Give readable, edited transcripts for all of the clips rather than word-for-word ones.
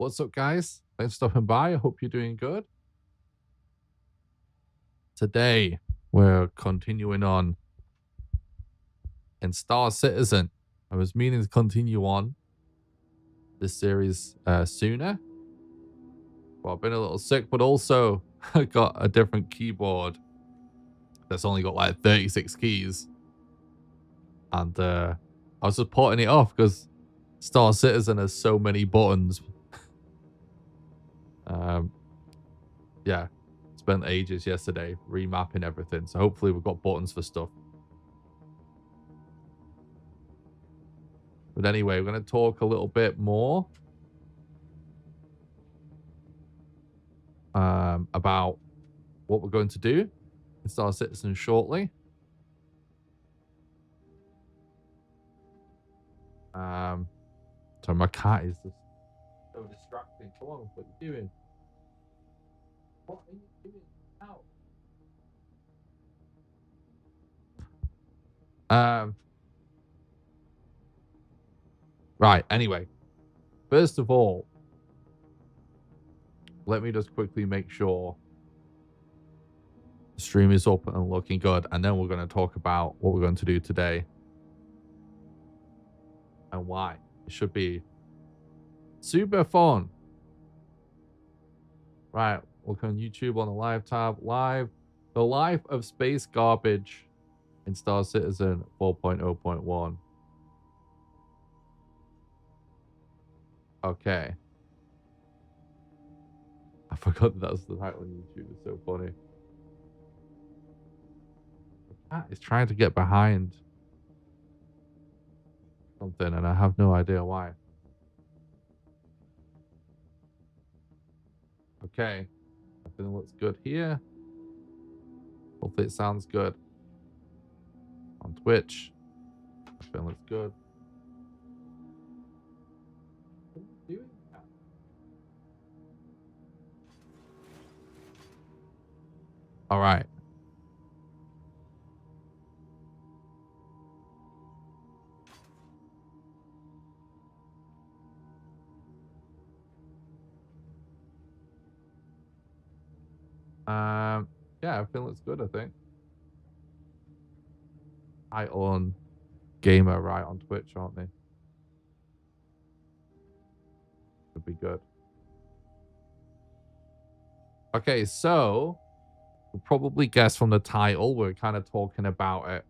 What's up, guys? Thanks for stopping by. I hope you're doing good. Today, we're continuing on in Star Citizen. I was meaning to continue on this series sooner, but I've been a little sick, but also I got a different keyboard that's only got like 36 keys. And I was just putting it off because Star Citizen has so many buttons. Yeah, spent ages yesterday remapping everything, so hopefully we've got buttons for stuff. But anyway, we're going to talk a little bit more about what we're going to do in Star Citizen shortly. So my cat is just so distracting. Come on, what are you doing? What are you doing now? Right, anyway. First of all, let me just quickly make sure the stream is up and looking good, and then we're going to talk about what we're going to do today and why. It should be super fun. Right, look on YouTube on the live tab. The Life of Space Garbage in Star Citizen 4.0.1. Okay. I forgot that was the title on YouTube. It's so funny. The cat is trying to get behind something, and I have no idea why. Okay. Everything looks good here. Hopefully it sounds good. On Twitch. Everything looks good. What are you doing now? All right. Yeah, everything looks good, I think. I own Gamer right on Twitch, aren't they? Should be good. Okay, so you'll probably guess from the title, we're kind of talking about it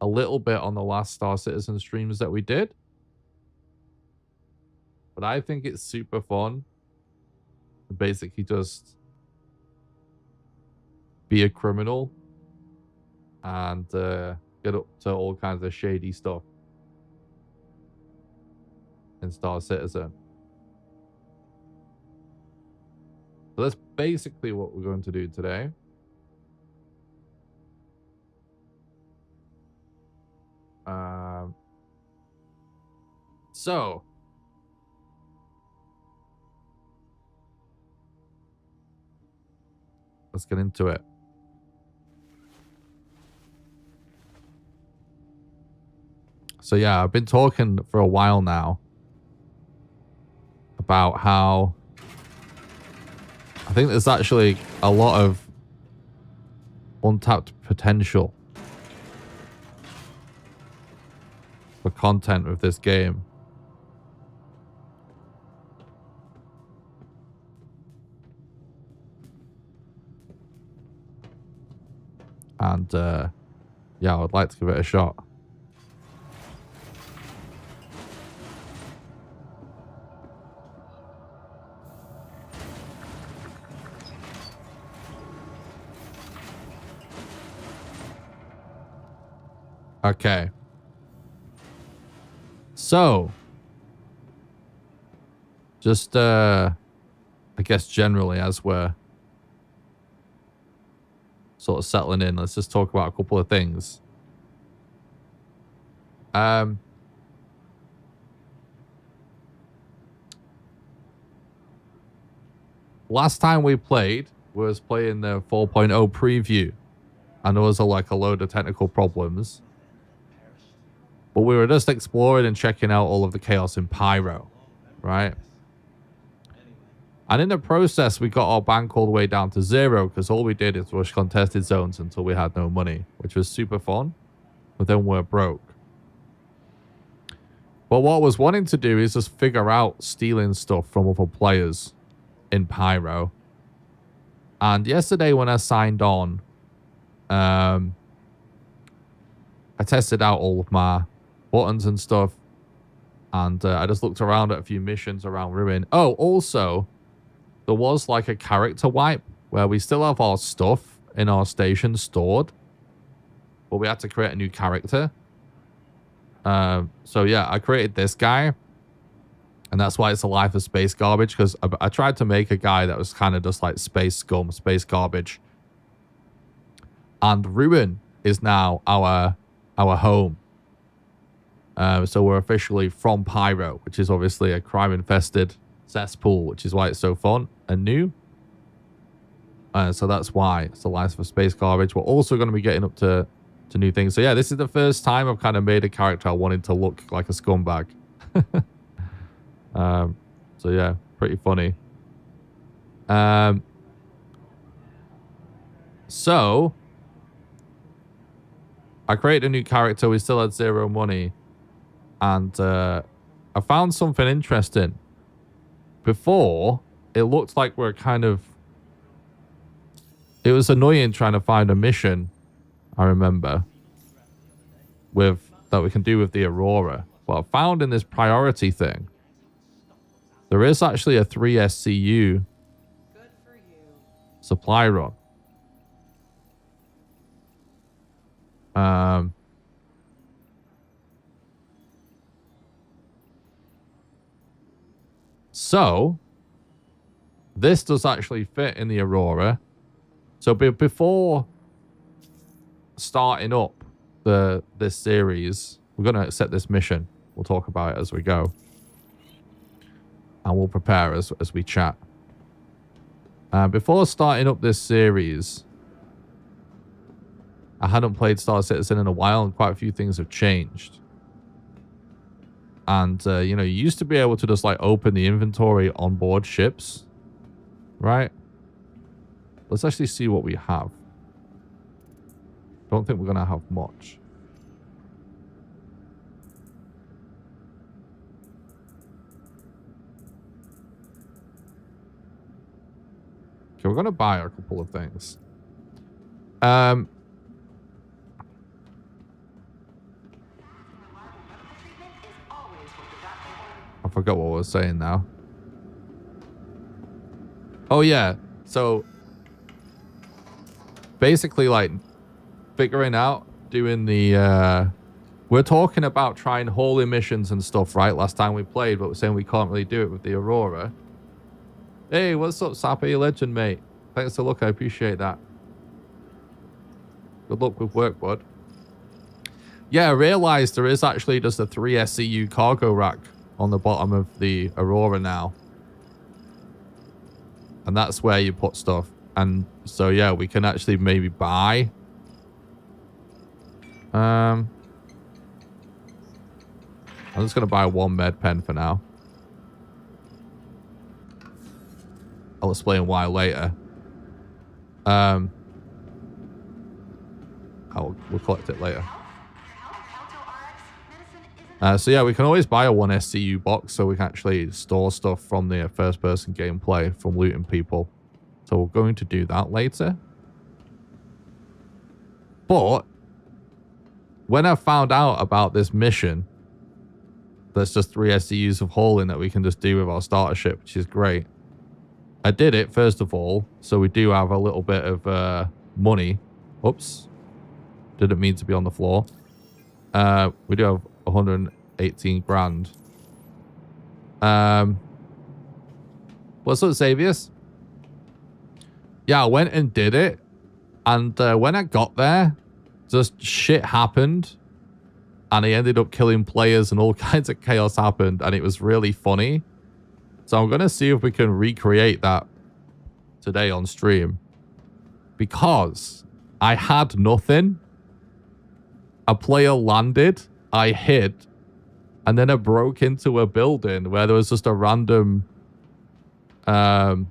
a little bit on the last Star Citizen streams that we did. But I think it's super fun. Basically just be a criminal and get up to all kinds of shady stuff in Star Citizen. So that's basically what we're going to do today. So let's get into it. So yeah, I've been talking for a while now about how I think there's actually a lot of untapped potential for content with this game. And yeah, I would like to give it a shot. Okay. So, just, I guess generally as we're sort of settling in, let's just talk about a couple of things. Last time we played was playing the 4.0 preview, and there was a load of technical problems. But we were just exploring and checking out all of the chaos in Pyro, right? And in the process, we got our bank all the way down to 0 because all we did is rush contested zones until we had no money, which was super fun. But then we're broke. But what I was wanting to do is just figure out stealing stuff from other players in Pyro. And yesterday when I signed on, I tested out all of my buttons and stuff. And I just looked around at a few missions around Ruin. Oh, also, there was like a character wipe where we still have our stuff in our station stored. But we had to create a new character. So yeah, I created this guy. And that's why it's a life of space garbage. Because I tried to make a guy that was kind of just like space scum, space garbage. And Ruin is now our home. So we're officially from Pyro, which is obviously a crime-infested cesspool, which is why it's so fun and new. So that's why it's the life of space garbage. We're also going to be getting up to new things. So yeah, this is the first time I've kind of made a character I wanted to look like a scumbag. So yeah, pretty funny. So I created a new character. We still had 0 money. And I found something interesting. Before, it looked like we're kind of... It was annoying trying to find a mission, I remember, that we can do with the Aurora. But I found in this priority thing, there is actually a 3 SCU supply run. So, this does actually fit in the Aurora. So, before starting up this series, we're going to accept this mission. We'll talk about it as we go. And we'll prepare as we chat. Before starting up this series, I hadn't played Star Citizen in a while, and quite a few things have changed. And, you know, you used to be able to just, like, open the inventory on board ships. Right? Let's actually see what we have. Don't think we're going to have much. Okay, we're going to buy a couple of things. I forgot what I was saying now. Oh, yeah. So, basically, like, figuring out, doing the, we're talking about trying hauling missions and stuff, right? Last time we played, but we're saying we can't really do it with the Aurora. Hey, what's up, Sappy Legend, mate? Thanks for the look, I appreciate that. Good luck with work, bud. Yeah, I realized there is actually just a 3 SCU cargo rack on the bottom of the Aurora now. And that's where you put stuff. And so, yeah, we can actually maybe buy. I'm just going to buy 1 med pen for now. I'll explain why later. We'll collect it later. So yeah, we can always buy a 1 SCU box so we can actually store stuff from the first-person gameplay from looting people. So we're going to do that later. But when I found out about this mission, there's just 3 SCUs of hauling that we can just do with our starter ship, which is great. I did it, first of all, so we do have a little bit of money. Oops. Didn't mean to be on the floor. We do have 118 grand. What's up, Xavius? Yeah, I went and did it. And when I got there, just shit happened. And I ended up killing players and all kinds of chaos happened. And it was really funny. So I'm going to see if we can recreate that today on stream. Because I had nothing. A player landed. I hid. And then I broke into a building where there was just a random AI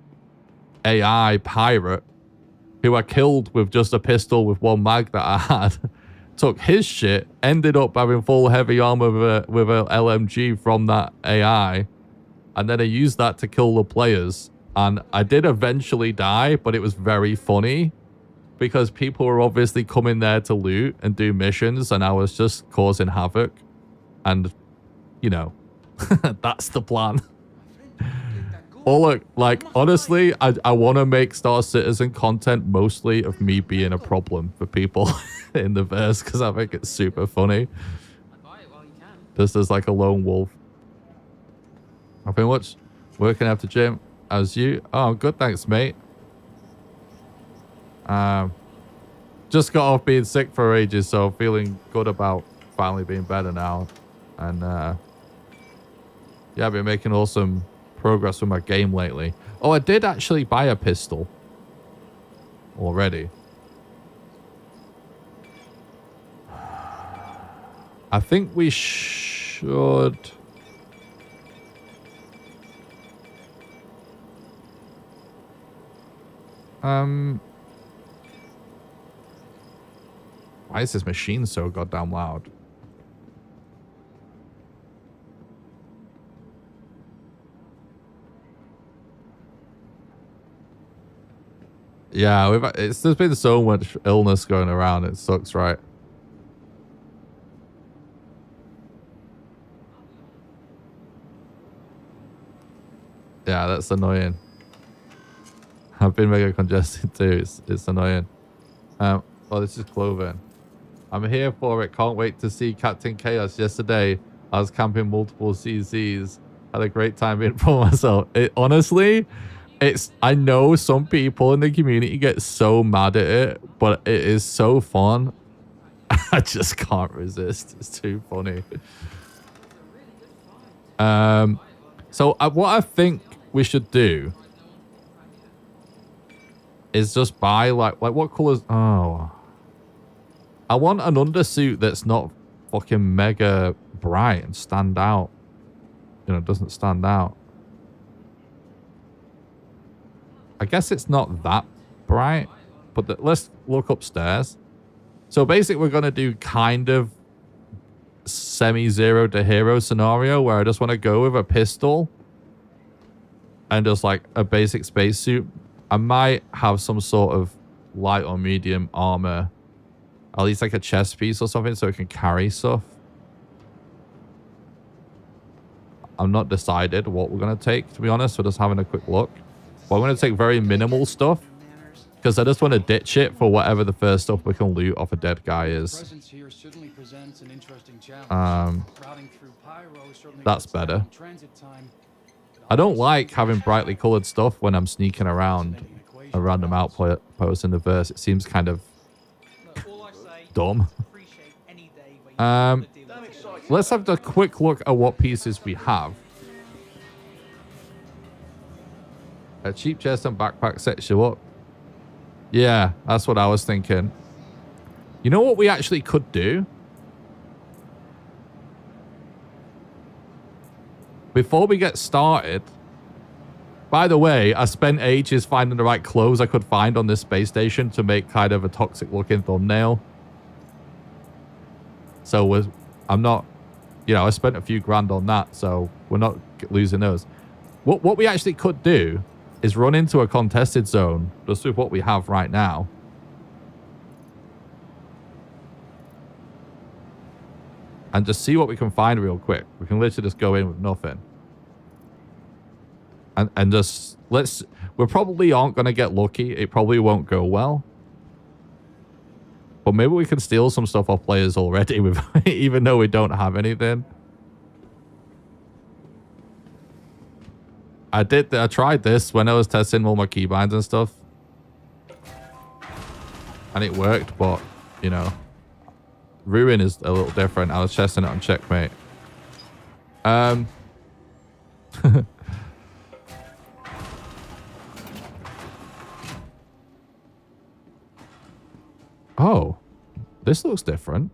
pirate who I killed with just a pistol with one mag that I had. Took his shit, ended up having full heavy armor with a LMG from that AI, and then I used that to kill the players. And I did eventually die, but it was very funny because people were obviously coming there to loot and do missions, and I was just causing havoc. And, you know, that's the plan. Oh, look, like, honestly, I want to make Star Citizen content mostly of me being a problem for people in the verse because I think it's super funny. Just as like a lone wolf. Nothing much. Working after gym. How's you? Oh, good, thanks, mate. Just got off being sick for ages, so feeling good about finally being better now. And, yeah, I've been making awesome progress with my game lately. Oh, I did actually buy a pistol already. I think we should... Why is this machine so goddamn loud? Yeah, there's been so much illness going around. It sucks, right? Yeah, that's annoying. I've been mega congested too. It's annoying. Oh, this is Cloven. I'm here for it. Can't wait to see Captain Chaos. Yesterday, I was camping multiple CZs. Had a great time in for myself. Honestly, I know some people in the community get so mad at it, but it is so fun. I just can't resist. It's too funny. So what I think we should do is just buy like what colors? Oh, I want an undersuit that's not fucking mega bright and stand out. You know, doesn't stand out. I guess it's not that bright, but let's look upstairs. So basically, we're going to do kind of semi-zero to hero scenario where I just want to go with a pistol and just like a basic spacesuit. I might have some sort of light or medium armor, at least like a chest piece or something so it can carry stuff. I'm not decided what we're going to take, to be honest. We're just having a quick look. But I'm going to take very minimal stuff because I just want to ditch it for whatever the first stuff we can loot off a dead guy is. That's better. I don't like having brightly colored stuff when I'm sneaking around a random outpost in the verse. It seems kind of dumb. Let's have a quick look at what pieces we have. A cheap chest and backpack sets you up. Yeah, that's what I was thinking. You know what we actually could do? Before we get started... By the way, I spent ages finding the right clothes I could find on this space station to make kind of a toxic looking thumbnail. So I'm not... You know, I spent a few grand on that, so we're not losing those. What we actually could do is run into a contested zone just with what we have right now. And just see what we can find real quick. We can literally just go in with nothing. And just, we probably aren't going to get lucky. It probably won't go well. But maybe we can steal some stuff off players already, with, even though we don't have anything. I tried this when I was testing all my keybinds and stuff. And it worked, but, you know. Ruin is a little different. I was testing it on Checkmate. Oh. This looks different.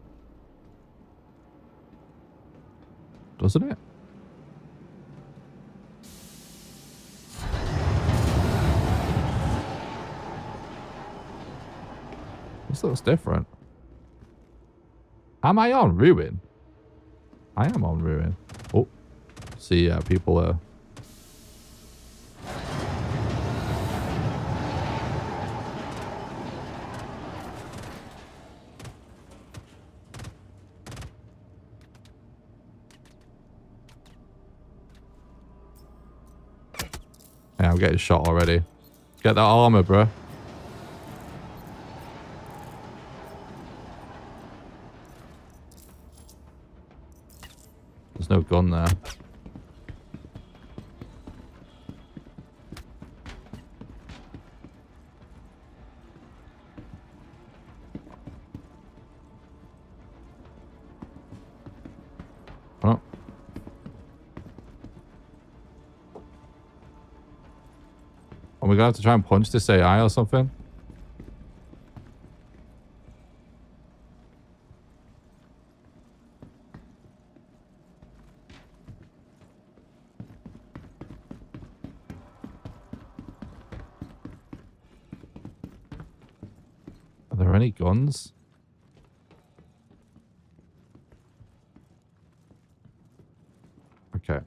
Doesn't it? This looks different. Am I on Ruin? I am on Ruin. Oh. See, people are... Yeah, I'm getting shot already. Get that armor, bro. There's no gun there. Oh. Are we gonna have to try and punch this AI or something? Are there any guns? Okay.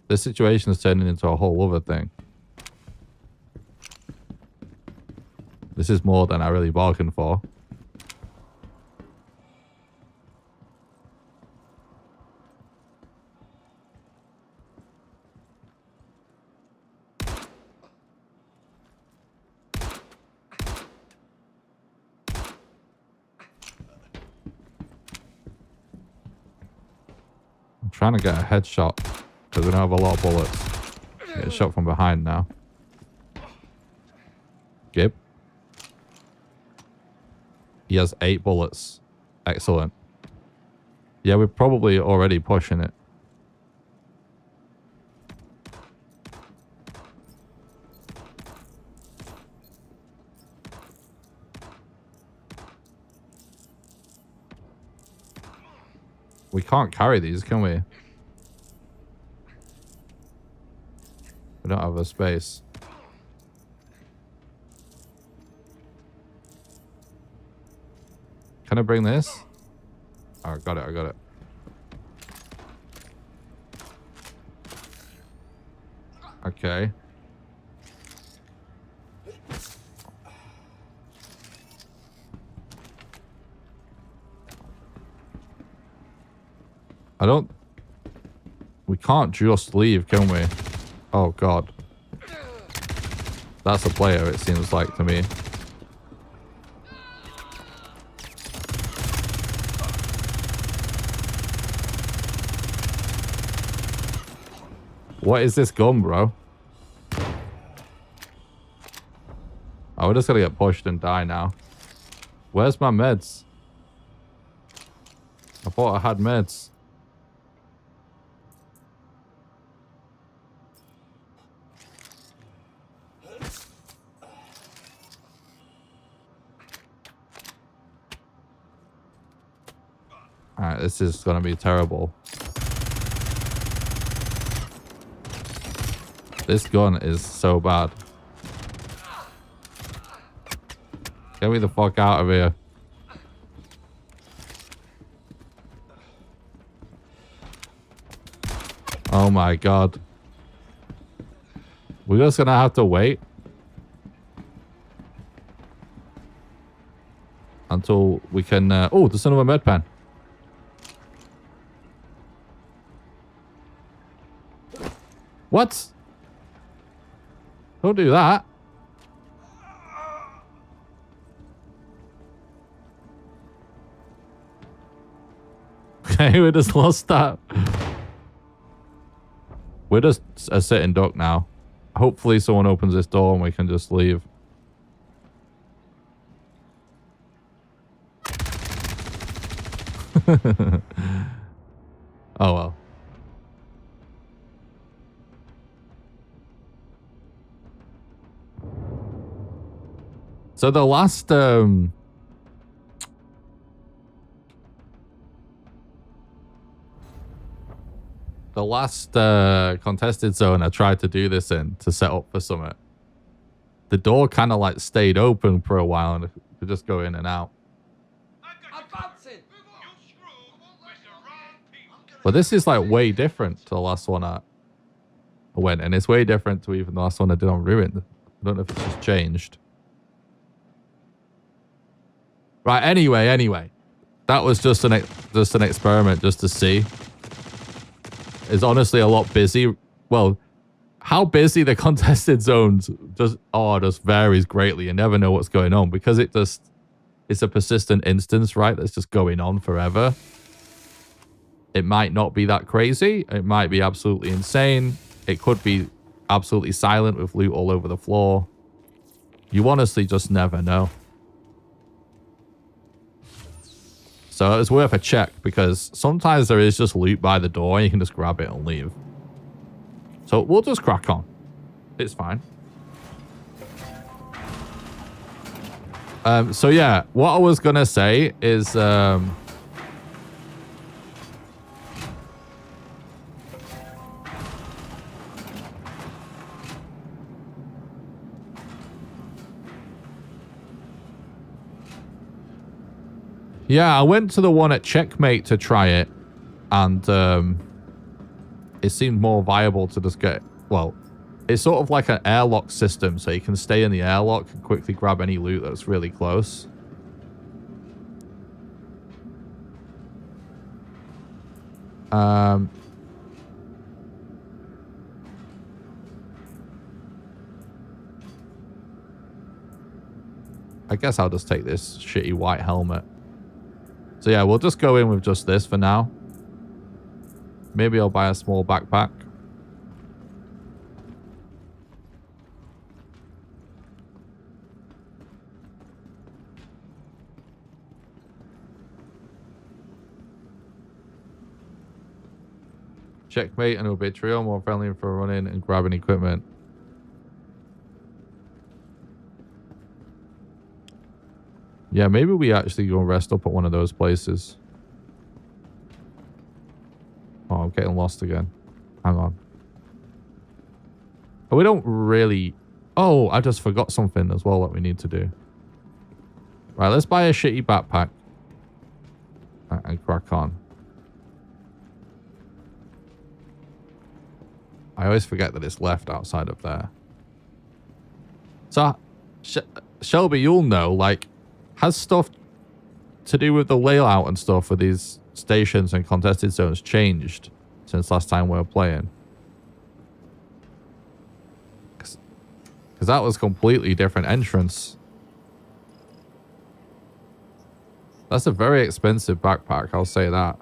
This situation is turning into a whole other thing. This is more than I really bargained for. I'm trying to get a headshot because we don't have a lot of bullets. Get shot from behind now. Gib. He has 8 bullets. Excellent. Yeah, we're probably already pushing it. We can't carry these, can we? We don't have a space. Can I bring this? Oh, I got it. I got it. Okay. I don't... We can't just leave, can we? Oh, God. That's a player, it seems like to me. What is this gun, bro? Oh, we're just gonna get pushed and die now. Where's my meds? I thought I had meds. Alright, this is gonna be terrible. This gun is so bad. Get me the fuck out of here. Oh my God. We're just gonna have to wait until we can... oh, there's another med pen. What? Don't do that. Okay, we just lost that. We're just a sitting duck now. Hopefully someone opens this door and we can just leave. Oh well. So the last contested zone I tried to do this in to set up for Summit. the door kind of like stayed open for a while and you could just go in and out. But this is like way different to the last one I went, and it's way different to even the last one I did on Ruined. I don't know if it's just changed. Right, anyway. That was just an experiment just to see. It's honestly a lot busy. Well, how busy the contested zones just varies greatly. You never know what's going on because it's a persistent instance, right? That's just going on forever. It might not be that crazy. It might be absolutely insane. It could be absolutely silent with loot all over the floor. You honestly just never know. So it's worth a check because sometimes there is just loot by the door and you can just grab it and leave. So we'll just crack on. It's fine. So yeah, what I was going to say is... yeah, I went to the one at Checkmate to try it, and it seemed more viable to just get... well, it's sort of like an airlock system, so you can stay in the airlock and quickly grab any loot that's really close. I guess I'll just take this shitty white helmet. So yeah, we'll just go in with just this for now. Maybe I'll buy a small backpack. Checkmate and Obitrio, more friendly for running and grabbing equipment. Yeah, maybe we actually go and rest up at one of those places. Oh, I'm getting lost again. Hang on. Oh, we don't really... oh, I just forgot something as well that we need to do. Right, let's buy a shitty backpack. And crack on. I always forget that it's left outside of there. So, Shelby, you'll know, like... has stuff to do with the layout and stuff for these stations and contested zones changed since last time we were playing? Because that was completely different entrance. That's a very expensive backpack, I'll say that.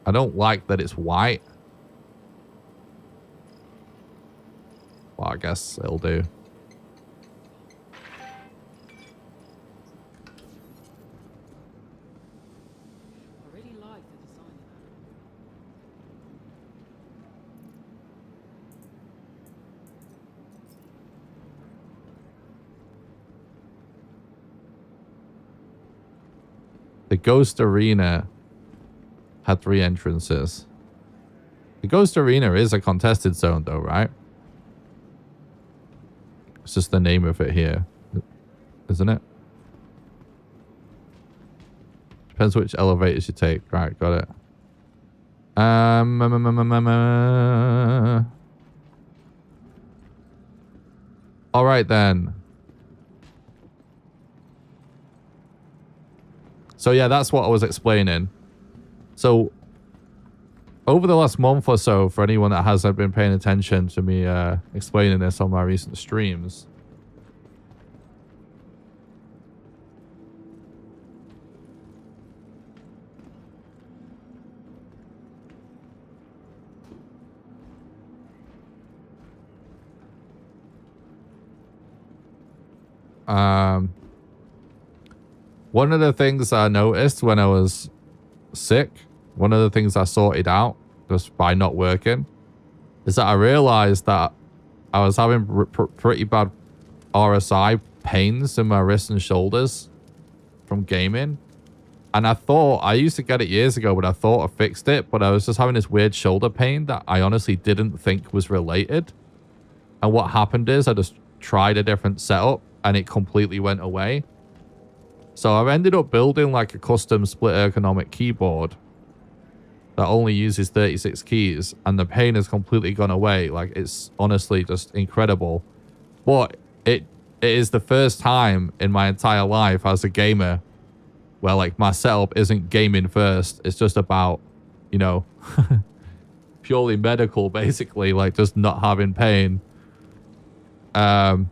I don't like that it's white. Well, I guess it'll do. The Ghost Arena had 3 entrances. The Ghost Arena is a contested zone though, right? It's just the name of it here, isn't it? Depends which elevators you take. Right, got it. All right then. So yeah, that's what I was explaining. So over the last month or so, for anyone that hasn't been paying attention to me explaining this on my recent streams, one of the things I noticed when I was sick, one of the things I sorted out just by not working, is that I realized that I was having pretty bad RSI pains in my wrists and shoulders from gaming. And I thought, I used to get it years ago, but I thought I fixed it. But I was just having this weird shoulder pain that I honestly didn't think was related. And what happened is I just tried a different setup and it completely went away. So I've ended up building like a custom split ergonomic keyboard that only uses 36 keys. And the pain has completely gone away. Like, it's honestly just incredible. But it is the first time in my entire life as a gamer where like my setup isn't gaming first. It's just about, you know, purely medical, basically, like just not having pain. So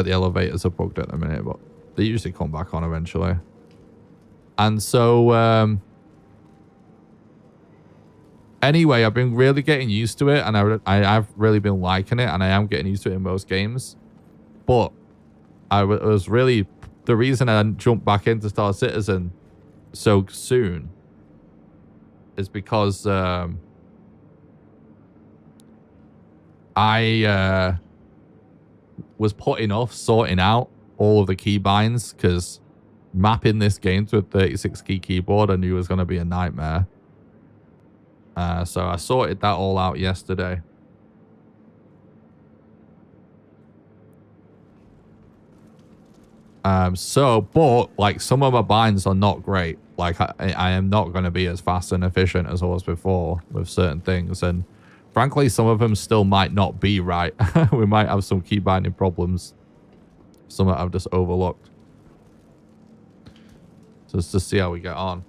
the elevators are bugged at the minute, but they usually come back on eventually. And so, anyway, I've been really getting used to it, and I've really been liking it, and I am getting used to it in most games. But I was really, the reason I jumped back into Star Citizen so soon is because I was putting off sorting out all of the keybinds because mapping this game to a 36 key keyboard I knew was going to be a nightmare. So I sorted that all out yesterday. But like some of my binds are not great. Like I am not going to be as fast and efficient as I was before with certain things. And frankly, some of them still might not be right. We might have some key binding problems. Some that I've just overlooked. So let's just see how we get on.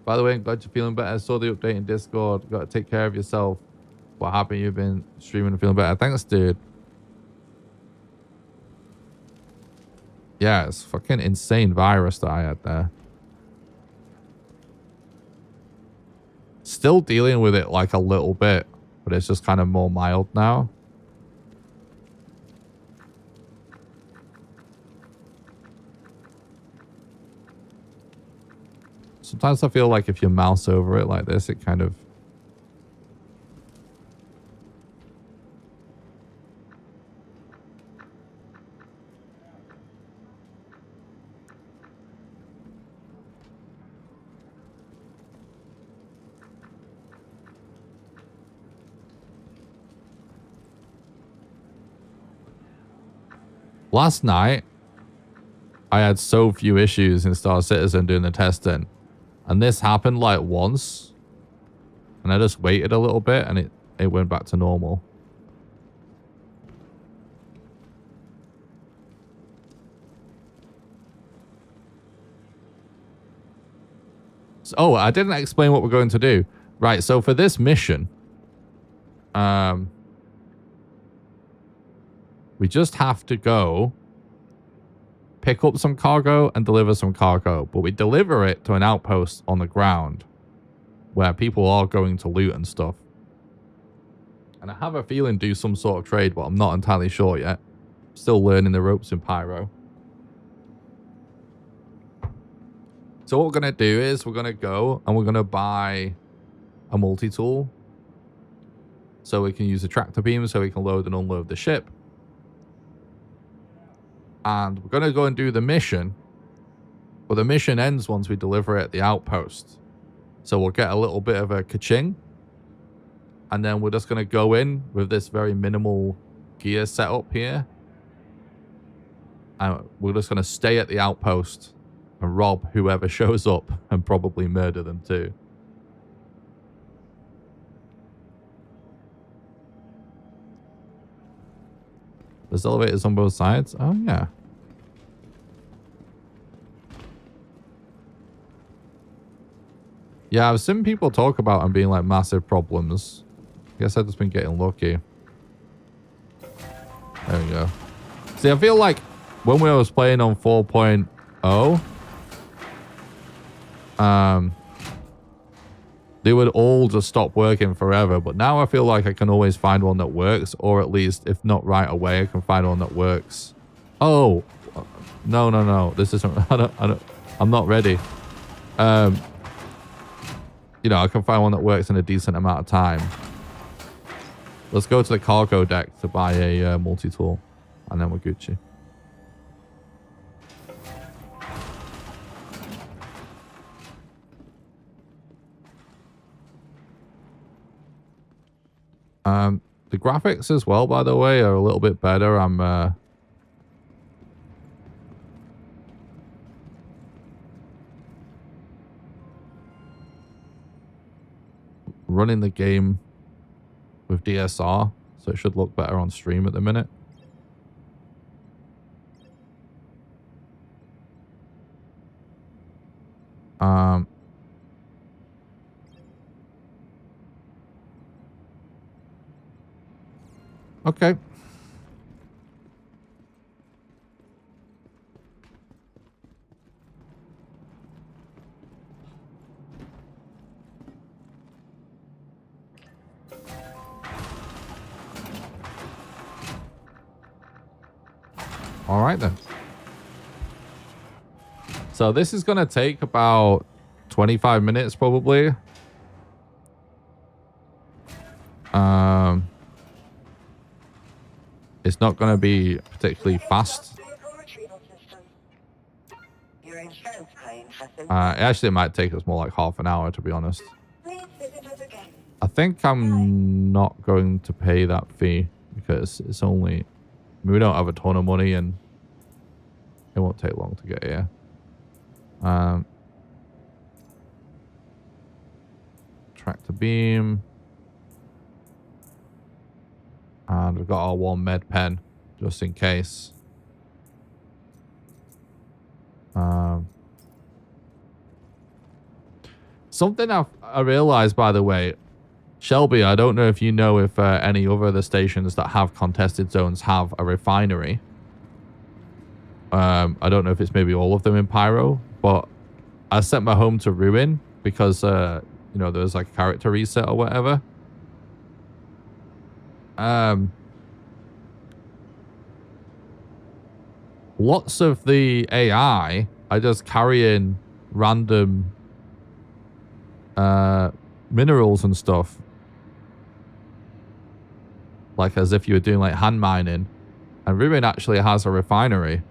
By the way, I'm glad you're feeling better. I saw the update in Discord. Got to take care of yourself. What happened? You've been streaming and feeling better. Thanks, dude. Yeah, it's fucking insane virus that I had there. Still dealing with it like a little bit, but it's just kind of more mild now. Sometimes I feel like if you mouse over it like this, it kind of... Last night, I had so few issues in Star Citizen doing the testing. And this happened like once. And I just waited a little bit and it went back to normal. So, oh, I didn't explain what we're going to do. Right, so for this mission, we just have to go pick up some cargo and deliver some cargo. But we deliver it to an outpost on the ground where people are going to loot and stuff. And I have a feeling do some sort of trade, but I'm not entirely sure yet. Still learning the ropes in Pyro. So what we're going to do is we're going to go and we're going to buy a multi-tool. So we can use the tractor beam so we can load and unload the ship. And we're going to go and do the mission. But the mission ends once we deliver it at the outpost. So we'll get a little bit of a ka-ching. And then we're just going to go in with this very minimal gear setup here. And we're just going to stay at the outpost and rob whoever shows up and probably murder them too. There's elevators on both sides. Oh, yeah. Yeah, I've seen people talk about them being like massive problems. I guess I've just been getting lucky. There we go. See, I feel like when we was playing on 4.0, they would all just stop working forever. But now I feel like I can always find one that works, or at least, if not right away, I can find one that works. Oh, no. This isn't. I'm not ready. You know, I can find one that works in a decent amount of time. Let's go to the cargo deck to buy a multi-tool. And then we're Gucci. The graphics as well, by the way, are a little bit better. I'm running the game with DSR, so it should look better on stream at the minute. Okay. All right then. So this is going to take about 25 minutes probably. It's not going to be particularly fast. Actually, it might take us more like half an hour, to be honest. I think I'm not going to pay that fee because it's only... I mean, we don't have a ton of money and it won't take long to get here. Tractor beam. And we've got our one med pen, just in case. Something I realized, by the way, Shelby, I don't know if you know if any other of the stations that have contested zones have a refinery. I don't know if it's maybe all of them in Pyro, but I set my home to ruin because, you know, there was like a character reset or whatever. Lots of the AI are just carrying random minerals and stuff, like as if you were doing like hand mining. And Ruin actually has a refinery,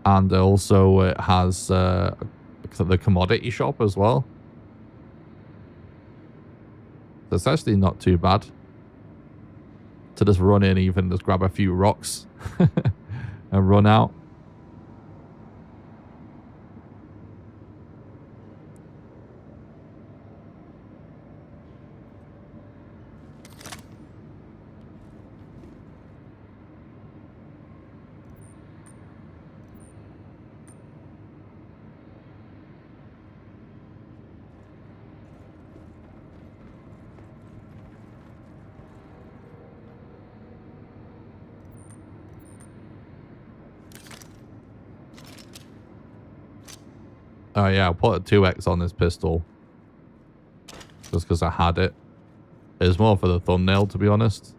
and also it has the commodity shop as well. So it's actually not too bad to just run in, even just grab a few rocks and run out. Oh yeah, I'll put a 2x on this pistol. Just because I had it. It's more for the thumbnail, to be honest.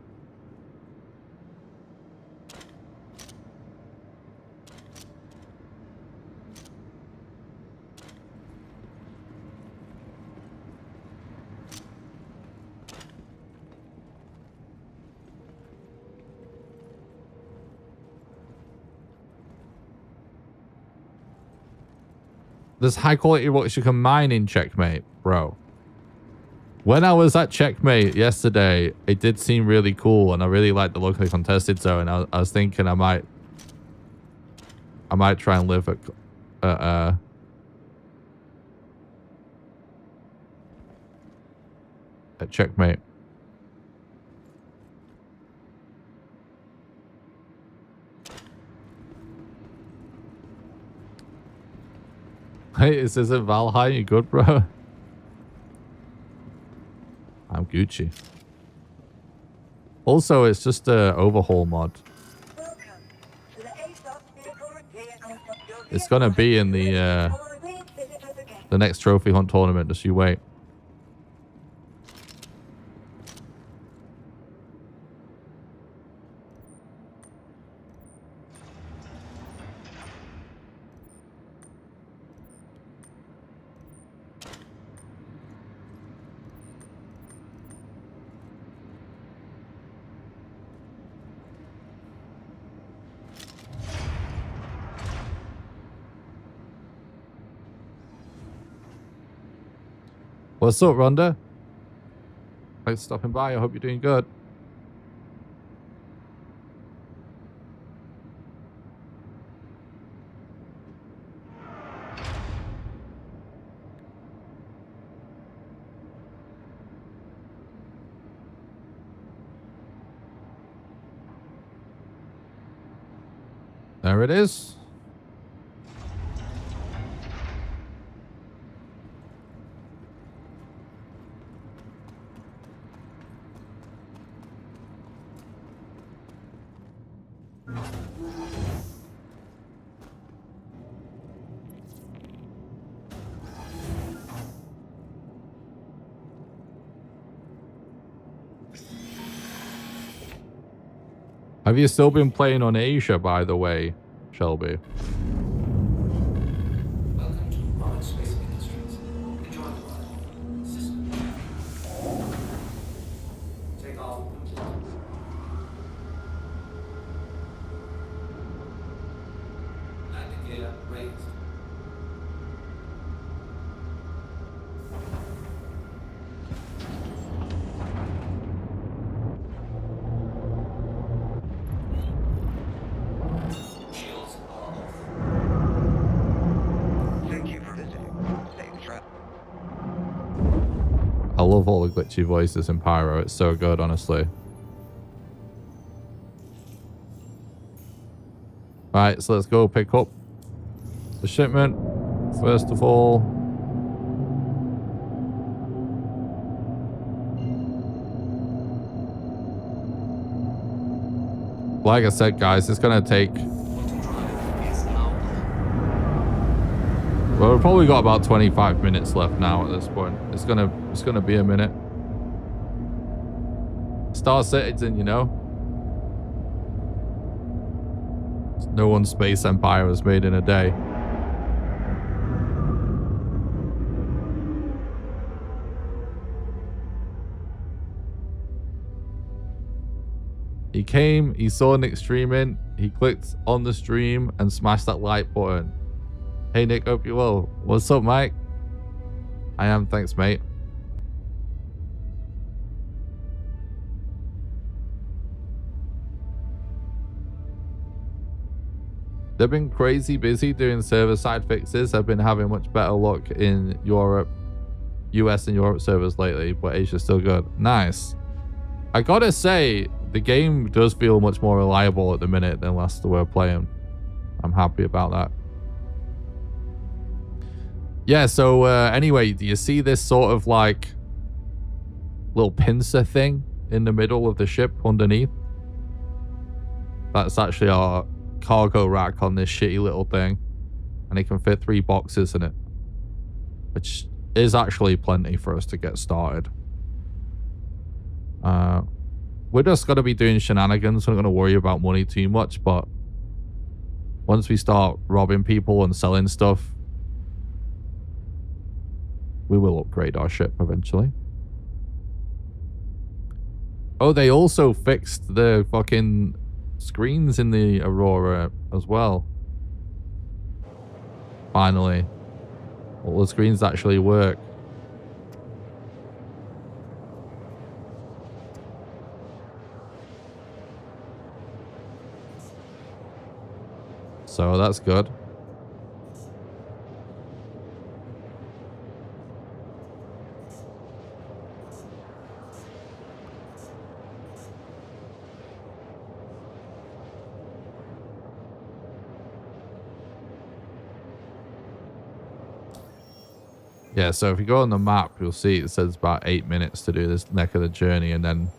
There's high quality rocks you can mine in Checkmate, bro. When I was at Checkmate yesterday, it did seem really cool, and I really liked the locally contested zone. I was thinking I might try and live at Checkmate. Hey, is this a Valheim? You good, bro? I'm Gucci. Also, it's just a overhaul mod. It's gonna be in the next trophy hunt tournament. Just you wait. What's up, Rhonda? Thanks for stopping by. I hope you're doing good. There it is. Have you still been playing on Asia, by the way, Shelby? Welcome to Rocket Space Industries. Enjoy the ride. System. Take off complete. Landing gear raised. Shields are off. Thank you for visiting. Safe travel. I love all the glitchy voices in Pyro. It's so good, honestly. Right, so let's go pick up the shipment. First of all, like I said, guys, it's gonna take. Well, we've probably got about 25 minutes left now at this point. It's gonna be a minute. Star Citizen, you know. No one space empire was made in a day. He came, he saw Nick streaming, he clicked on the stream and smashed that like button. Hey Nick, hope you're well. What's up, Mike? I am, thanks, mate. They've been crazy busy doing server-side fixes. I've been having much better luck in Europe, US and Europe servers lately, but Asia's still good. Nice. I gotta say, the game does feel much more reliable at the minute than last we were playing. I'm happy about that. Yeah, so anyway, do you see this sort of like little pincer thing in the middle of the ship underneath? That's actually our cargo rack on this shitty little thing, and it can fit 3 boxes in it, which is actually plenty for us to get started. We're just going to be doing shenanigans. We're not going to worry about money too much, but once we start robbing people and selling stuff, we will upgrade our ship eventually. Oh, they also fixed the fucking screens in the Aurora as well. Finally. All the screens actually work. So that's good. Yeah, so if you go on the map, you'll see it says about 8 minutes to do this neck of the journey, and then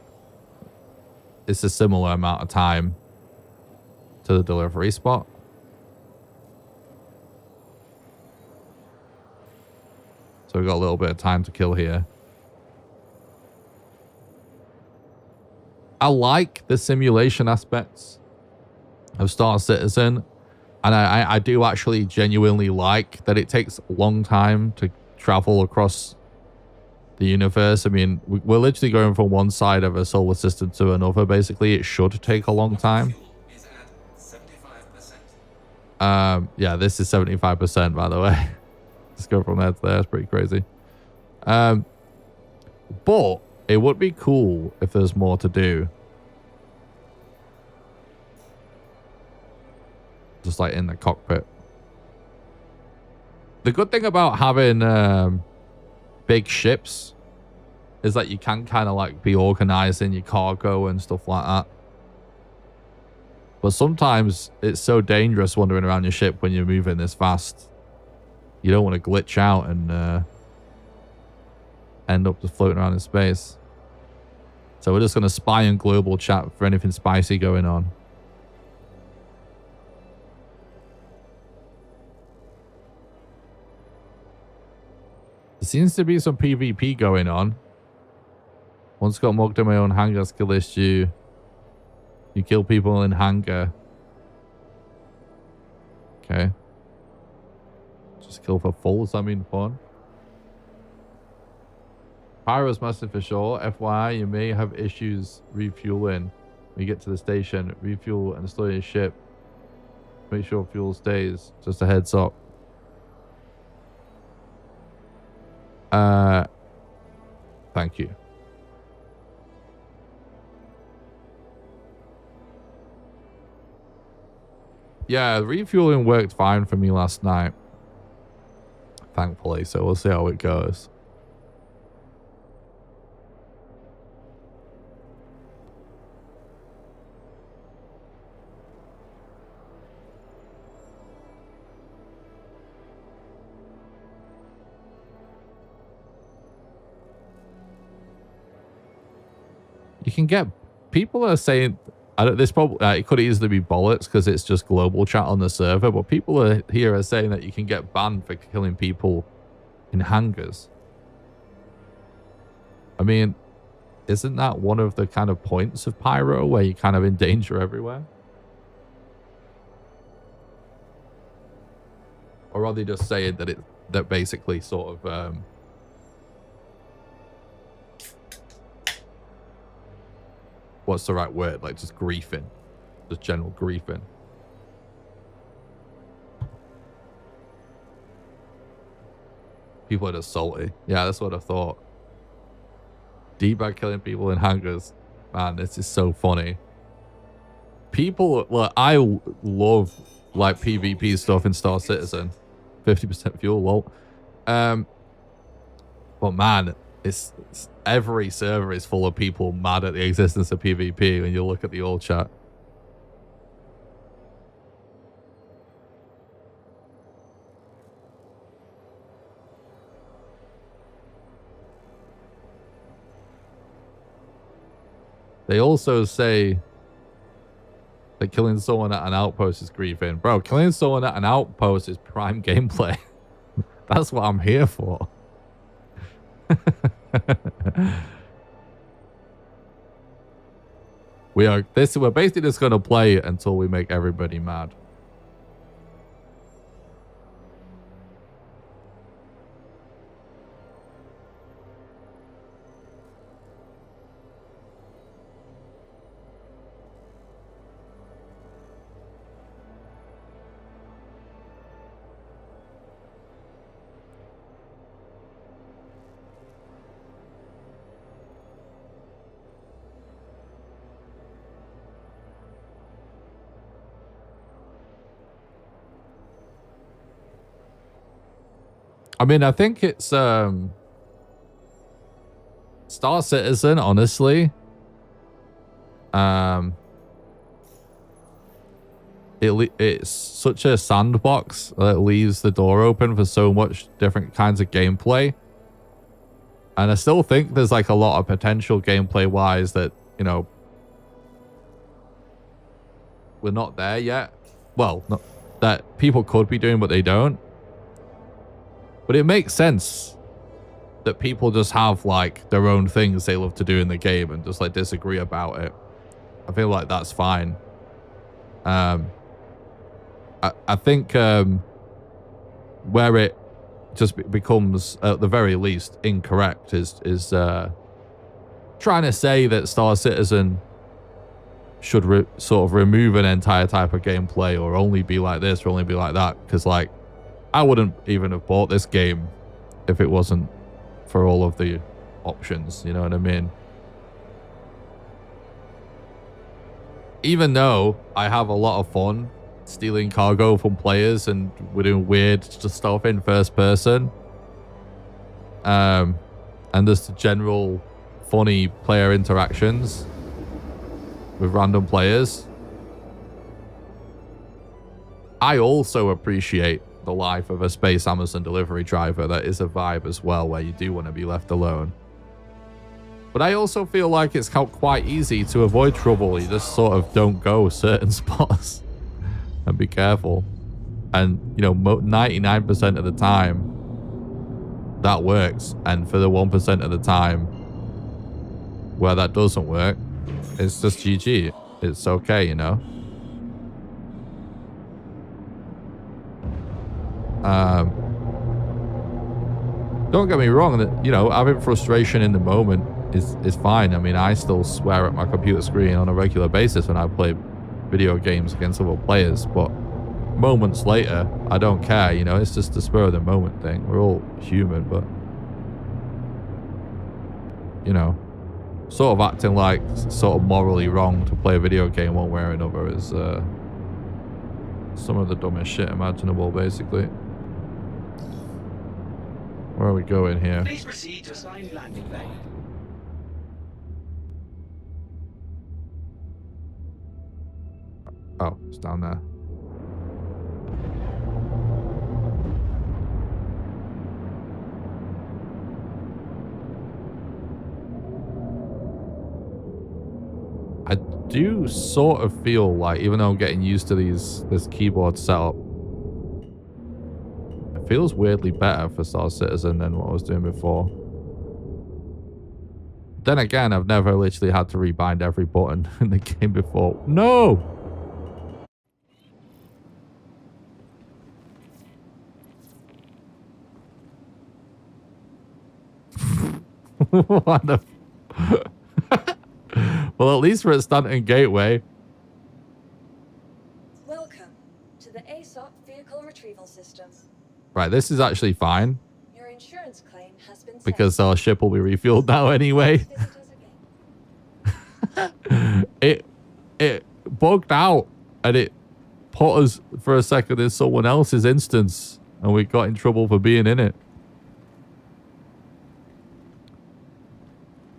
it's a similar amount of time to the delivery spot. So we've got a little bit of time to kill here. I like the simulation aspects of Star Citizen, and I do actually genuinely like that it takes a long time to travel across the universe. I mean, we're literally going from one side of a solar system to another. Basically, it should take a long time. Yeah, this is 75%, by the way. Let's go from there to there. It's pretty crazy. But it would be cool if there's more to do. Just like in the cockpit. The good thing about having big ships is that you can kind of like be organizing your cargo and stuff like that. But sometimes it's so dangerous wandering around your ship when you're moving this fast. You don't want to glitch out and end up just floating around in space. So we're just going to spy on global chat for anything spicy going on. There seems to be some PvP going on. Once got mugged in my own hangar skill issue. You kill people in hangar. Okay. Just kill for fulls, I mean fun. Pyro's massive for sure. FYI, you may have issues refueling. When you get to the station, refuel and destroy your ship. Make sure fuel stays. Just a heads up. Thank you. Yeah, refueling worked fine for me last night. Thankfully, so we'll see how it goes. You can get... People are saying... this probably it could easily be bollocks because it's just global chat on the server, but people here are saying that you can get banned for killing people in hangars. I mean, isn't that one of the kind of points of Pyro where you're kind of in danger everywhere? Or are they just saying that that basically sort of what's the right word? Like just griefing. Just general griefing. People are just salty. Yeah, that's what I thought. Debug killing people in hangars. Man, this is so funny. People, well, I love like PvP stuff in Star Citizen. 50% fuel, lol. But man, it's every server is full of people mad at the existence of PvP when you look at the old chat. They also say that killing someone at an outpost is griefing. Bro, killing someone at an outpost is prime gameplay. That's what I'm here for. We're basically just gonna play it until we make everybody mad. I mean, I think it's Star Citizen, honestly. It's such a sandbox that leaves the door open for so much different kinds of gameplay. And I still think there's like a lot of potential gameplay wise that, you know, we're not there yet. Well, not that people could be doing, but they don't. But it makes sense that people just have like their own things they love to do in the game and just like disagree about it. I feel like that's fine. I think where it just becomes at the very least incorrect is trying to say that Star Citizen should sort of remove an entire type of gameplay or only be like this or only be like that, because like I wouldn't even have bought this game if it wasn't for all of the options, you know what I mean? Even though I have a lot of fun stealing cargo from players and we're doing weird stuff in first person, and there's the general funny player interactions with random players, I also appreciate the life of a space Amazon delivery driver. That is a vibe as well, where you do want to be left alone. But I also feel like it's quite easy to avoid trouble. You just sort of don't go certain spots and be careful. And, you know, 99% of the time, that works. And for the 1% of the time where that doesn't work, it's just GG. It's okay, you know? Don't get me wrong, that, you know, having frustration in the moment is fine. I mean, I still swear at my computer screen on a regular basis when I play video games against other players, but moments later, I don't care, you know? It's just the spur of the moment thing. We're all human, but, you know, sort of acting like sort of morally wrong to play a video game one way or another is some of the dumbest shit imaginable, basically. Where are we going here? Please proceed to assigned landing bay. Oh, it's down there. I do sort of feel like, even though I'm getting used to this keyboard setup, it feels weirdly better for Star Citizen than what I was doing before. Then again, I've never literally had to rebind every button in the game before. No! What the... Well, at least we're at Stanton Gateway. Welcome to the ASOP vehicle retrieval system. Right, this is actually fine. Your insurance claim has been Because our ship will be refueled now anyway. It bugged out and it put us for a second in someone else's instance and we got in trouble for being in it.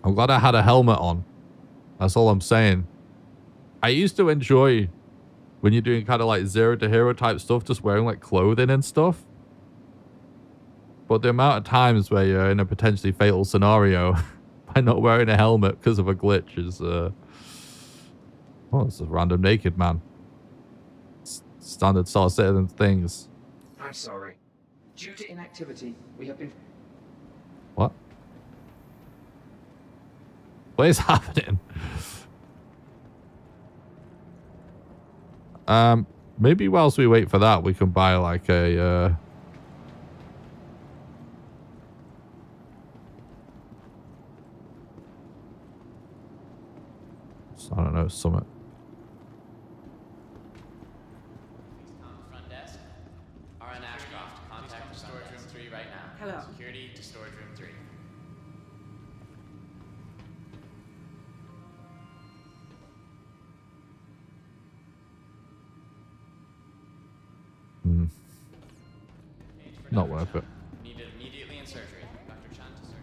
I'm glad I had a helmet on. That's all I'm saying. I used to enjoy when you're doing kind of like zero to hero type stuff, just wearing like clothing and stuff. But the amount of times where you're in a potentially fatal scenario by not wearing a helmet because of a glitch is, oh, it's a random naked man. Standard Star Citizen things. I'm sorry. Due to inactivity, we have been... What? What is happening? Maybe whilst we wait for that, we can buy like a, I don't know, summit. Front desk. RN Ashcroft, contact storage room 3 right now. Hello. Security to storage room 3. Not worth it. Needed immediately in surgery. Dr. Chan to surgery.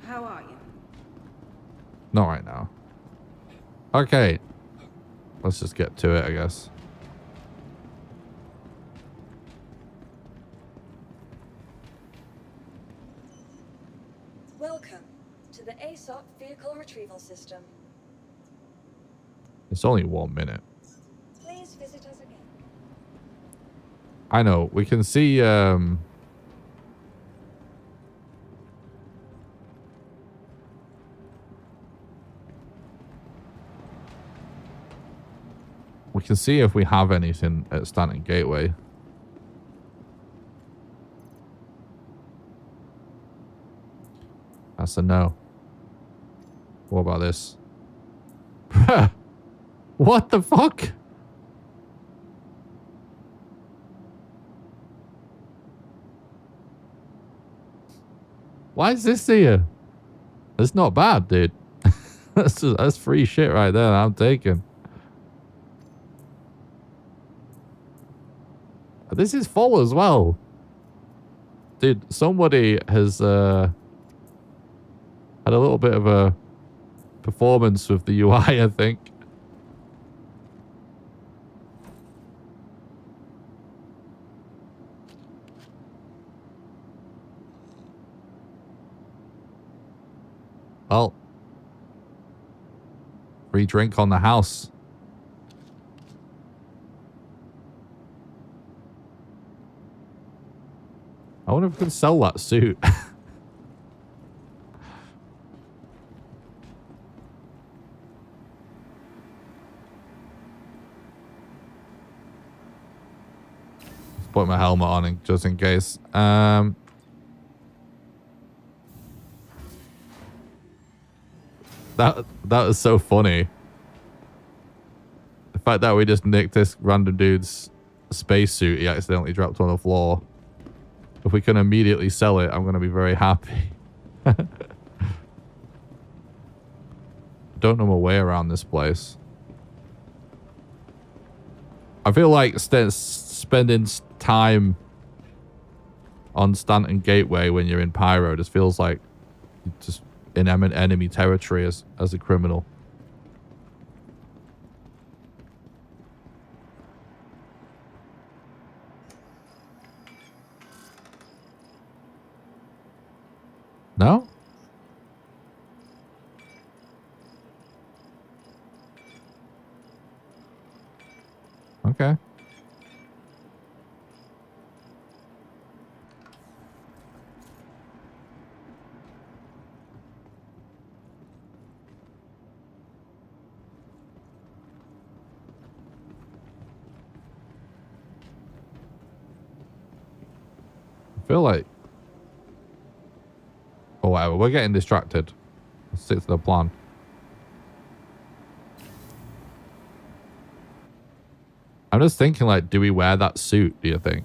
How are you? Not right now. Okay. Let's just get to it, I guess. Welcome to the ASOP vehicle retrieval system. It's only 1 minute. Please visit us again. I know. We can see, we can see if we have anything at Stanton Gateway. That's a no. What about this? What the fuck? Why is this here? It's not bad, dude. That's free shit right there that I'm taking. This is full as well. Dude, somebody has had a little bit of a performance with the UI, I think. Well, free drink on the house. I wonder if we can sell that suit. Put my helmet on just in case. That was so funny. The fact that we just nicked this random dude's spacesuit he accidentally dropped on the floor. If we can immediately sell it, I'm going to be very happy. Don't know my way around this place. I feel like spending time on Stanton Gateway when you're in Pyro just feels like just in enemy territory as a criminal. No? Okay. I feel like... Oh, whatever. We're getting distracted. Let's stick to the plan. I'm just thinking, like, do we wear that suit, do you think?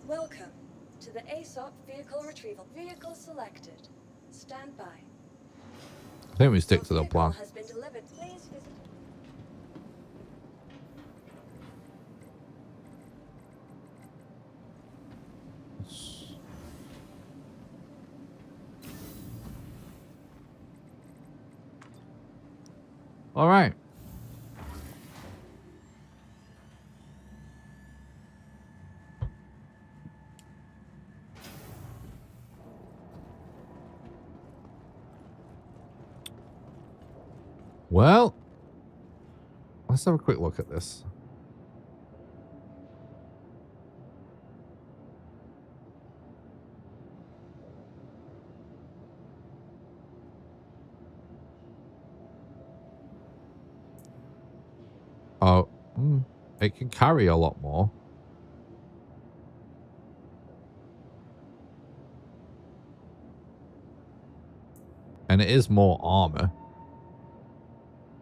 Welcome to the ASOP vehicle retrieval. Vehicle selected. Stand by. I think we stick to the plan. Has been delivered. Please visit. All right. Well, let's have a quick look at this. Oh, it can carry a lot more. And it is more armor.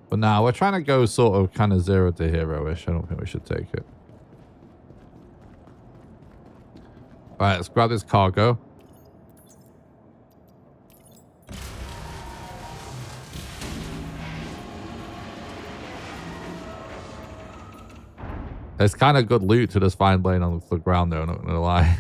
But now we're trying to go sort of kind of 0 to hero-ish. I don't think we should take it. All right, let's grab this cargo. It's kind of good loot to just find laying on the ground, though, not gonna lie.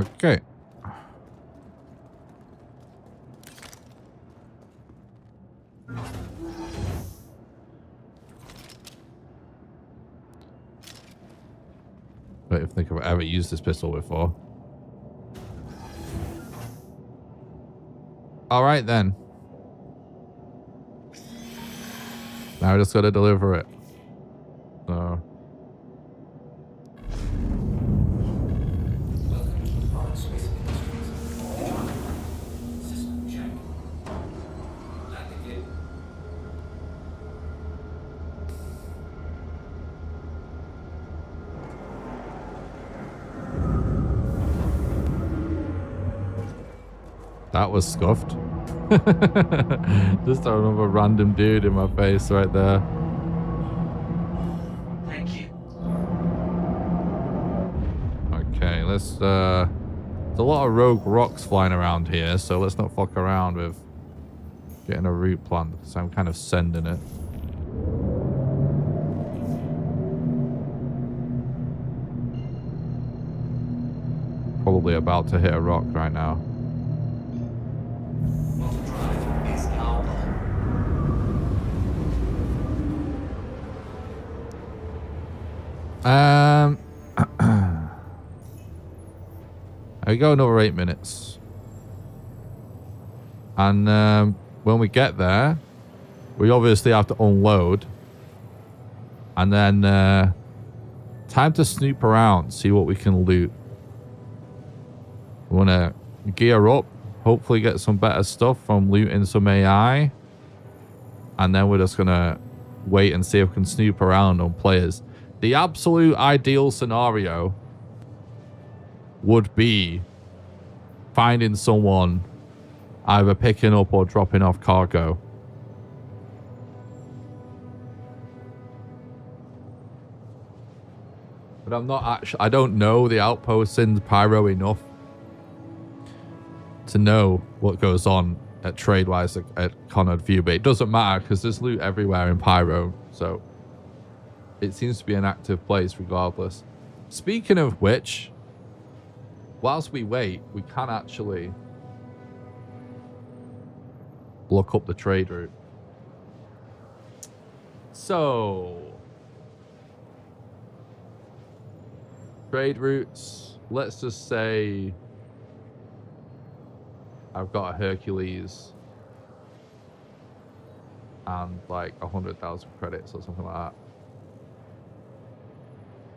Okay. I don't think I've ever used this pistol before. All right, then. Now I just got to deliver it. So. Welcome to Pod Space Industries. Control. System check. Landing gear. That was scuffed. Just another random dude in my face right there. Thank you. Okay, let's there's a lot of rogue rocks flying around here, so let's not fuck around with getting a route plan because I'm kind of sending it. Probably about to hit a rock right now. Auto drive is now on. There we go, another 8 minutes. And when we get there, we obviously have to unload. And then time to snoop around, see what we can loot. We want to gear up, hopefully get some better stuff from looting some AI. And then we're just going to wait and see if we can snoop around on players. The absolute ideal scenario would be finding someone either picking up or dropping off cargo. But I'm not actually, I don't know the outposts in Pyro enough to know what goes on at trade-wise at Conard View, but it doesn't matter because there's loot everywhere in Pyro, so it seems to be an active place regardless. Speaking of which, whilst we wait, we can actually look up the trade route. So, trade routes, let's just say I've got a Hercules and like 100,000 credits or something like that.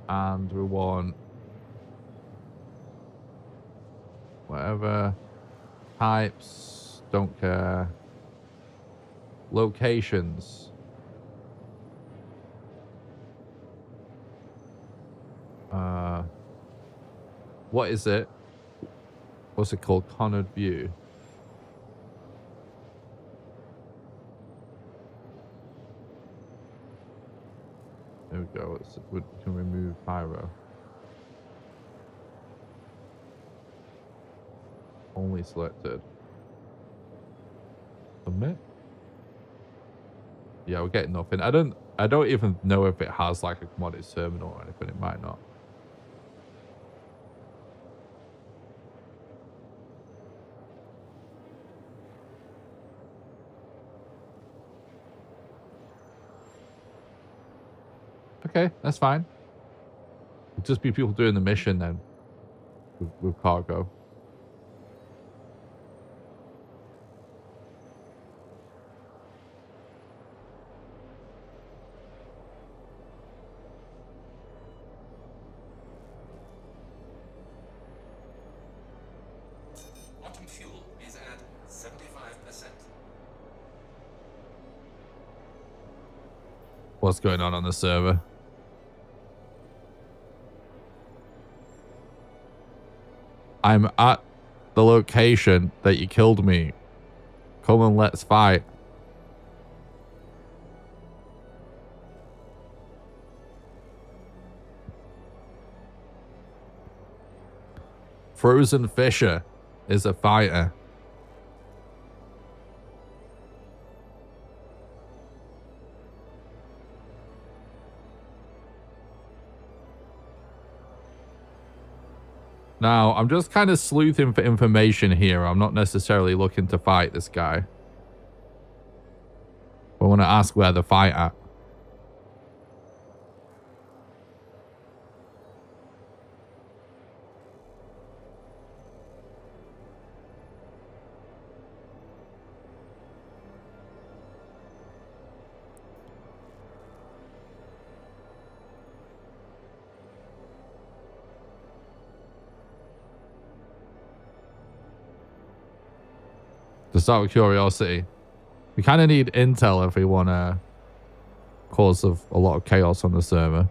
And we want whatever types, don't care. Locations. What is it? What's it called? Conard View. There we go. We can remove Pyro. Only selected. Submit. Yeah, we're getting nothing. I don't even know if it has like a commodities terminal or anything. It might not. Okay, that's fine. It'll just be people doing the mission then with cargo. Quantum fuel is at 75%. What's going on the server? I'm at the location that you killed me. Come and let's fight. Frozen Fisher is a fighter. Now, I'm just kind of sleuthing for information here. I'm not necessarily looking to fight this guy. I want to ask where the fight at. Just out of curiosity. We kind of need intel if we want to cause a lot of chaos on the server.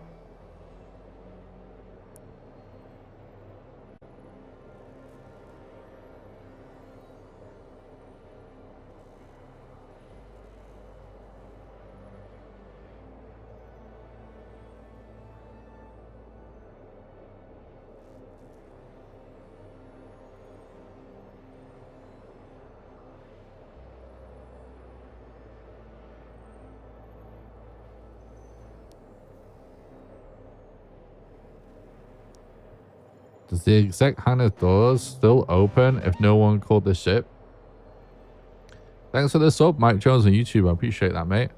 Does the exec hangar doors still open if no one called the ship? Thanks for the sub, Mike Jones on YouTube. I appreciate that, mate.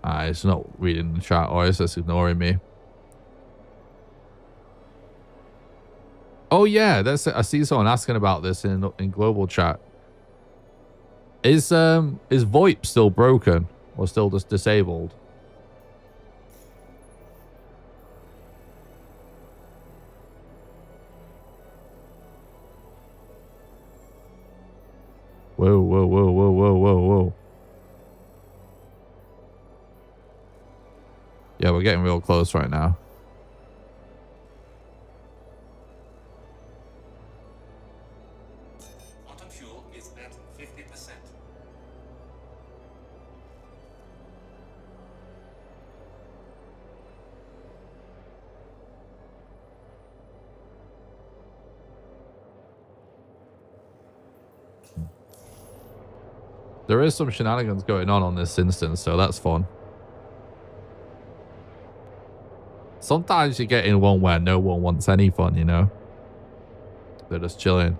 It's not reading the chat, or it's just ignoring me. Oh yeah, that's I see someone asking about this in global chat. Is VoIP still broken or still just disabled? Whoa, whoa, whoa, whoa, whoa, whoa, whoa. Yeah, we're getting real close right now. Auto fuel is at 50%. There is some shenanigans going on this instance, so that's fun. Sometimes you get in one where no one wants any fun, you know? They're just chilling.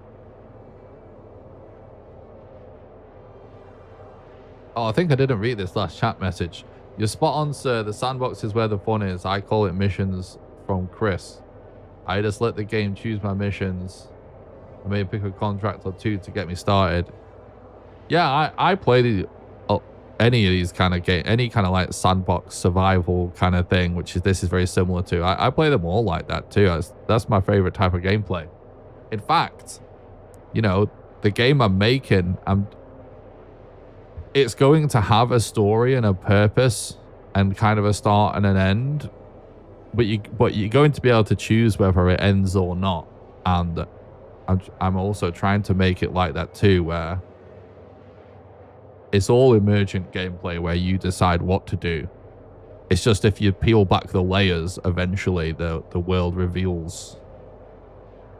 Oh, I think I didn't read this last chat message. You're spot on, sir. The sandbox is where the fun is. I call it missions from Chris. I just let the game choose my missions. I may pick a contract or two to get me started. Yeah, I play any of these kind of game, any kind of like sandbox survival kind of thing, which is this is very similar to. I play them all like that too. That's my favorite type of gameplay. In fact, you know, the game I'm making, it's going to have a story and a purpose and kind of a start and an end, but you're going to be able to choose whether it ends or not. And I'm also trying to make it like that too, where it's all emergent gameplay where you decide what to do. It's just if you peel back the layers, eventually the world reveals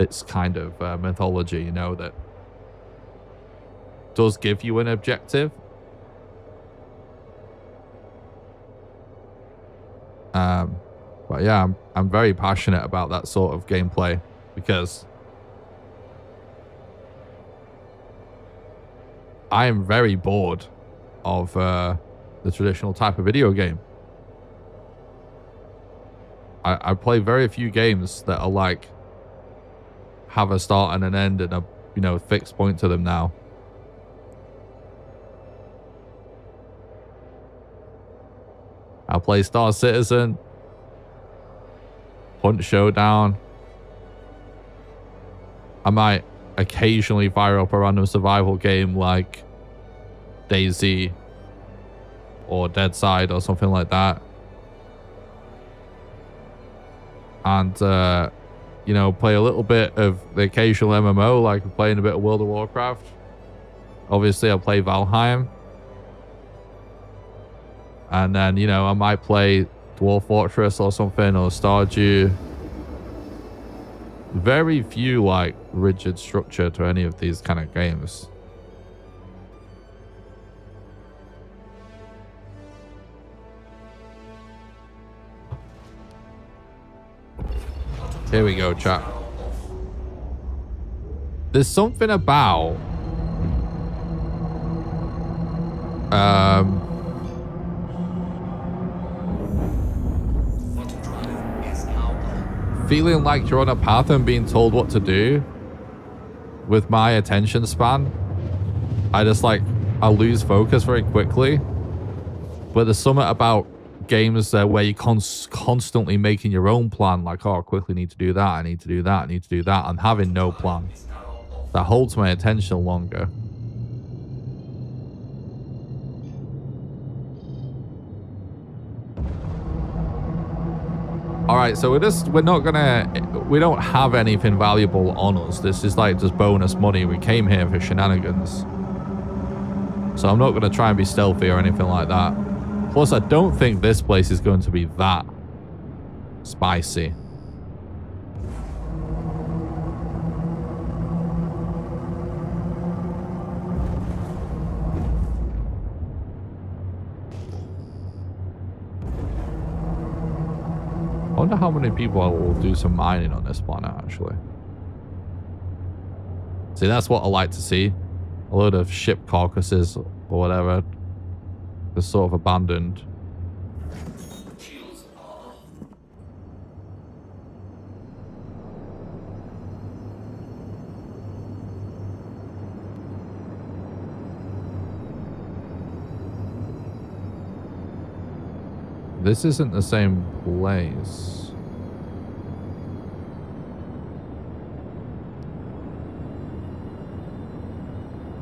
its kind of mythology, you know, that does give you an objective. But yeah, I'm very passionate about that sort of gameplay because I am very bored of the traditional type of video game. I play very few games that are like have a start and an end and a, you know, fixed point to them now. I'll play Star Citizen, Hunt Showdown. I might occasionally fire up a random survival game like DayZ or Dead Side or something like that. And, you know, play a little bit of the occasional MMO, like playing a bit of World of Warcraft. Obviously, I'll play Valheim. And then, you know, I might play Dwarf Fortress or something, or Stardew. Very few, like, rigid structure to any of these kind of games. Here we go, chat. There's something about feeling like you're on a path and being told what to do. With my attention span, I lose focus very quickly. But there's something about games where you're constantly making your own plan, like, oh, I quickly need to do that, I need to do that, I need to do that, and having no plan. That holds my attention longer. Alright, so we don't have anything valuable on us. This is like just bonus money. We came here for shenanigans. So I'm not going to try and be stealthy or anything like that. Plus, I don't think this place is going to be that spicy. I wonder how many people will do some mining on this planet, actually. See, that's what I like to see. A load of ship carcasses or whatever. Just sort of abandoned. This isn't the same place.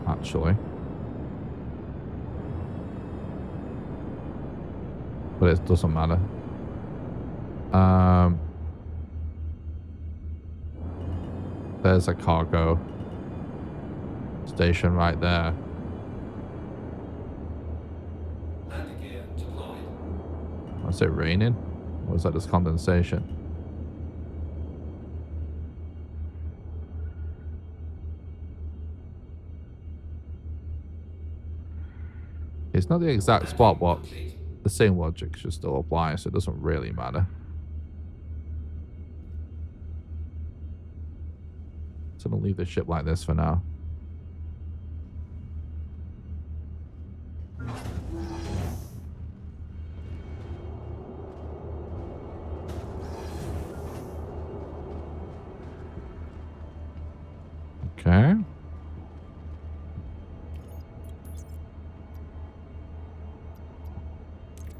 Actually. But it doesn't matter. There's a cargo station right there. Was it raining? Or was that just condensation? It's not the exact spot, but the same logic should still apply, so it doesn't really matter. So I'm gonna leave the ship like this for now. Okay.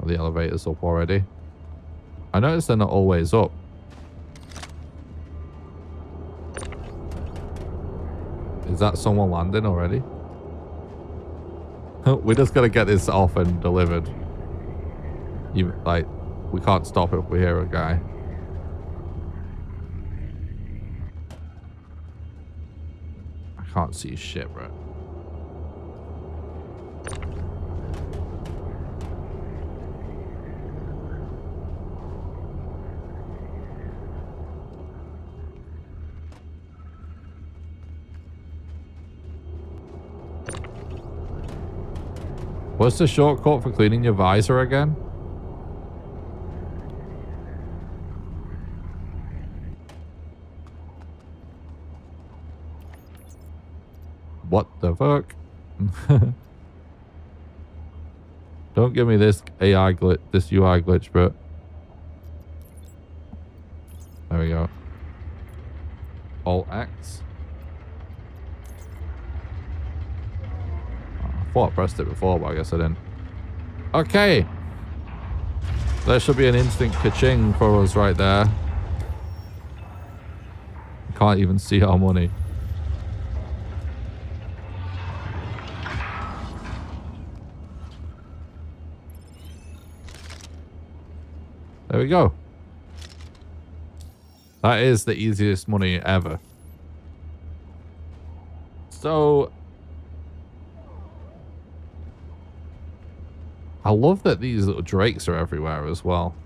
Are the elevators up already? I noticed they're not always up. Is that someone landing already? We just gotta get this off and delivered. We can't stop if we hear a guy. I can't see shit, right? What's the shortcut for cleaning your visor again? What the fuck? Don't give me this AI glitch, this UI glitch, bro. There we go. Alt X. I thought I pressed it before, but I guess I didn't. Okay. There should be an instant ka-ching for us right there. Can't even see our money. There we go. That is the easiest money ever. So I love that these little drakes are everywhere as well.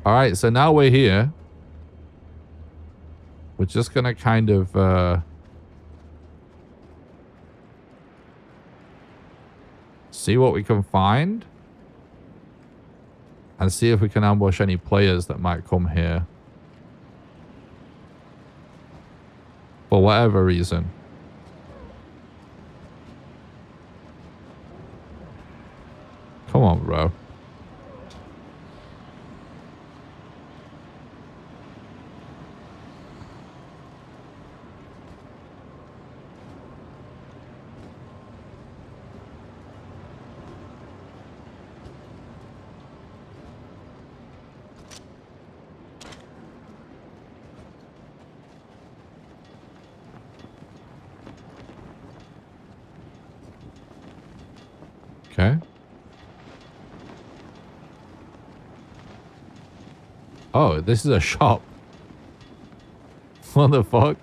All right, so now we're here. We're just going to kind of see what we can find. and see if we can ambush any players that might come here. For whatever reason. Come on, bro. Okay. Oh, this is a shop. What the fuck?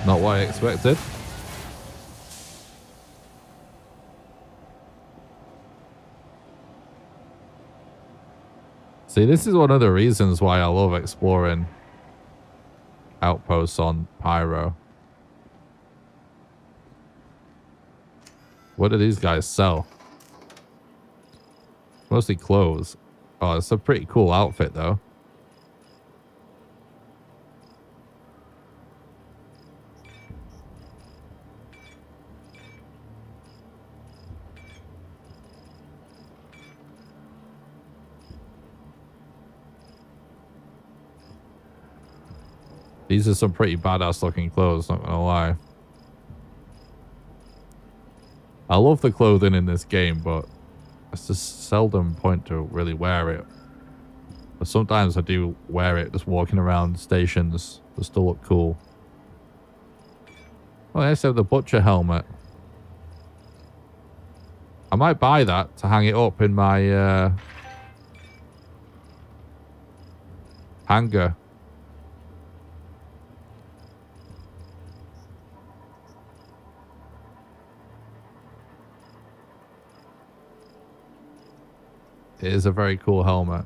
Not what I expected. See, this is one of the reasons why I love exploring outposts on Pyro. What do these guys sell? Mostly clothes. Oh, it's a pretty cool outfit, though. These are some pretty badass looking clothes, not gonna lie. I love the clothing in this game, but I just seldom point to really wear it. But sometimes I do wear it just walking around stations just to look cool. Oh, I also have the butcher helmet. I might buy that to hang it up in my hangar. It is a very cool helmet.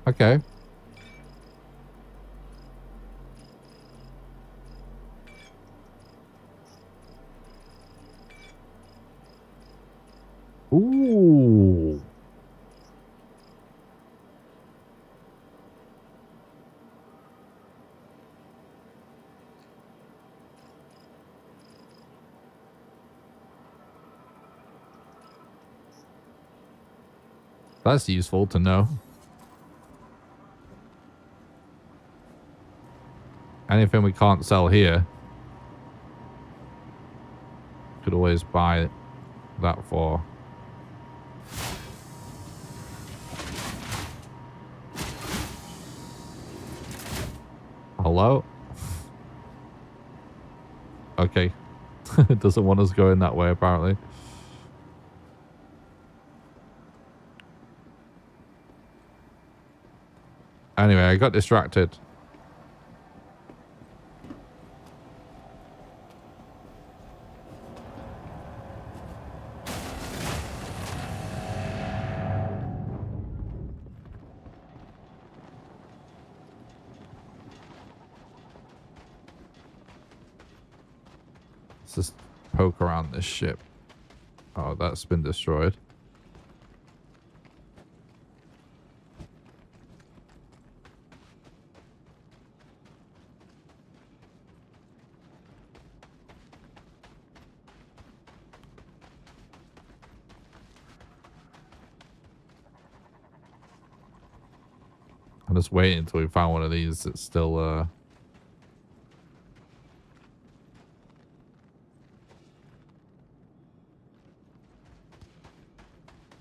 Okay. Ooh. That's useful to know. Anything we can't sell here, could always buy that for. Hello? Okay. It doesn't want us going that way, apparently. Anyway, I got distracted. Let's just poke around this ship. Oh, that's been destroyed. I'm just waiting until we find one of these that's still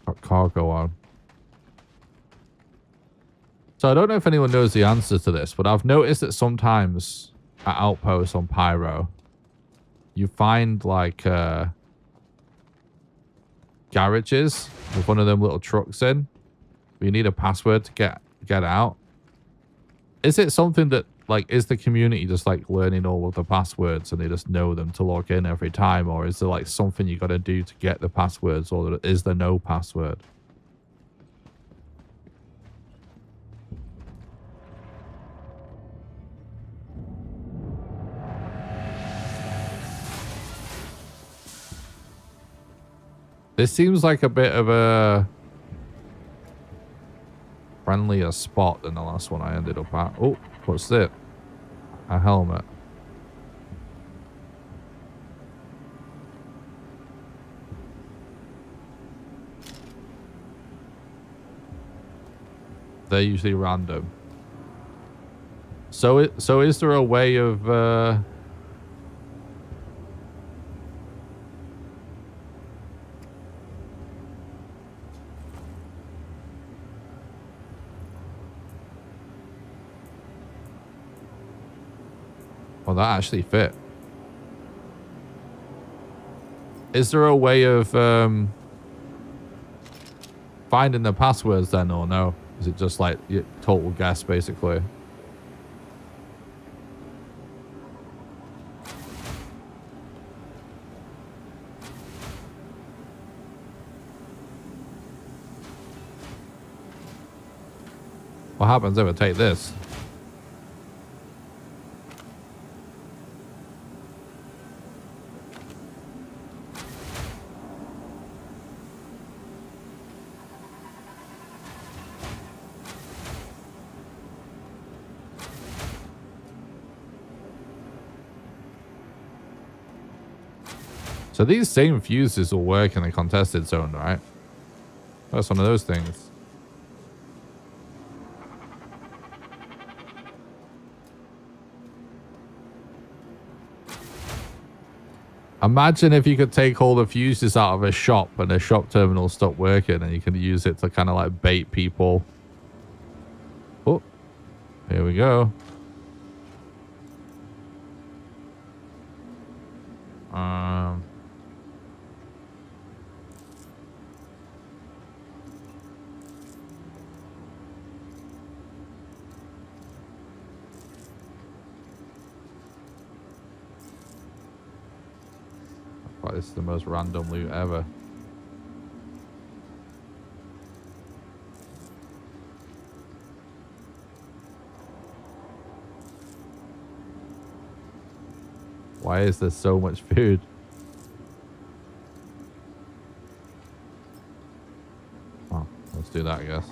got cargo on. So I don't know if anyone knows the answer to this, but I've noticed that sometimes at outposts on Pyro, you find like garages with one of them little trucks in. You need a password to get out. Is it something that like, is the community just like learning all of the passwords and they just know them to log in every time? Or is there like something you got to do to get the passwords, or is there no password? This seems like a bit of a friendlier spot than the last one I ended up at. Oh, what's this? A helmet. They're usually random. So is there a way of well, that actually fit. Is there a way of finding the passwords then, or no? Is it just like total guess, basically? What happens if I take this? So these same fuses will work in the contested zone, right? That's one of those things. Imagine if you could take all the fuses out of a shop and the shop terminal stopped working and you could use it to kind of like bait people. Oh, here we go. Wow, this is the most random loot ever. Why is there so much food? Oh, let's do that, I guess.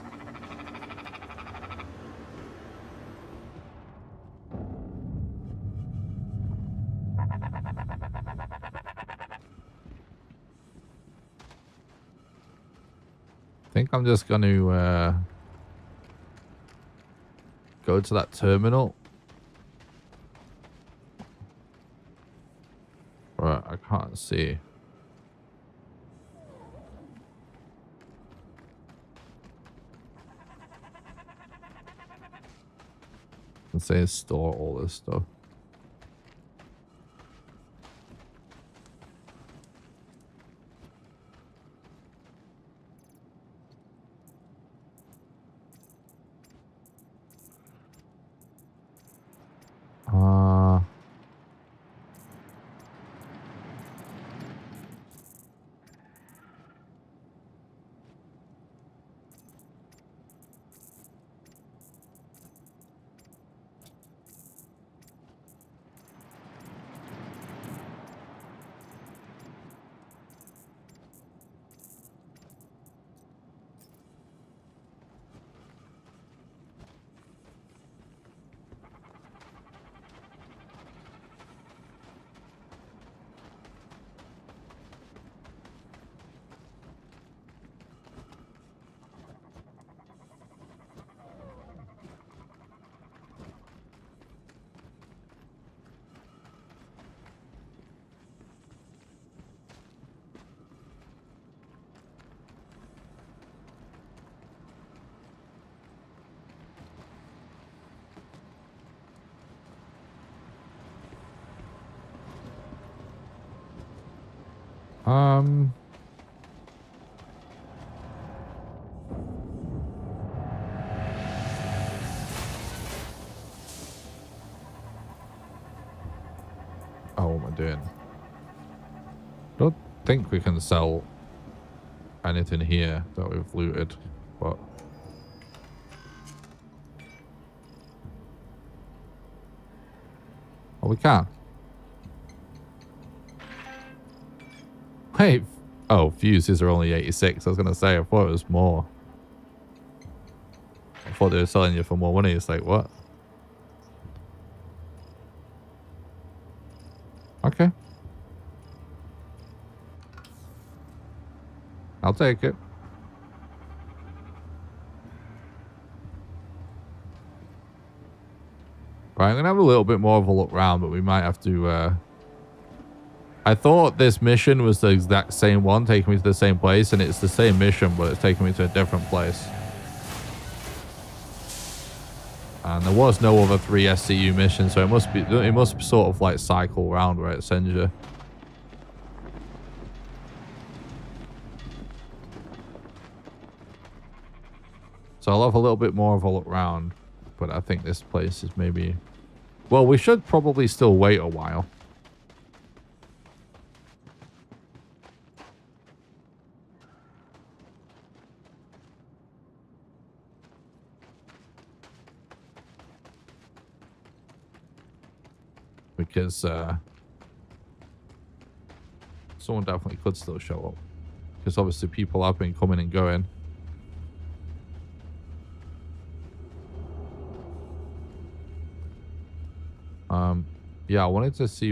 I think I'm just going to go to that terminal. Right, I can't see. It says store all this stuff. Don't think we can sell anything here that we've looted, but oh, we can. Wait, oh, fuses are only 86. I was gonna say, I thought it was more. I thought they were selling you for more money. It's like, what? Okay. I'll take it. Right, I'm gonna have a little bit more of a look around, but we might have to I thought this mission was the exact same one, taking me to the same place, and it's the same mission, but it's taking me to a different place. And there was no other 3 SCU missions, so it must sort of like cycle around where it sends you. So I'll have a little bit more of a look around, but I think this place is maybe... Well, we should probably still wait a while. Because someone definitely could still show up. Because obviously people have been coming and going. Yeah, I wanted to see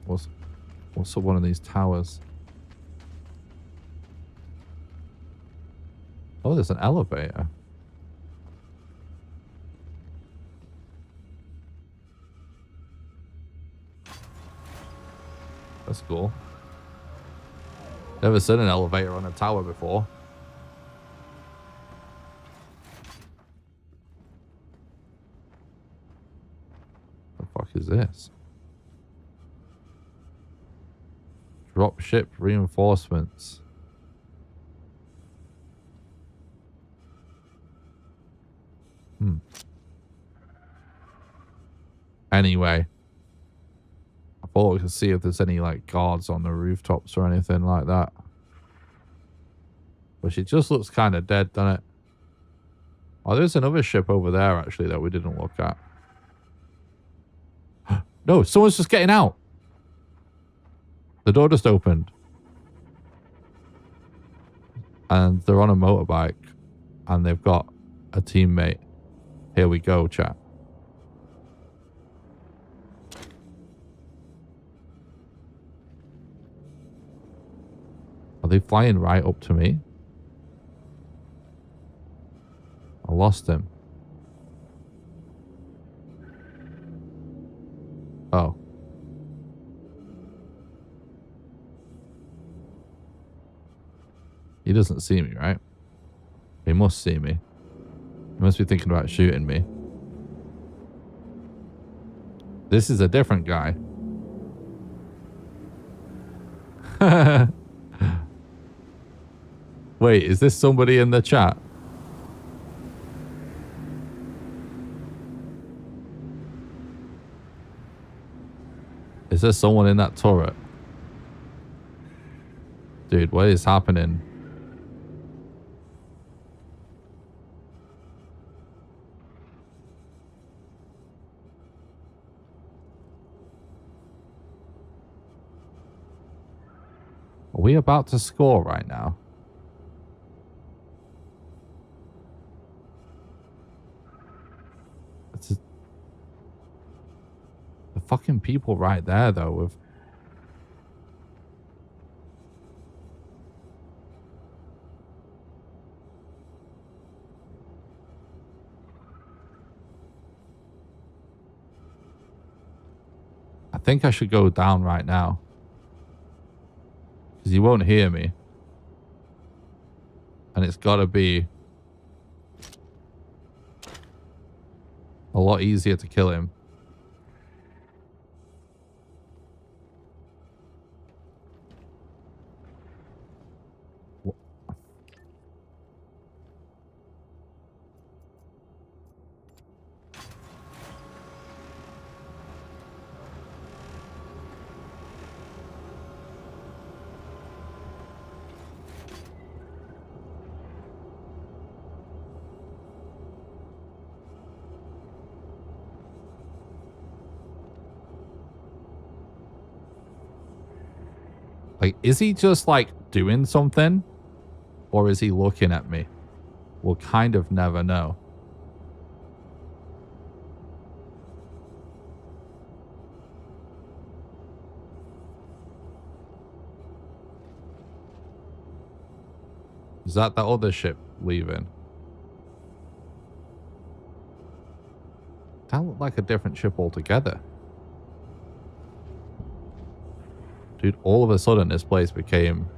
what's up one of these towers. Oh, there's an elevator. That's cool. Never seen an elevator on a tower before. The fuck is this? Drop ship reinforcements. Anyway. I thought we could see if there's any like guards on the rooftops or anything like that. But she just looks kind of dead, doesn't it? Oh, there's another ship over there actually that we didn't look at. No, someone's just getting out. The door just opened. And they're on a motorbike. And they've got a teammate. Here we go, chat. Are they flying right up to me? I lost him. Oh. He doesn't see me, right? He must see me. He must be thinking about shooting me. This is a different guy. Wait, is this somebody in the chat? Is there someone in that turret? Dude, what is happening? Are we about to score right now? The fucking people right there, though, with... I think I should go down right now. Because he won't hear me. And it's got to be a lot easier to kill him. Like, is he just, like, doing something? Or is he looking at me? We'll kind of never know. Is that other ship leaving? That looked like a different ship altogether. Dude, all of a sudden this place became...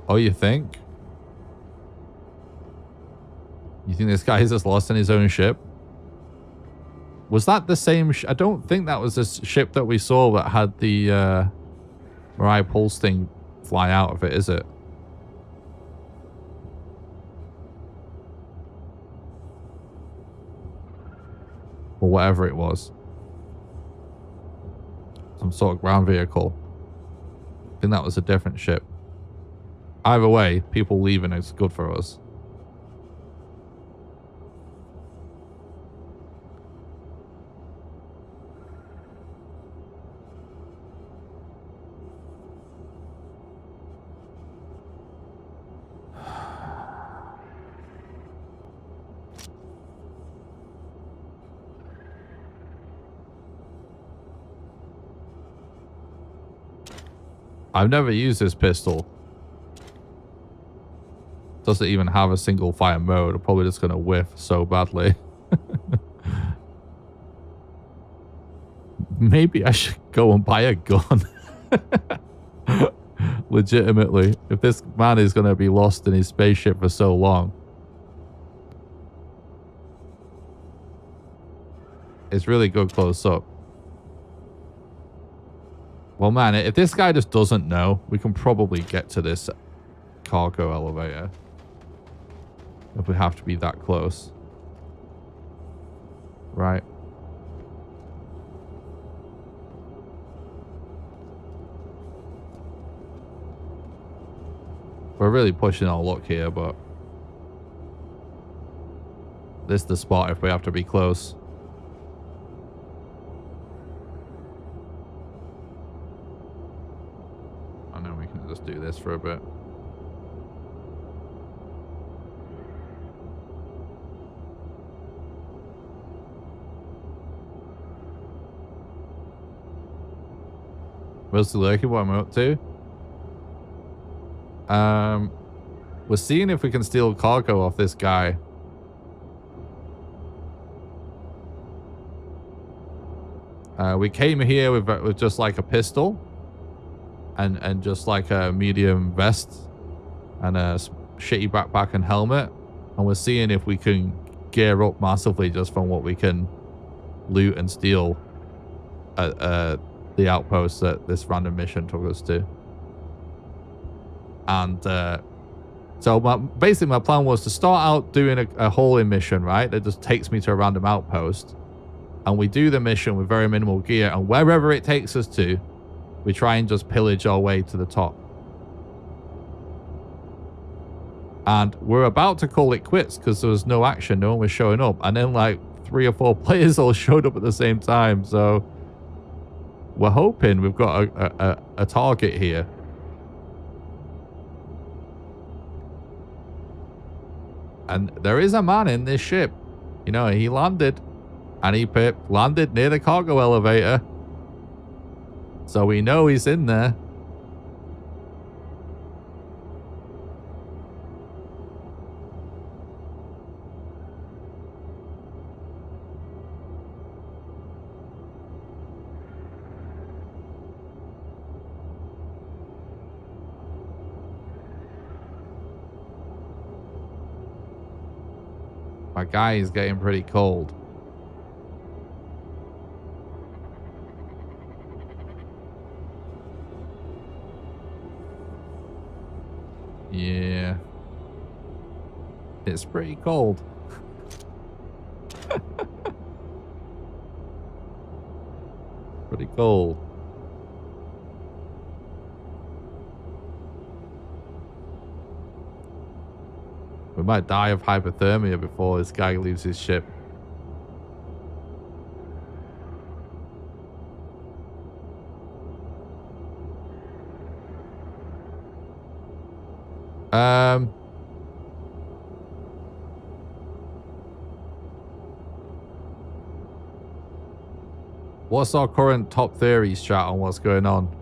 Oh, you think? You think this guy is just lost in his own ship? Was that the same... I don't think that was the ship that we saw that had the Mariah Pulse thing fly out of it, is it? Or whatever it was. Some sort of ground vehicle. I think that was a different ship. Either way, people leaving is good for us. I've never used this pistol. Doesn't even have a single fire mode. I'm probably just going to whiff so badly. Maybe I should go and buy a gun. Legitimately. If this man is going to be lost in his spaceship for so long. It's really good close up. Well, man, if this guy just doesn't know, we can probably get to this cargo elevator. If we have to be that close. Right. We're really pushing our luck here, but... this is the spot if we have to be close. I know we can just do this for a bit. Mostly lurking, what I'm up to. We're seeing if we can steal cargo off this guy. We came here with just like a pistol and just like a medium vest and a shitty backpack and helmet, and we're seeing if we can gear up massively just from what we can loot and steal at the outpost that this random mission took us to. And so basically my plan was to start out doing a hauling mission, right? That just takes me to a random outpost. And we do the mission with very minimal gear. And wherever it takes us to, we try and just pillage our way to the top. And we're about to call it quits because there was no action. No one was showing up. And then like 3 or 4 players all showed up at the same time. So we're hoping we've got a target here. And there is a man in this ship. You know, he landed. And he landed near the cargo elevator. So we know he's in there. My guy is getting pretty cold. Yeah. It's pretty cold. Pretty cold. We might die of hypothermia before this guy leaves his ship. What's our current top theories, chat, on what's going on?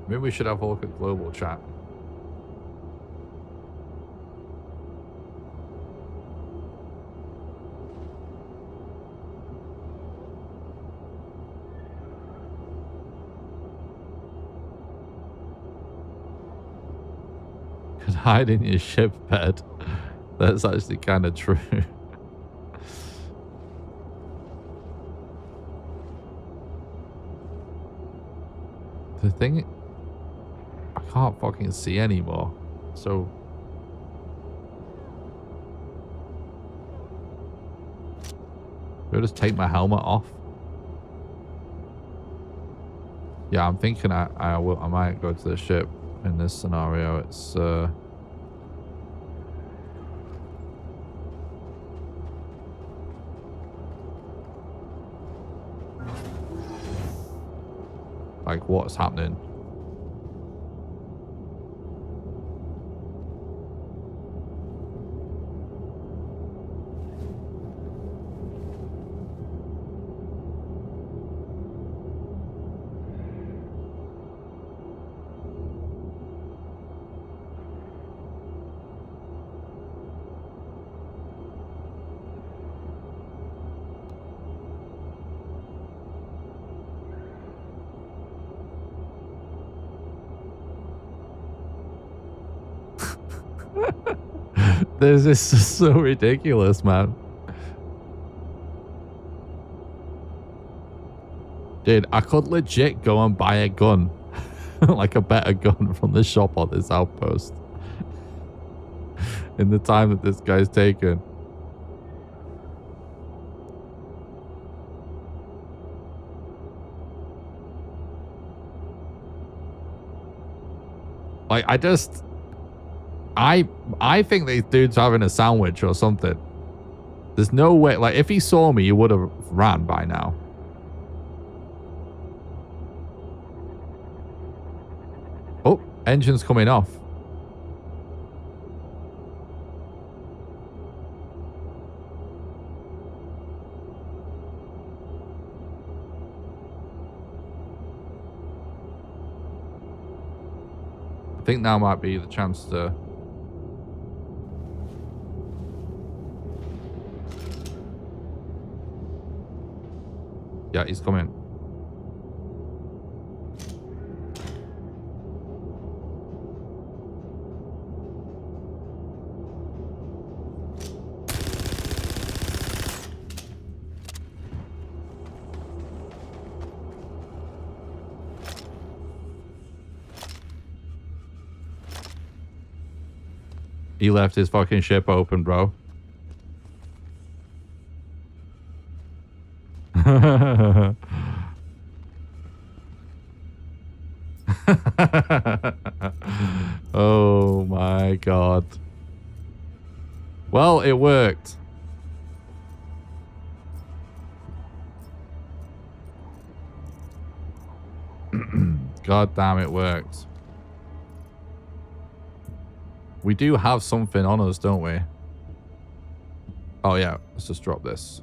Maybe we should have a look at global chat. Could hide in your ship bed. That's actually kind of true. The thing, I can't fucking see anymore. So I'll just take my helmet off. Yeah, I'm thinking I might go to the ship in this scenario. It's like, what's happening? This is just so ridiculous, man. Dude, I could legit go and buy a gun. Like a better gun from the shop on this outpost. In the time that this guy's taken. Like, I think these dudes having a sandwich or something. There's no way. Like, if he saw me, he would have ran by now. Oh, engine's coming off. I think now might be the chance to... Yeah, he's coming. He left his fucking ship open, bro. Oh my god. Well, it worked. God damn, it worked. We do have something on us, don't we? Oh yeah, let's just drop this.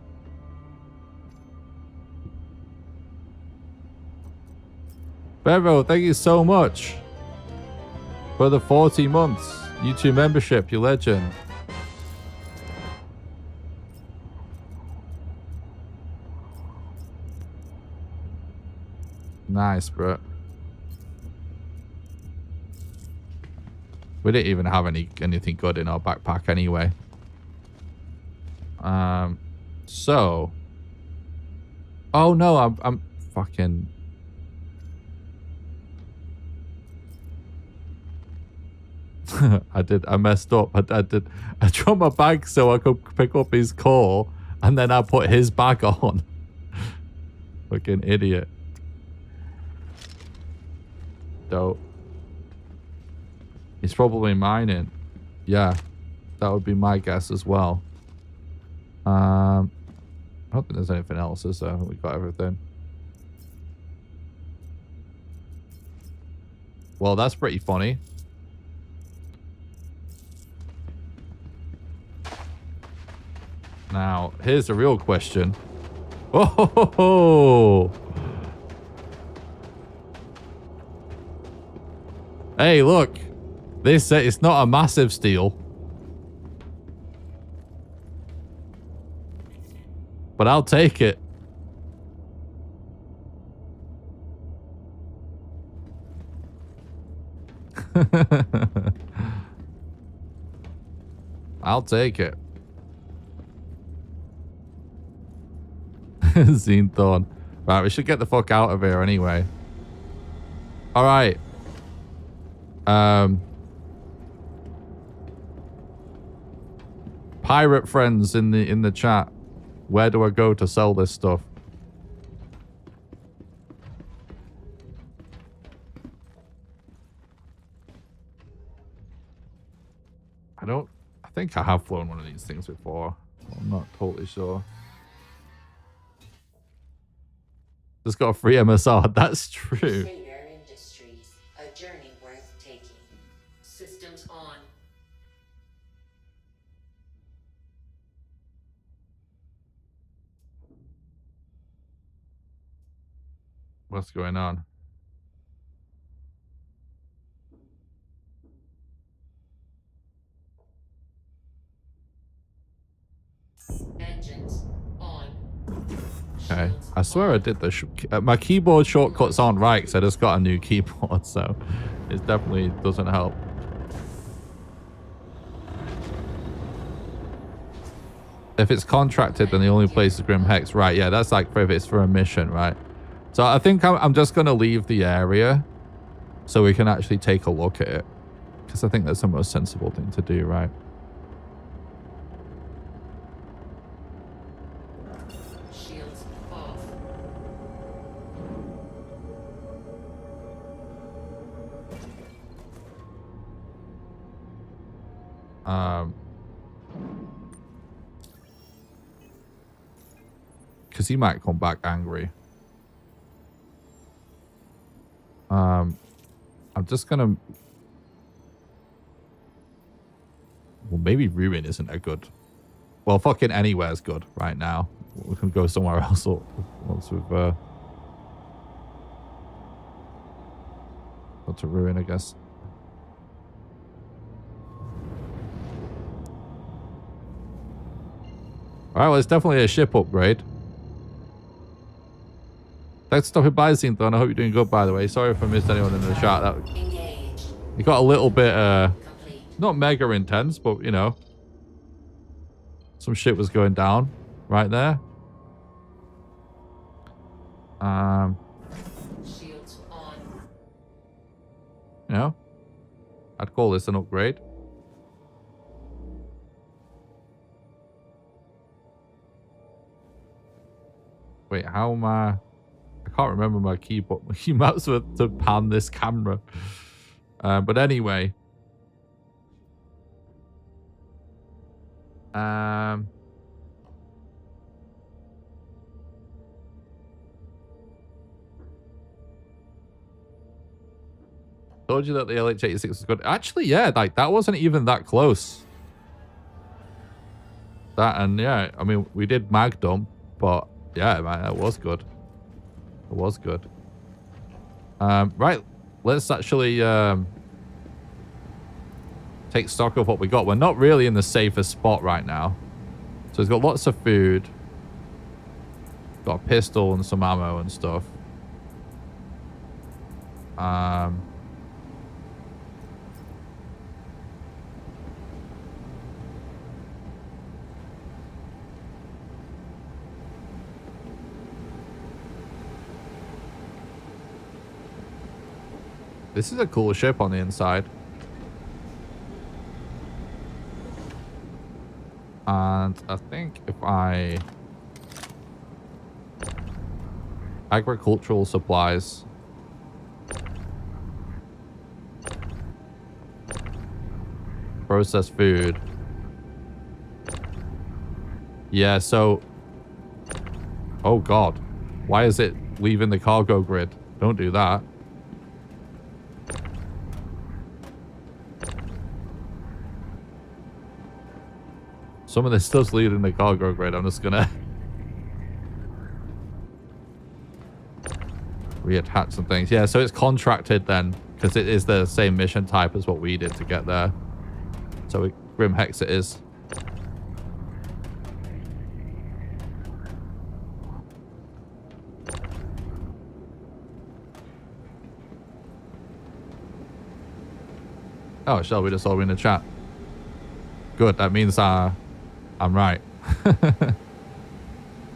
Pyro, thank you so much for the 40 months YouTube membership, you legend. Nice, bro. We didn't even have anything good in our backpack anyway. So. Oh no, I'm fucking. I messed up. I dropped my bag so I could pick up his call, and then I put his bag on. Fucking idiot. antidote. He's probably mining. Yeah, that would be my guess as well. I don't think there's anything else, is there? We got everything. Well, that's pretty funny. Now, here's the real question. Oh, ho, ho, ho. Hey, look. This it's not a massive steal. But I'll take it. I'll take it. Zenthorn. Right, we should get the fuck out of here anyway. Alright. Pirate friends in the chat. Where do I go to sell this stuff? I think I have flown one of these things before. I'm not totally sure. Just got a free MSR. That's true. Trader Industries, a journey worth taking. Systems on. What's going on? Engines on. Okay. I swear I did the my keyboard shortcuts aren't right because I just got a new keyboard, so it definitely doesn't help. If it's contracted, then the only place is Grim Hex. Right, yeah, that's like if it's for a mission, right? So I think I'm just going to leave the area so we can actually take a look at it. Because I think that's the most sensible thing to do, right? Shields off. Because he might come back angry. I'm just gonna... Well, maybe Ruin isn't a good... Well, fucking anywhere's good right now. We can go somewhere else once we've... Go to Ruin, I guess. Alright, well, it's definitely a ship upgrade. Thanks for stopping by, Zinthon. I hope you're doing good, by the way. Sorry if I missed anyone in the chat. It got a little bit, not mega intense, but, you know. Some shit was going down right there. Shields on. You know, I'd call this an upgrade. Wait, how am I can't remember my keyboard mouse to pan this camera. But anyway. Told you that the LH86 was good. Actually, yeah, like that wasn't even that close. That and yeah, I mean, we did mag dump, but yeah, man, it was good. It was good. Right, let's actually take stock of what we got. We're not really in the safest spot right now. So he's got lots of food. Got a pistol and some ammo and stuff. This is a cool ship on the inside. And I think if I... Agricultural supplies. Processed food. Yeah, so... Oh, God. Why is it leaving the cargo grid? Don't do that. Some of this stuff's leaving the cargo grid. I'm just gonna... reattach some things. Yeah, so it's contracted then, because it is the same mission type as what we did to get there. So Grim Hex it is. Oh, Shelby just saw me in the chat. Good, that means I'm right. It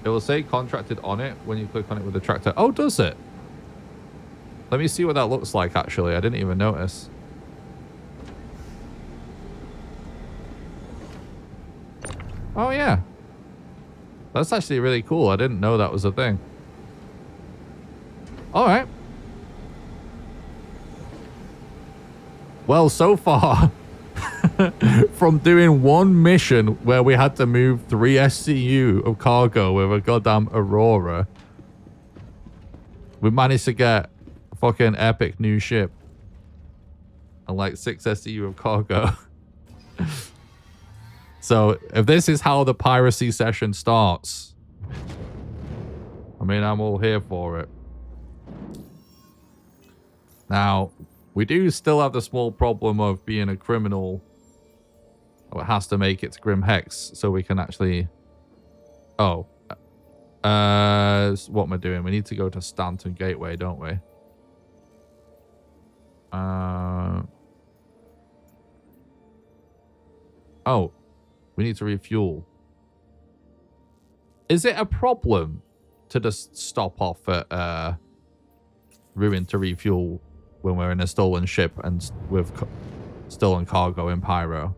will say contracted on it when you click on it with the tractor. Oh, does it? Let me see what that looks like, actually. I didn't even notice. Oh, yeah. That's actually really cool. I didn't know that was a thing. All right. Well, so far, from doing one mission where we had to move 3 SCU of cargo with a goddamn Aurora, we managed to get a fucking epic new ship and like 6 SCU of cargo. So if this is how the piracy session starts, I mean, I'm all here for it. Now, we do still have the small problem of being a criminal. Oh, it has to make it to Grim Hex so we can actually... Oh. What am I doing? We need to go to Stanton Gateway, don't we? Oh. We need to refuel. Is it a problem to just stop off at Ruin to refuel when we're in a stolen ship and with stolen cargo in Pyro?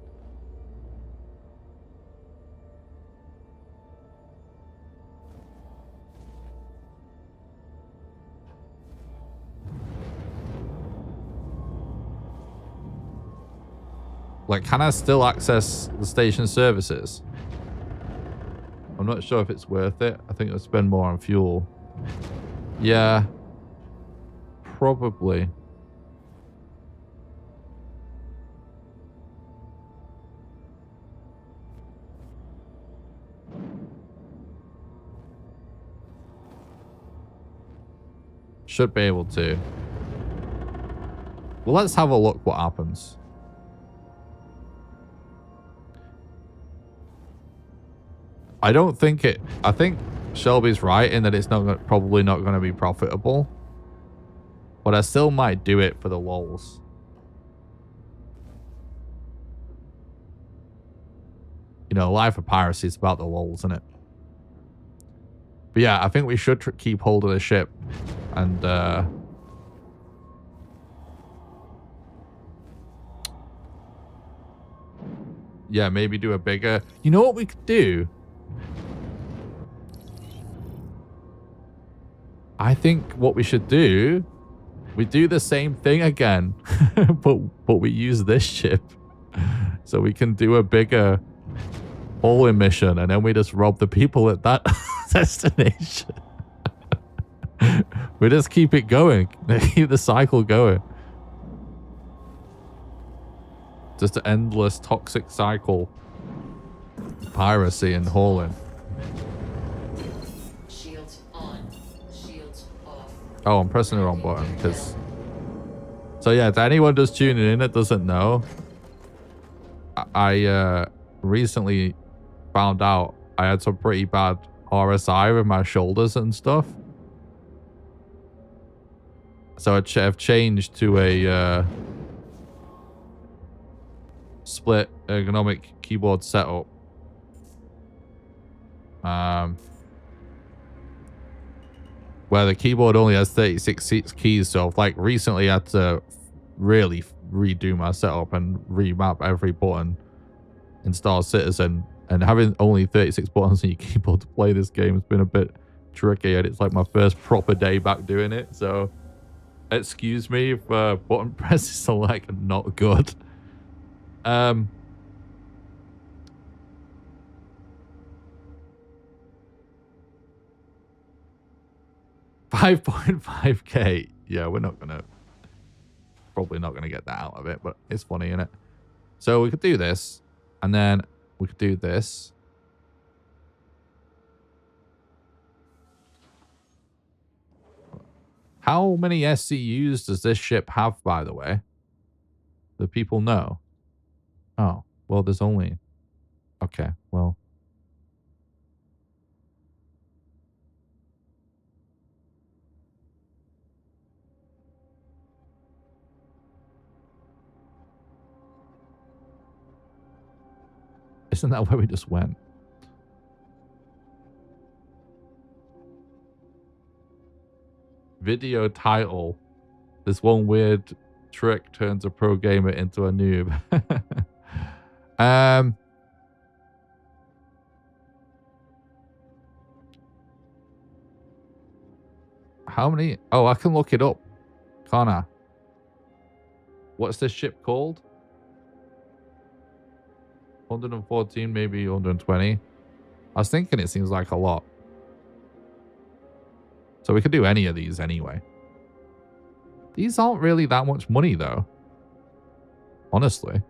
Like, can I still access the station services? I'm not sure if it's worth it. I think I'll spend more on fuel. Yeah. Probably. Should be able to. Well, let's have a look what happens. I don't think it... I think Shelby's right in that it's not probably not going to be profitable. But I still might do it for the lols. You know, life of piracy is about the lols, isn't it? But yeah, I think we should keep hold of the ship. And, yeah, maybe do a bigger... You know what we could do? I think what we should do, we do the same thing again, but we use this ship. So we can do a bigger hauling mission, and then we just rob the people at that destination. We just keep it going. Keep the cycle going. Just an endless toxic cycle. Piracy and hauling. Shields on. Shields off. Oh, I'm pressing the wrong button because... So yeah, to anyone just tuning in that doesn't know, I recently found out I had some pretty bad RSI with my shoulders and stuff. So I've changed to a split ergonomic keyboard setup. Where the keyboard only has 36 keys, so I've like recently had to really redo my setup and remap every button in Star Citizen, and having only 36 buttons on your keyboard to play this game has been a bit tricky, and it's like my first proper day back doing it, so excuse me if button presses are like not good. 5.5k. Yeah, we're not gonna, probably not gonna get that out of it, but it's funny, isn't it? So we could do this, and then we could do this. How many SCUs does this ship have, by the way? Do people know? Oh, well, there's only... Okay, well... Isn't that where we just went? Video title. This one weird trick turns a pro gamer into a noob. How many? Oh, I can look it up. Can't I? What's this ship called? 114, maybe 120. I was thinking it seems like a lot. So we could do any of these anyway. These aren't really that much money though. Honestly.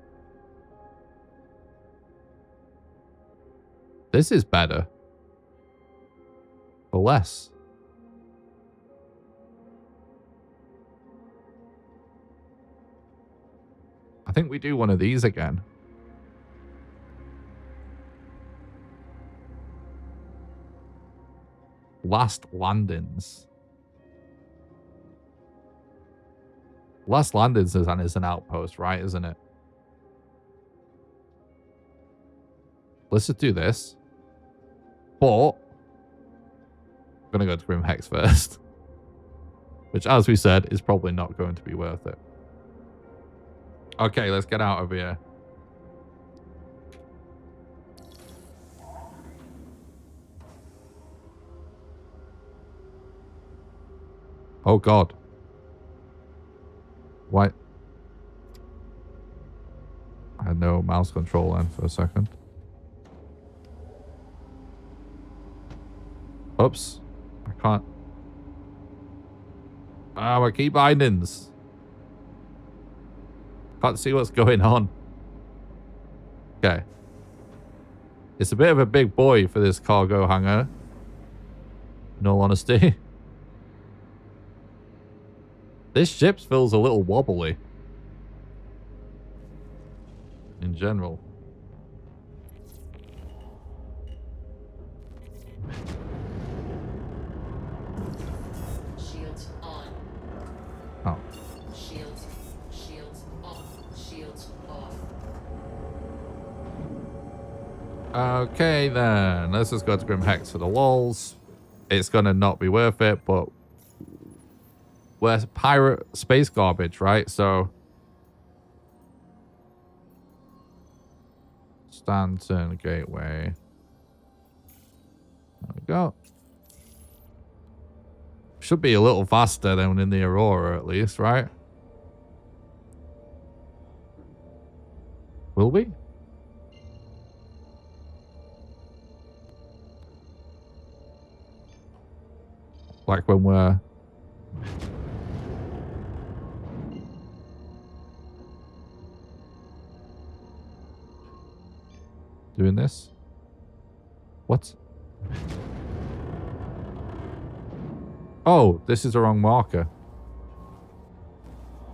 This is better. For less. I think we do one of these again. Last landings. Last landings is an outpost, right? Isn't it? Let's just do this. But I'm gonna go to Grim Hex first. Which, as we said, is probably not going to be worth it. Okay, let's get out of here. Oh god. Why? I had no mouse control then for a second. Oops. I can't. Ah, my key bindings. Can't see what's going on. Okay. It's a bit of a big boy for this cargo hangar. In all honesty. This ship feels a little wobbly. In general. Shields on. Oh. Shields off. Shields off. Okay then. Let's just go to Grim Hex for the walls. It's gonna not be worth it, but we're pirate space garbage, right? So Stanton Gateway. There we go. Should be a little faster than in the Aurora, at least, right? Will we? Like when we're... doing this? What? Oh, this is the wrong marker.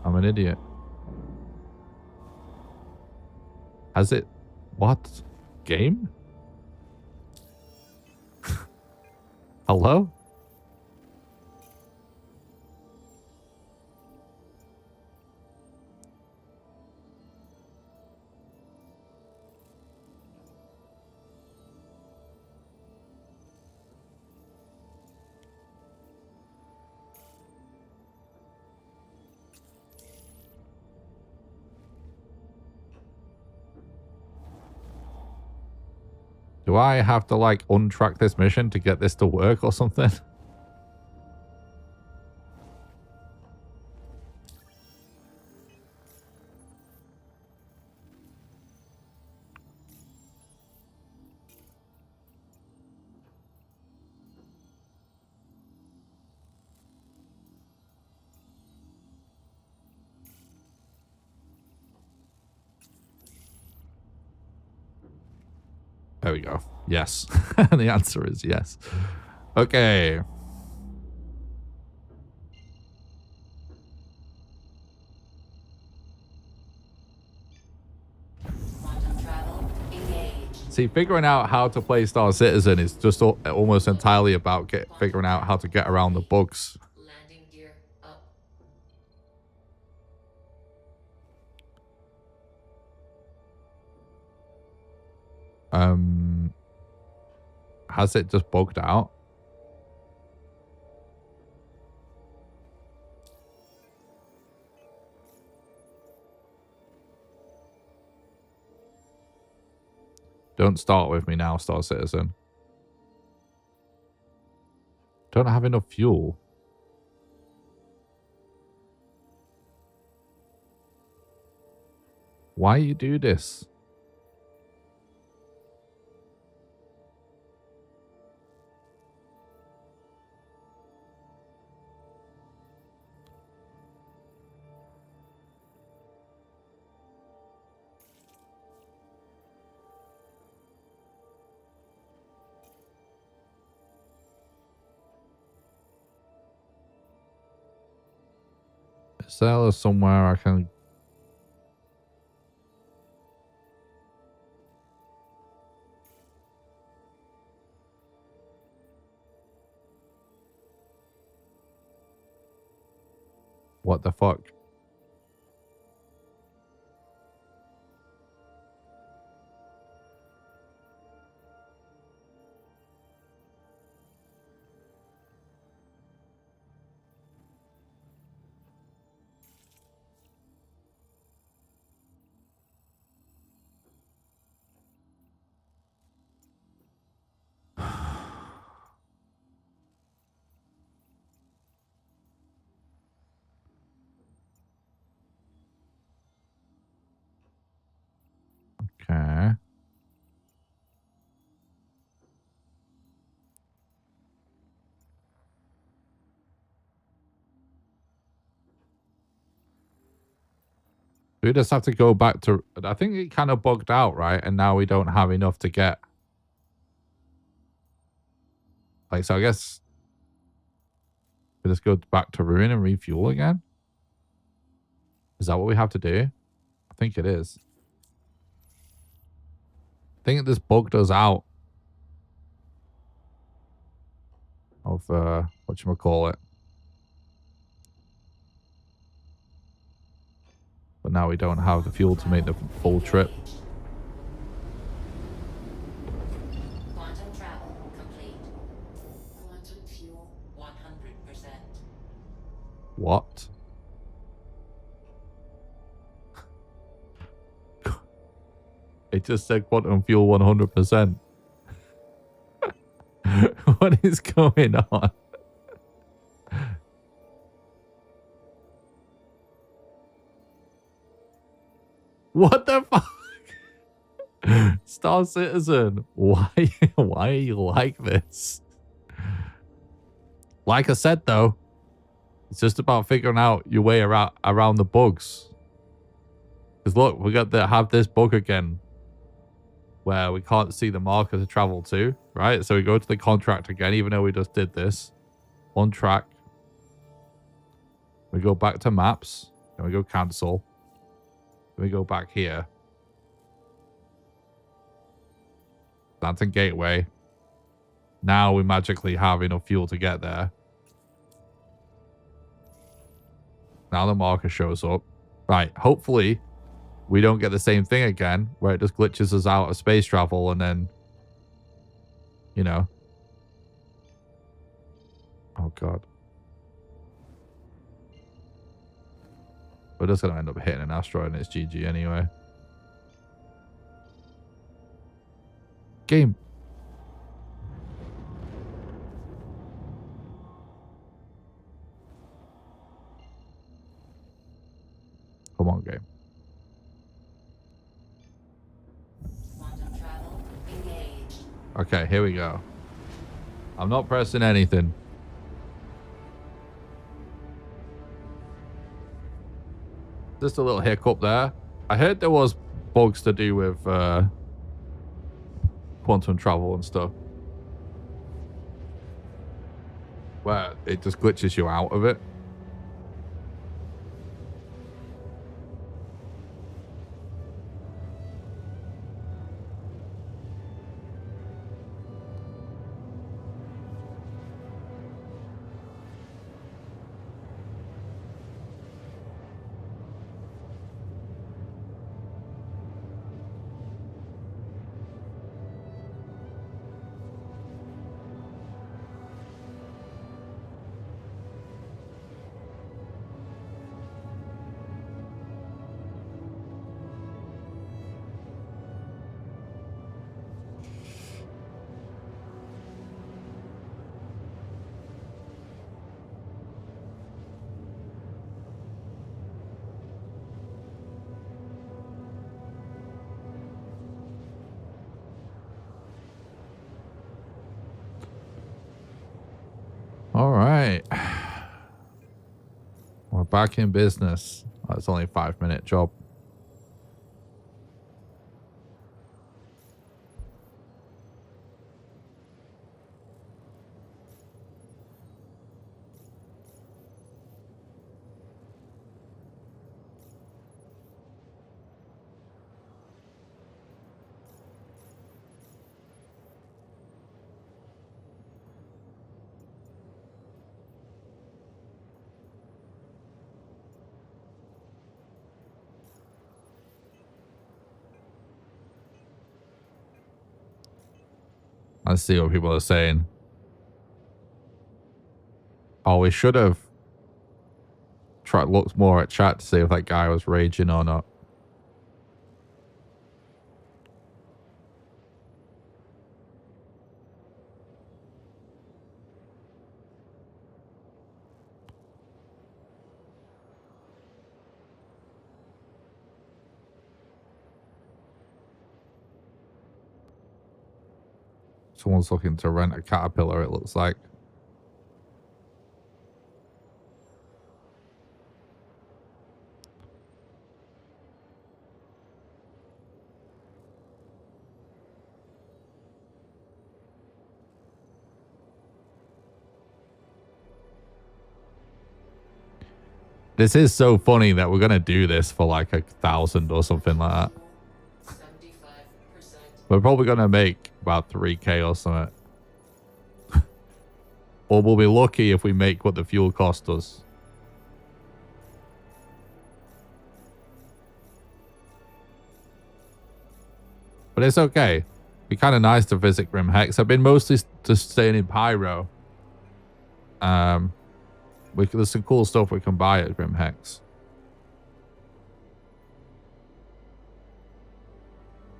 I'm an idiot. Has it... What? Game? Hello? Do I have to, like, untrack this mission to get this to work or something? There we go. Yes. The answer is yes. Okay. Quantum travel engaged. See, figuring out how to play Star Citizen is just almost entirely about figuring out how to get around the bugs. Landing gear up. Has it just bugged out? Don't start with me now, Star Citizen. Don't have enough fuel. Why you do this? Is there somewhere I can... What the fuck? Okay. We just have to go back to... I think it kind of bugged out, right? And now we don't have enough to get... Like, so I guess... We just go back to Ruin and refuel again? Is that what we have to do? I think it is. I think this bugged us out of, whatchamacallit. But now we don't have the fuel to make the full trip. Quantum travel complete. Quantum fuel 100%. What? It just said quantum fuel 100%. What is going on? What the fuck? Star Citizen, why are you like this? Like I said though, it's just about figuring out your way around the bugs. Because look, we got to have this bug again where we can't see the marker to travel to, right? So we go to the contract again, even though we just did this. On track. We go back to maps. Then we go cancel. Then we go back here. That's a gateway. Now we magically have enough fuel to get there. Now the marker shows up. Right, hopefully we don't get the same thing again where it just glitches us out of space travel and then, you know. Oh, God. We're just going to end up hitting an asteroid and it's GG anyway. Game. Come on, game. Quantum travel engaged. Okay, here we go. I'm not pressing anything. Just a little hiccup there. I heard there was bugs to do with quantum travel and stuff, where it just glitches you out of it. All right. We're back in business. Oh, it's only a 5-minute job. Let's see what people are saying. Oh, we should have looked more at chat to see if that guy was raging or not. Someone's looking to rent a caterpillar, it looks like. This is so funny that we're going to do this for like 1,000 or something like that. 75%. We're probably going to make about 3K or something. Or we'll be lucky if we make what the fuel cost us. But it's okay. It'd be kind of nice to visit Grim Hex. I've been mostly just staying in Pyro. There's some cool stuff we can buy at Grim Hex.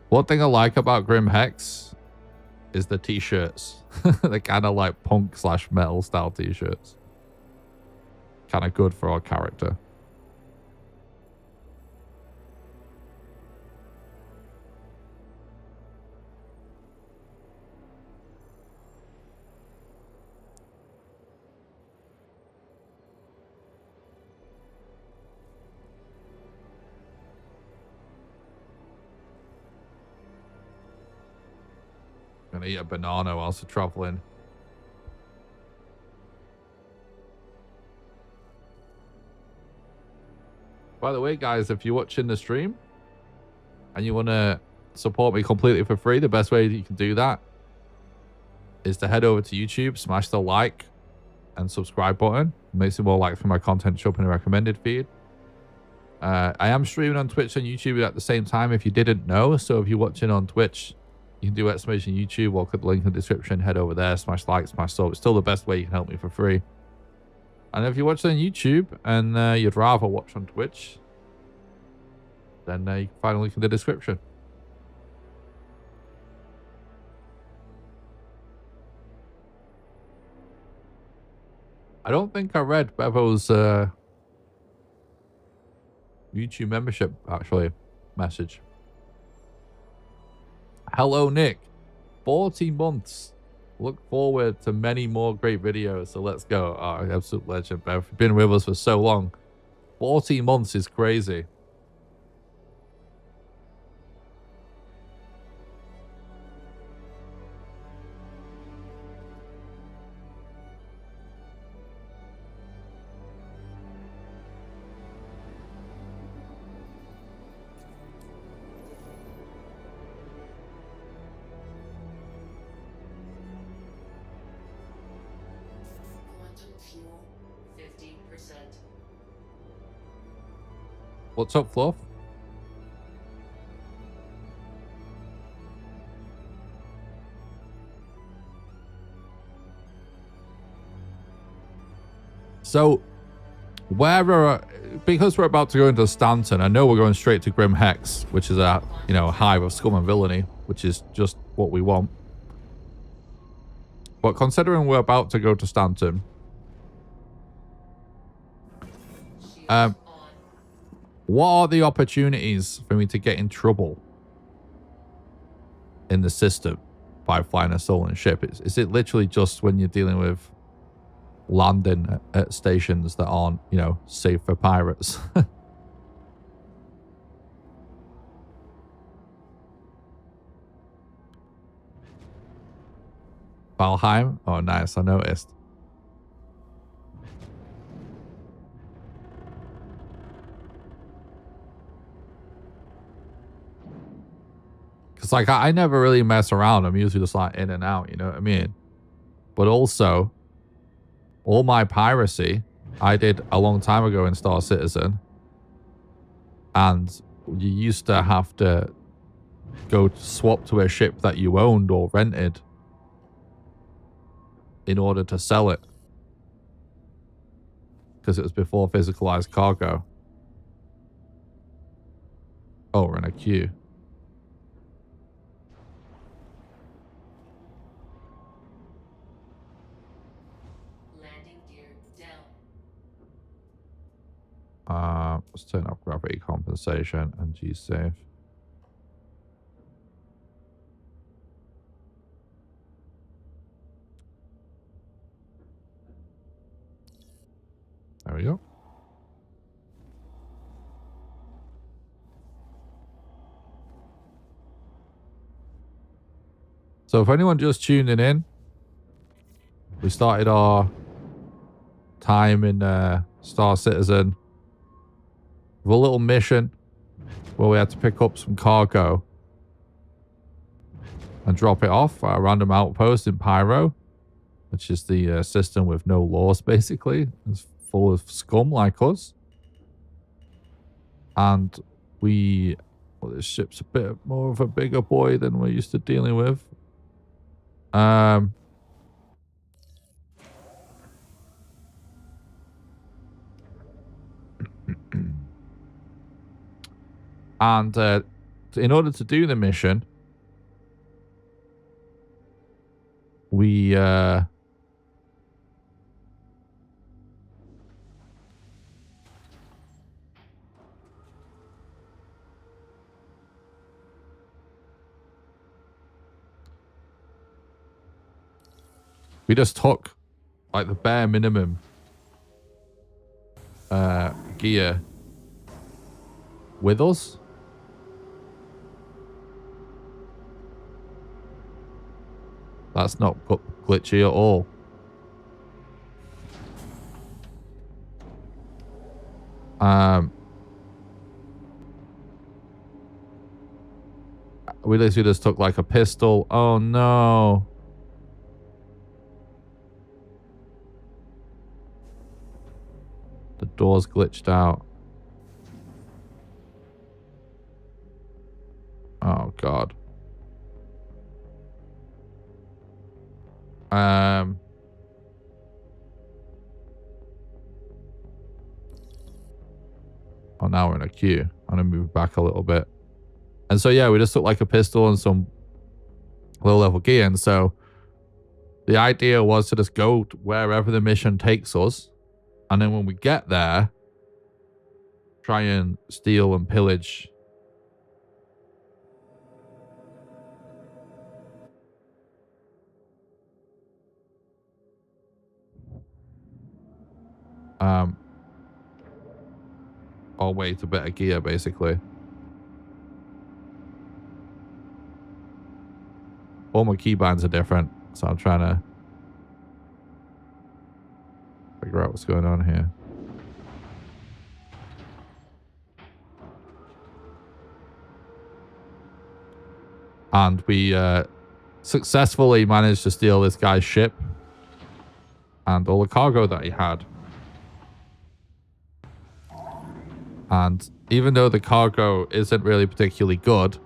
One thing I like about Grim Hex is the t-shirts. They're kind of like punk / metal style t-shirts. Kind of good for our character. Gonna eat a banana whilst traveling. By the way, guys, if you're watching the stream and you want to support me completely for free, the best way that you can do that is to head over to YouTube, smash the like and subscribe button. It makes it more likely for my content to show up in the recommended feed. I am streaming on Twitch and YouTube at the same time if you didn't know. So if you're watching on Twitch, you can do exclamation YouTube or click the link in the description, head over there, smash like, smash sub. It's still the best way you can help me for free. And if you're watching on YouTube and you'd rather watch on Twitch, then you can find a link in the description. I don't think I read Bevo's YouTube membership, actually, message. Hello, Nick. 40 months. Look forward to many more great videos. So let's go. Oh, absolute legend, Bev. You've been with us for so long. 40 months is crazy. What's up, Fluff? So, because we're about to go into Stanton, I know we're going straight to Grim Hex, which is a, hive of scum and villainy, which is just what we want. But considering we're about to go to Stanton, what are the opportunities for me to get in trouble in the system by flying a stolen ship? Is it literally just when you're dealing with landing at stations that aren't, safe for pirates? Valheim? Oh, nice. I noticed. Because, like, I never really mess around. I'm usually just, like, in and out, you know what I mean? But also, all my piracy I did a long time ago in Star Citizen. And you used to have to go swap to a ship that you owned or rented in order to sell it. Because it was before physicalized cargo. Oh, we're in a queue. Landing gear down. Let's turn off gravity compensation and G-safe. There we go. So if anyone just tuning in, we started our time in Star Citizen with a little mission where we had to pick up some cargo and drop it off at a random outpost in Pyro, which is the system with no laws, basically. It's full of scum like us. And this ship's a bit more of a bigger boy than we're used to dealing with. And in order to do the mission, we just took like the bare minimum gear with us. That's not glitchy at all. We literally just took like a pistol. Oh no. The door's glitched out. Oh god. Oh, now we're in a queue. I'm gonna move back a little bit. And so yeah, we just took like a pistol and some low level gear. And so the idea was to just go to wherever the mission takes us. And then when we get there, try and steal and pillage our way to better gear, basically. All my keybinds are different, so I'm trying to figure out what's going on here. And we successfully managed to steal this guy's ship and all the cargo that he had. And even though the cargo isn't really particularly good,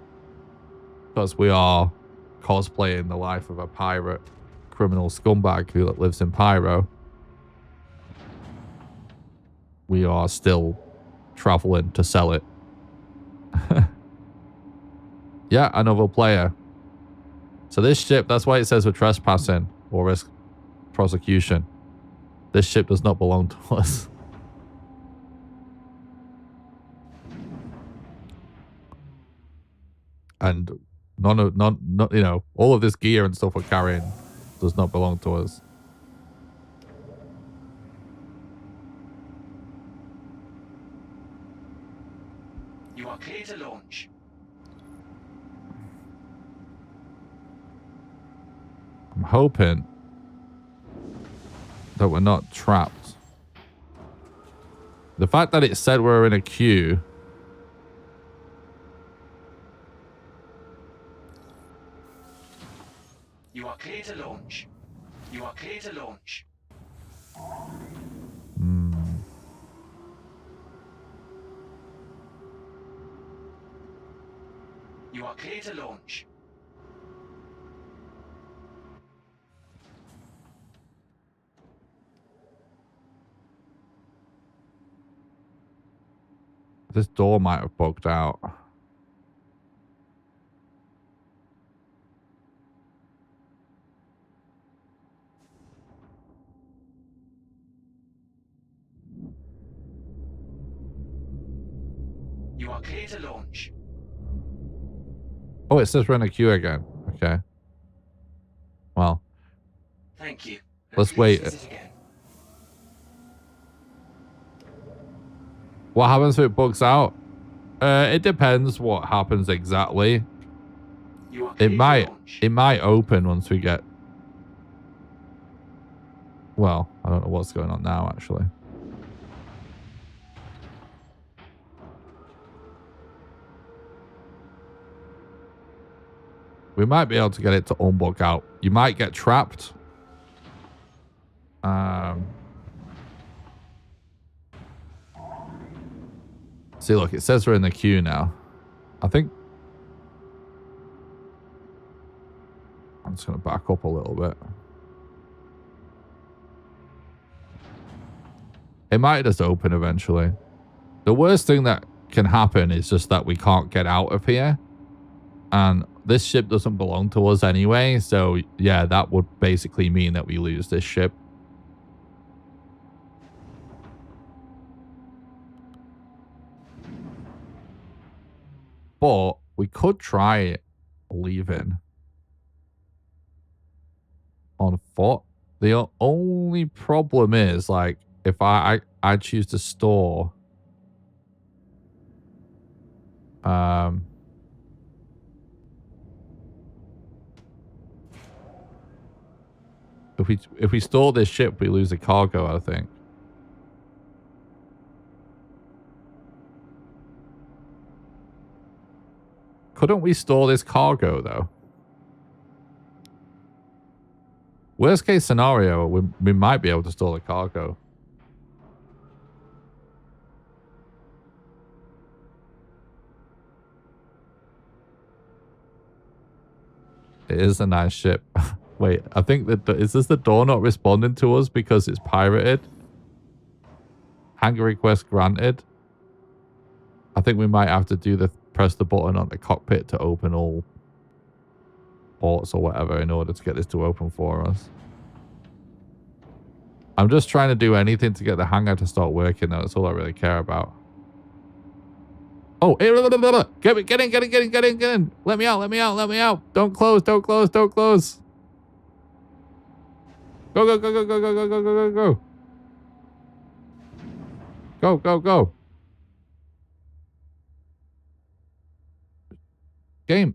because we are cosplaying the life of a pirate criminal scumbag who lives in Pyro, we are still traveling to sell it. Yeah, another player. So this ship, that's why it says we're trespassing or risk prosecution. This ship does not belong to us. And none, you know, all of this gear and stuff we're carrying does not belong to us. You are clear to launch. I'm hoping that we're not trapped. The fact that it said we're in a queue. You are clear to launch. You are clear to launch. You are clear to launch. This door might have bugged out. You are clear to launch. Oh, it says we're in a queue again. Okay. Well, Thank you. let's Please wait. visit again. What happens if it bugs out? It depends what happens exactly. You are clear It to might launch. open once we get. Well, I don't know what's going on now actually. We might be able to get it to unbug out. You might get trapped. See, look, it says we're in the queue now. I think I'm just going to back up a little bit. It might just open eventually. The worst thing that can happen is just that we can't get out of here. And this ship doesn't belong to us anyway. So, yeah, that would basically mean that we lose this ship. But we could try leaving on foot. The only problem is, like, if I choose to store, if we store this ship, we lose the cargo, I think. Couldn't we store this cargo, though? Worst case scenario, we might be able to store the cargo. It is a nice ship. Wait, I think that is this the door not responding to us because it's pirated? Hangar request granted. I think we might have to do the press the button on the cockpit to open all ports or whatever in order to get this to open for us. I'm just trying to do anything to get the hangar to start working though. That's all I really care about. Oh, get in. Let me out. Don't close. Go. Go. Game.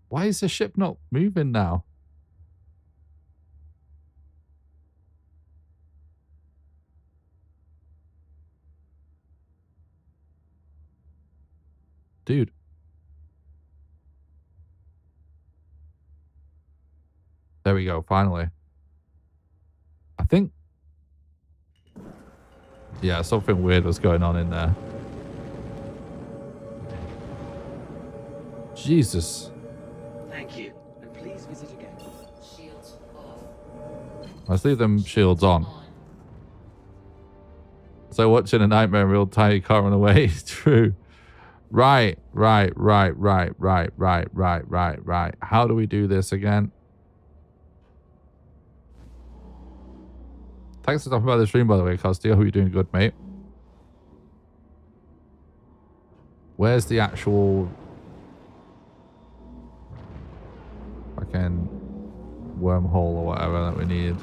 Why is the ship not moving now? Dude. There we go, finally. I think Yeah, something weird was going on in there. Jesus. Thank you, and please visit again. Shields off. Let's leave them shields on. So watching a nightmare in real time, you can't run away. True. Right. How do we do this again? Thanks for talking about the stream, by the way, Costia. Hope you're doing good, mate. Where's the actual fucking wormhole or whatever that we need?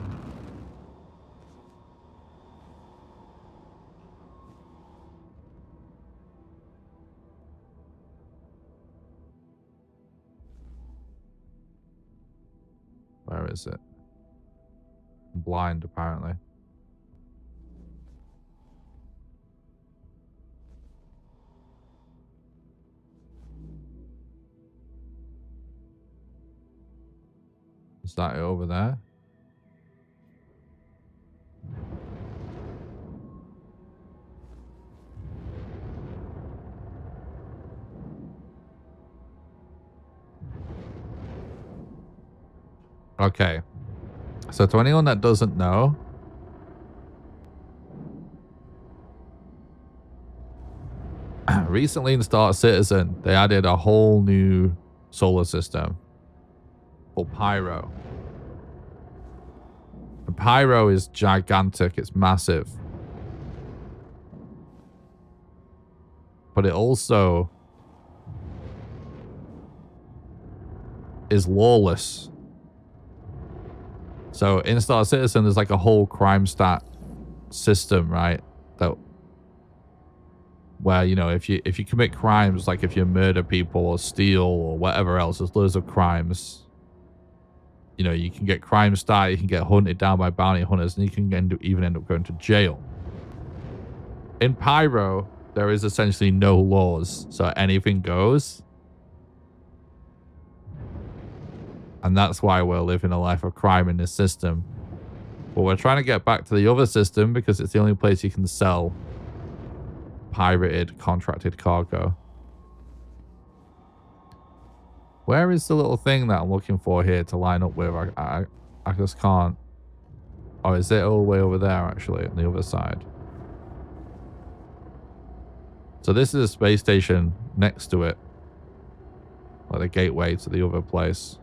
Where is it? I'm blind, apparently. Is that it over there? Okay. So to anyone that doesn't know, recently in Star Citizen, they added a whole new solar system called Pyro. And Pyro is gigantic. It's massive. But it also is lawless. So in Star Citizen, there's like a whole crime stat system, right? That where, you know, if you commit crimes, like if you murder people or steal or whatever else, there's loads of crimes. You know, you can get crime stat, you can get hunted down by bounty hunters, and you can even end up going to jail. In Pyro, there is essentially no laws, so anything goes. And that's why we're living a life of crime in this system. But we're trying to get back to the other system because it's the only place you can sell pirated, contracted cargo. Where is the little thing that I'm looking for here to line up with? I just can't. Oh, is it all the way over there, actually, on the other side? So this is a space station next to it. Like the gateway to the other place.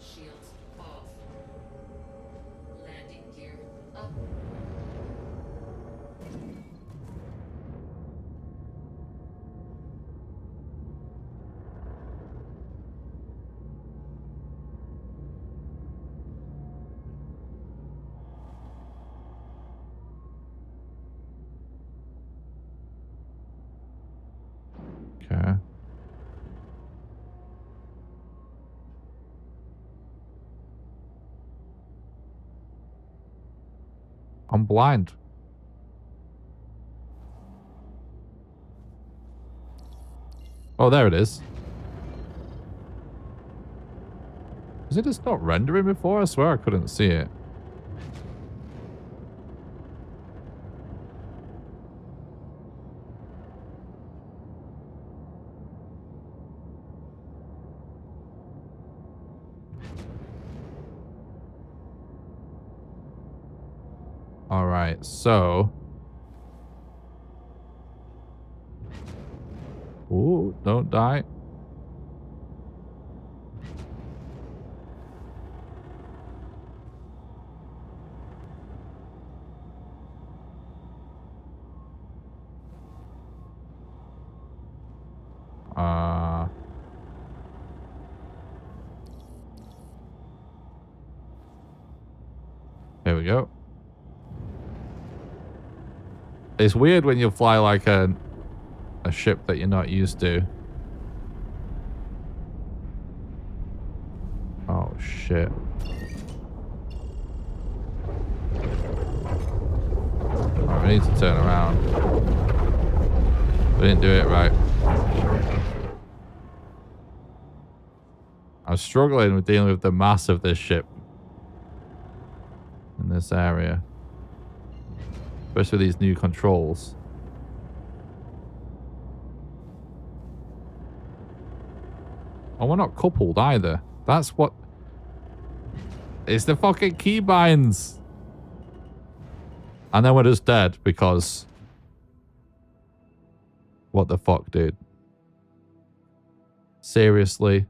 Shields off. Landing gear up. Okay. I'm blind. Oh, there it is. Was it just not rendering before? I swear I couldn't see it. All right, so. Ooh, don't die. Here we go. It's weird when you fly like a ship that you're not used to. Oh shit. Oh, we need to turn around. We didn't do it right. I'm struggling with dealing with the mass of this ship in this area. Especially with these new controls. Oh, we're not coupled either. That's what... It's the fucking keybinds. And then we're just dead because... What the fuck, dude? Seriously?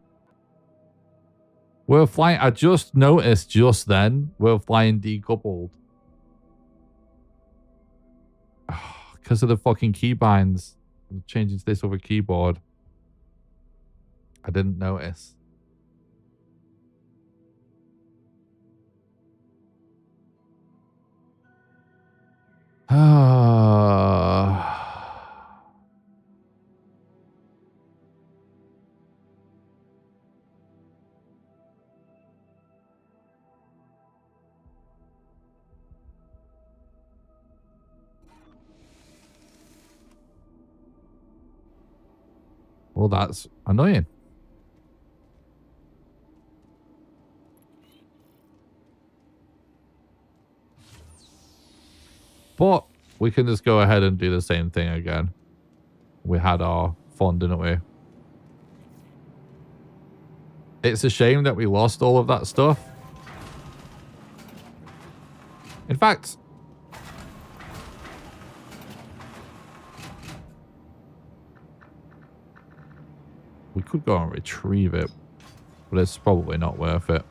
We're flying... I just noticed just then we're flying decoupled. Because of the fucking keybinds. I'm changing to this other keyboard. I didn't notice. Well, that's annoying. But we can just go ahead and do the same thing again. We had our fun, didn't we? It's a shame that we lost all of that stuff. In fact... We could go and retrieve it, but it's probably not worth it.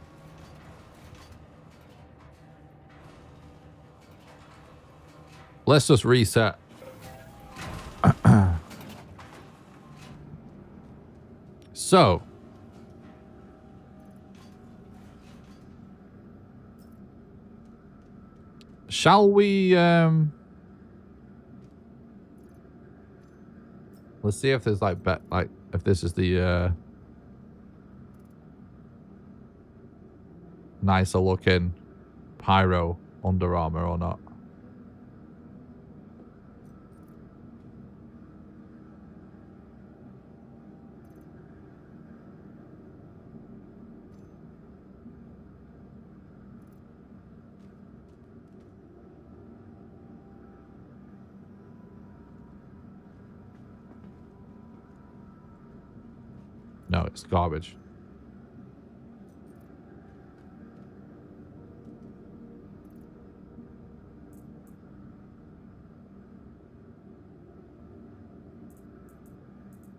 Let's just reset. So. Shall we, let's see if there's like, if this is the, nicer looking Pyro Under Armour or not. No, it's garbage.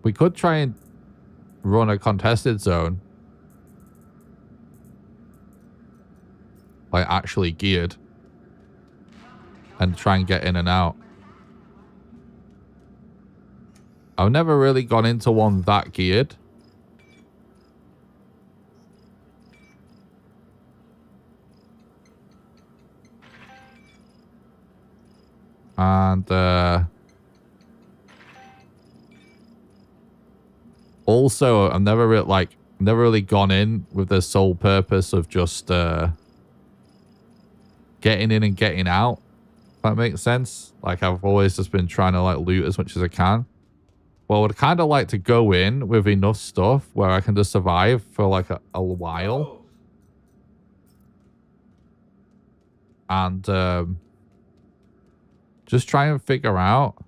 We could try and run a contested zone. Like actually geared. And try and get in and out. I've never really gone into one that geared. And also I've never really gone in with the sole purpose of just getting in and getting out. If that makes sense. Like I've always just been trying to like loot as much as I can. Well, I would kind of like to go in with enough stuff where I can just survive for like a while. And just try and figure out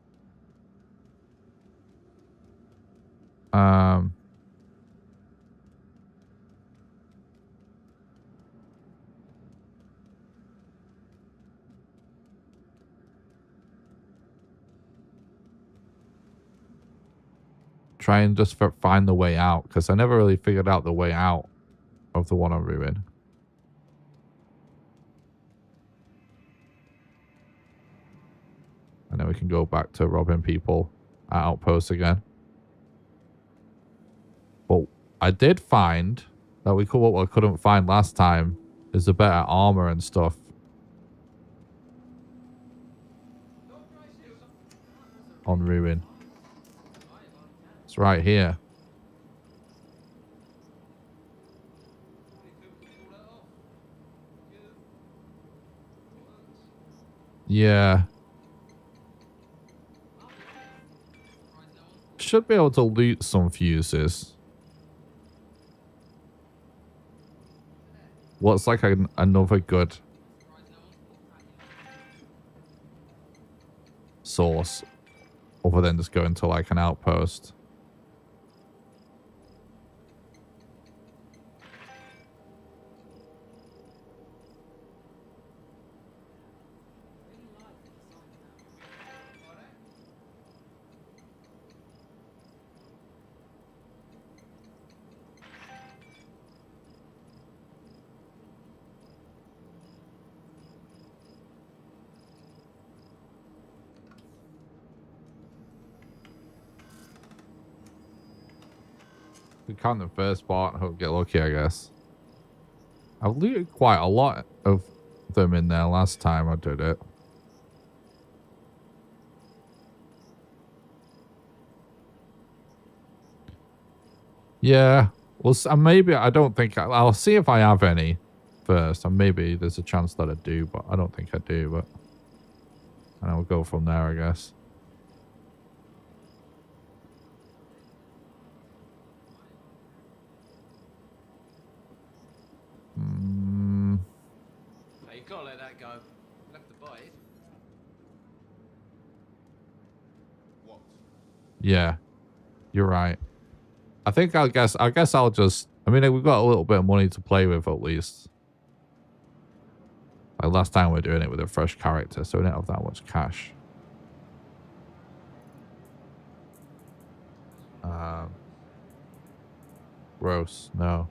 try and just find the way out, because I never really figured out the way out of the one on Ruin. And then we can go back to robbing people at outposts again. But I did find that what I couldn't find last time is the better armor and stuff. On Ruin. It's right here. Yeah. should be able to loot some fuses. What's like another good source other than just going to like an outpost? We count the first part, hope get lucky, I guess. I've looted quite a lot of them in there last time I did it. Yeah, well, maybe I don't think I'll see if I have any first, and maybe there's a chance that I do, but I don't think I do. But and I'll go from there, I guess. Hey, you can't let that go. Left the bite. What? Yeah, you're right. I guess I'll just. I mean, we've got a little bit of money to play with at least. Like last time we were doing it with a fresh character, so we don't have that much cash. Gross. No.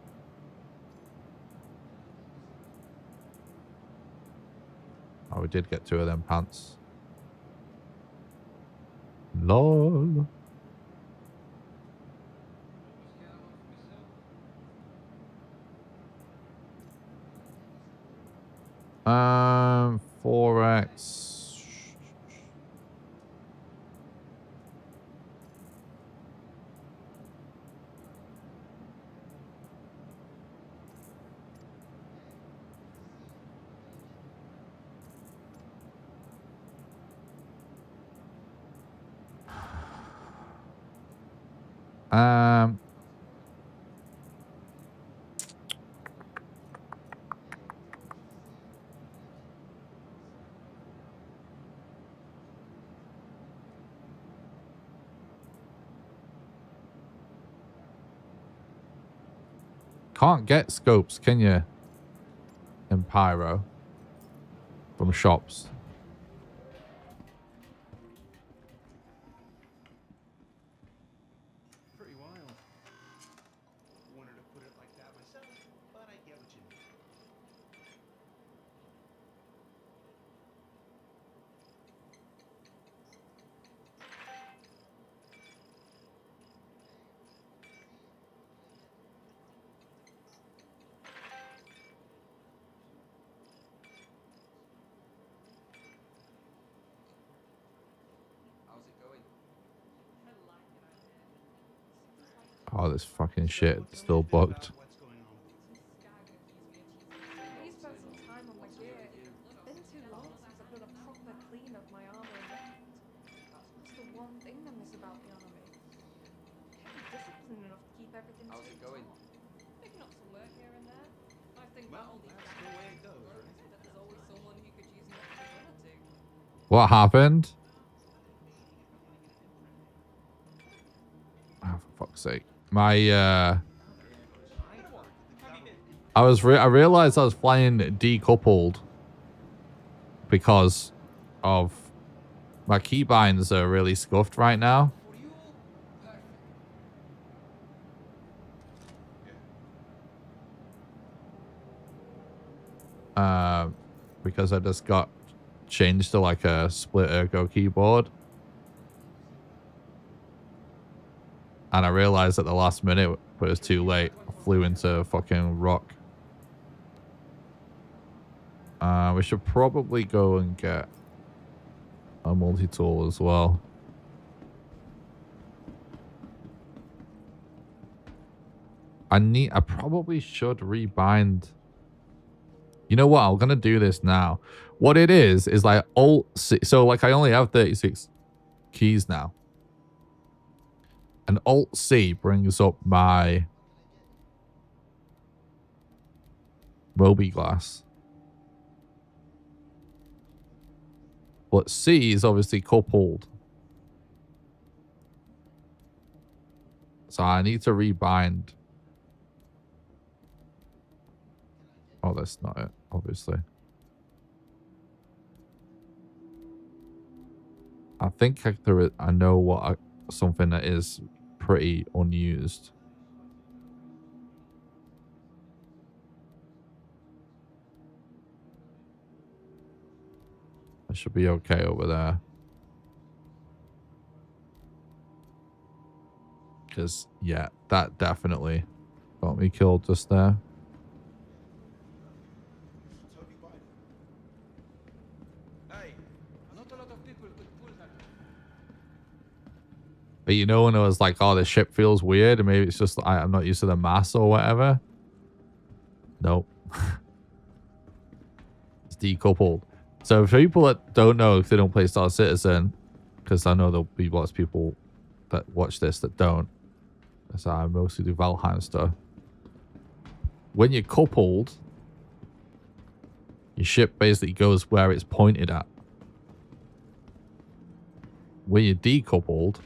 Oh, we did get 2 of them pants. Lol. 4x. Can't get scopes, can you? In Pyro. From shops. Pretty wild. Wanted to put it like that myself, but I get what you mean. How's it going? Oh, this fucking shit still bugged. What's going on? We spent some time on my gear. It's been too long since I've done a proper clean of my armor and weapons. That's the one thing I miss about the army. Can't be disciplined enough to keep everything How's it going? picking up some work here and there. I think Well, all these that's the way it goes, right? that there's always someone who could use an extra gun or two. What happened? Oh, for fuck's sake. My, I realized I was flying decoupled because of my keybinds are really scuffed right now. Because I just got changed to like a split ergo keyboard. And I realized at the last minute, but it was too late. I flew into fucking rock. We should probably go and get a multi-tool as well. I probably should rebind. You know what? I'm going to do this now. What it is like Alt-C. So like I only have 36 keys now. And Alt-C brings up my Mobi-Glass. But C is obviously coupled. So I need to rebind. Oh, that's not it, obviously. I think I know what something that is pretty unused. I should be okay over there. Because, yeah, that definitely got me killed just there. But you know when it was like, oh, the ship feels weird, and maybe it's just I'm not used to the mass or whatever? Nope. It's decoupled. So for people that don't know, if they don't play Star Citizen, because I know there'll be lots of people that watch this that don't, so I mostly do Valheim stuff. When you're coupled, your ship basically goes where it's pointed at. When you're decoupled,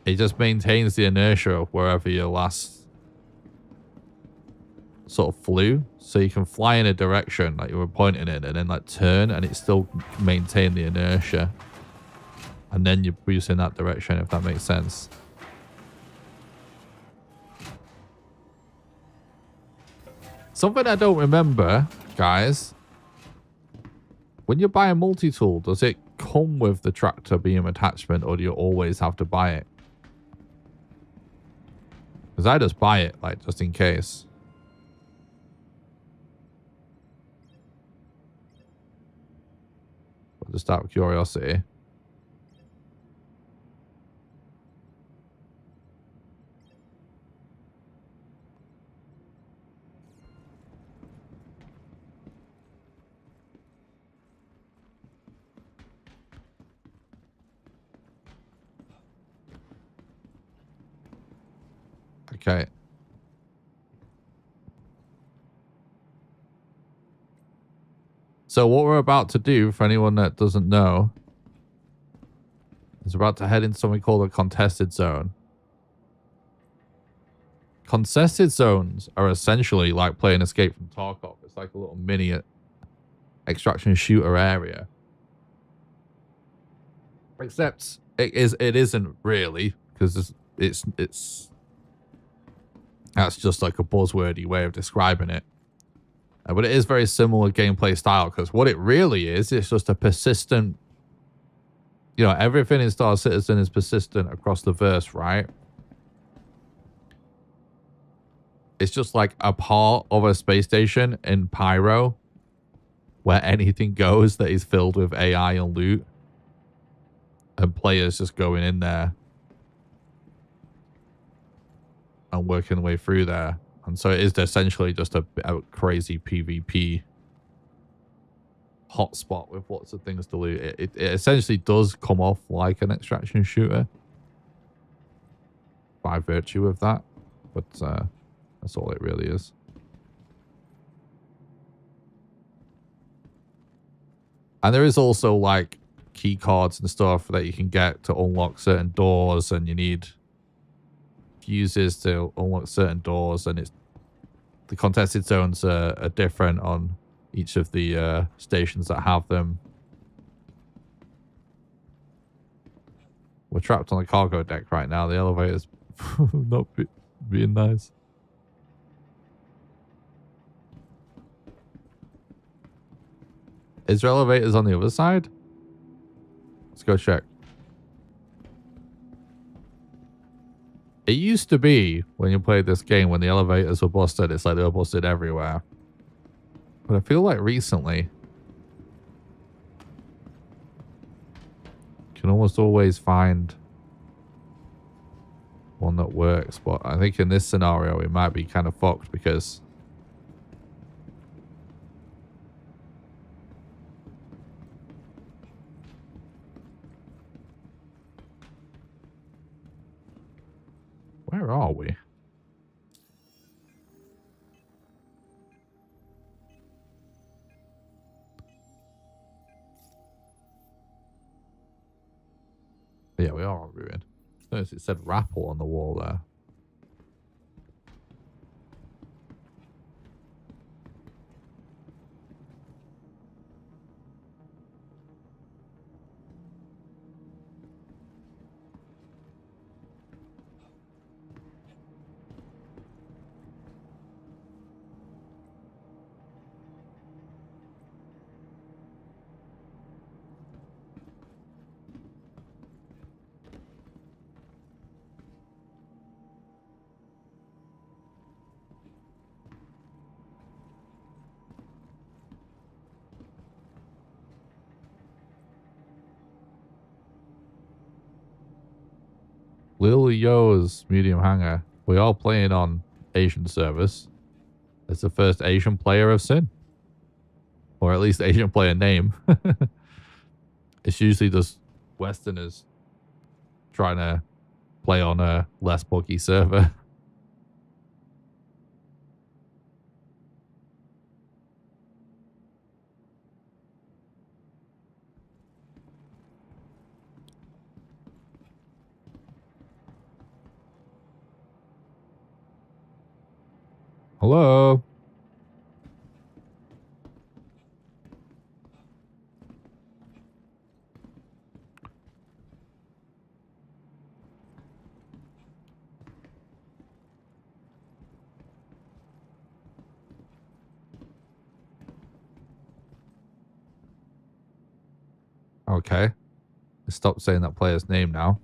it just maintains the inertia of wherever your last sort of flew. So you can fly in a direction like you were pointing in and then like turn and it still maintain the inertia. And then you're boost in that direction, if that makes sense. Something I don't remember, guys. When you buy a multi-tool, does it come with the tractor beam attachment or do you always have to buy it? Because I just buy it, like, just in case. But just out of curiosity. Okay. So what we're about to do, for anyone that doesn't know, is we're about to head into something called a contested zone. Contested zones are essentially like playing Escape from Tarkov. It's like a little mini extraction shooter area. Except it isn't really, because it's that's just like a buzzwordy way of describing it. But it is very similar gameplay style, because what it really is, it's just a persistent, you know, everything in Star Citizen is persistent across the verse, right? It's just like a part of a space station in Pyro where anything goes that is filled with AI and loot. And players just going in there and working their way through there. And so it is essentially just a crazy PvP hotspot with lots of things to loot. It essentially does come off like an extraction shooter by virtue of that. But that's all it really is. And there is also like key cards and stuff that you can get to unlock certain doors, and you need fuses to unlock certain doors, and it's the contested zones are different on each of the stations that have them. We're trapped on the cargo deck right now. The elevator's not being nice. Is there elevators on the other side? Let's go check. It used to be, when you played this game, when the elevators were busted, it's like they were busted everywhere. But I feel like recently, you can almost always find one that works. But I think in this scenario, it might be kind of fucked because Where are we? Yeah, we are on ruin. Notice it said Rappel on the wall there. Lil Yo's medium hanger. We are playing on Asian service. It's the first Asian player I've seen. Or at least Asian player name. It's usually just Westerners trying to play on a less buggy server. Hello? Okay. Stop saying that player's name now.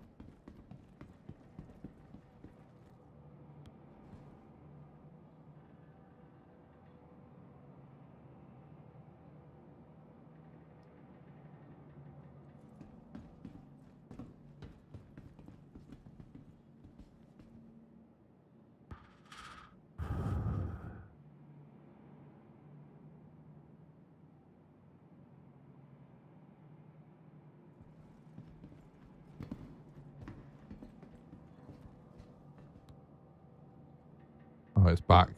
Oh, it's back.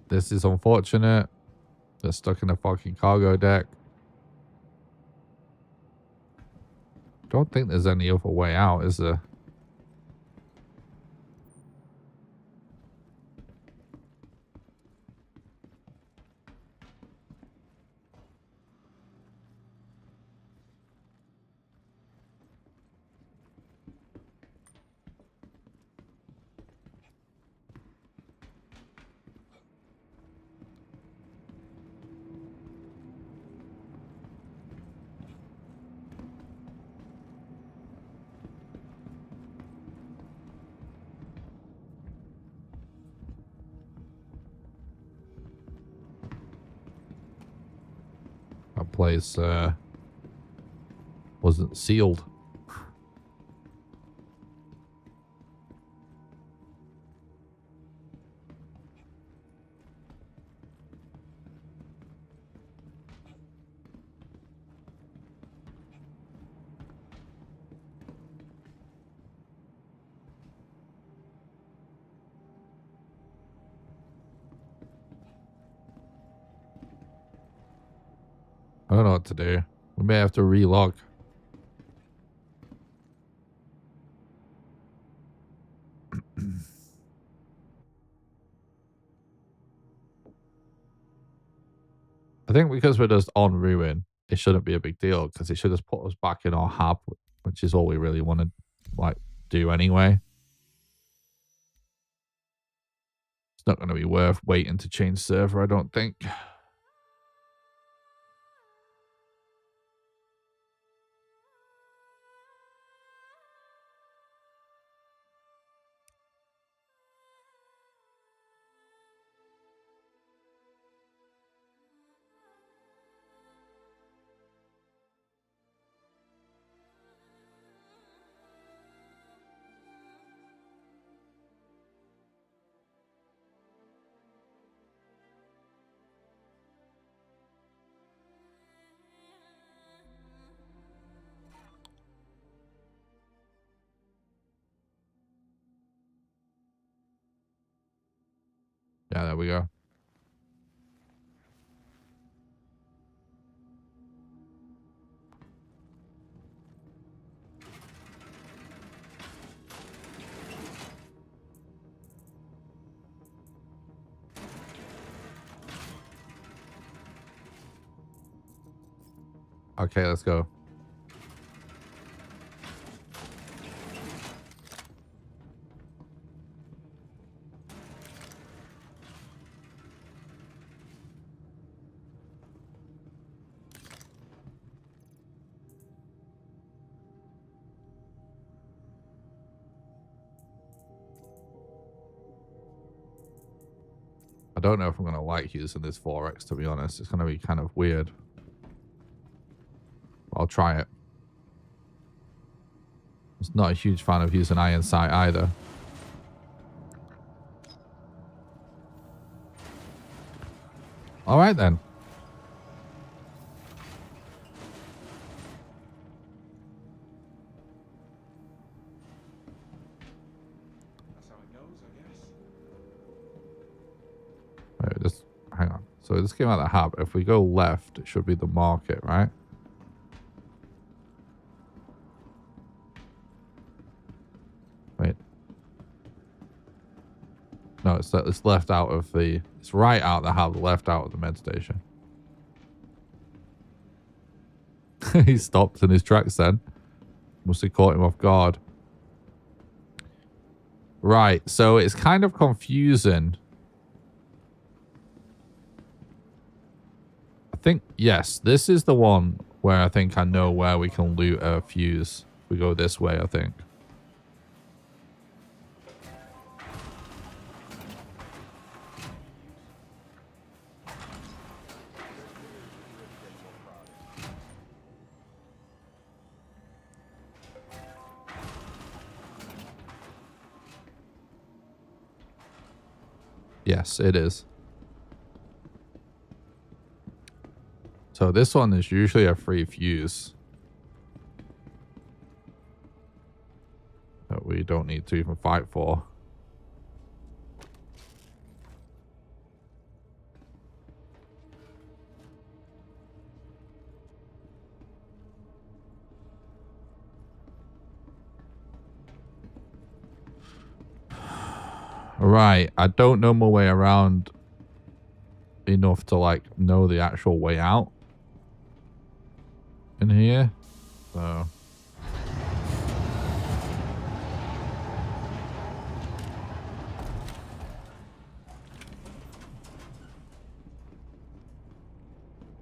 This is unfortunate. They're stuck in a fucking cargo deck. Don't think there's any other way out, is there? That place wasn't sealed. I don't know what to do. We may have to relog. I think because we're just on ruin, it shouldn't be a big deal because it should just put us back in our hub, which is all we really want to like do anyway. It's not going to be worth waiting to change server, I don't think. Yeah, there we go. Okay, let's go. I don't know if I'm going to like using this 4X, to be honest. It's going to be kind of weird. I'll try it. I was not a huge fan of using iron sight either. All right, then. That's how it goes, I guess. Wait, just hang on. So this came out of the hub. If we go left, it should be the market, right? Wait. No, it's left out of the... It's right out of the hub, left out of the med station. He stopped in his tracks then. Must have caught him off guard. Right, so it's kind of confusing. I think, yes, this is the one where I think I know where we can loot a fuse. We go this way, I think. Yes, it is. So this one is usually a free fuse that we don't need to even fight for. Right, I don't know my way around enough to like know the actual way out in here. So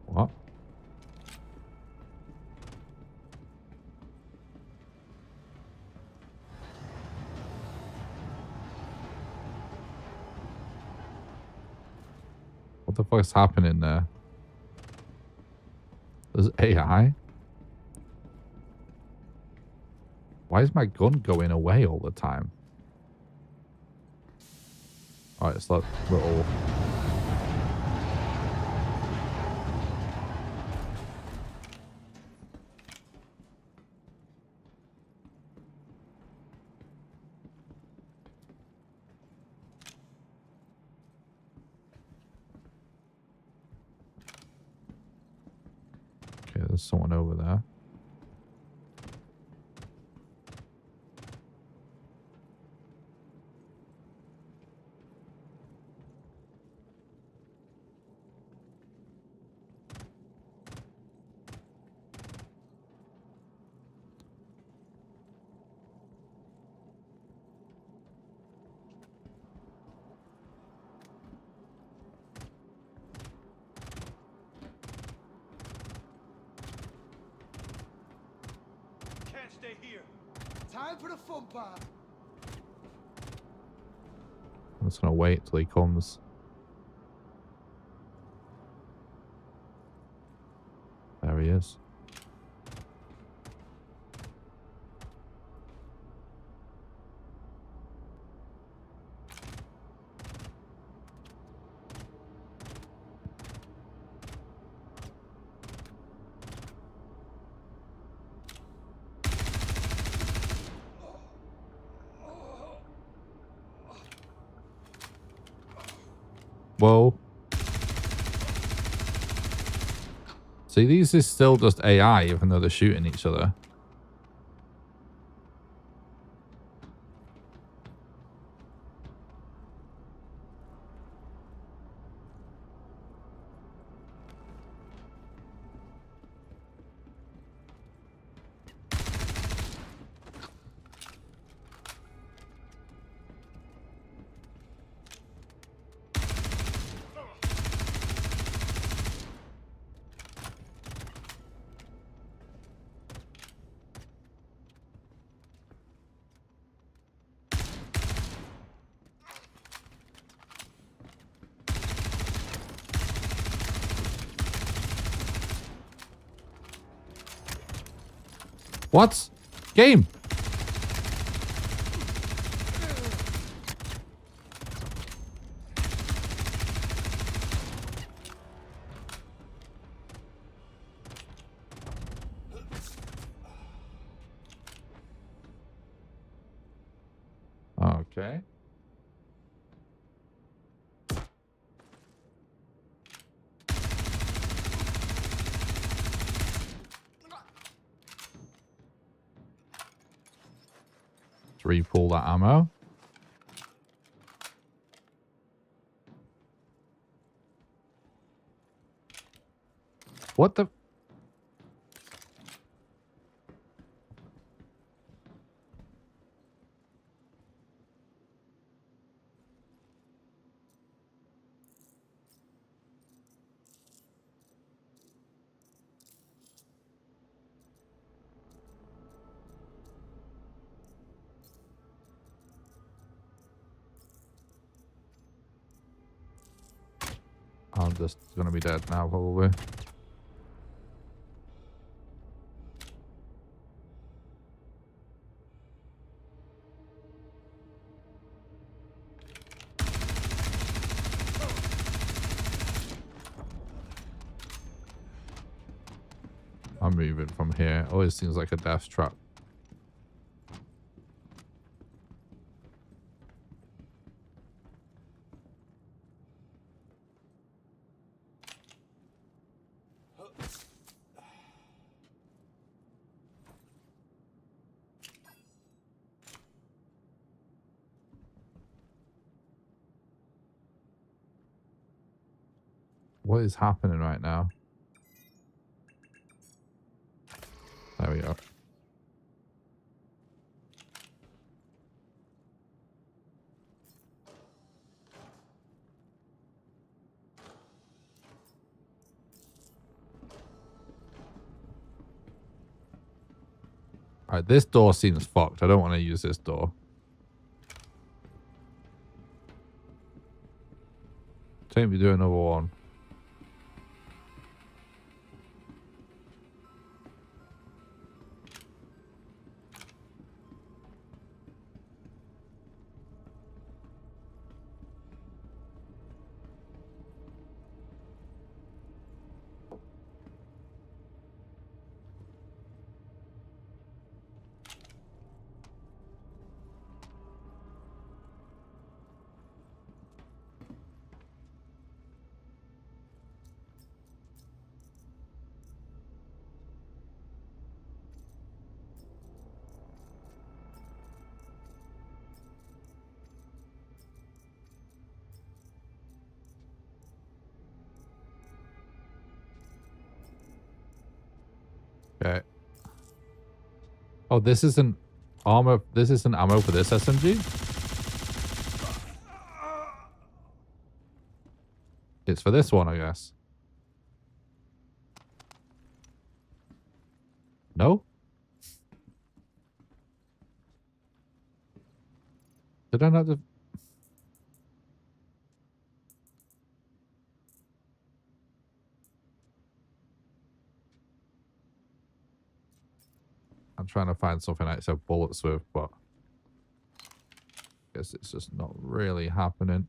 what? What the fuck's happening there? There's AI? Why is my gun going away all the time? Alright, it's that little... Okay, there's someone over there. Can't stay here. Time for the fun part. I'm just gonna wait till he comes. There he is. Whoa. See, these is still just AI, even though they're shooting each other. What? Game. Okay. Let's re-pull that ammo. What the? I'm just gonna be dead now, probably. I'm moving from here. Always seems like a death trap. What is happening right now? There we go. Alright, this door seems fucked. I don't want to use this door. Take me to do another one. Okay. Oh, this isn't armor. This isn't ammo for this SMG? It's for this one, I guess. No? Did I not have... I'm trying to find something I have bullets with, but I guess it's just not really happening.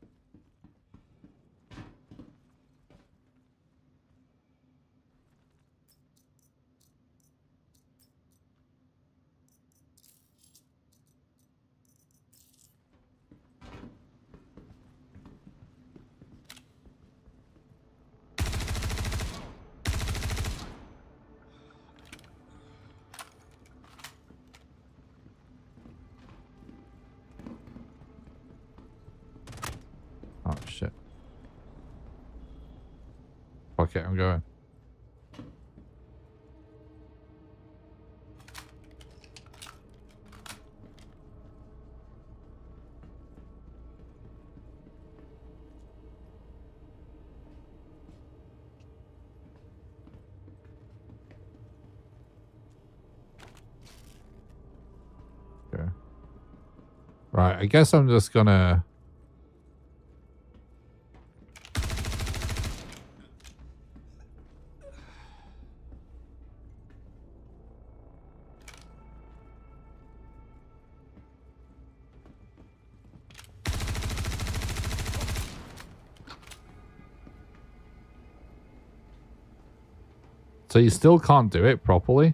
Fuck it, I'm going. Okay. Right, I guess I'm just gonna... So you still can't do it properly?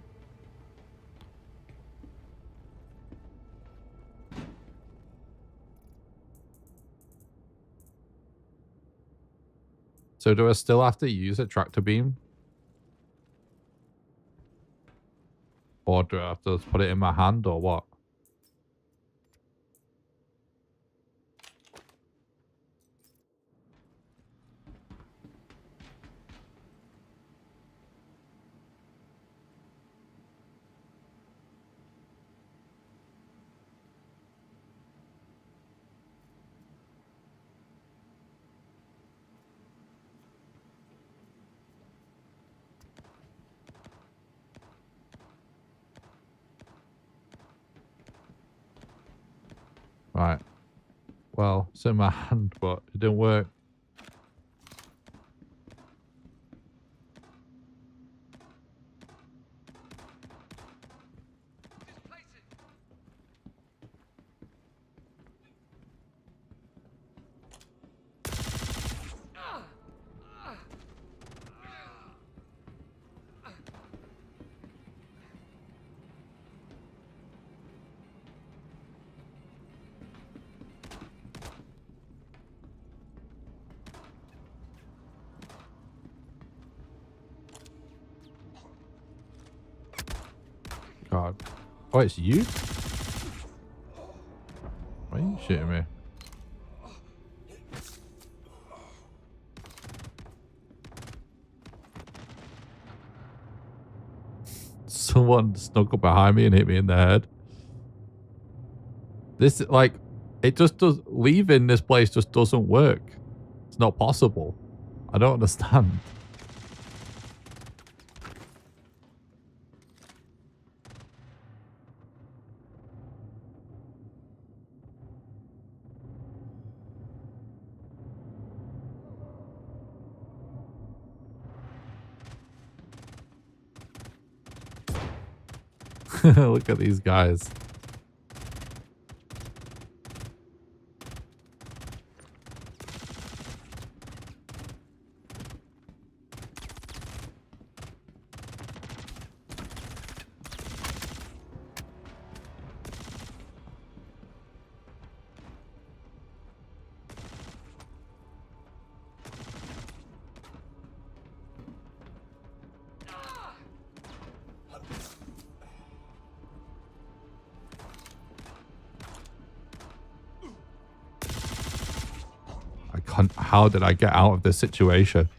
So do I still have to use a tractor beam? Or do I have to put it in my hand or what? Right. Well, it's in my hand, but it didn't work. God. Oh, it's you? Why are you shooting me? Someone snuck up behind me and hit me in the head. This, like, it just does... Leaving this place just doesn't work. It's not possible. I don't understand. Look at these guys. How did I get out of this situation?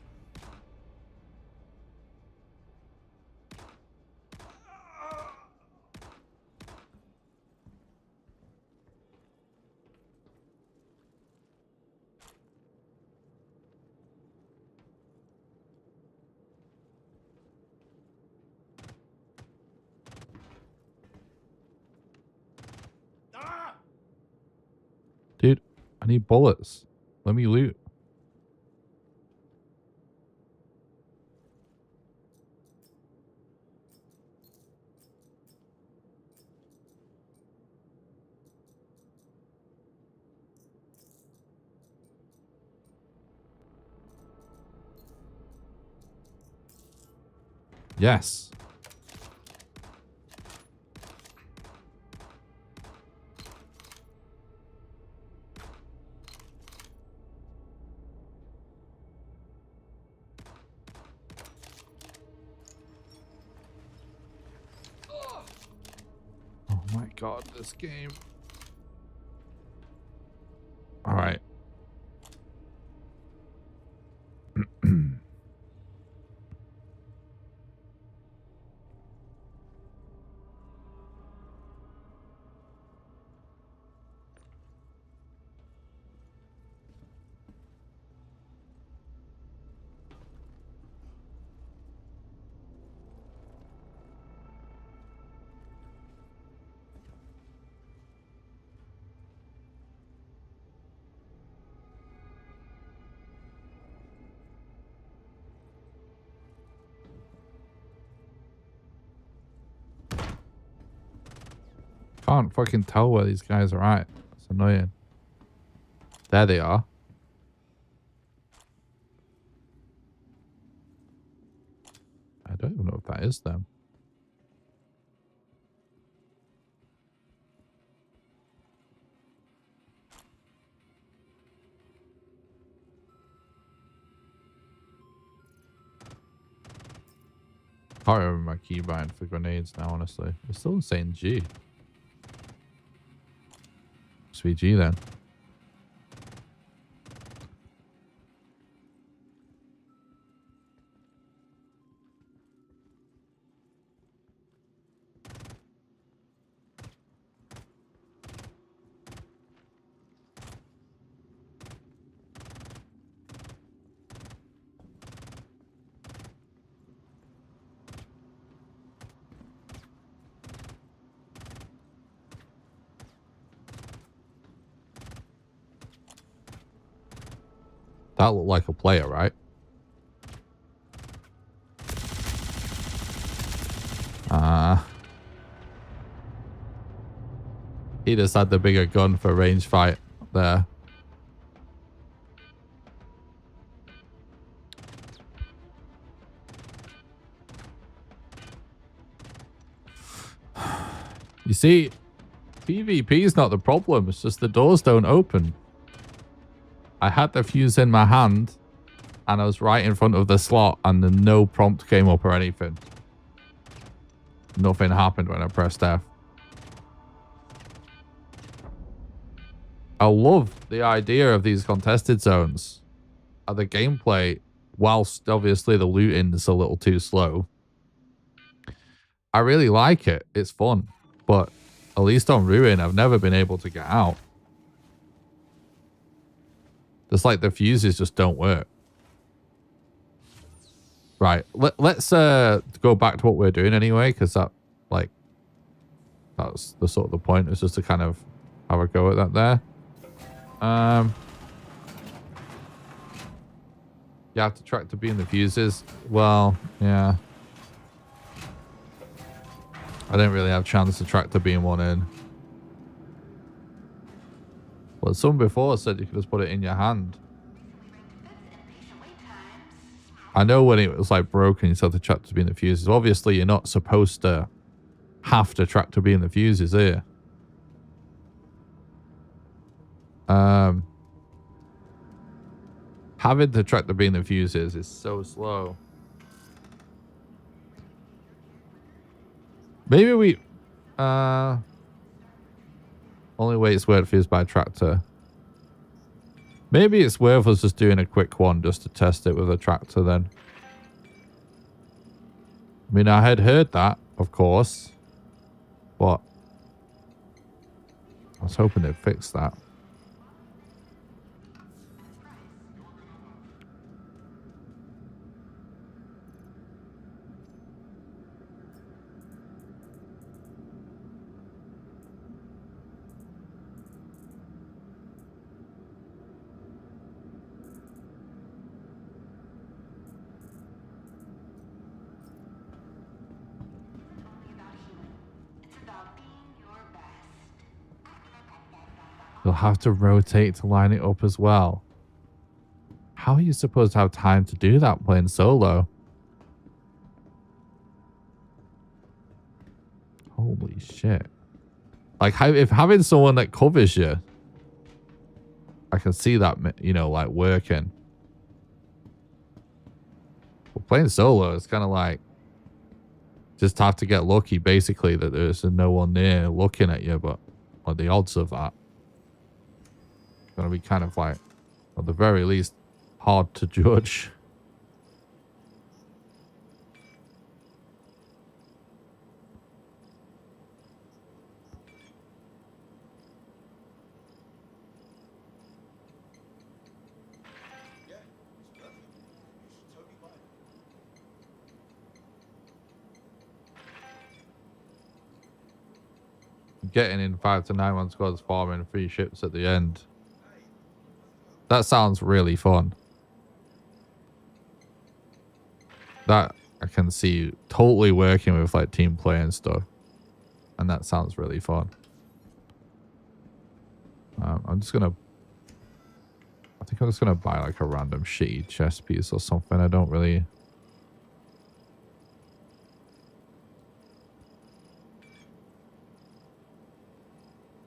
Dude, I need bullets. Let me loot. Yes. Oh my god, this game. All right. Can't fucking tell where these guys are at. It's annoying. There they are. I don't even know if that is them. I can't remember my keybind for grenades now, honestly. It's still saying G. Sweet G then. That looked like a player, right? He just had the bigger gun for range fight there. You see, PvP is not the problem. It's just the doors don't open. I had the fuse in my hand and I was right in front of the slot and then no prompt came up or anything. Nothing happened when I pressed F. I love the idea of these contested zones. The gameplay, whilst obviously the looting is a little too slow, I really like it. It's fun. But at least on Ruin, I've never been able to get out. Just like the fuses just don't work. Right. Let's go back to what we're doing anyway, because that, like, that's the sort of the point. It's just to kind of have a go at that there. You have to track to be in the fuses. Well, yeah. I didn't really have a chance to track to beam one in. But someone before said you could just put it in your hand. I know when it was like broken, you still have to track to be in the fuses. Obviously, you're not supposed to have to track to be in the fuses here. Having to track to be in the fuses is so slow. Maybe we... only way it's worth is by tractor. Maybe it's worth us just doing a quick one just to test it with a tractor then. I mean, I had heard that, of course. But I was hoping they'd fix that. You'll have to rotate to line it up as well. How are you supposed to have time to do that playing solo? Holy shit. Like, if having someone that covers you, I can see that, you know, like working. But playing solo, it's kind of like, just have to get lucky, basically, that there's no one near looking at you, but what the odds of that? Gonna be kind of like, at the very least, hard to judge. Getting in 5 to 9-1 squads, farming 3 ships at the end. That sounds really fun. That I can see totally working with like team play and stuff. And that sounds really fun. I'm just gonna... I think I'm just gonna buy like a random shitty chest piece or something. I don't really...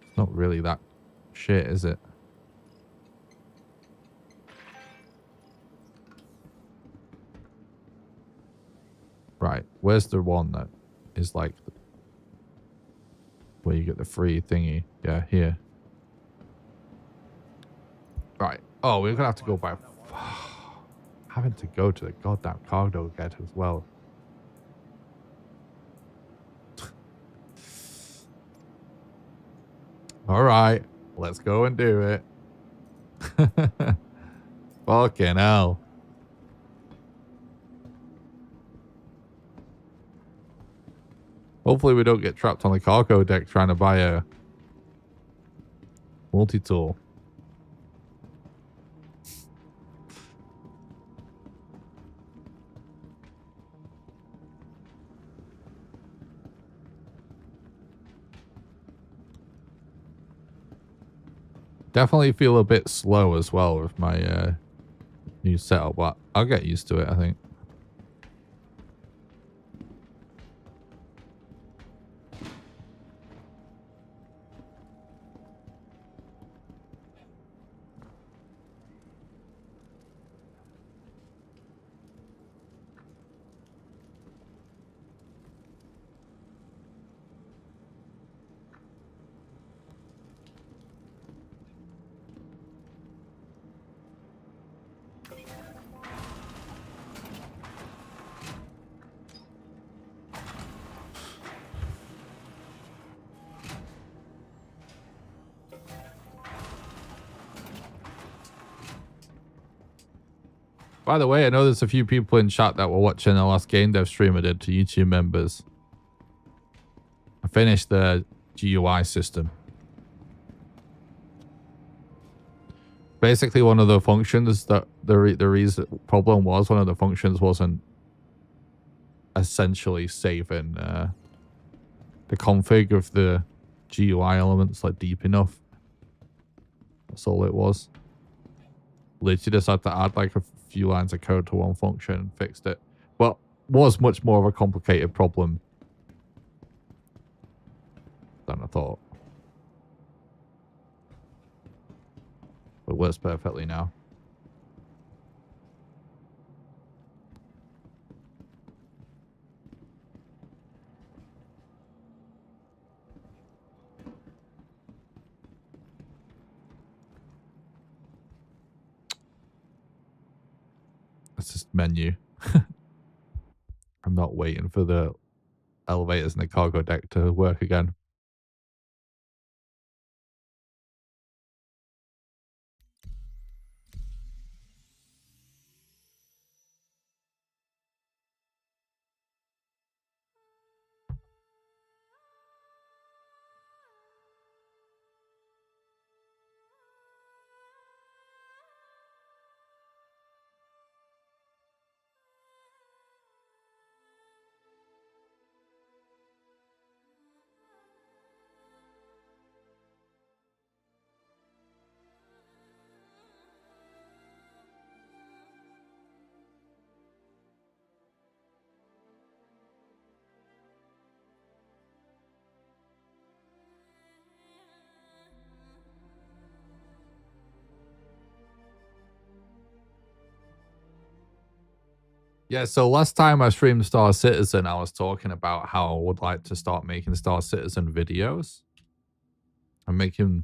It's not really that shit, is it? Right, where's the one that is like where you get the free thingy? Yeah, here. Right. Oh, we're gonna have to go by having to go to the goddamn cargo gate as well. All right, let's go and do it. Fucking hell. Hopefully we don't get trapped on the cargo deck trying to buy a multi-tool. Definitely feel a bit slow as well with my new setup, but I'll get used to it, I think. By the way, I know there's a few people in chat that were watching the last game dev stream I did to YouTube members. I finished the GUI system. Basically, one of the functions that the reason problem was one of the functions wasn't essentially saving the config of the GUI elements like deep enough. That's all it was. Literally just had to add like a few lines of code to one function and fixed it. But was much more of a complicated problem than I thought. But it works perfectly now. That's just menu. I'm not waiting for the elevators and the cargo deck to work again. Yeah, so last time I streamed Star Citizen, I was talking about how I would like to start making Star Citizen videos. I'm making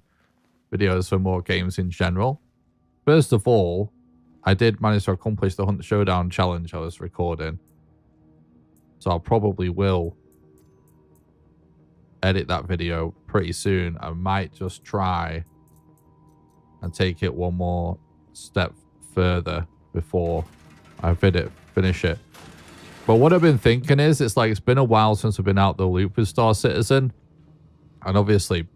videos for more games in general. First of all, I did manage to accomplish the Hunt Showdown challenge I was recording. So I probably will edit that video pretty soon. I might just try and take it one more step further before I finish it. But what I've been thinking is, it's like it's been a while since I've been out the loop with Star Citizen. And obviously,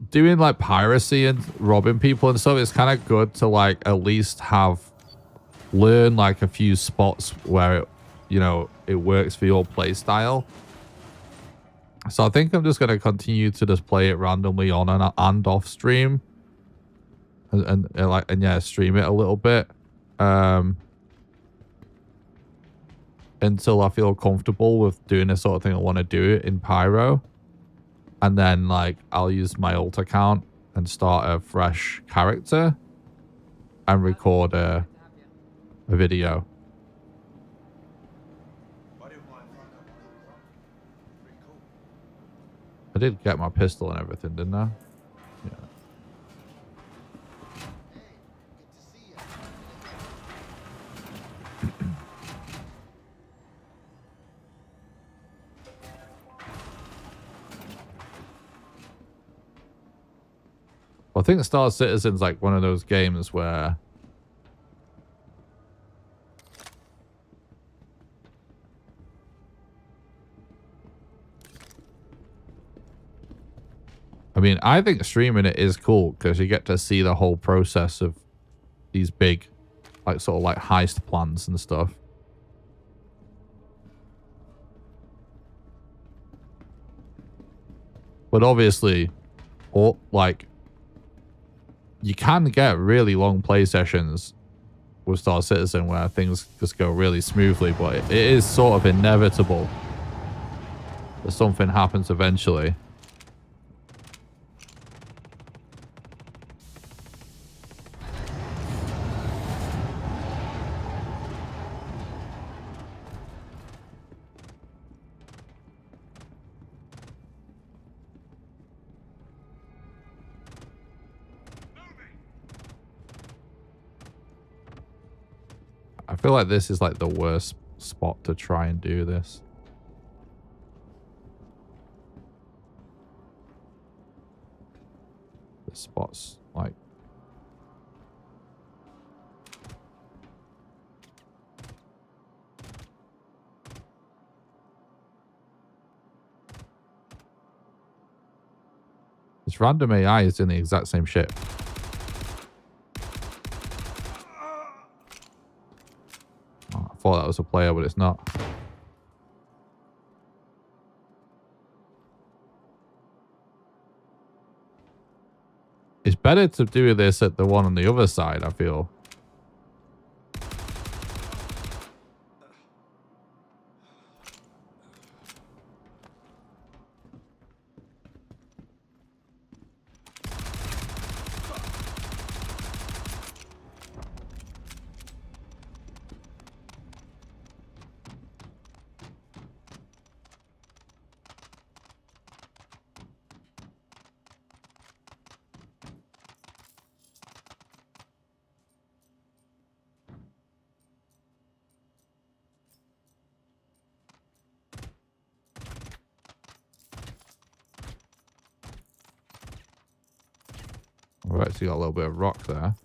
doing like piracy and robbing people and stuff, it's kind of good to like at least learn like a few spots where it, you know, it works for your play style. So I think I'm just going to continue to just play it randomly on and off stream. And yeah, stream it a little bit. Until I feel comfortable with doing the sort of thing I want to do in Pyro. And then, like, I'll use my alt account and start a fresh character and record a video. I did get my pistol and everything, didn't I? Yeah. I think Star Citizen's like one of those games where I mean, I think streaming it is cool because you get to see the whole process of these big, like, sort of like heist plans and stuff. But obviously, like, you can get really long play sessions with Star Citizen where things just go really smoothly, but it is sort of inevitable that something happens eventually. I feel like this is like the worst spot to try and do this. The spot's like... This random AI is doing the exact same shit. Oh, I thought that was a player, but it's not. It's better to do this at the one on the other side, I feel. We've actually got a little bit of rock there.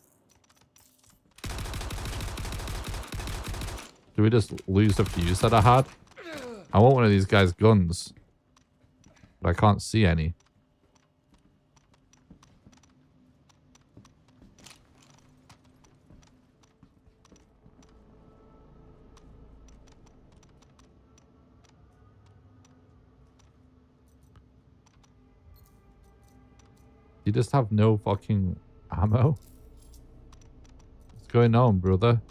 Do we just lose the fuse that I had? I want one of these guys' guns. But I can't see any. You just have no fucking ammo? What's going on, brother?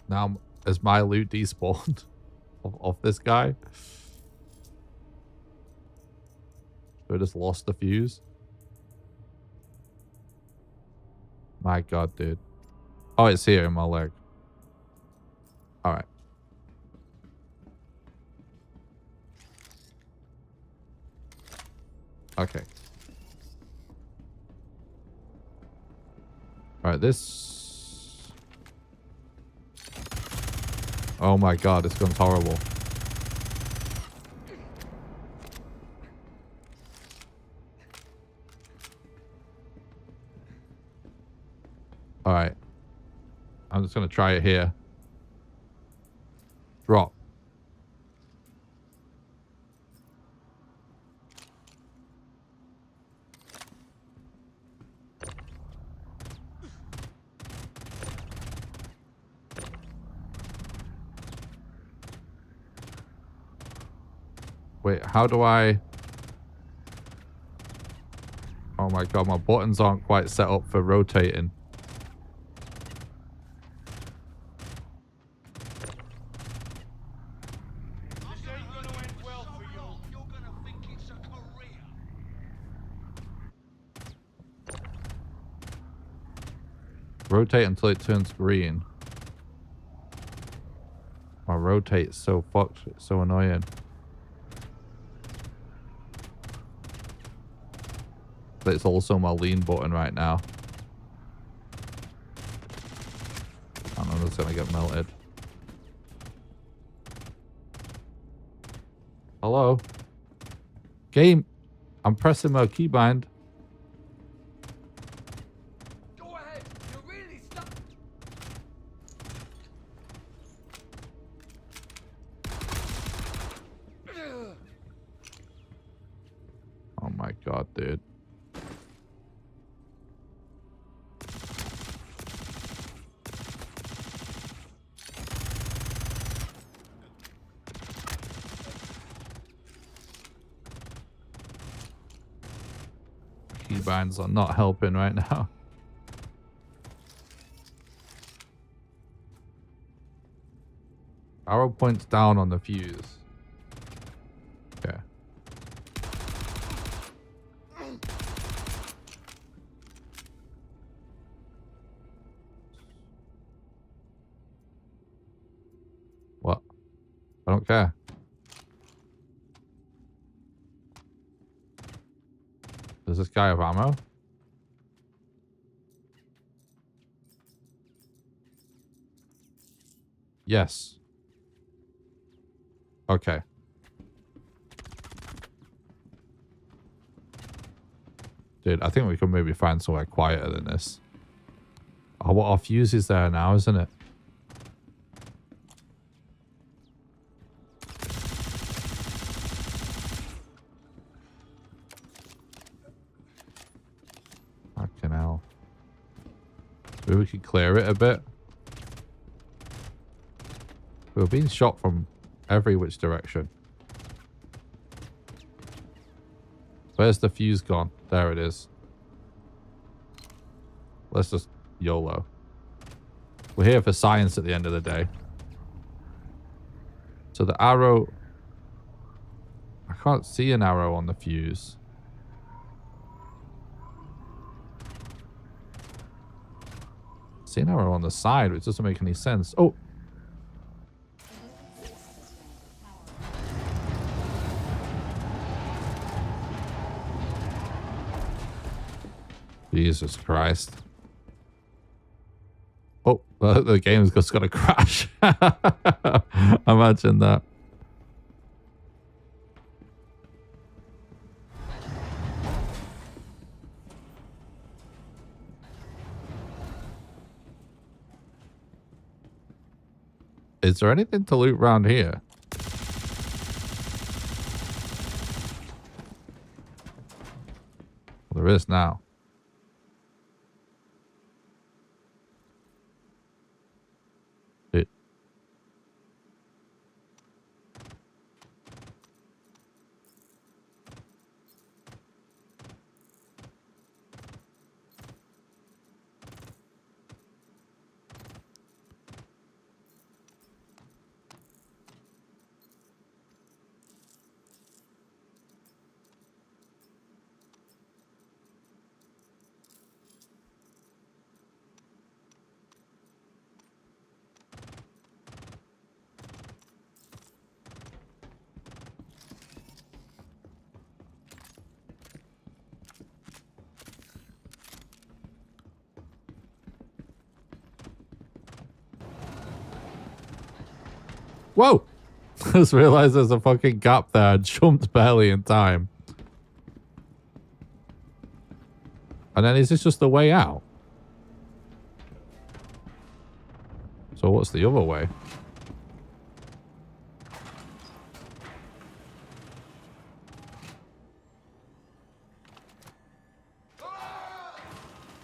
Now, is my loot despawned off this guy? So I just lost the fuse? My god, dude. Oh, it's here in my leg. Alright. Okay. Alright, this... Oh my god, this gun's horrible. Alright. I'm just gonna try it here. Drop. Wait, how do I... Oh my god, my buttons aren't quite set up for rotating. Rotate until it turns green. My rotate's so fucked. It's so annoying. But it's also my lean button right now. And I'm just gonna get melted. Hello? Game. I'm pressing my keybind. Go ahead. You're really stuck. Oh my god, dude. Keybinds are not helping right now. Arrow points down on the fuse. Okay. What? I don't care. Does this guy have ammo? Yes. Okay. Dude, I think we could maybe find somewhere quieter than this. Oh, what our fuse is there now, isn't it? Fucking hell. Maybe we could clear it a bit. We're being shot from every which direction. Where's the fuse gone? There it is. Let's just YOLO. We're here for science at the end of the day. So the arrow... I can't see an arrow on the fuse. I see an arrow on the side, which doesn't make any sense. Oh! Jesus Christ. Oh, the game's just gonna crash. Imagine that. Is there anything to loot around here? Well, there is now. Whoa! I just realized there's a fucking gap there. I jumped barely in time. And then is this just the way out? So what's the other way?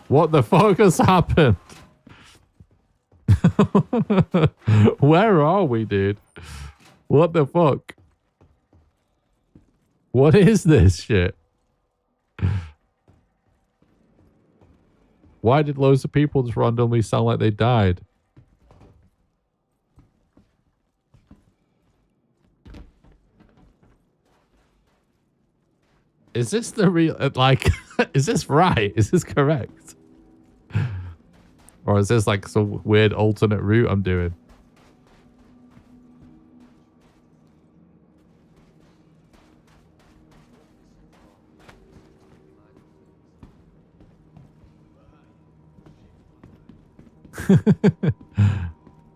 What the fuck has happened? Where are we, dude? What the fuck? What is this shit? Why did loads of people just randomly sound like they died? Is this the real, like, is this right? Is this correct? Or is this like some weird alternate route I'm doing?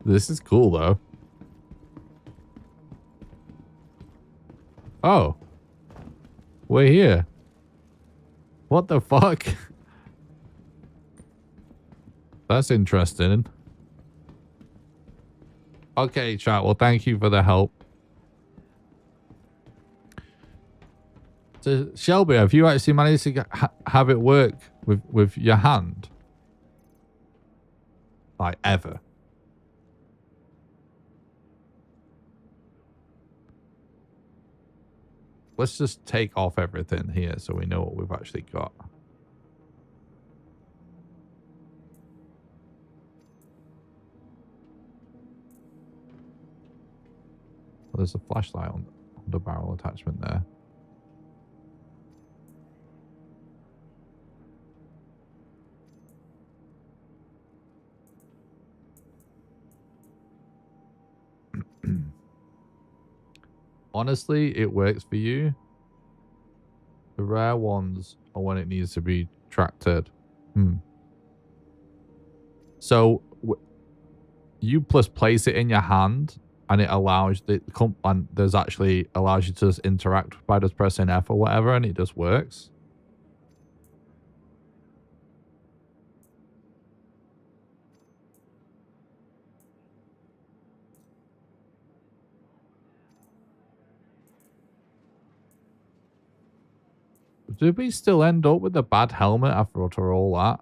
This is cool though. Oh. We're here. What the fuck? That's interesting. Okay, chat. Well, thank you for the help. So, Shelby, have you actually managed to have it work with your hand? Like, ever? Let's just take off everything here so we know what we've actually got. Well, there's a flashlight on the barrel attachment there. Honestly, it works for you. The rare ones are when it needs to be tracted. So you just place it in your hand, and it allows and there's actually allows you to just interact by just pressing F or whatever, and it just works. Did we still end up with a bad helmet after all that?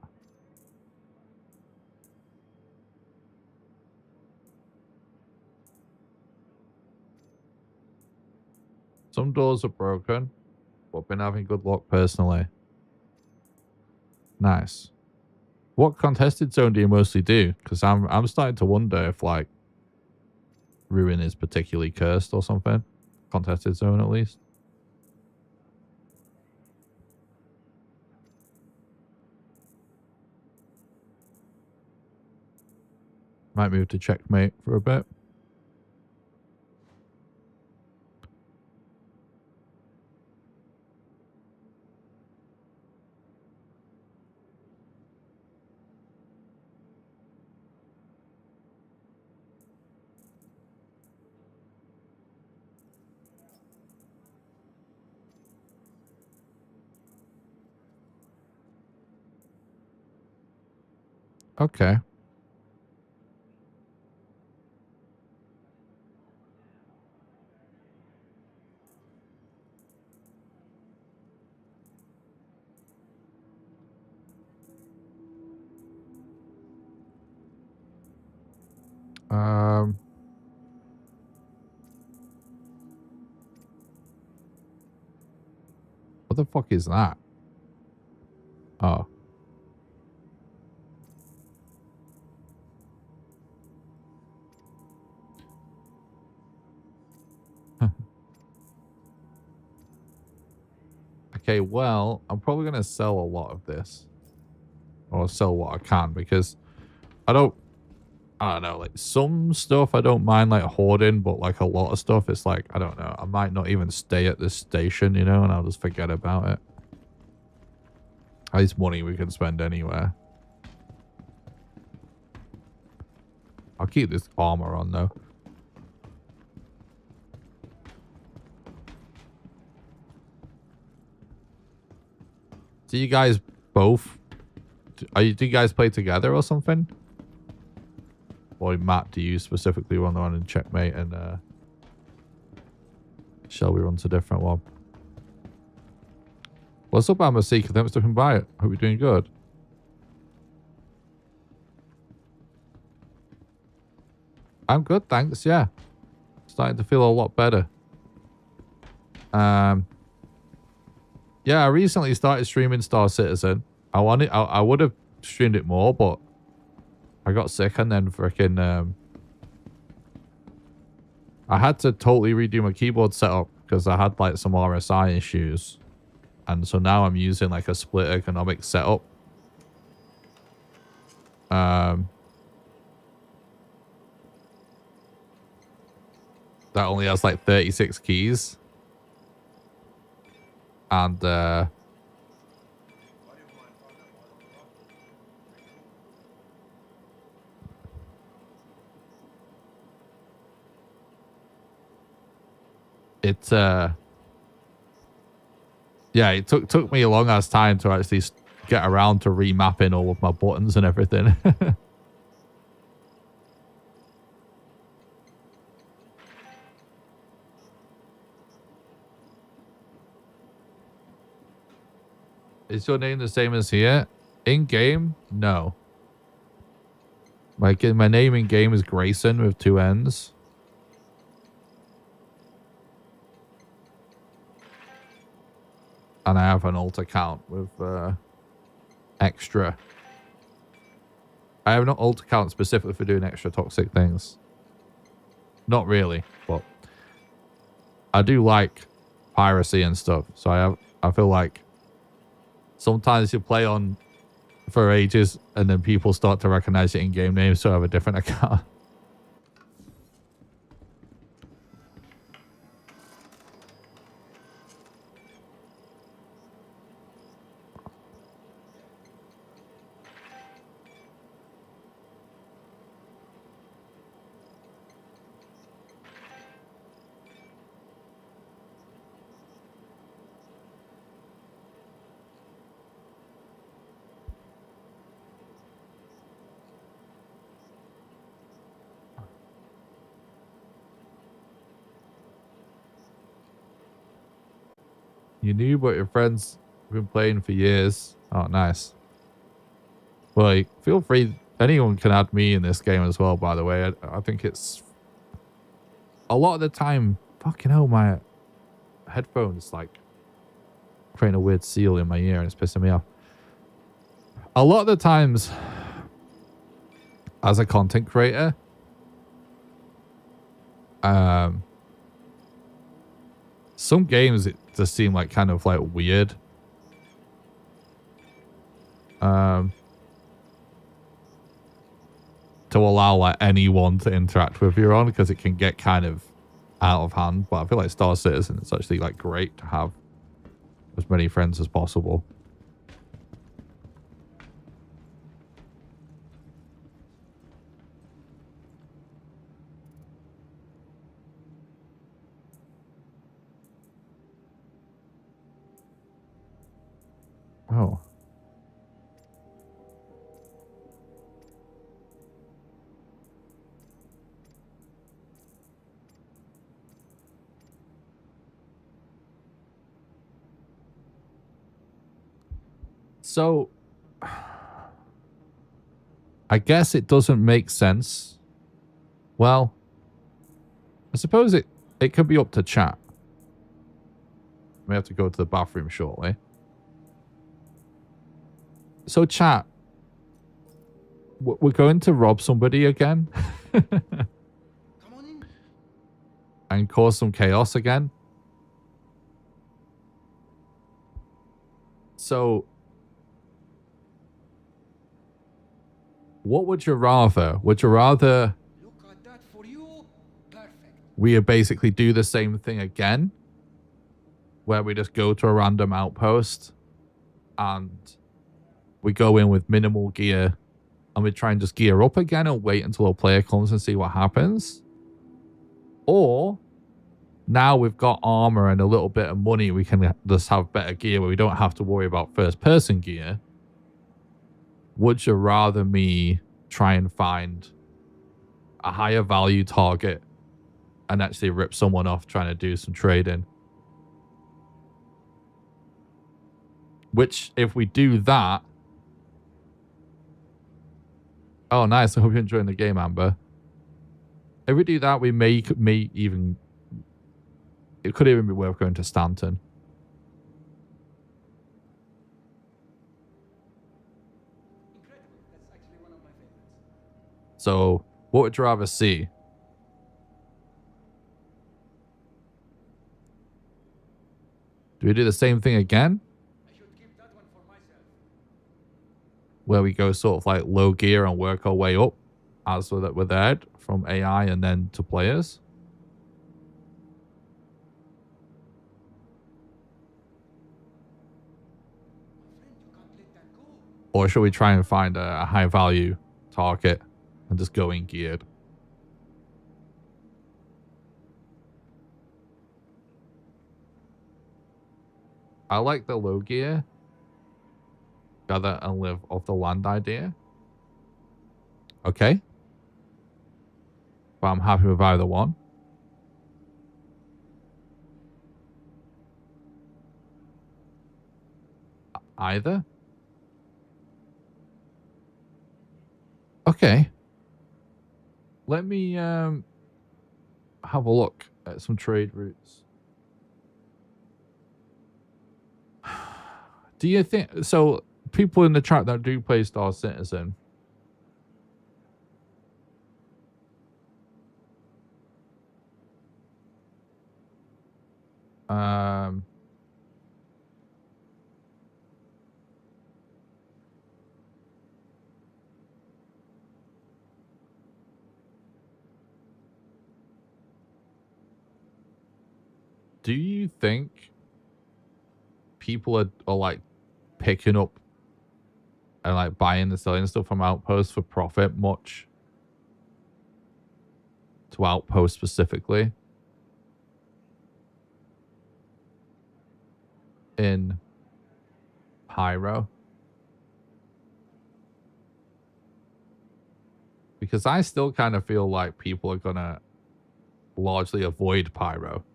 Some doors are broken, but I've been having good luck personally. Nice. What contested zone do you mostly do? Because I'm starting to wonder if like Ruin is particularly cursed or something. Contested zone at least. Might move to checkmate for a bit. Okay. What the fuck is that? Oh. Okay, well, I'm probably going to sell a lot of this. Or sell what I can, because I don't know, like some stuff I don't mind like hoarding, but like a lot of stuff, it's like, I don't know, I might not even stay at this station, you know, and I'll just forget about it. At least money we can spend anywhere. I'll keep this armor on though. Do you guys both, do you guys play together or something? Or Matt, do you specifically run on in checkmate, and shall we run to a different one? What's up, I'm a Seeker? Thanks for stopping by. Hope you're doing good. I'm good, thanks, yeah. Starting to feel a lot better. Yeah, I recently started streaming Star Citizen. I would have streamed it more, but I got sick and then freaking I had to totally redo my keyboard setup because I had like some RSI issues. And so now I'm using like a split ergonomic setup. That only has like 36 keys. And it yeah, it took me a long ass time to actually get around to remapping all of my buttons and everything. Is your name the same as here? In game? No. My name in game is Grayson with 2 N's. And I have an alt account with extra. I have an alt account specifically for doing extra toxic things. Not really, but I do like piracy and stuff. So I feel like sometimes you play on for ages and then people start to recognize it in game names, so I have a different account. You knew, but your friends have been playing for years. Oh, nice. Well, feel free. Anyone can add me in this game as well, by the way. I think it's... A lot of the time... Fucking hell, my headphones, like, creating a weird seal in my ear and it's pissing me off. A lot of the times, as a content creator, some games, it just seem like kind of like weird. To allow like anyone to interact with you on, because it can get kind of out of hand. But I feel like Star Citizen, it's actually like great to have as many friends as possible. Oh. So, I guess it doesn't make sense. Well, I suppose it could be up to chat. May have to go to the bathroom shortly. So, chat, we're going to rob somebody again and cause some chaos again. So, what would you rather? Would you rather we basically do the same thing again, where we just go to a random outpost and we go in with minimal gear and we try and just gear up again and wait until a player comes and see what happens? Or now we've got armor and a little bit of money, we can just have better gear where we don't have to worry about first person gear. Would you rather me try and find a higher value target and actually rip someone off trying to do some trading? Which, if we do that... Oh, nice. I hope you're enjoying the game, Amber. If we do that, we may even... It could even be worth going to Stanton. So, what would you rather see? Do we do the same thing again? Where we go sort of like low gear and work our way up as we're there from AI and then to players? Or should we try and find a high value target and just go in geared? I like the low gear. Gather and live off the land idea. Okay. But I'm happy with either one. Either? Okay. Let me have a look at some trade routes. Do you think so? People in the chat that do play Star Citizen, do you think people are like picking up and like buying and selling stuff from Outpost for profit much? To Outpost specifically? In Pyro? Because I still kind of feel like people are gonna largely avoid Pyro.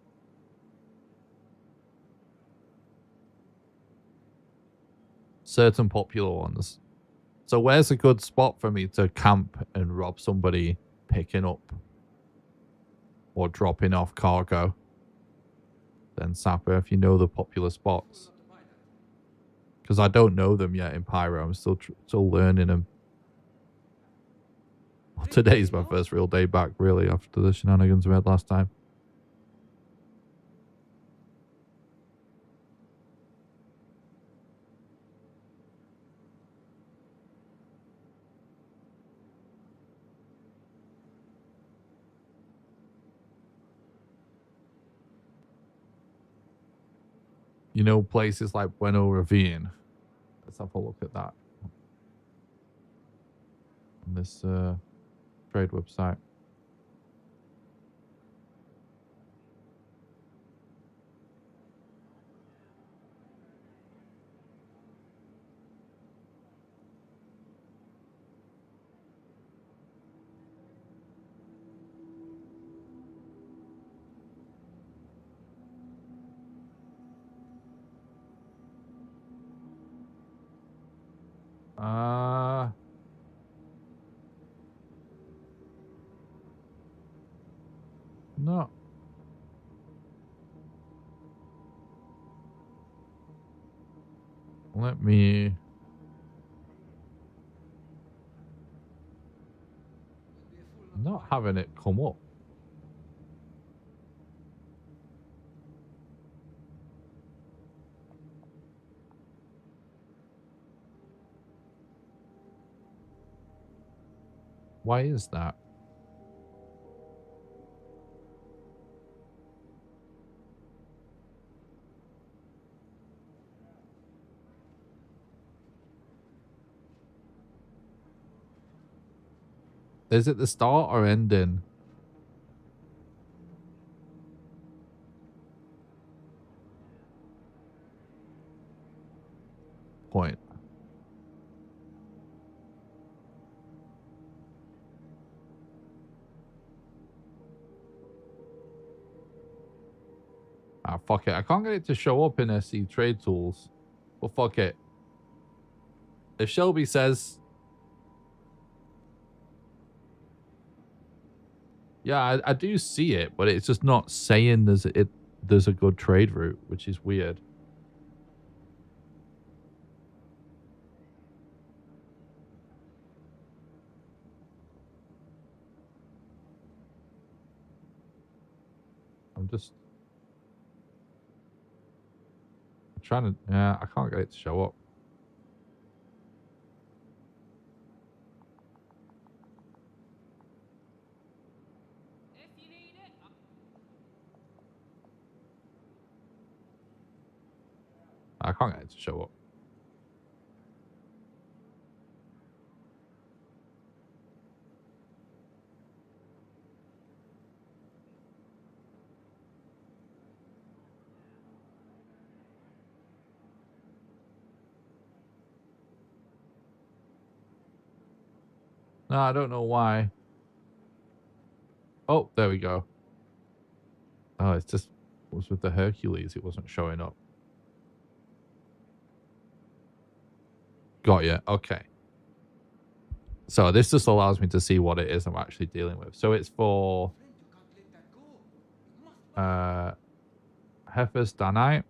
Certain popular ones. So where's a good spot for me to camp and rob somebody picking up or dropping off cargo? Then Sapper, if you know the popular spots. Because I don't know them yet in Pyro. I'm still learning them. Well, today's my first real day back, really, after the shenanigans we had last time. You know, places like Bueno Ravine. Let's have a look at that. On this trade website. No. Let me... I'm not having it come up. Why is that? Is it the start or ending? Point. Ah, fuck it. I can't get it to show up in SE Trade Tools. Well, fuck it. If Shelby says... Yeah, I do see it, but it's just not saying there's a good trade route, which is weird. I'm just trying to... Yeah, I can't get it to show up. If you need it, I can't get it to show up. No, I don't know why. Oh, there we go. Oh, it's just... It was with the Hercules. It wasn't showing up. Got you. Okay. So this just allows me to see what it is I'm actually dealing with. So it's for Heifer's Danite.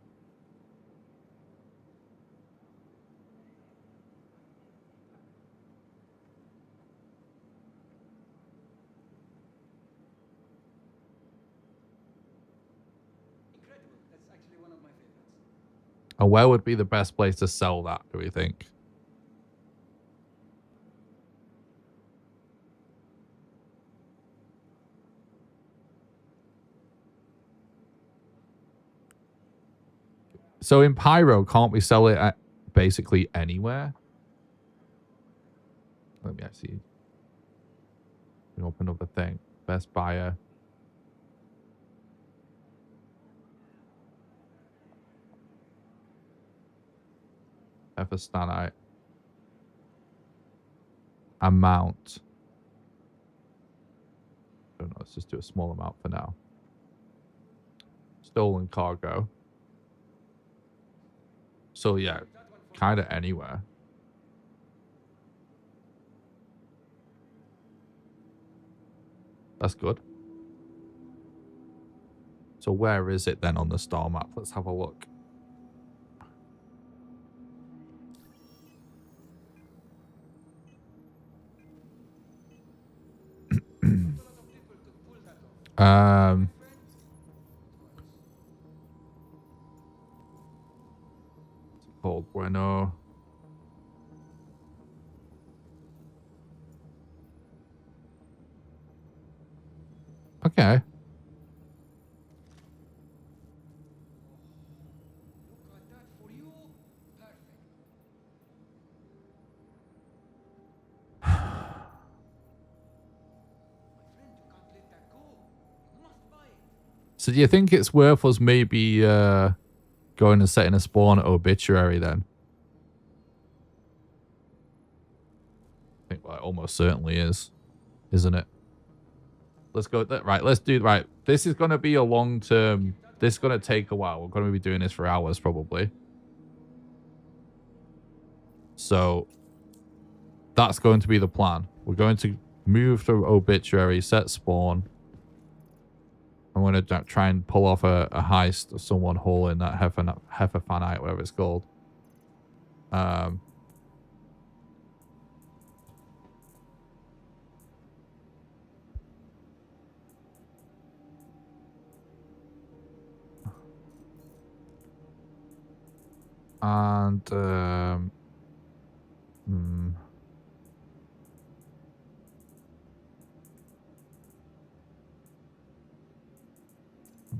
Incredible. That's actually one of my favorites. And where would be the best place to sell that, do we think? So in Pyro, can't we sell it at basically anywhere? Let me actually open up a thing. Best buyer. Ephestanite. Amount. I don't know. Let's just do a small amount for now. Stolen cargo. So yeah, kind of anywhere. That's good. So where is it then on the star map? Let's have a look. um called Bueno. Okay. Look at that for you. Perfect. My friend, you can't let that go. You must buy it. So do you think it's worth us maybe going and setting a spawn at Obituary then? I think well, it almost certainly is, isn't it? Let's go. Right, let's do... Right, this is going to be a long-term... This is going to take a while. We're going to be doing this for hours, probably. So, that's going to be the plan. We're going to move to Obituary, set spawn. I'm going to try and pull off a heist of someone hauling that Heiferfanite, whatever it's called. And I'm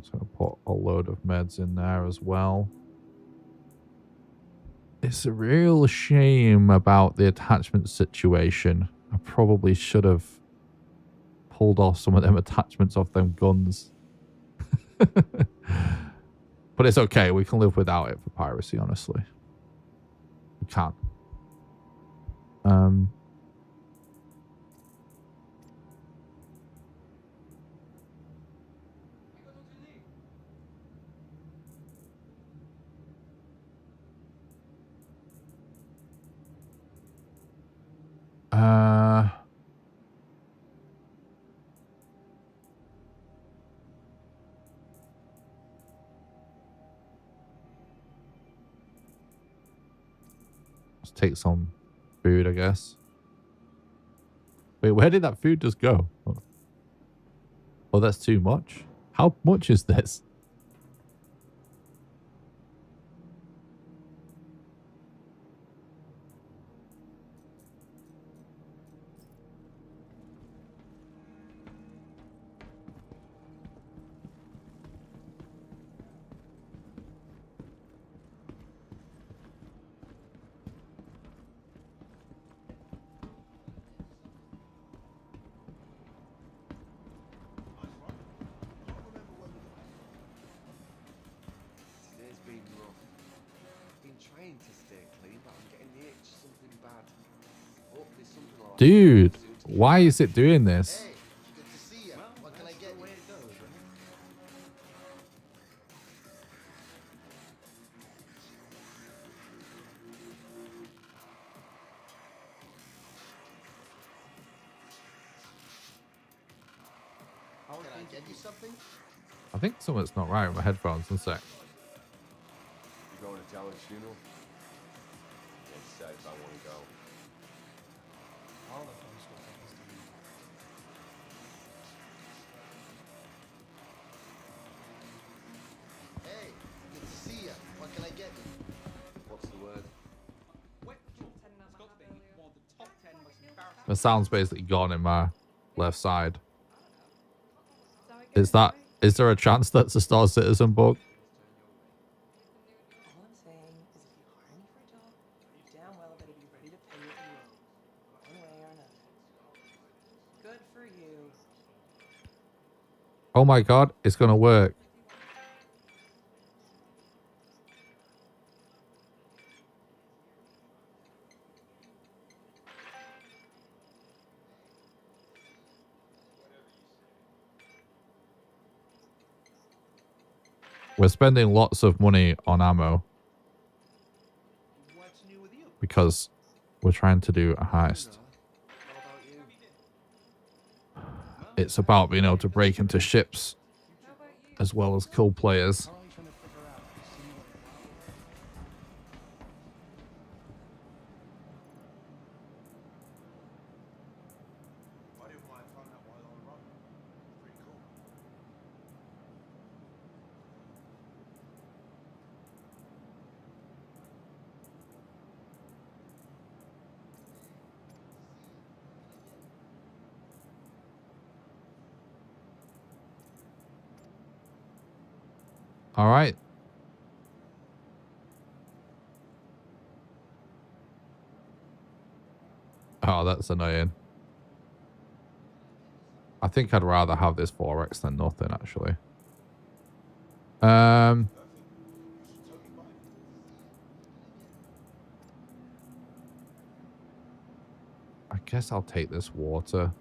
just going to put a load of meds in there as well. It's a real shame about the attachment situation. I probably should have pulled off some of them attachments off them guns. But it's okay. We can live without it for piracy, honestly. We can. Let's take some food, I guess. Wait, where did that food just go? Oh, that's too much. How much is this? Today's been rough. I've been trying to stay clean, but I'm getting the itch. Something bad. Hope there's something like Dude, why is it doing this? Hey, good to see you. What can I get you? It goes, right? Can I get you something? I think something's not right with my headphones. One sec. You going to Talon's funeral? It's safe. I want to go. All the fun stuff happens to me. Hey, good to see you. What can I get you? What's the word? The sound's basically gone in my left side. Is there a chance that's a Star Citizen bug? All I'm saying is if you hire me for a job, you damn well better be ready to pay what you owe. One way or another. Good for you. Oh my god, it's gonna work. We're spending lots of money on ammo What's new with you? because we're trying to do a heist. What about you? It's about being able to break into ships as well as kill players. How are you trying to figure out? See what I didn't want to find out while on the run. Pretty cool. All right. Oh, that's annoying. I think I'd rather have this 4x than nothing, actually. I guess I'll take this water.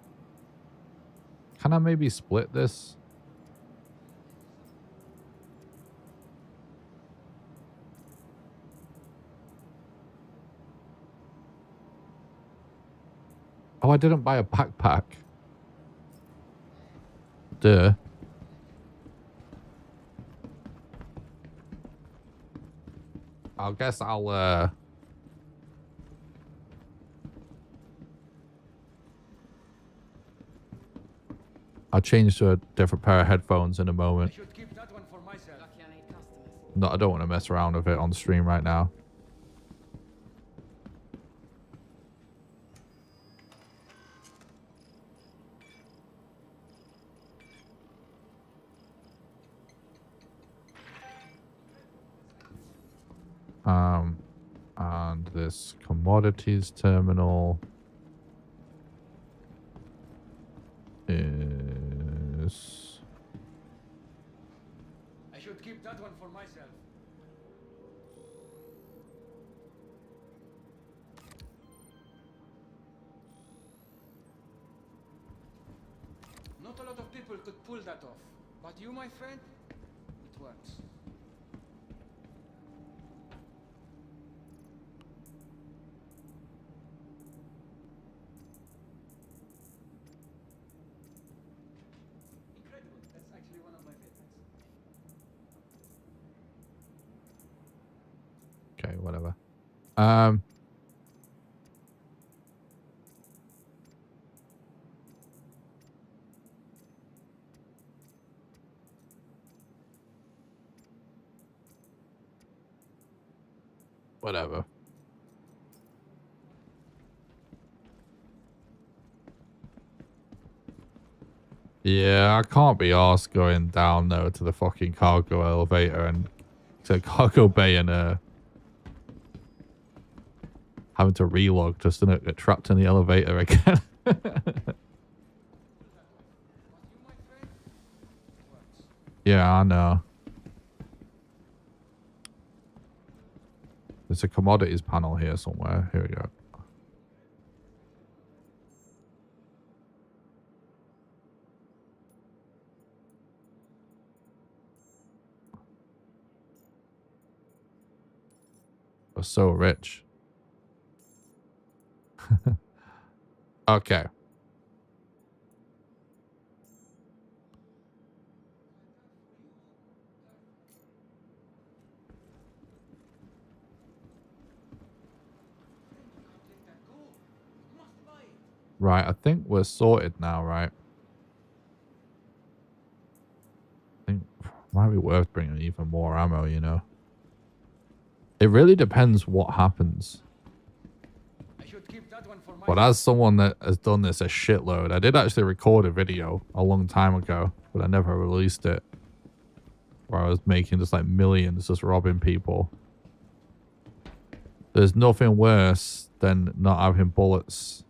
Can I maybe split this? Oh, I didn't buy a backpack. Duh. I guess I'll change to a different pair of headphones in a moment. should keep that one for myself. Lucky I made customers. No, I don't want to mess around with it on stream right now. And this commodities terminal is... I should keep that one for myself. Not a lot of people could pull that off, but you, my friend, it works. Incredible. That's actually one of my favorites. Okay, whatever. Whatever. Yeah, I can't be arsed going down there to the fucking cargo elevator and to cargo bay and having to relog just to not get trapped in the elevator again. Yeah, I know. There's a commodities panel here somewhere. Here we go. We're so rich. Okay. Right, I think we're sorted now, right? I think it might be worth bringing even more ammo, you know? It really depends what happens. But as someone that has done this a shitload, I did actually record a video a long time ago, but I never released it. Where I was making just like millions just robbing people. There's nothing worse than not having bullets.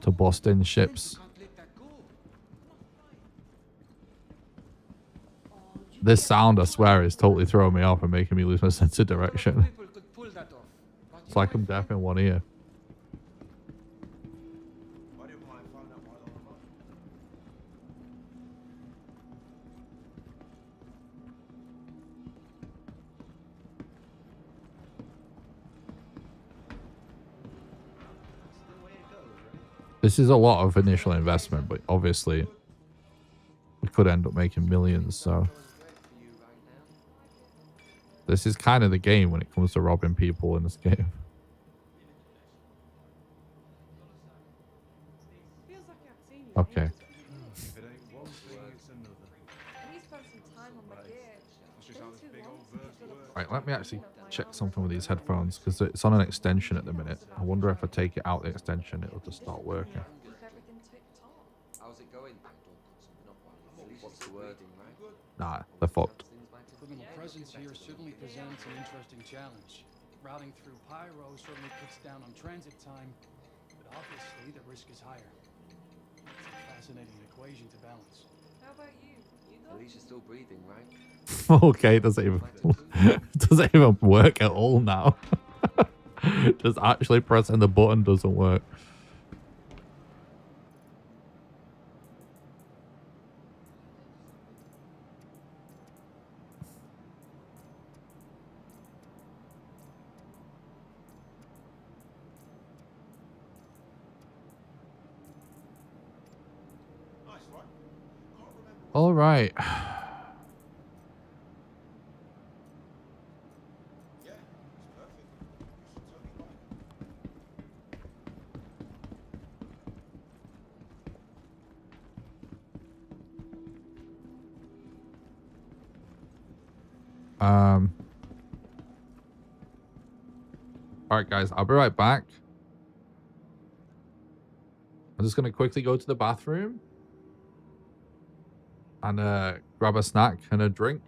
To bust in ships. This sound, I swear, is totally throwing me off and making me lose my sense of direction. It's like I'm deaf in one ear. This is a lot of initial investment, but obviously we could end up making millions, so this is kind of the game when it comes to robbing people in this game. Okay. Right, let me actually check something with these headphones because it's on an extension at the minute. I wonder if I take it out the extension, it'll just start working. How's it going? What's the wording, right? Nah, they're fucked. Criminal presence here certainly presents an interesting challenge. Routing through Pyro certainly cuts down on transit time, but obviously the risk is higher. It's a fascinating equation to balance. How about you? At least you're still breathing, right? Okay, doesn't even work at all now. Just actually pressing the button doesn't work. All right. All right, guys, I'll be right back. I'm just going to quickly go to the bathroom and grab a snack and a drink.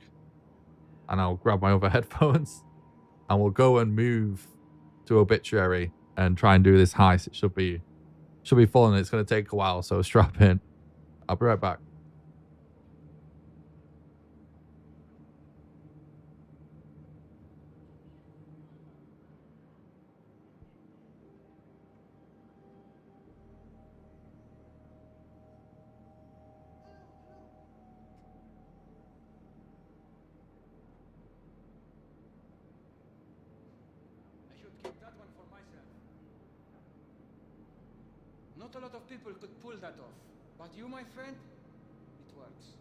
And I'll grab my other headphones and we'll go and move to Obituary and try and do this heist. It should be fun. It's going to take a while, so strap in. I'll be right back. Not a lot of people could pull that off, but you, my friend, it works.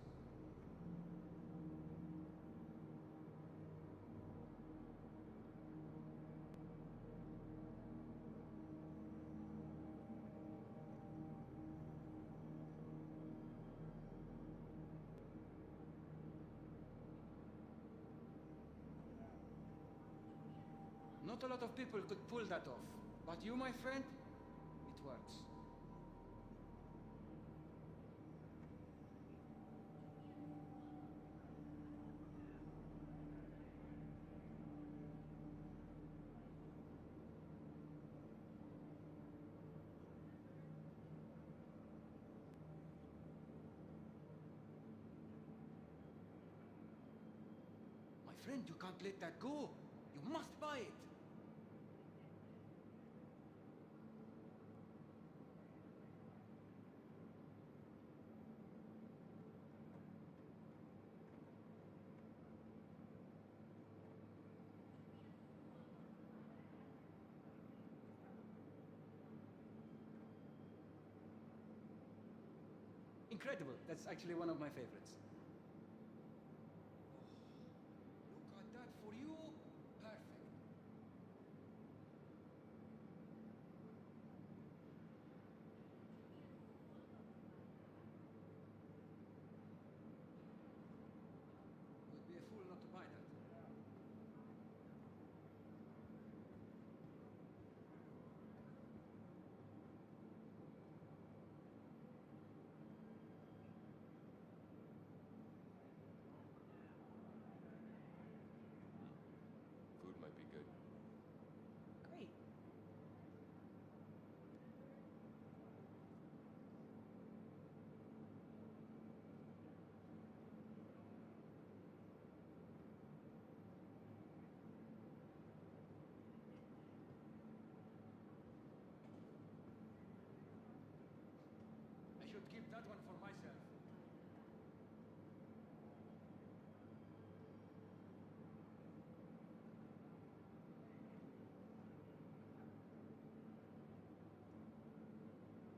Not a lot of people could pull that off. But you, my friend, it works. My friend, you can't let that go. You must buy it. Incredible. That's actually one of my favorites. Look at that for you. Perfect. Would be a fool not to buy that. Food might be good. Great. I should keep that one for myself.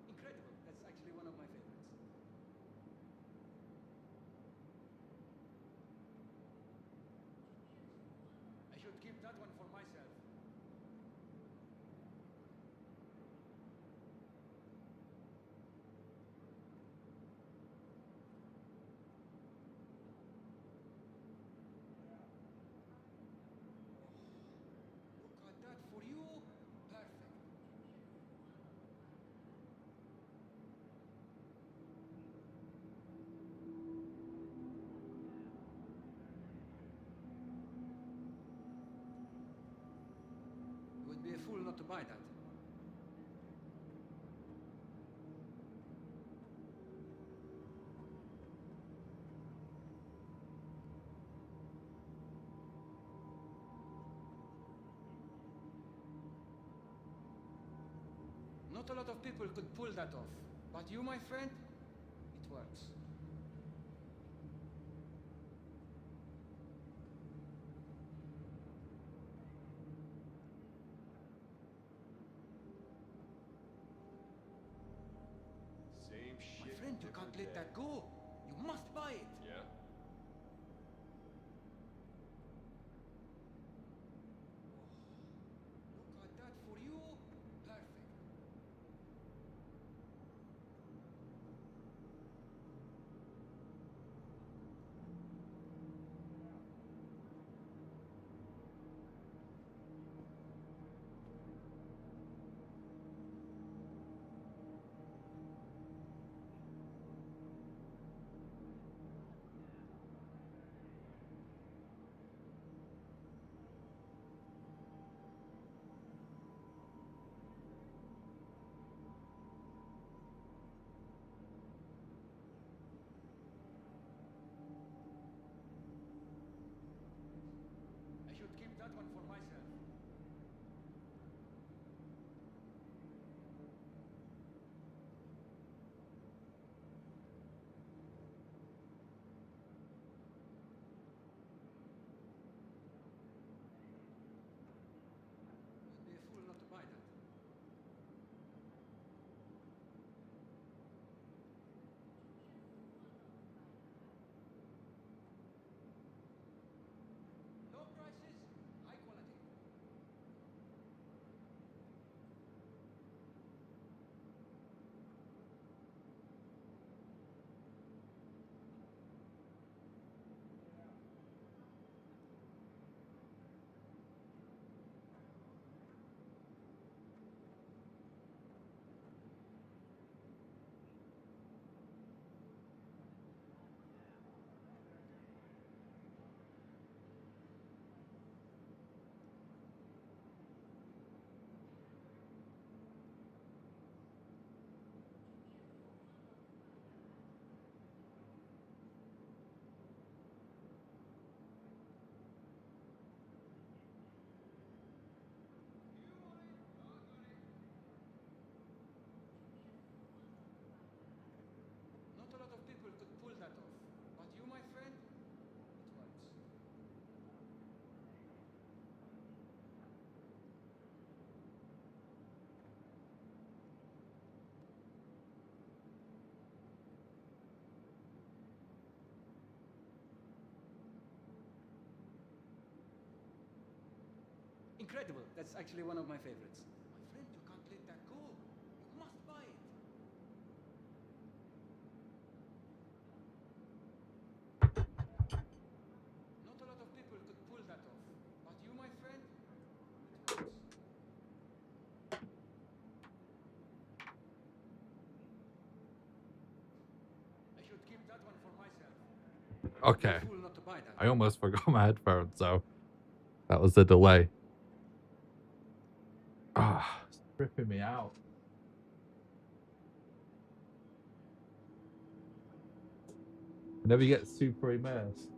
Incredible. That's actually one of my favorites. I should keep that one for myself. Look at that for you. Perfect. You would be a fool not to buy that. Not a lot of people could pull that off. But you, my friend, it works. Same shit. My friend, you can't let that go. You must buy it. Yeah. Look at that for you. Perfect. I should keep that one for myself. You'd be a fool not to buy that. Low prices, high quality. incredible. That's actually one of my favorites. My friend, you can't let that go. You must buy it. Not a lot of people could pull that off. But you, my friend, it works. I should keep that one for myself. Okay. Fool not to buy that. I almost forgot my headphones, so that was the delay. Ah, it's tripping me out. Whenever you get super immersed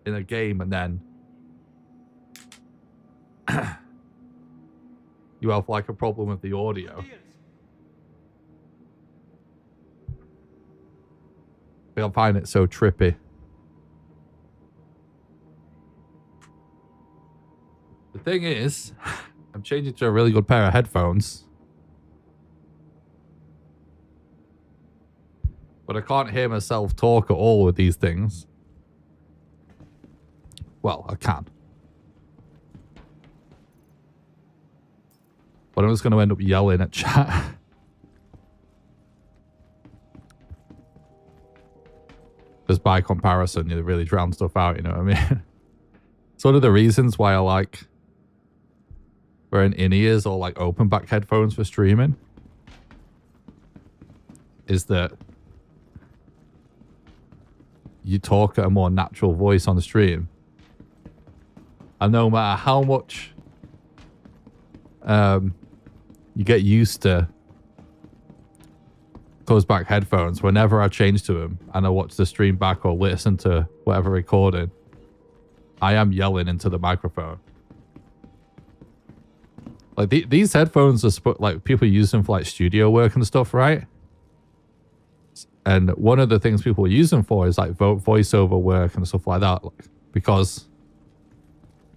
in a game and then you have like a problem with the audio. Deals. I find it so trippy. The thing is, I'm changing to a really good pair of headphones. But I can't hear myself talk at all with these things. Well, I can. But I'm just going to end up yelling at chat. Just by comparison, you really drown stuff out, you know what I mean? It's one of the reasons why I like wearing in-ears or like open back headphones for streaming. Is that you talk at a more natural voice on the stream. And no matter how much you get used to closed back headphones, whenever I change to them and I watch the stream back or listen to whatever recording, I am yelling into the microphone. Like these headphones are like people use them for like studio work and stuff, right? And one of the things people use them for is like voiceover work and stuff like that, like, because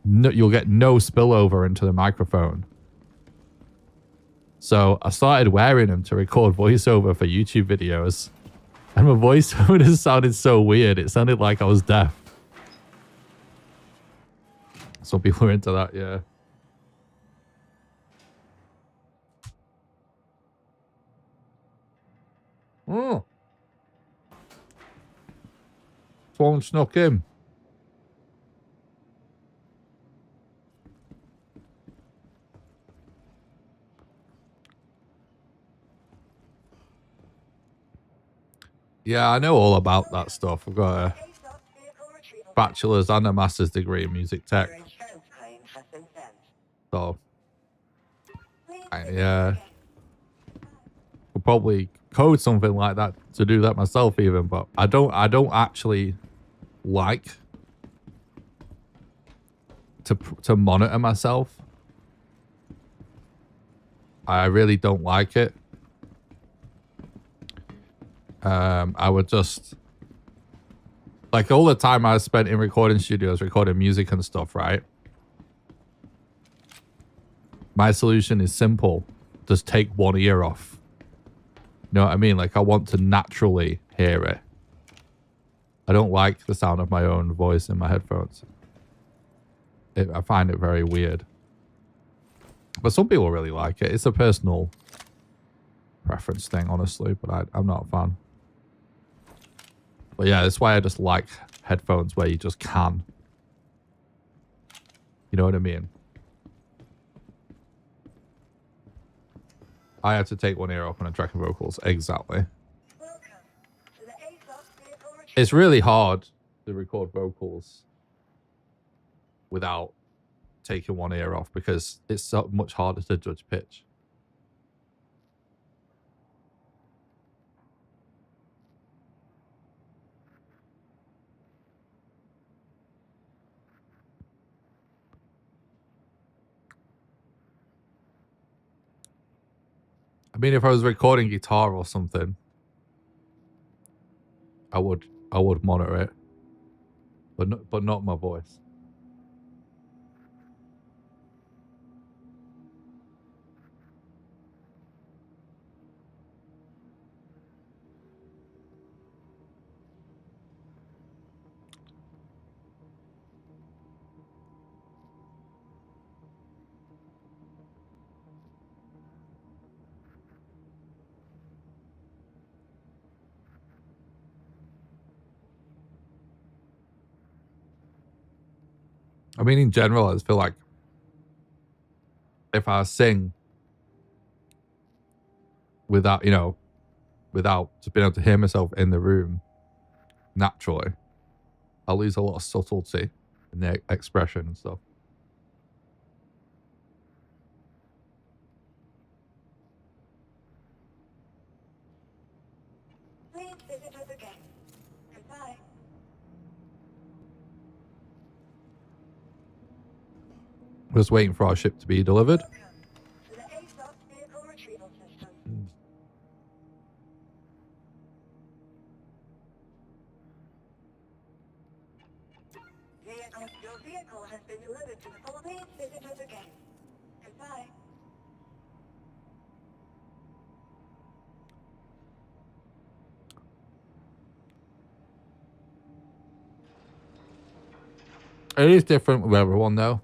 you'll get no spillover into the microphone. So I started wearing them to record voiceover for YouTube videos, and my voiceover just sounded so weird. It sounded like I was deaf. Some people are into that, yeah. Oh. Someone snuck in. Yeah, I know all about that stuff. I've got a bachelor's and a master's degree in music tech. So, yeah. Could probably code something like that to do that myself even, but I don't actually like to monitor myself. I really don't like it. I would just like all the time I spent in recording studios, recording music and stuff, right? My solution is simple. Just take one ear off. You know what I mean? Like I want to naturally hear it. I don't like the sound of my own voice in my headphones. I find it very weird. But some people really like it. It's a personal preference thing, honestly, but I'm not a fan. But yeah, that's why I just like headphones where you just can. You know what I mean? I had to take one ear off when I'm tracking vocals. Exactly. It's really hard to record vocals without taking one ear off because it's so much harder to judge pitch. I mean, if I was recording guitar or something, I would monitor it, but not my voice. I mean, in general, I just feel like if I sing without, you know, without just being able to hear myself in the room naturally, I lose a lot of subtlety in the expression and stuff. Please visit us again. Goodbye. Just waiting for our ship to be delivered. Welcome to the ASOS vehicle retrieval system. Your vehicle has been delivered to the port. Please visit us again. Goodbye. It is different with everyone, though.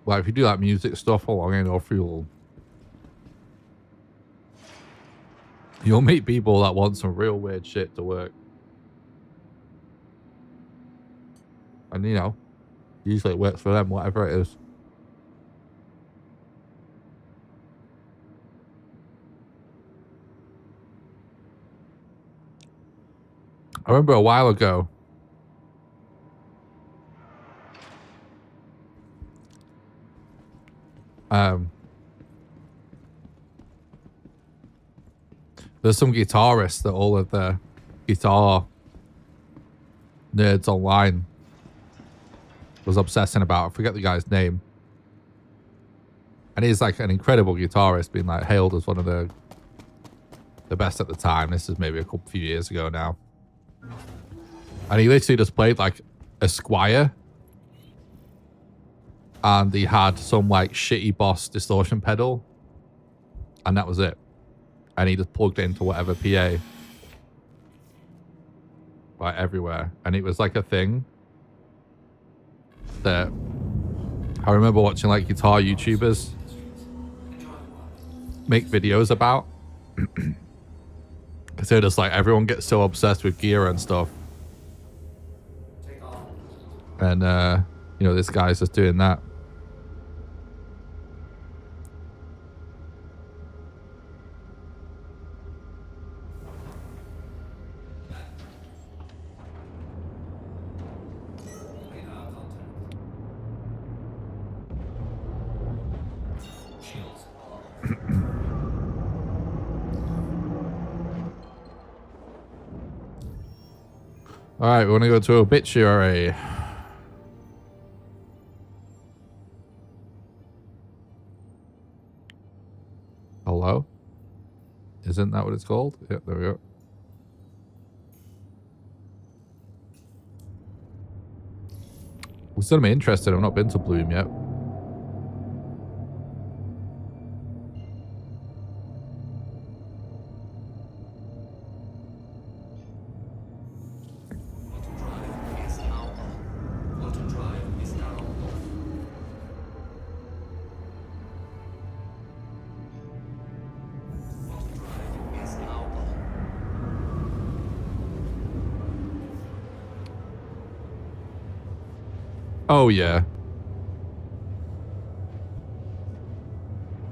Like, if you do like music stuff along enough, you'll meet people that want some real weird shit to work. And, you know, usually it works for them, whatever it is. I remember a while ago, there's some guitarists that all of the guitar nerds online was obsessing about. I forget the guy's name. And he's like an incredible guitarist, being like hailed as one of the best at the time. This is maybe a few years ago now. And he literally just played like a Squire. And he had some like shitty Boss distortion pedal. And that was it. And he just plugged it into whatever PA. Like everywhere. And it was like a thing that I remember watching like guitar YouTubers make videos about. Because they're just like, everyone gets so obsessed with gear and stuff. And, you know, this guy's just doing that. All right, we want to go to obituary. Hello? Isn't that what it's called? Yep, there we go. I'm still interested. I've not been to Bloom yet. Oh, yeah.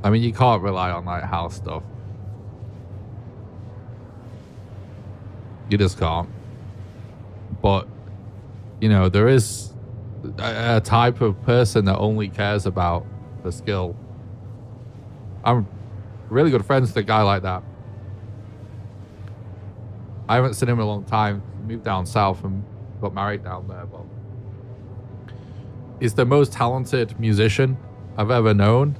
I mean, you can't rely on, like, house stuff. You just can't. But, you know, there is a type of person that only cares about the skill. I'm really good friends with a guy like that. I haven't seen him in a long time. He moved down south and got married down there, but he's the most talented musician I've ever known.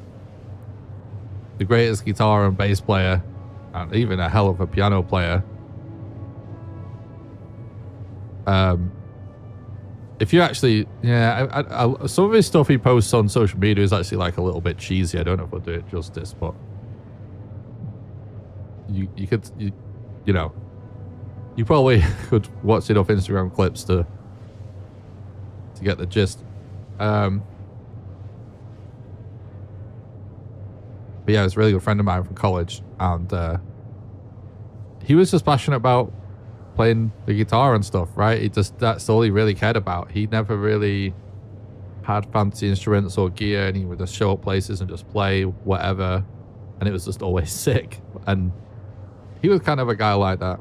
The greatest guitar and bass player, and even a hell of a piano player. If you actually, yeah, some of his stuff he posts on social media is actually like a little bit cheesy. I don't know if I'll do it justice, but you know, you probably could watch enough Instagram clips to get the gist. But yeah, he's a really good friend of mine from college, and he was just passionate about playing the guitar and stuff, right? That's all he really cared about. He never really had fancy instruments or gear, and he would just show up places and just play whatever, and it was just always sick. And he was kind of a guy like that.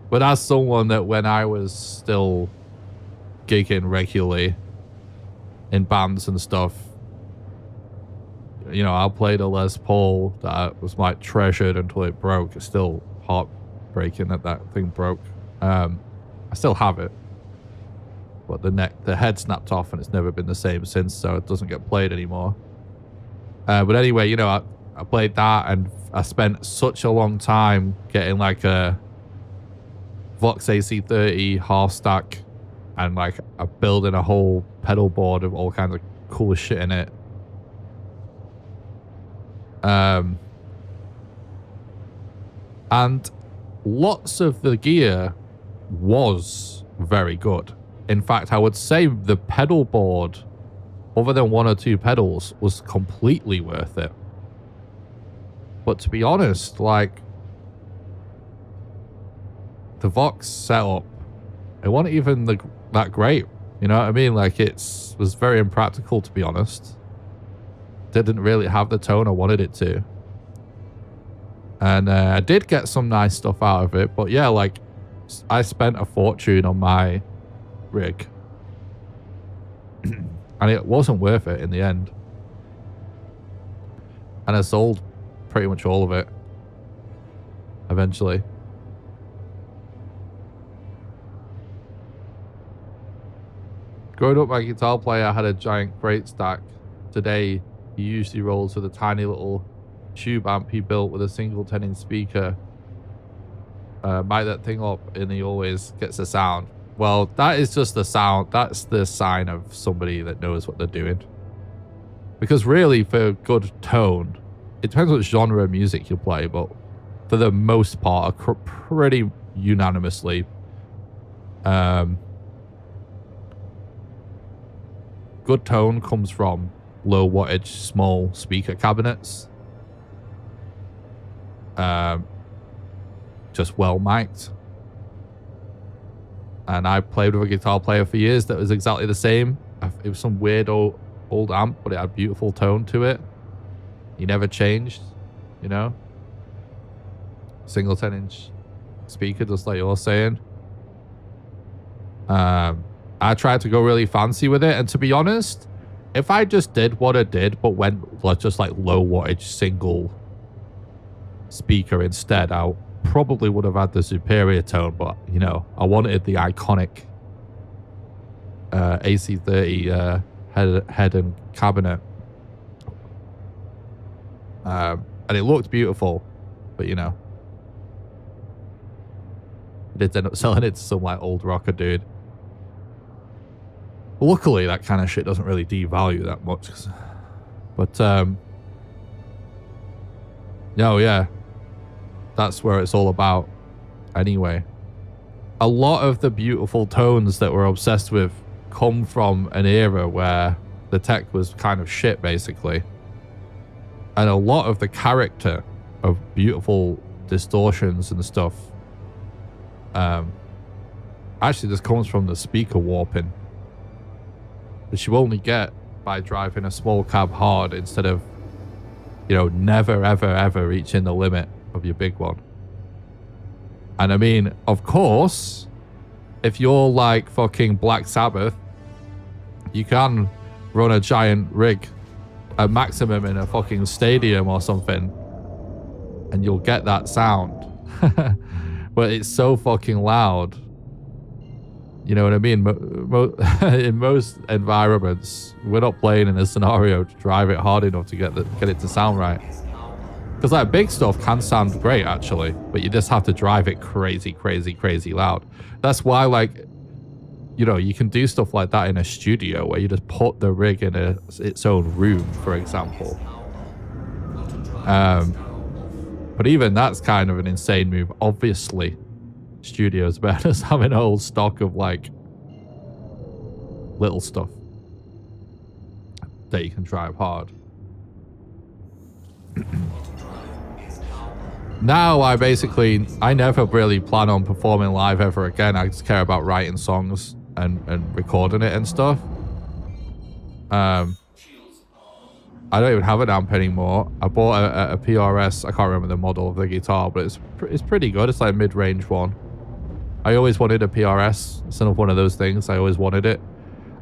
But as someone that when I was still gigging regularly in bands and stuff, you know, I played a Les Paul that was like treasured until it broke. It's still heartbreaking that that thing broke. I still have it, but the head snapped off and it's never been the same since, so it doesn't get played anymore. But anyway, you know, I played that, and I spent such a long time getting like a Vox AC30 half stack, and like building a whole pedal board of all kinds of cool shit in it. And lots of the gear was very good. In fact, I would say the pedal board, other than one or two pedals, was completely worth it. But to be honest, like, the Vox setup, it wasn't even that great. You know what I mean? Like, was very impractical, to be honest. Didn't really have the tone I wanted it to. And I did get some nice stuff out of it. But yeah, like, I spent a fortune on my rig. And it wasn't worth it in the end. And I sold pretty much all of it eventually. Growing up, my guitar player had a giant crate stack. Today, he usually rolls with a tiny little tube amp he built with a single 10-inch speaker. Mic that thing up and he always gets a sound. Well, that is just the sound. That's the sign of somebody that knows what they're doing. Because really, for good tone, it depends what genre of music you play, but for the most part, pretty unanimously, good tone comes from low wattage, small speaker cabinets. Just well mic'd. And I played with a guitar player for years that was exactly the same. It was some weird old amp, but it had beautiful tone to it. He never changed, you know? Single 10-inch speaker, just like you're saying. I tried to go really fancy with it, and to be honest, if I just did what I did, but went just like low wattage single speaker instead, I probably would have had the superior tone. But you know, I wanted the iconic AC30 head and cabinet, and it looked beautiful, but you know, I did end up selling it to some like old rocker dude. Luckily, that kind of shit doesn't really devalue that much. But, no, yeah. That's where it's all about. Anyway. A lot of the beautiful tones that we're obsessed with come from an era where the tech was kind of shit, basically. And a lot of the character of beautiful distortions and stuff actually just comes from the speaker warping, which you only get by driving a small cab hard instead of, you know, never, ever, ever reaching the limit of your big one. And I mean, of course, if you're like fucking Black Sabbath, you can run a giant rig at maximum in a fucking stadium or something, and you'll get that sound. But it's so fucking loud. You know what I mean? In most environments, we're not playing in a scenario to drive it hard enough to get it to sound right. Because like big stuff can sound great actually, but you just have to drive it crazy, crazy, crazy loud. That's why, like, you know, you can do stuff like that in a studio where you just put the rig in its own room, for example. But even that's kind of an insane move, obviously. Studios better having a whole stock of like little stuff. that you can drive hard. Now I never really plan on performing live ever again. I just care about writing songs and recording it and stuff. I don't even have an amp anymore. I bought a PRS. I can't remember the model of the guitar, but it's pretty good. It's like a mid-range one. I always wanted a PRS. It's another one of those things. I always wanted it.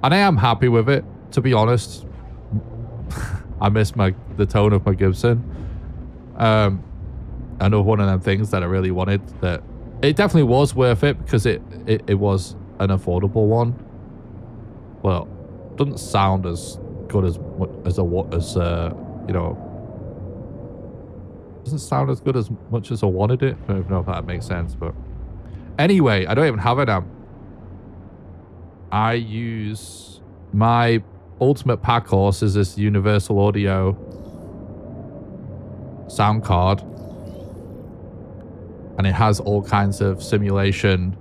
And I am happy with it, to be honest. I miss the tone of my Gibson. Another one of them things that I really wanted. That it definitely was worth it because it was an affordable one. Well, doesn't sound as good as you know. Doesn't sound as good as much as I wanted it. I don't even know if that makes sense, but anyway, I don't even have an amp. I use my ultimate pack horse is this Universal Audio sound card, and it has all kinds of simulation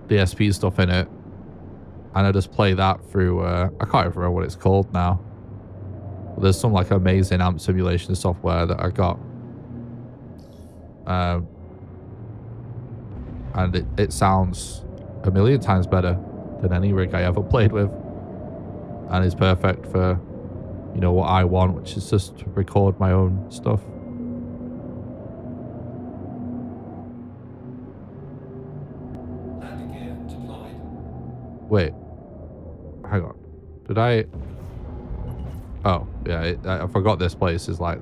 DSP stuff in it, and I just play that through I can't even remember what it's called now, but there's some like amazing amp simulation software that I got, and it sounds a million times better than any rig I ever played with, and is perfect for, you know, what I want, which is just to record my own stuff. Landing gear deployed. Wait, hang on. Did I? Oh, yeah. I forgot this place is like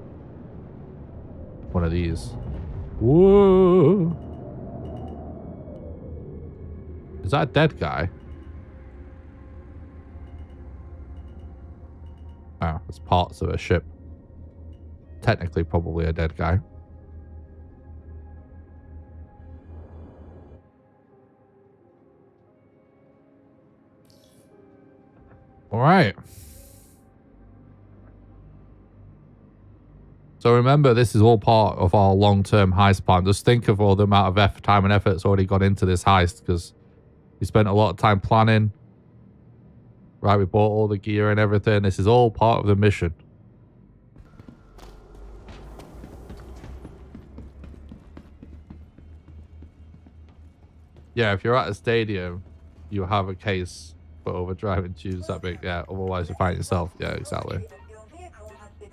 one of these. Whoa! Is that a dead guy? Oh, it's parts of a ship. Technically, probably a dead guy. All right. So remember, this is all part of our long-term heist plan. Just think of all the amount of time and effort that's already gone into this heist, because we spent a lot of time planning. Right, we bought all the gear and everything. This is all part of the mission. Yeah, if you're at a stadium, you have a case for overdriving tubes that big. Yeah, otherwise you find yourself. Yeah, exactly. If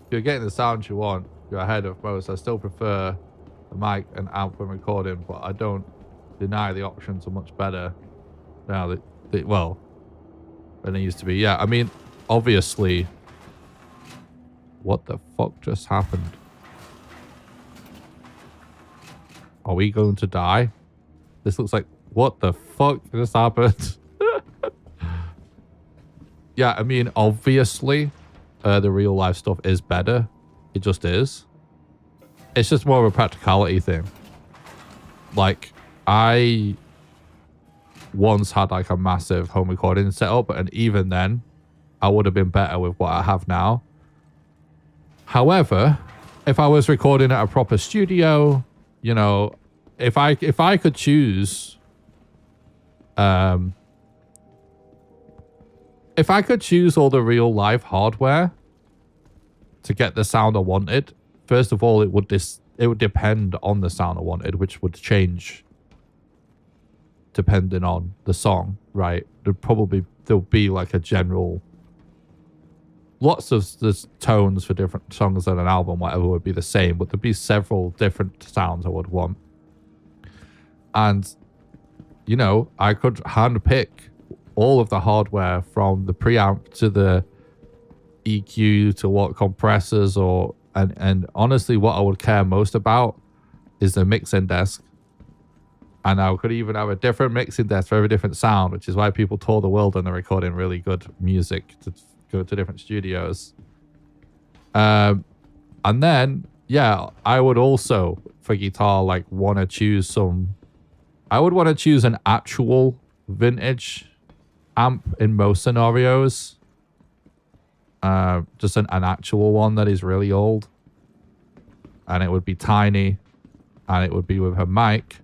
you're getting the sound you want, you're ahead of most. I still prefer the mic and amp when recording, but I don't deny the options are much better now well, than they used to be. Yeah, I mean, obviously, what the fuck just happened? Are we going to die? This looks like, what the fuck just happened? Yeah, I mean, obviously, the real life stuff is better. It just is. It's just more of a practicality thing. Like, I once had like a massive home recording setup, and even then, I would have been better with what I have now. However, if I was recording at a proper studio, you know, if I could choose, if I could choose all the real life hardware to get the sound I wanted, first of all, it would depend on the sound I wanted, which would change depending on the song, right? There'll be like a general, lots of the tones for different songs on an album, whatever, would be the same, but there'd be several different sounds I would want. And, you know, I could handpick all of the hardware from the preamp to the EQ to what compressors and honestly, what I would care most about is the mixing desk. And I could even have a different mixing desk for every different sound, which is why people tour the world when they're recording really good music to go to different studios. And then, yeah, I would also, for guitar, like want to choose I would want to choose an actual vintage amp in most scenarios. Just an actual one that is really old. And it would be tiny. And it would be with a mic.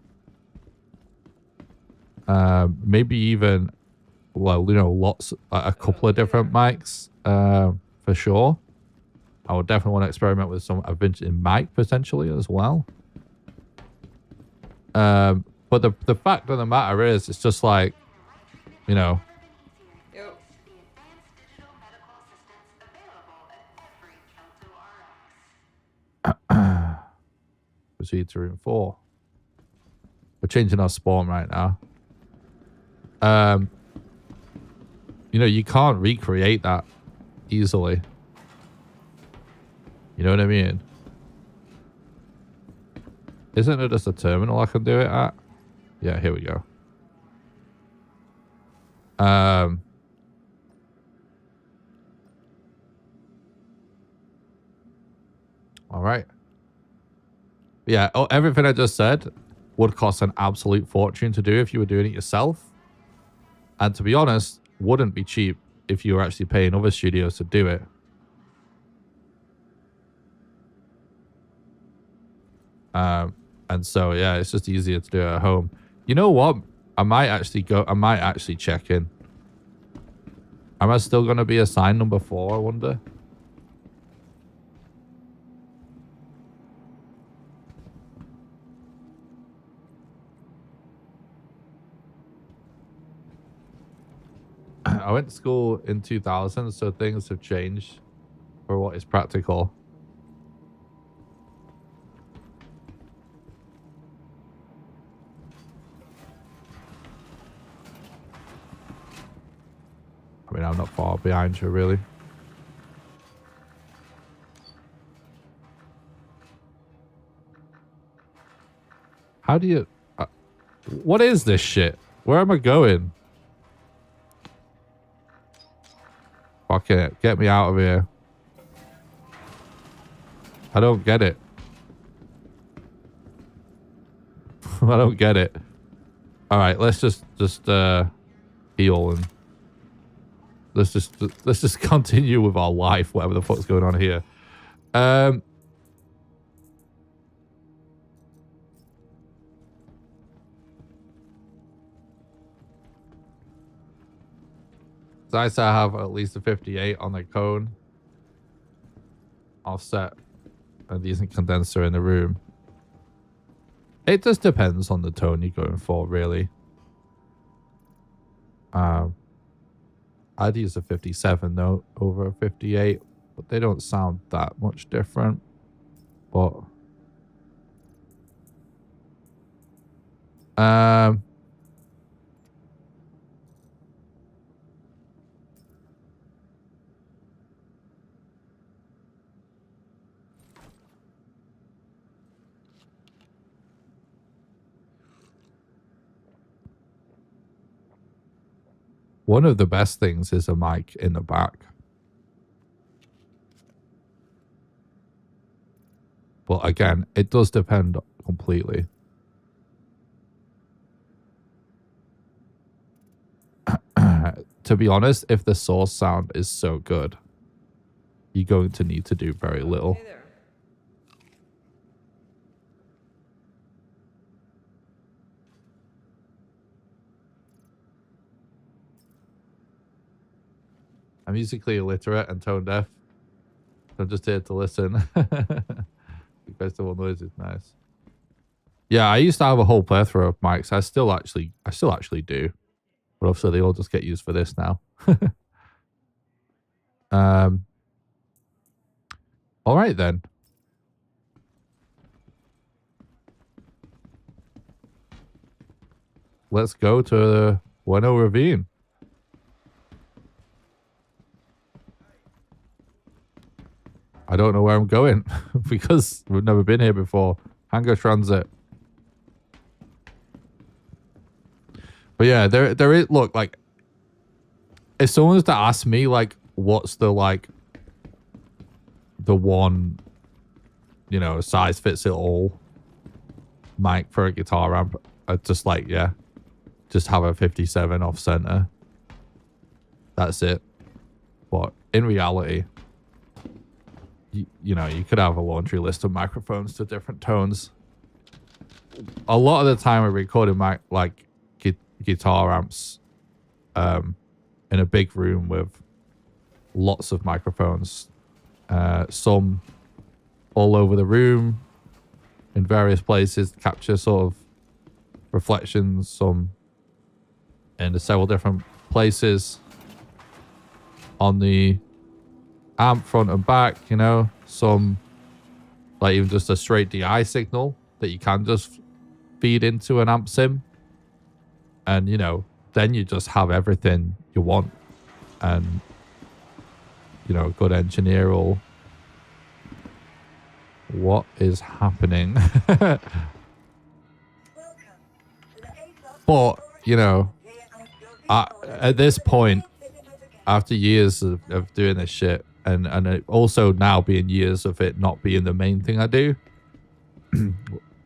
Maybe even well, you know, lots, a couple of different mics, for sure. I would definitely want to experiment with a vintage mic potentially as well. But the fact of the matter is, it's just like, you know. Yep. Proceed to room 4. We're changing our spawn right now. You know, you can't recreate that easily. You know what I mean? Isn't it just a terminal I can do it at? Yeah, here we go. All right. Yeah, everything I just said would cost an absolute fortune to do if you were doing it yourself. And to be honest, wouldn't be cheap if you were actually paying other studios to do it. And so, yeah, it's just easier to do it at home. You know what? I might actually check in. Am I still going to be assigned number 4, I wonder? I went to school in 2000, so things have changed for what is practical. I mean, I'm not far behind you, really. How do you... what is this shit? Where am I going? Fuck it. Get me out of here. I don't get it. I don't get it. Alright, let's just heal and... Let's just continue with our life, whatever the fuck's going on here. It's nice to have at least a 58 on the cone. Offset a decent condenser in the room. It just depends on the tone you're going for, really. I'd use a 57 though over a 58, but they don't sound that much different. But one of the best things is a mic in the back. But again, it does depend completely. To be honest, if the source sound is so good, you're going to need to do very little. Hey there. I'm musically illiterate and tone deaf. I'm just here to listen. Festival noise is nice. Yeah, I used to have a whole plethora of mics. I still actually do. But obviously they all just get used for this now. All right then. Let's go to Bueno Ravine. I don't know where I'm going because we've never been here before. Hangar Transit. But yeah, there is, look, like, if someone was to ask me, like, what's the, like, the one, you know, size fits it all mic for a guitar amp, I'd just like, yeah, just have a 57 off center. That's it. But in reality, you know, you could have a laundry list of microphones to different tones. A lot of the time we're recording guitar amps, in a big room with lots of microphones. Some all over the room in various places to capture sort of reflections, some in several different places on the amp front and back, you know, some like even just a straight DI signal that you can just feed into an amp sim, and you know, then you just have everything you want. And you know, good engineer will. What is happening? But you know, at this point, after years of doing this shit, and it also now being years of it not being the main thing I do,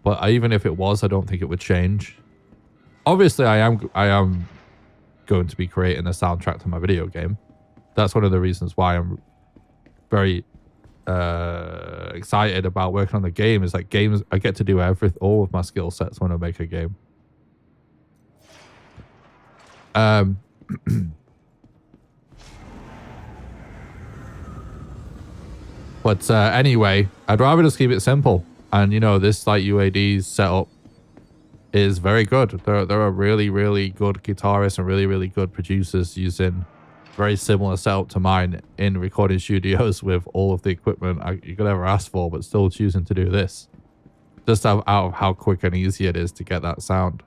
but even if it was, I don't think it would change. Obviously, I am going to be creating a soundtrack to my video game. That's one of the reasons why I'm very excited about working on the game. Is like games, I get to do all of my skill sets when I make a game. But anyway, I'd rather just keep it simple. And you know, this like UAD setup is very good. There are really, really good guitarists and really, really good producers using very similar setup to mine in recording studios with all of the equipment you could ever ask for, but still choosing to do this. Just out of how quick and easy it is to get that sound.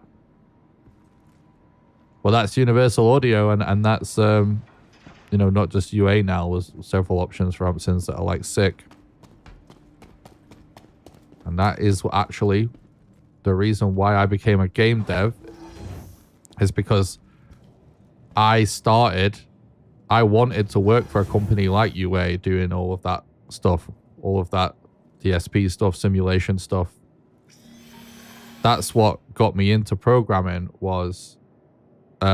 Well, that's Universal Audio, and that's, you know, not just UA now. There's several options for amp sims that are like sick. And that is actually the reason why I became a game dev, is because I wanted to work for a company like UA doing all of that stuff, all of that DSP stuff, simulation stuff. That's what got me into programming, was you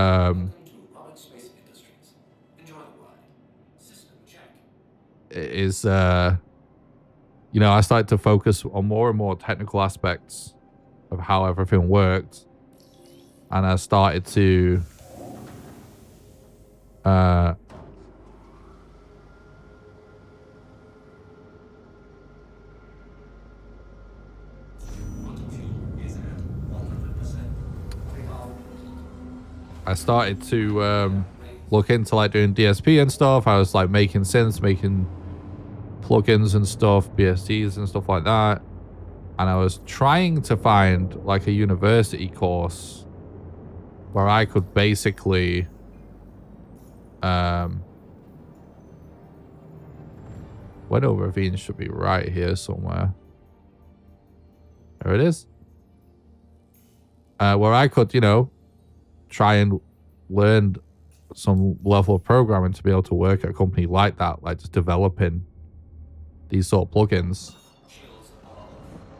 know, I started to focus on more and more technical aspects of how everything worked, and I started to look into like doing DSP and stuff. I was like making synths, making plugins and stuff, BSDs and stuff like that. And I was trying to find like a university course where I could basically Window Ravine should be right here somewhere. There it is. Where I could, you know, try and learn some level of programming to be able to work at a company like that, like just developing these sort of plugins.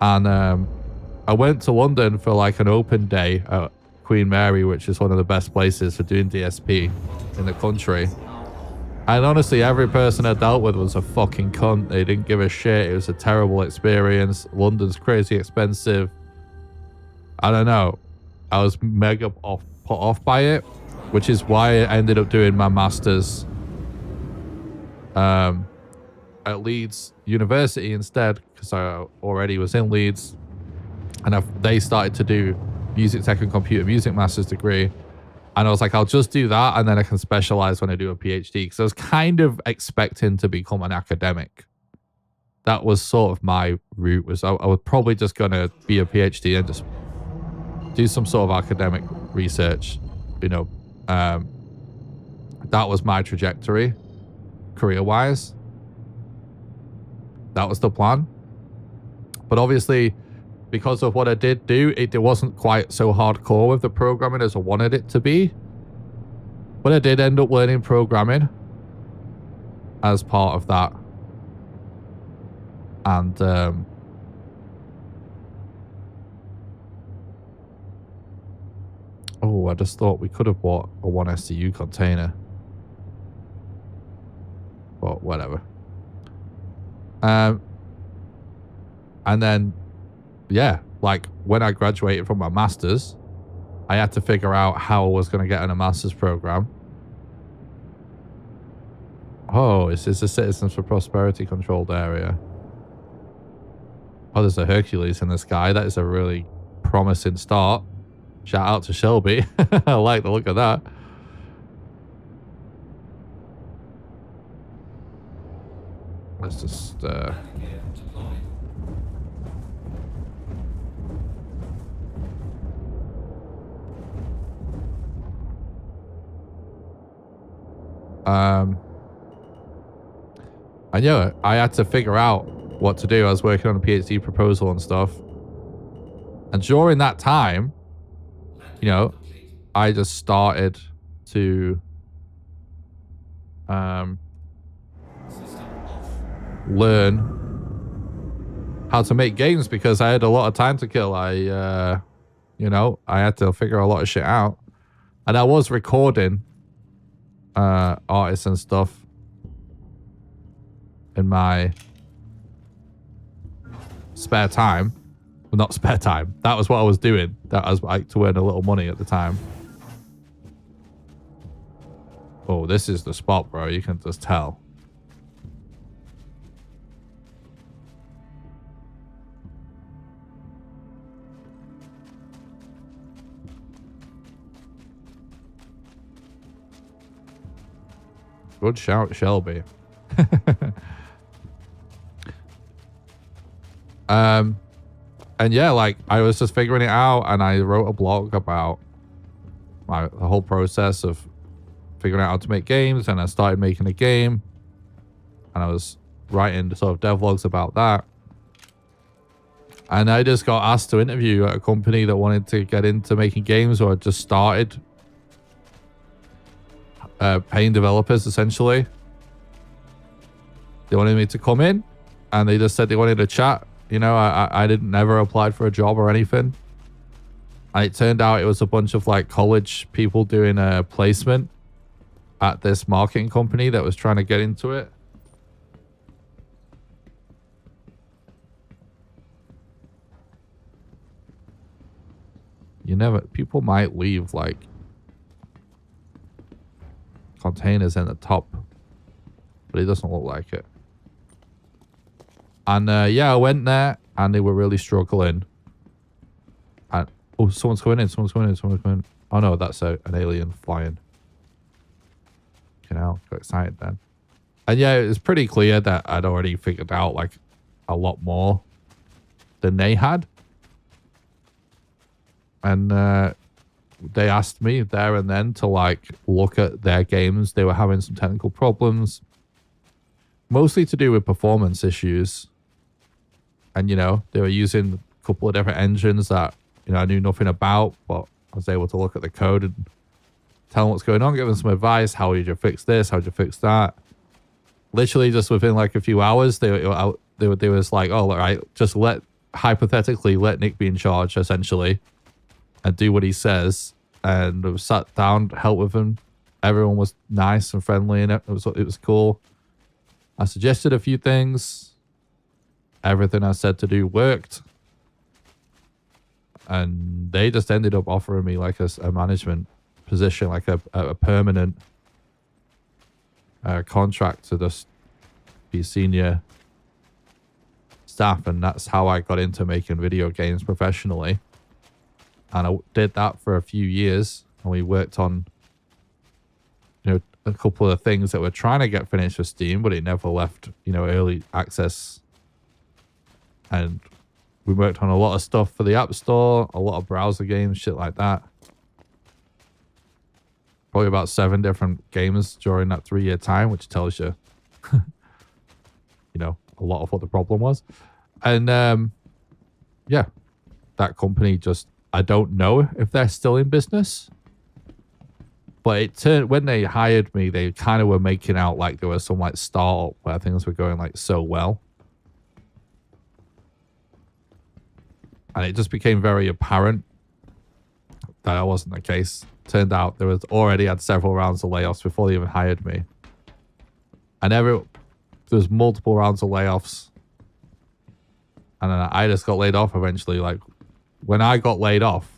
And I went to London for like an open day at Queen Mary, which is one of the best places for doing DSP in the country. And honestly, every person I dealt with was a fucking cunt. They didn't give a shit. It was a terrible experience. London's crazy expensive. I don't know. I was mega put off by it, which is why I ended up doing my master's at Leeds University instead, because I already was in Leeds, and they started to do music tech and computer music master's degree, and I was like, I'll just do that, and then I can specialize when I do a PhD, because I was kind of expecting to become an academic. That was sort of my route, was I was probably just going to be a PhD and just do some sort of academic research, you know. That was my trajectory, career-wise. That was the plan. But obviously, because of what I did do, it wasn't quite so hardcore with the programming as I wanted it to be. But I did end up learning programming as part of that. And oh, I just thought we could have bought a 1SCU container. But whatever. And then, yeah, like when I graduated from my master's, I had to figure out how I was going to get in a master's program. Oh, is this a Citizens for Prosperity controlled area? Oh, there's a Hercules in the sky. That is a really promising start. Shout out to Shelby. I like the look of that. Let's just I know I had to figure out what to do. I was working on a PhD proposal and stuff. And during that time, you know, I just started to learn how to make games because I had a lot of time to kill. I had to figure a lot of shit out. And I was recording artists and stuff in my spare time. Well, not spare time. That was what I was doing. That was like to earn a little money at the time. Oh, this is the spot, bro. You can just tell. Good shout, Shelby. And yeah, like I was just figuring it out, and I wrote a blog about the whole process of figuring out how to make games, and I started making a game, and I was writing sort of devlogs about that. And I just got asked to interview at a company that wanted to get into making games, or had just started paying developers, essentially. They wanted me to come in, and they just said they wanted to chat. You know, I didn't never applied for a job or anything. And it turned out it was a bunch of like college people doing a placement at this marketing company that was trying to get into it. People might leave like containers in the top, but it doesn't look like it. And yeah, I went there and they were really struggling. And oh, someone's coming in. Oh no, that's an alien flying. You know, got excited then. And yeah, it was pretty clear that I'd already figured out like a lot more than they had. And they asked me there and then to like look at their games. They were having some technical problems, mostly to do with performance issues. And, you know, they were using a couple of different engines that, you know, I knew nothing about, but I was able to look at the code and tell them what's going on, give them some advice. How would you fix this? How would you fix that? Literally just within like a few hours, they was like, oh, all right, just hypothetically let Nick be in charge, essentially, and do what he says. And I was sat down, helped with him. Everyone was nice and friendly, and it was cool. I suggested a few things. Everything I said to do worked. And they just ended up offering me like a management position, like a permanent contract to just be senior staff. And that's how I got into making video games professionally. And I did that for a few years. And we worked on, you know, a couple of things that we're trying to get finished with Steam, but it never left, you know, early access. And we worked on a lot of stuff for the App Store, a lot of browser games, shit like that. Probably about 7 different games during that 3-year time, which tells you, you know, a lot of what the problem was. And yeah, that company just, I don't know if they're still in business. But it turned, when they hired me, they kind of were making out like there was some like startup where things were going like so well. And it just became very apparent that that wasn't the case. Turned out there was already had several rounds of layoffs before they even hired me. And there was multiple rounds of layoffs. And then I just got laid off eventually. Like, when I got laid off,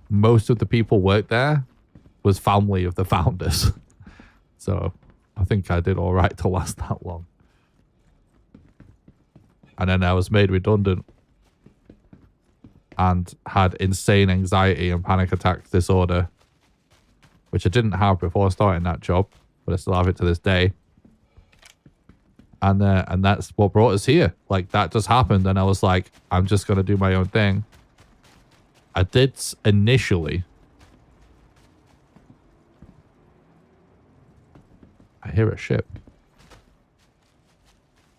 most of the people worked there was family of the founders. So I think I did all right to last that long. And then I was made redundant and had insane anxiety and panic attack disorder, which I didn't have before starting that job, but I still have it to this day. And that's what brought us here. Like, that just happened, and I was like, I'm just going to do my own thing. I did initially. I hear a ship.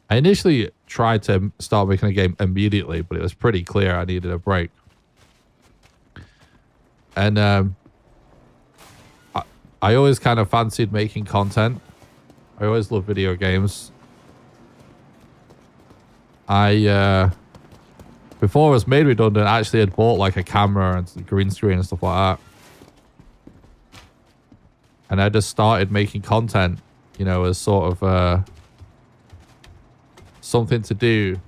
I initially tried to start making a game immediately, but it was pretty clear I needed a break. And I always kind of fancied making content. I always loved video games. Before I was made redundant, I actually had bought like a camera and green screen and stuff like that. And I just started making content, you know, as sort of something to do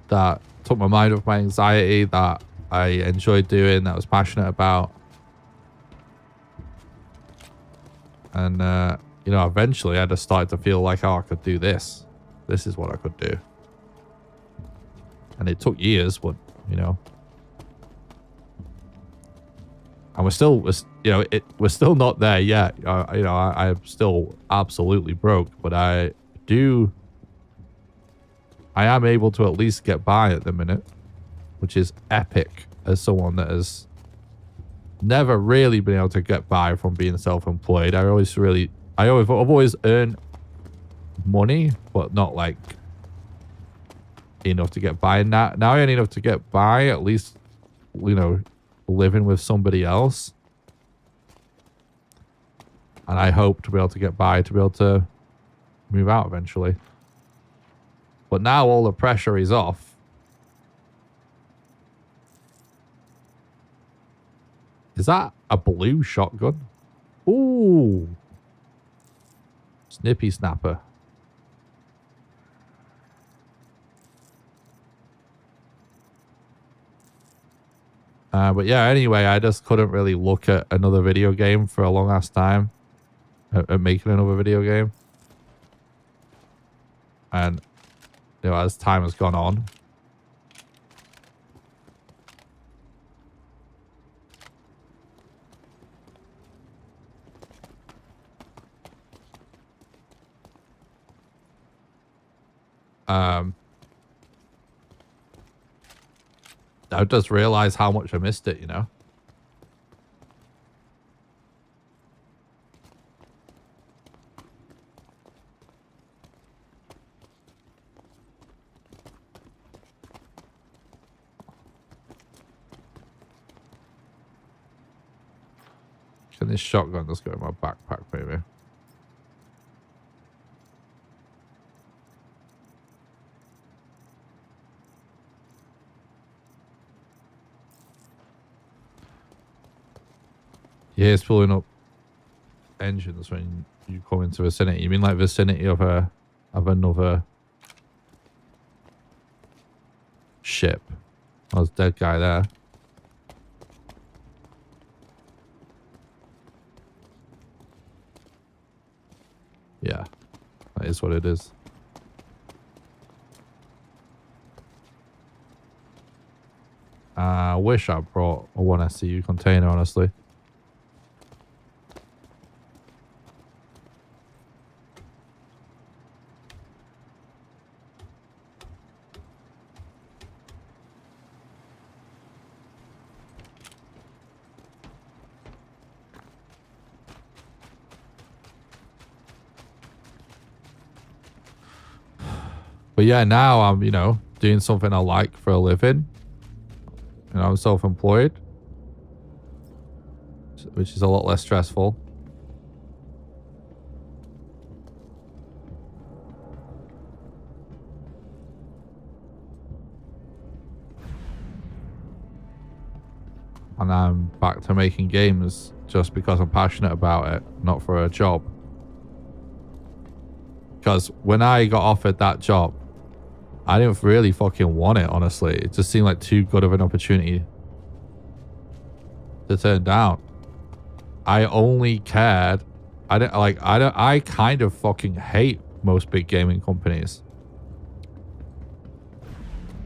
that took my mind off my anxiety, that I enjoyed doing, that I was passionate about. And, you know, eventually I just started to feel like, oh, I could do this. This is what I could do. And it took years, but, you know. And we're still, you know, we're still not there yet. You know, I'm still absolutely broke, but I am able to at least get by at the minute, which is epic as someone that has never really been able to get by from being self-employed. I've always earned money, but not like enough to get by. Now I earn enough to get by, at least, you know, living with somebody else. And I hope to be able to get by, to be able to move out eventually. But now all the pressure is off. Is that a blue shotgun? Ooh. Snippy snapper. But yeah, anyway, I just couldn't really look at another video game for a long ass time. At making another video game. And, you know, as time has gone on. I just realized how much I missed it, you know? Can this shotgun just go in my backpack, maybe? Yeah, it's pulling up engines when you come into vicinity. You mean like vicinity of another ship? Oh, there's a dead guy there. Yeah, that is what it is. I wish I brought a 1SCU container, honestly. But yeah, now I'm, you know, doing something I like for a living. You know, I'm self-employed, which is a lot less stressful. And I'm back to making games just because I'm passionate about it, not for a job. Because when I got offered that job, I didn't really fucking want it, honestly. It just seemed like too good of an opportunity to turn down. I only cared I kind of fucking hate most big gaming companies.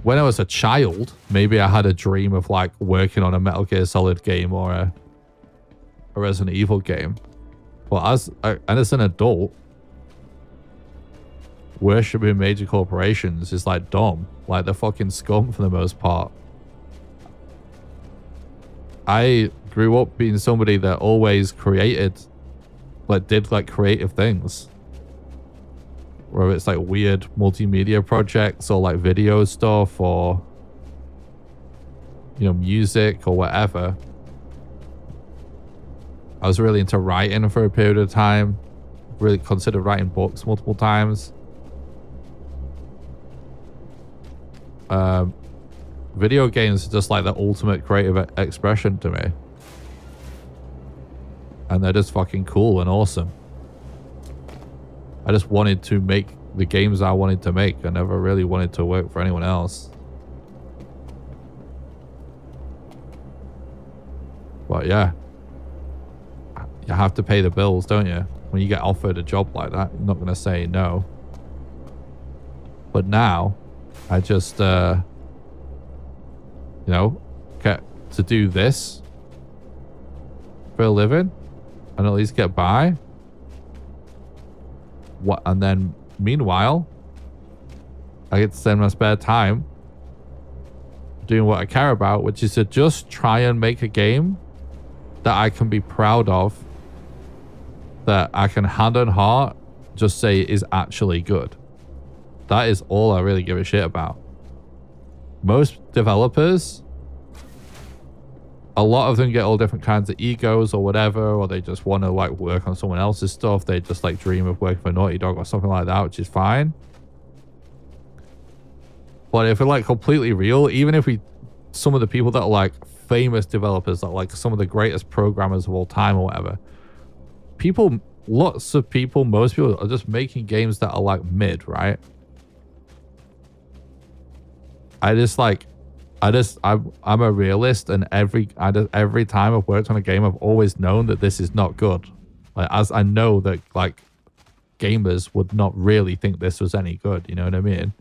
When I was a child, maybe I had a dream of like working on a Metal Gear Solid game or a Resident Evil game. But as an adult, worshipping major corporations is like dumb. Like they're fucking scum for the most part. I grew up being somebody that always created, like did like creative things. Whether it's like weird multimedia projects or like video stuff or, you know, music or whatever. I was really into writing for a period of time. Really considered writing books multiple times. Video games are just like the ultimate creative expression to me. And they're just fucking cool and awesome. I just wanted to make the games I wanted to make. I never really wanted to work for anyone else. But yeah. You have to pay the bills, don't you? When you get offered a job like that, you're not going to say no. But now, I just, you know, get to do this for a living and at least get by. What? And then, meanwhile, I get to spend my spare time doing what I care about, which is to just try and make a game that I can be proud of, that I can hand on heart just say is actually good. That is all I really give a shit about. Most developers, a lot of them get all different kinds of egos or whatever, or they just want to like work on someone else's stuff. They just like dream of working for Naughty Dog or something like that, which is fine. But if we're like completely real, even if some of the people that are like famous developers, that are like some of the greatest programmers of all time or whatever, lots of people, most people are just making games that are like mid, right? I'm a realist, and every time I've worked on a game, I've always known that this is not good. Like, as I know that like gamers would not really think this was any good, you know what I mean?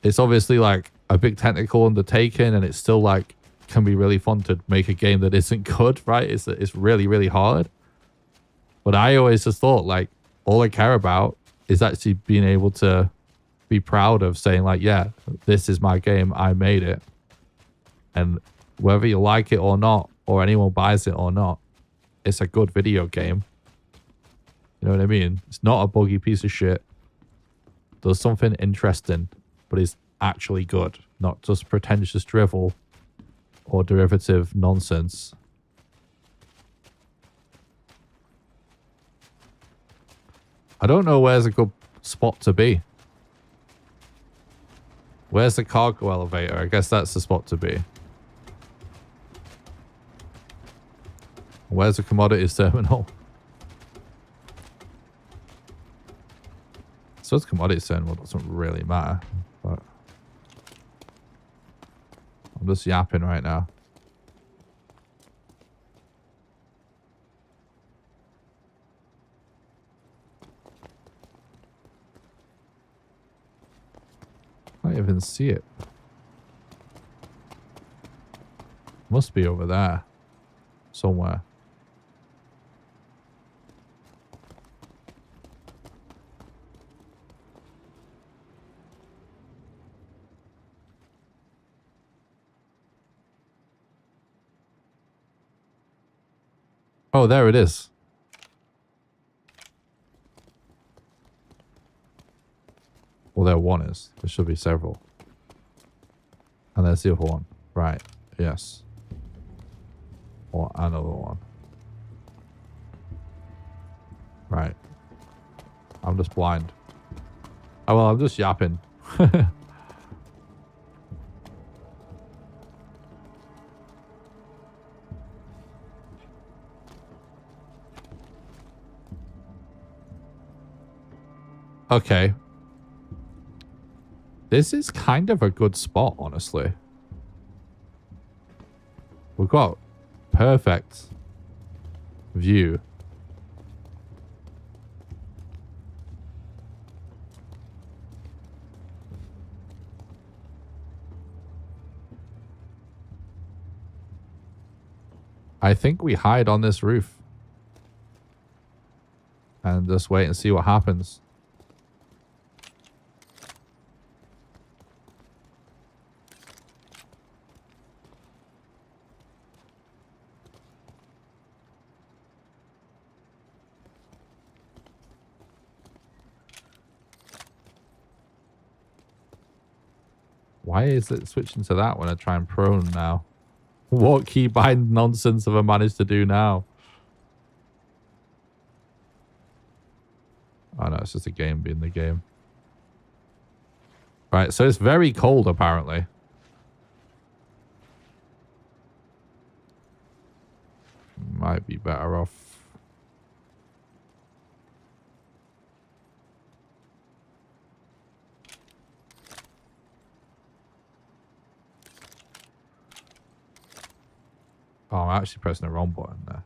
It's obviously like a big technical undertaking, and it's still like can be really fun to make a game that isn't good, right? It's really, really hard. But I always just thought like all I care about is actually being able to be proud of saying like, yeah, this is my game, I made it. And whether you like it or not, or anyone buys it or not, it's a good video game. You know what I mean? It's not a buggy piece of shit. Does something interesting, but is actually good, not just pretentious drivel or derivative nonsense. I don't know where's a good spot to be. Where's the cargo elevator? I guess that's the spot to be. Where's the commodities terminal? So it's commodities terminal, doesn't really matter. But I'm just yapping right now. I can't even see it. Must be over there somewhere. Oh, there it is. Well, there one is. There should be several. And there's the other one. Right. Yes. Or another one. Right. I'm just blind. Oh, well, I'm just yapping. Okay. This is kind of a good spot, honestly. We've got perfect view I think we hide on this roof. And just wait and see what happens. Why is it switching to that when I try and prone now? What keybind nonsense have I managed to do now? Oh no, it's just a game being the game. Right, so it's very cold apparently. Might be better off. Oh, I'm actually pressing the wrong button there.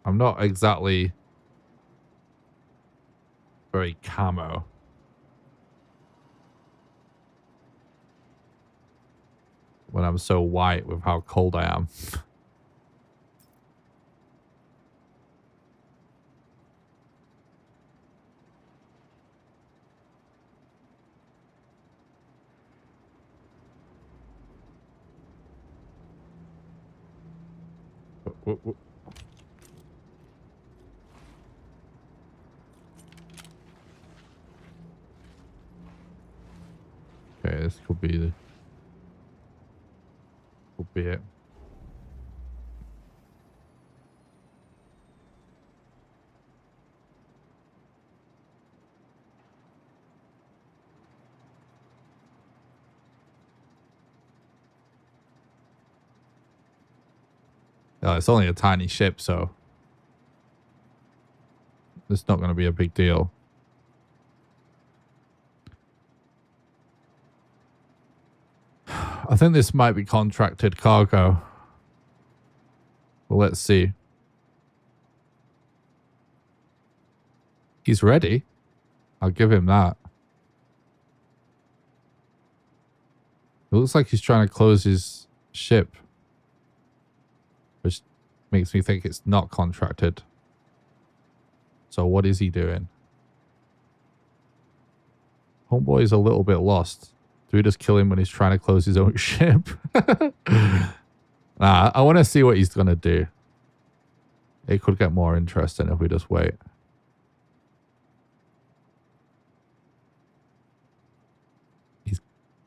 I'm not exactly very camo. When I'm so white with how cold I am. Okay, this could be it. It's only a tiny ship, so it's not going to be a big deal. I think this might be contracted cargo. Well, let's see. He's ready. I'll give him that. It looks like he's trying to close his ship. Which makes me think it's not contracted. So what is he doing? Homeboy is a little bit lost. Do we just kill him when he's trying to close his own ship? Nah, I want to see what he's going to do. It could get more interesting if we just wait.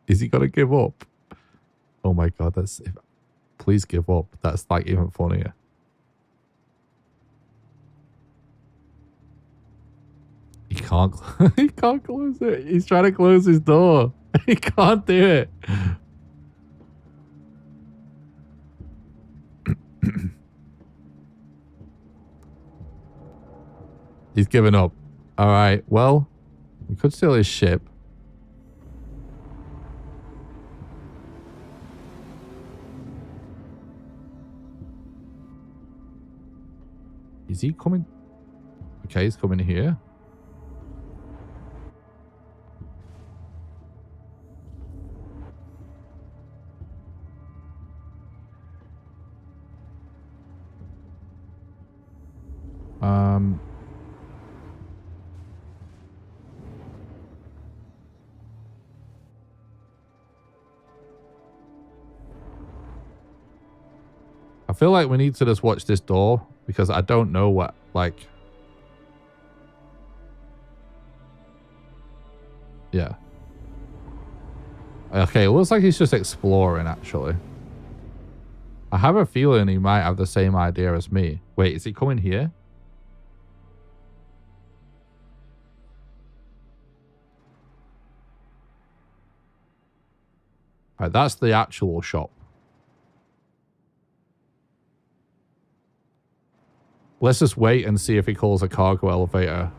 Is he going to give up? Oh my god, that's... Please give up. That's like even funnier. He can't... he can't close it. He's trying to close his door. He can't do it. He's given up. All right. Well, we could steal his ship. Is he coming? Okay, he's coming here. I feel like we need to just watch this door because I don't know what, like... Yeah. Okay, it looks like he's just exploring, actually. I have a feeling he might have the same idea as me. Wait, is he coming here? Right, that's the actual shop. Let's just wait and see if he calls a cargo elevator.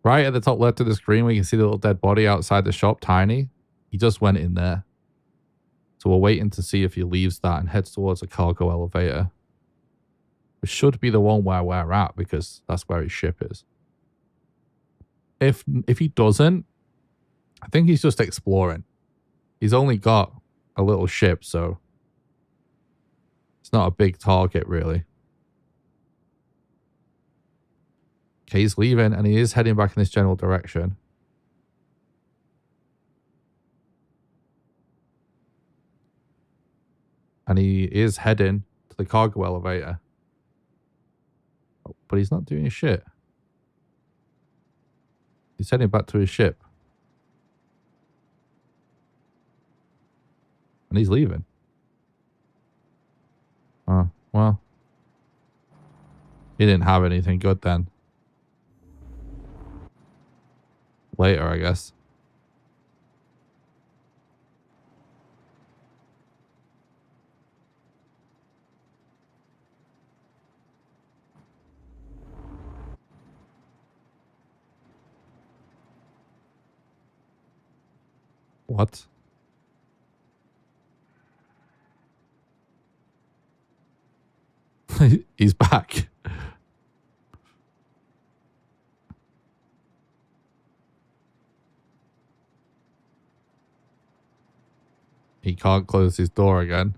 Right at the top left of the screen, we can see the little dead body outside the shop, tiny. He just went in there. So we're waiting to see if he leaves that and heads towards a cargo elevator. Which should be the one where we're at because that's where his ship is. If he doesn't, I think he's just exploring. He's only got a little ship, so it's not a big target, really. Okay, he's leaving, and he is heading back in this general direction. And he is heading to the cargo elevator. Oh, but he's not doing his shit. He's heading back to his ship. And he's leaving. Oh, well. He didn't have anything good then. Later, I guess. What? He's back. He can't close his door again.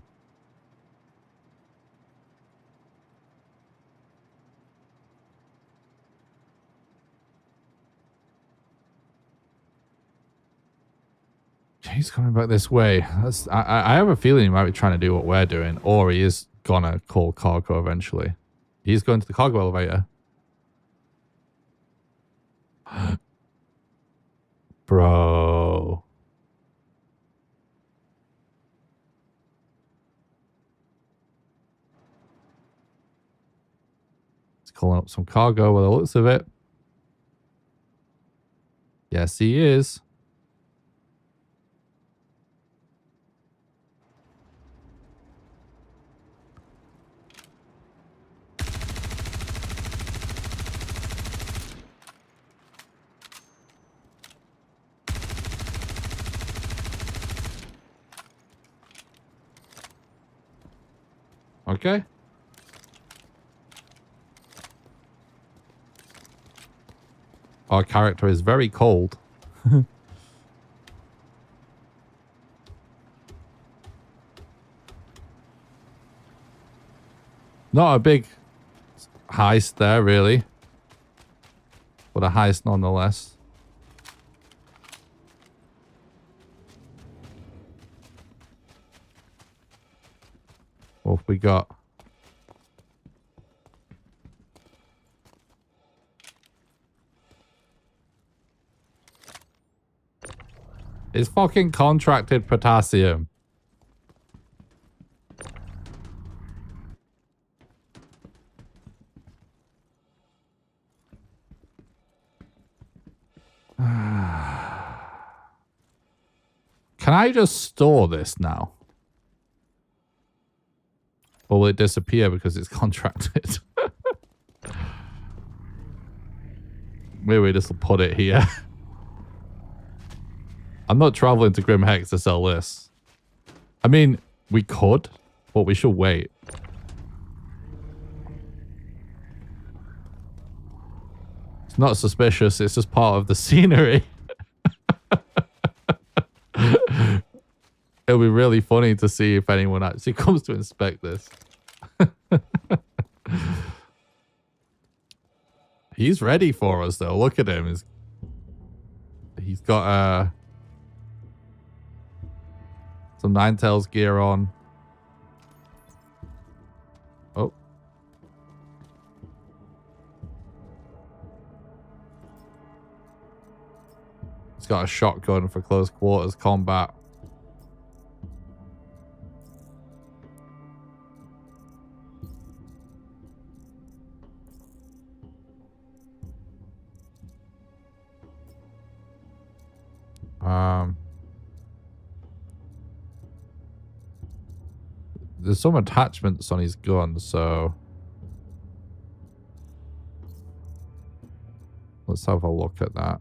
He's coming back this way. I have a feeling he might be trying to do what we're doing, or he is gonna call cargo eventually. He's going to the cargo elevator. Bro. He's calling up some cargo by the looks of it. Yes, he is. Okay. Our character is very cold. Not a big heist there, really. But a heist nonetheless. What have we got? It's fucking contracted potassium. Can I just store this now? Or will it disappear because it's contracted? Maybe we just put it here. I'm not traveling to Grim Hex to sell this. I mean, we could, but we should wait. It's not suspicious, it's just part of the scenery. It'll be really funny to see if anyone actually comes to inspect this. He's ready for us, though. Look at him. He's got some Ninetales gear on. Oh. He's got a shotgun for close quarters combat. There's some attachments on his gun, so let's have a look at that.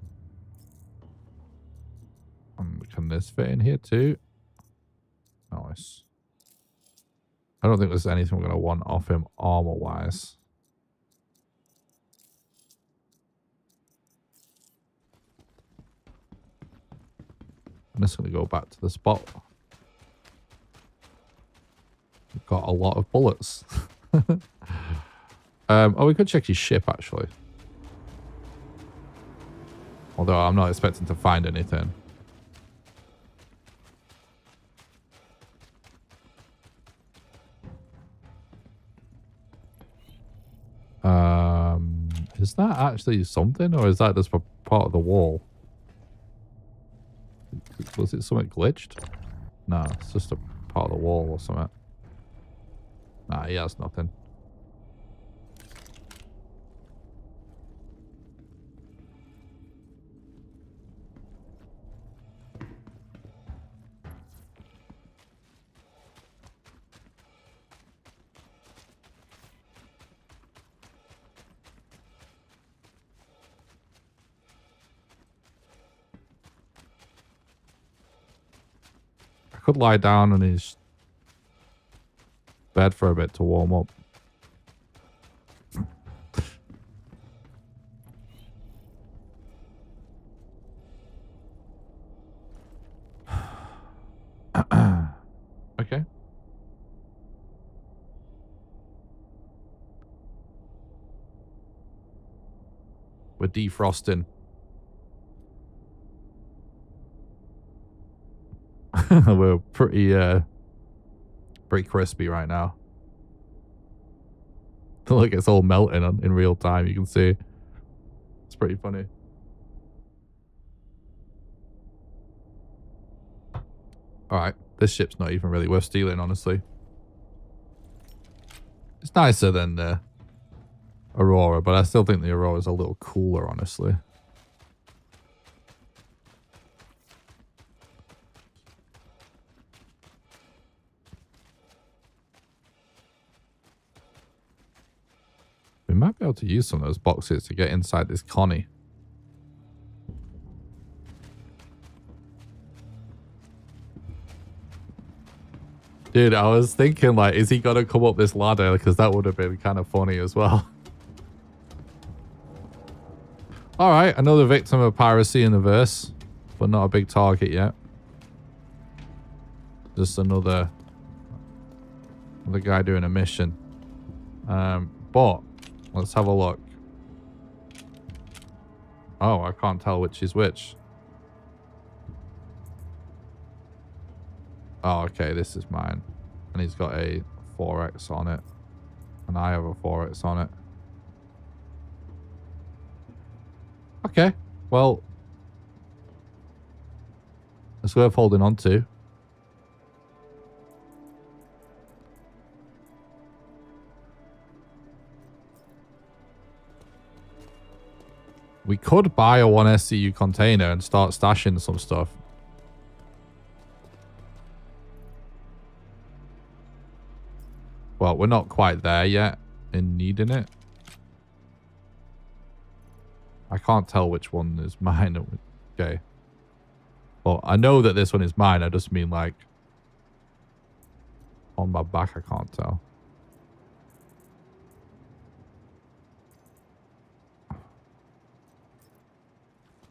Can this fit in here too? Nice. I don't think there's anything we're going to want off him armor-wise. I'm just going to go back to the spot. We've got a lot of bullets. Oh, we could check his ship, actually. Although I'm not expecting to find anything. Is that actually something, or is that just for part of the wall? Was it something glitched? No, it's just a part of the wall or something. Nah, he has nothing. I could lie down on his bed for a bit to warm up. Okay. We're defrosting. We're pretty crispy right now. Look, it's all melting in real time. You can see. It's pretty funny. All right, this ship's not even really worth stealing, honestly. It's nicer than the Aurora, but I still think the Aurora's a little cooler, honestly. We might be able to use some of those boxes to get inside this Connie. Dude, I was thinking, like, is he gonna come up this ladder? Because that would have been kind of funny as well. Alright, another victim of piracy in the verse. But not a big target yet. Just another guy doing a mission. But let's have a look. Oh, I can't tell which is which. Oh, okay, this is mine. And he's got a 4X on it. And I have a 4X on it. Okay, well. It's worth holding on to. We could buy a 1 SCU container and start stashing some stuff. Well, we're not quite there yet in needing it. I can't tell which one is mine. Okay. Well, I know that this one is mine. I just mean, like, on my back, I can't tell.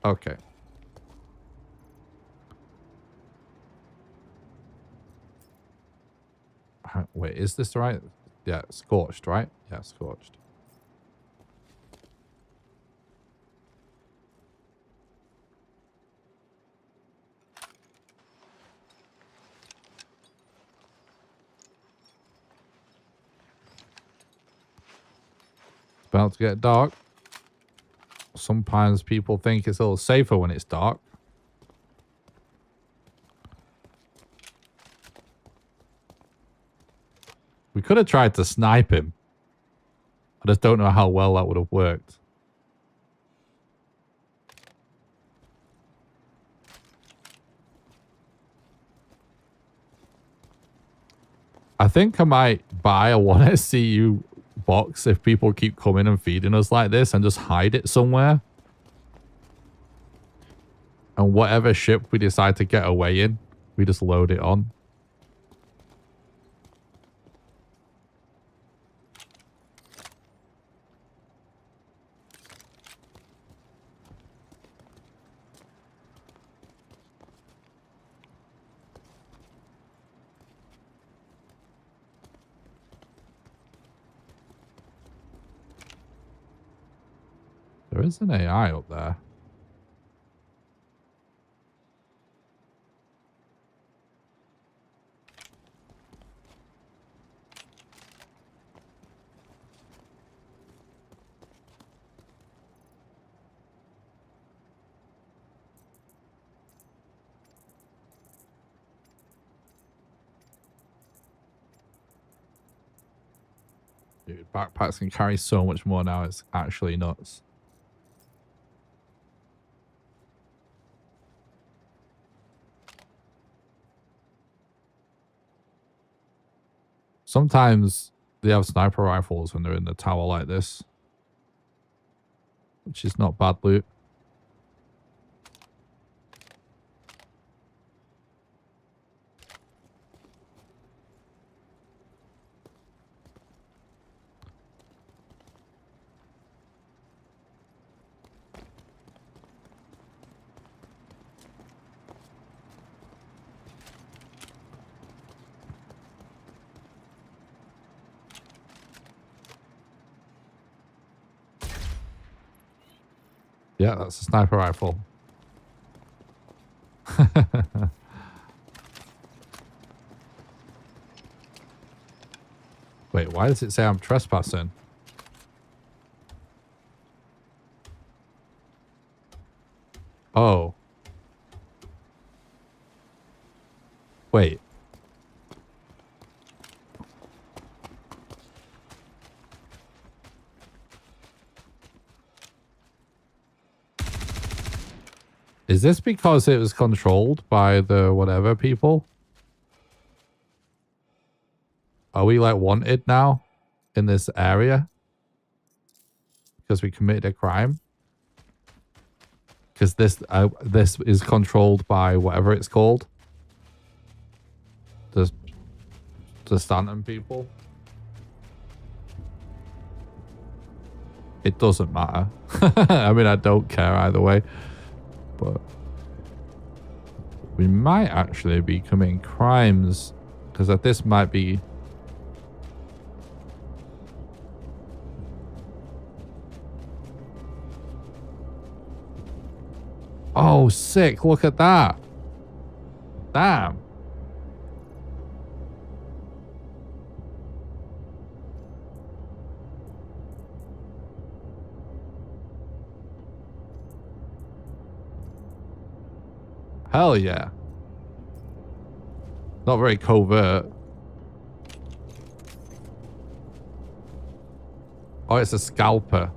Okay. Wait, is this right? Yeah, scorched, right? Yeah, scorched. It's about to get dark. Sometimes people think it's a little safer when it's dark. We could have tried to snipe him. I just don't know how well that would have worked. I think I might buy a 1SCU box if people keep coming and feeding us like this and just hide it somewhere. And whatever ship we decide to get away in, we just load it on. There is an AI up there. Dude, backpacks can carry so much more now. It's actually nuts. Sometimes they have sniper rifles when they're in the tower like this, which is not bad loot. Yeah, that's a sniper rifle. Wait, why does it say I'm trespassing? Oh. Wait. Is this because it was controlled by the whatever people? Are we like wanted now in this area? Because we committed a crime? Because this is controlled by whatever it's called. The Stanton people. It doesn't matter. I mean, I don't care either way. But we might actually be committing crimes because this might be. Oh, sick. Look at that. Damn. Hell yeah. Not very covert. Oh, it's a scalper.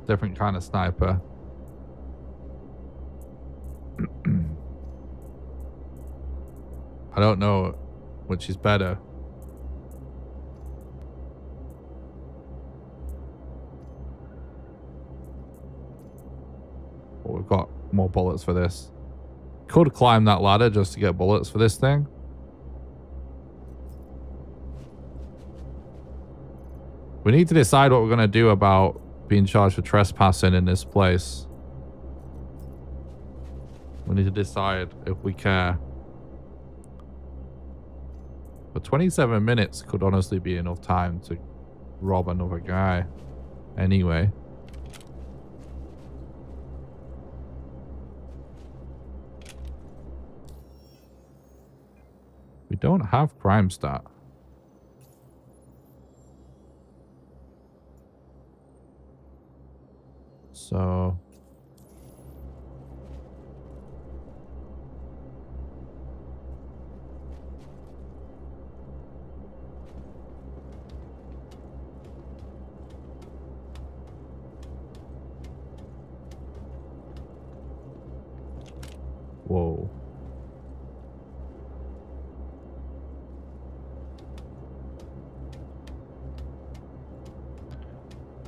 Different kind of sniper. I don't know which is better. But we've got more bullets for this. Could climb that ladder just to get bullets for this thing. We need to decide what we're going to do about being charged for trespassing in this place. We need to decide if we care. But 27 minutes could honestly be enough time to rob another guy. Anyway. We don't have crime stat. So whoa.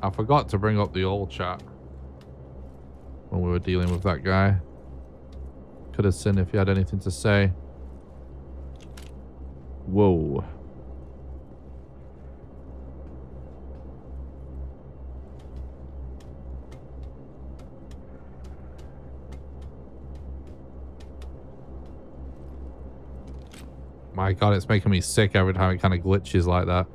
I forgot to bring up the old chat when we were dealing with that guy. Could have seen if you had anything to say. Whoa. My God, it's making me sick every time it kind of glitches like that.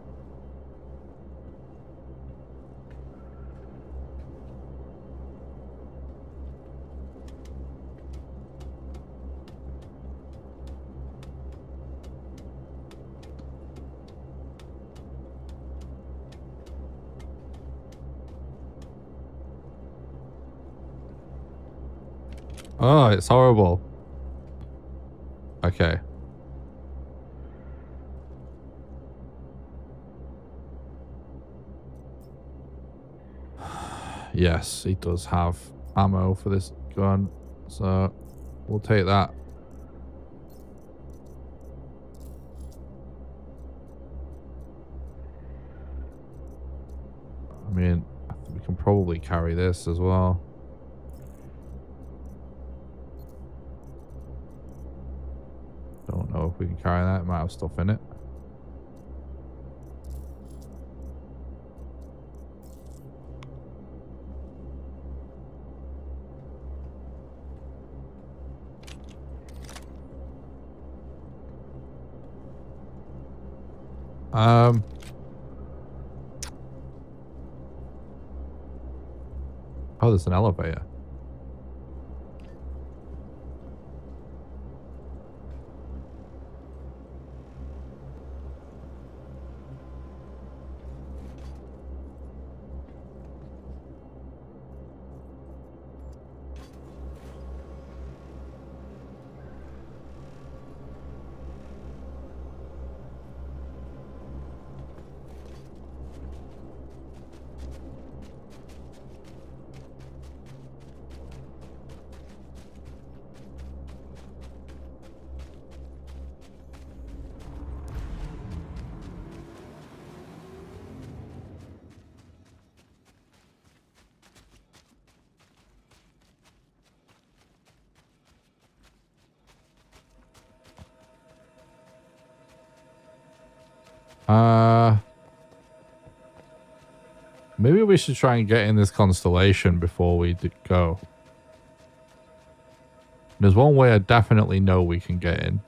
Oh, it's horrible. Okay. Yes, he does have ammo for this gun. So we'll take that. I mean, I think we can probably carry this as well. Don't know if we can carry that. It might have stuff in it. Oh, there's an elevator. Maybe we should try and get in this constellation before we go. There's one way I definitely know we can get in.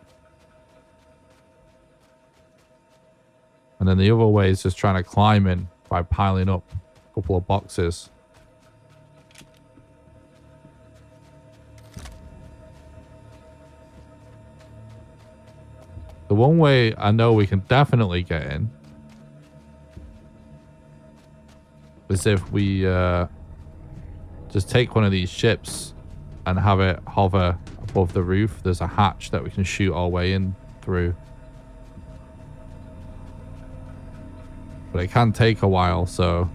And then the other way is just trying to climb in by piling up a couple of boxes. The one way I know we can definitely get in is if we just take one of these ships and have it hover above the roof. There's a hatch that we can shoot our way in through. But it can take a while, so...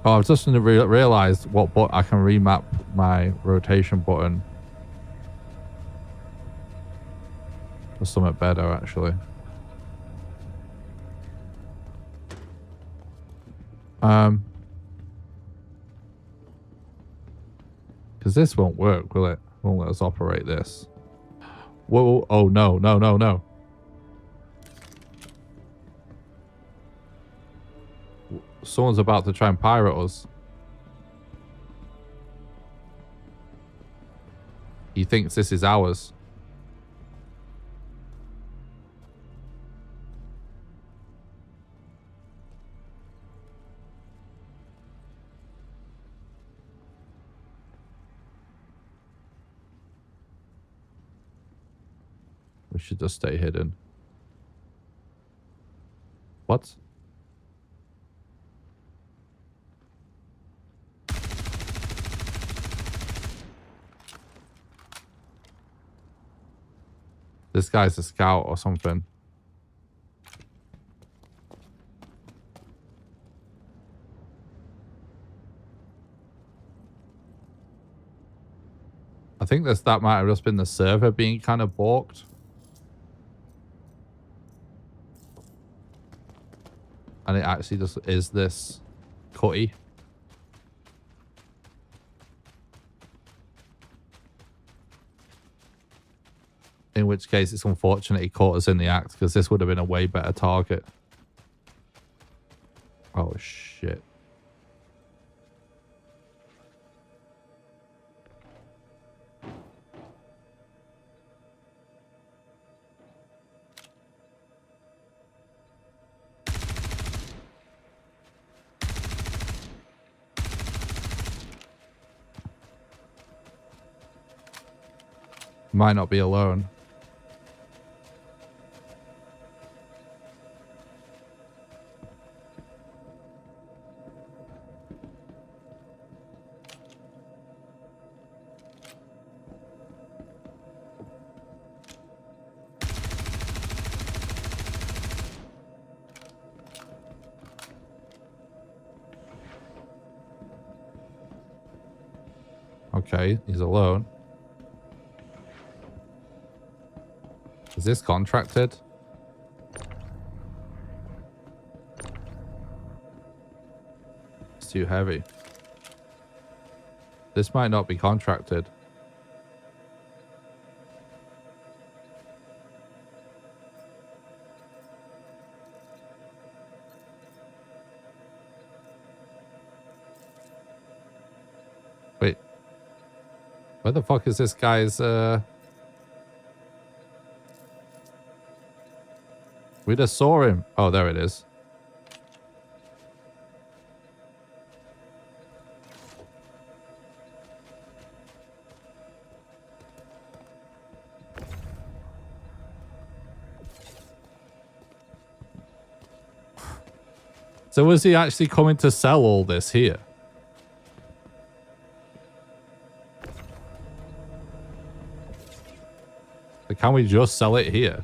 Oh, I've just realized what I can remap my rotation button for something better, actually. Because this won't work, will it? Won't let us operate this. Whoa, oh no, no, no, no. Someone's about to try and pirate us. He thinks this is ours. We should just stay hidden. What? This guy's a scout or something. I think that might have just been the server being kind of balked. And it actually just is this cutty. In which case, it's unfortunate he caught us in the act, because this would have been a way better target. Oh, shit. Might not be alone. Okay, he's alone. Is this contracted? It's too heavy. This might not be contracted. Wait. Where the fuck is this guy's, We just saw him. Oh, there it is. So was he actually coming to sell all this here? Like, can we just sell it here?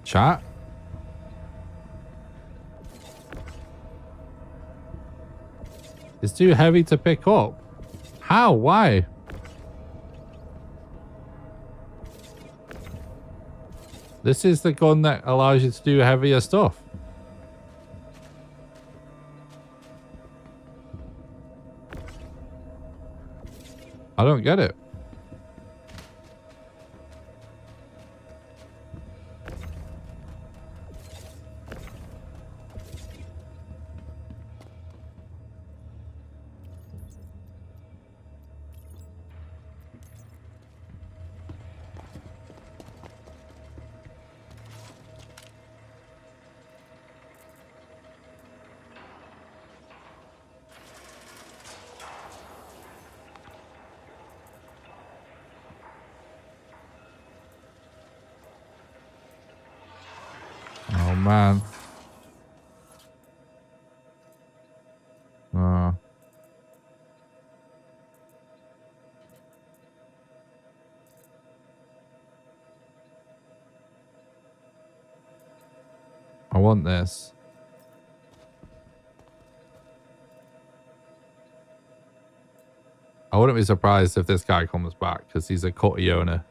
Chat? It's too heavy to pick up. How? Why? This is the gun that allows you to do heavier stuff. I don't get it. Oh, man. I want this. I wouldn't be surprised if this guy comes back because he's a cutty owner.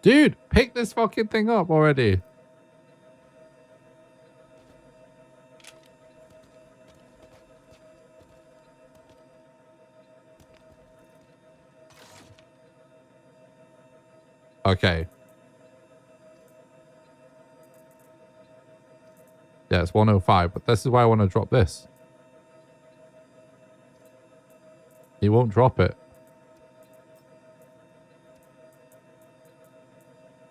Dude, pick this fucking thing up already. Okay. Yeah, it's 105, but this is why I want to drop this. He won't drop it.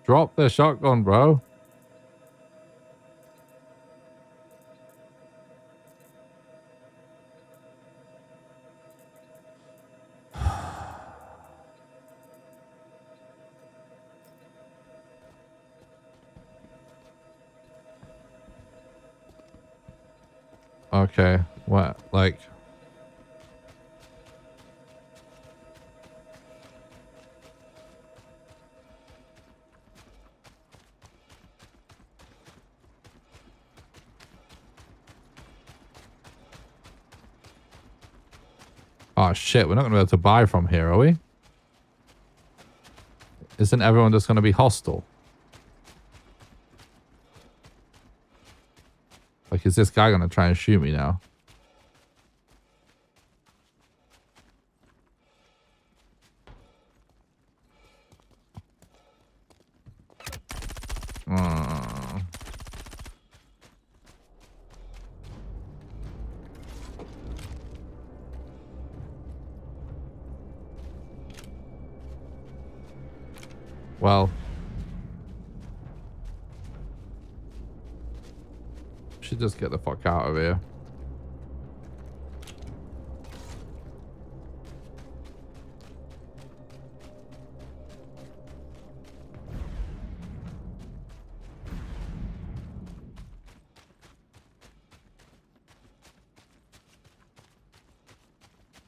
Drop the shotgun, bro. Okay, what, like... Oh shit, we're not going to be able to buy from here, are we? Isn't everyone just going to be hostile? Like, is this guy going to try and shoot me now? Well, should just get the fuck out of here.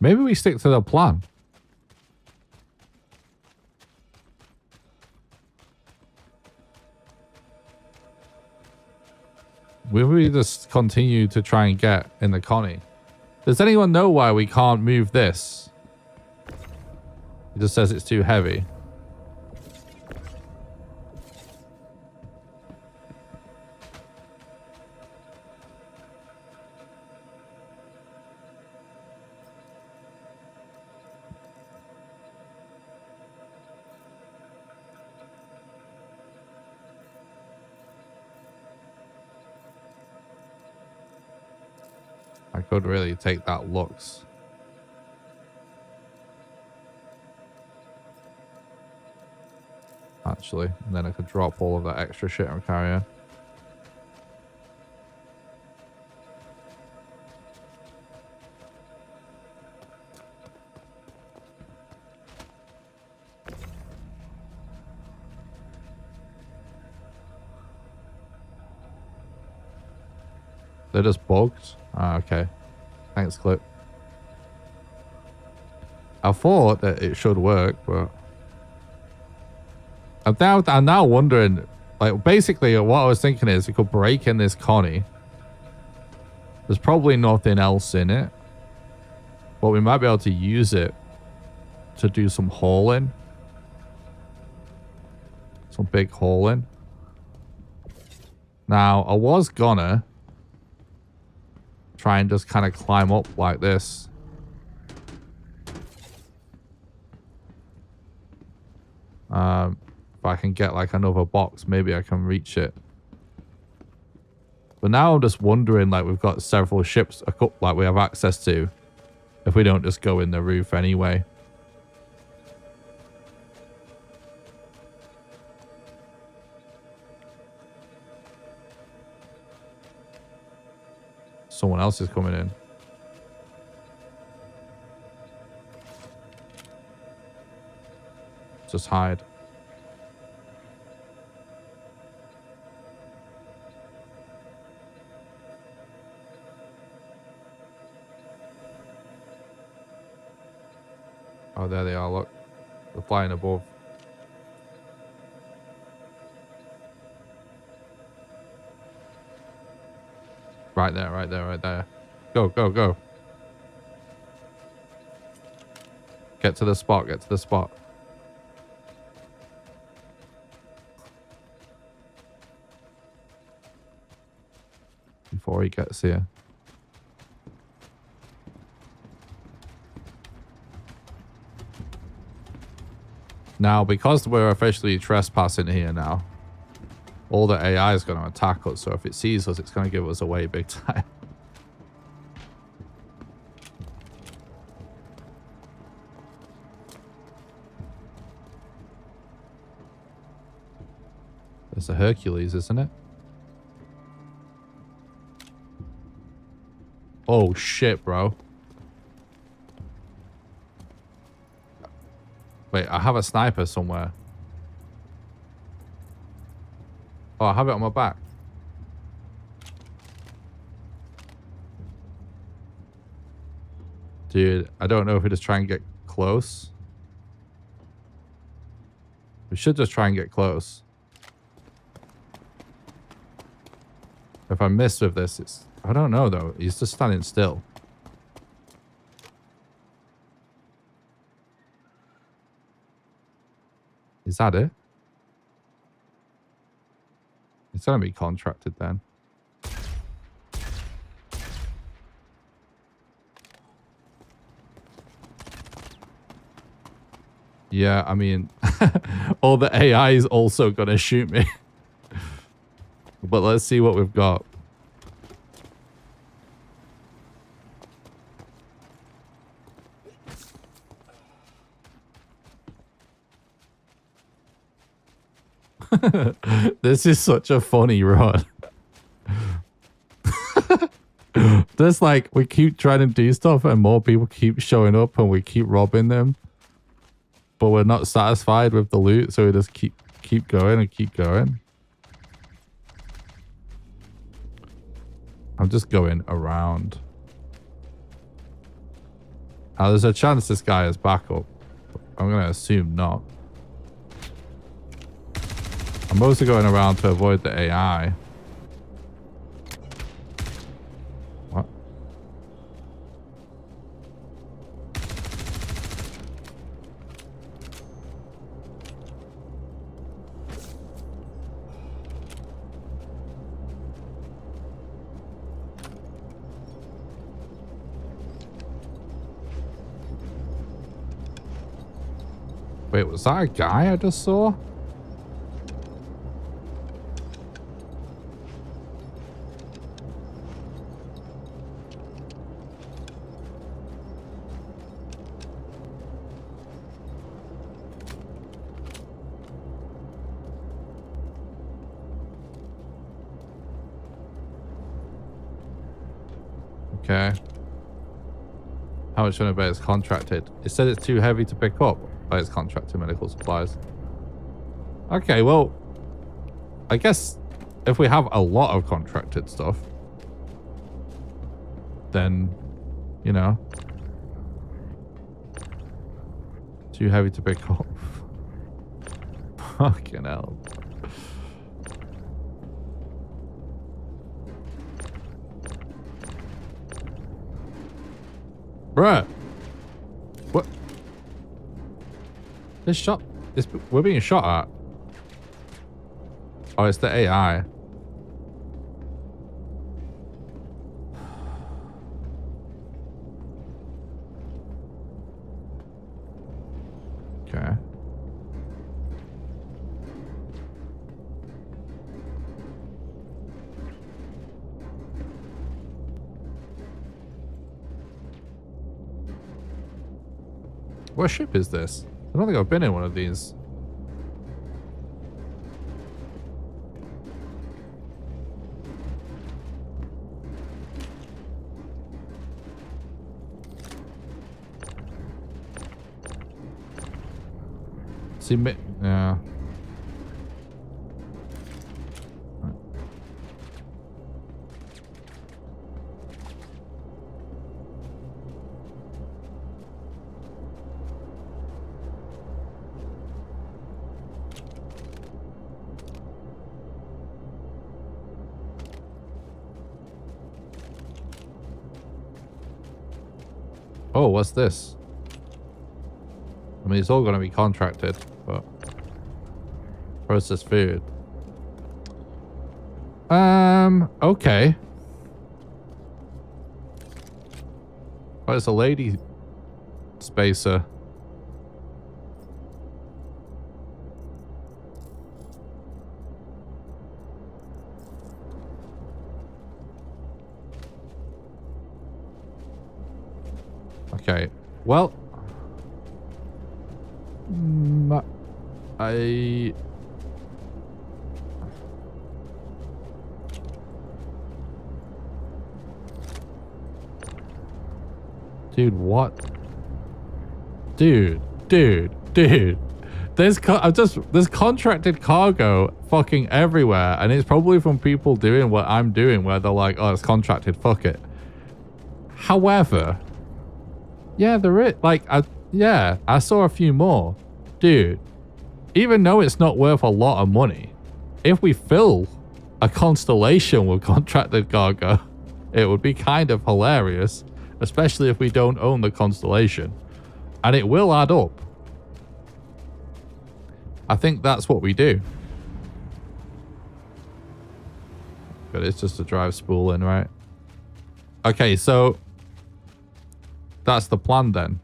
Maybe we stick to the plan. Will we just continue to try and get in the Connie? Does anyone know why we can't move this? It just says it's too heavy. I could really take that looks. Actually, and then I could drop all of that extra shit I'm carrying. They're just bugged? Ah, okay. Thanks, Clip. I thought that it should work, but... I'm now wondering... Like, basically, what I was thinking is we could break in this Connie. There's probably nothing else in it. But we might be able to use it to do some hauling. Some big hauling. Now, I was gonna... try and just kind of climb up like this. If I can get like another box, maybe I can reach it. But now I'm just wondering, like, we've got several ships like we have access to, if we don't just go in the roof anyway. Someone else is coming in. Just hide. Oh, there they are, look. They're flying above. Right there, right there, right there. Go, go, go. Get to the spot, get to the spot. Before he gets here. Now, because we're officially trespassing here now, all the AI is going to attack us, so if it sees us, it's going to give us away big time. It's a Hercules, isn't it? Oh, shit, bro. Wait, I have a sniper somewhere. Oh, I have it on my back. Dude, I don't know if we just try and get close. We should just try and get close. If I miss with this, it's... I don't know, though. He's just standing still. Is that it? It's going to be contracted then. Yeah, I mean, all the AI is also going to shoot me. But let's see what we've got. This is such a funny run. Just like we keep trying to do stuff and more people keep showing up and we keep robbing them. But we're not satisfied with the loot, so we just keep going and keep going. I'm just going around. There's a chance this guy is backup. I'm going to assume not. I'm mostly going around to avoid the AI. What? Wait, was that a guy I just saw? Okay. How much should I bet it's contracted? It said it's too heavy to pick up, but it's contracted medical supplies. Okay, well, I guess if we have a lot of contracted stuff, then, you know, too heavy to pick up. Fucking hell. Bruh. What? This shot... we're being shot at. Oh, it's the AI. Okay. What ship is this? I don't think I've been in one of these. See me? Yeah. Oh, what's this? I mean, it's all going to be contracted, but processed food. Okay. Oh, it's a lady spacer. Okay, well, dude, what? Dude. There's contracted cargo fucking everywhere, and it's probably from people doing what I'm doing, where they're like, oh, it's contracted, fuck it. However, yeah, there is. Like, I saw a few more. Dude, even though it's not worth a lot of money, if we fill a constellation with contracted cargo, it would be kind of hilarious, especially if we don't own the constellation. And it will add up. I think that's what we do. But it's just a drive spool in, right? Okay, so that's the plan then.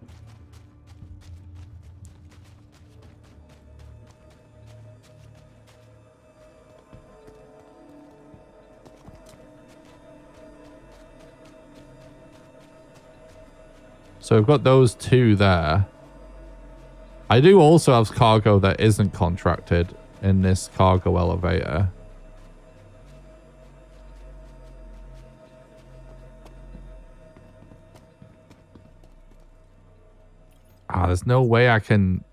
So we've got those two there. I do also have cargo that isn't contracted in this cargo elevator. There's no way I can...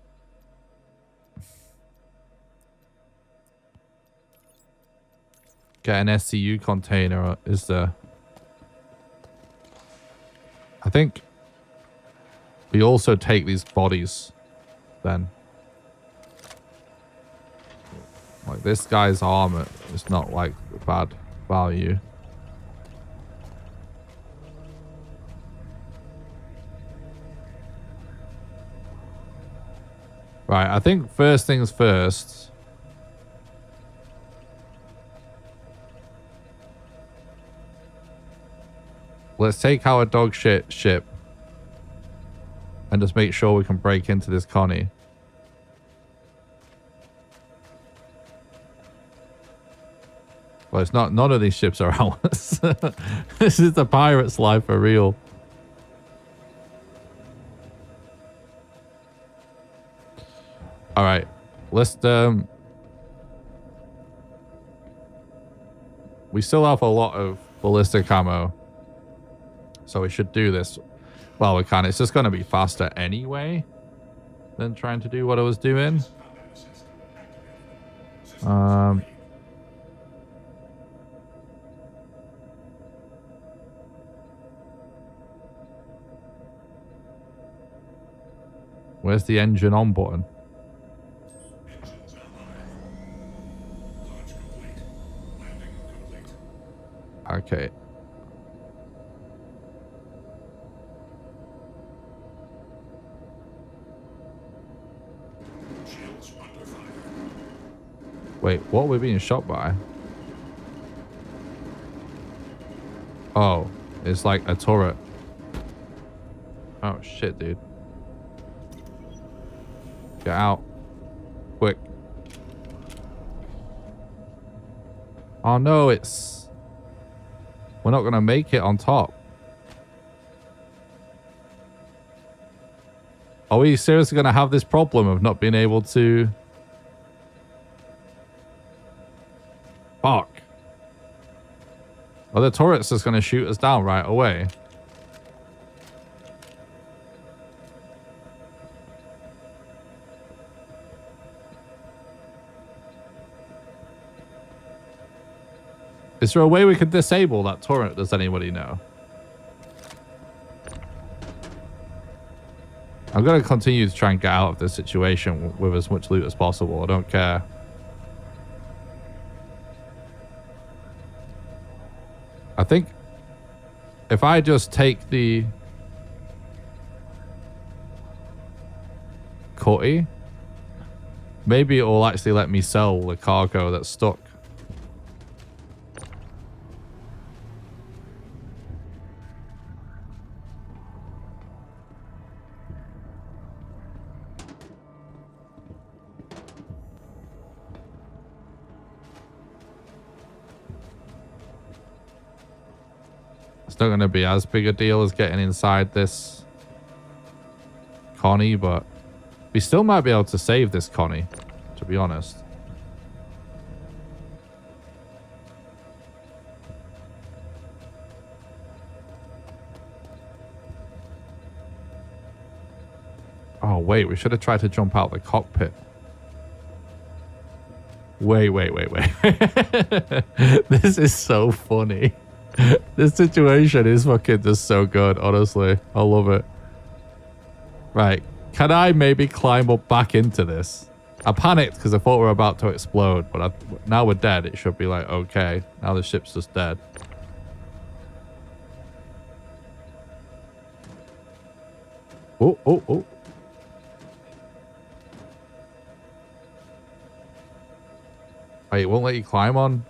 get an SCU container, is there? I think... we also take these bodies then. Like this guy's armor is not like bad value. Right, I think first things first. Let's take our dog shit ship and just make sure we can break into this Connie. Well, it's not. None of these ships are ours. This is the pirate's life for real. All right, let's. We still have a lot of ballistic ammo, so we should do this. Well, we can. It's just going to be faster anyway than trying to do what I was doing. Where's the engine on button? Engines online. Launch complete. Landing complete. Okay. Shields under fire. Wait, what are we being shot by? Oh, it's like a turret. Oh shit, dude. Get out. Quick. Oh no, it's... We're not gonna make it on top. Are we seriously gonna have this problem of not being able to... Fuck. Are the turrets just gonna shoot us down right away? Is there a way we could disable that turret? Does anybody know? I'm going to continue to try and get out of this situation with as much loot as possible. I don't care. I think if I just take the Cutty, maybe it will actually let me sell the cargo that's stuck. Not going to be as big a deal as getting inside this Connie, but we still might be able to save this Connie, to be honest. Oh wait, we should have tried to jump out the cockpit. Wait. This is so funny. This situation is fucking just so good, honestly. I love it. Right. Can I maybe climb up back into this? I panicked because I thought we were about to explode, but now we're dead. It should be like, okay. Now the ship's just dead. Oh. Oh, it won't let you climb on.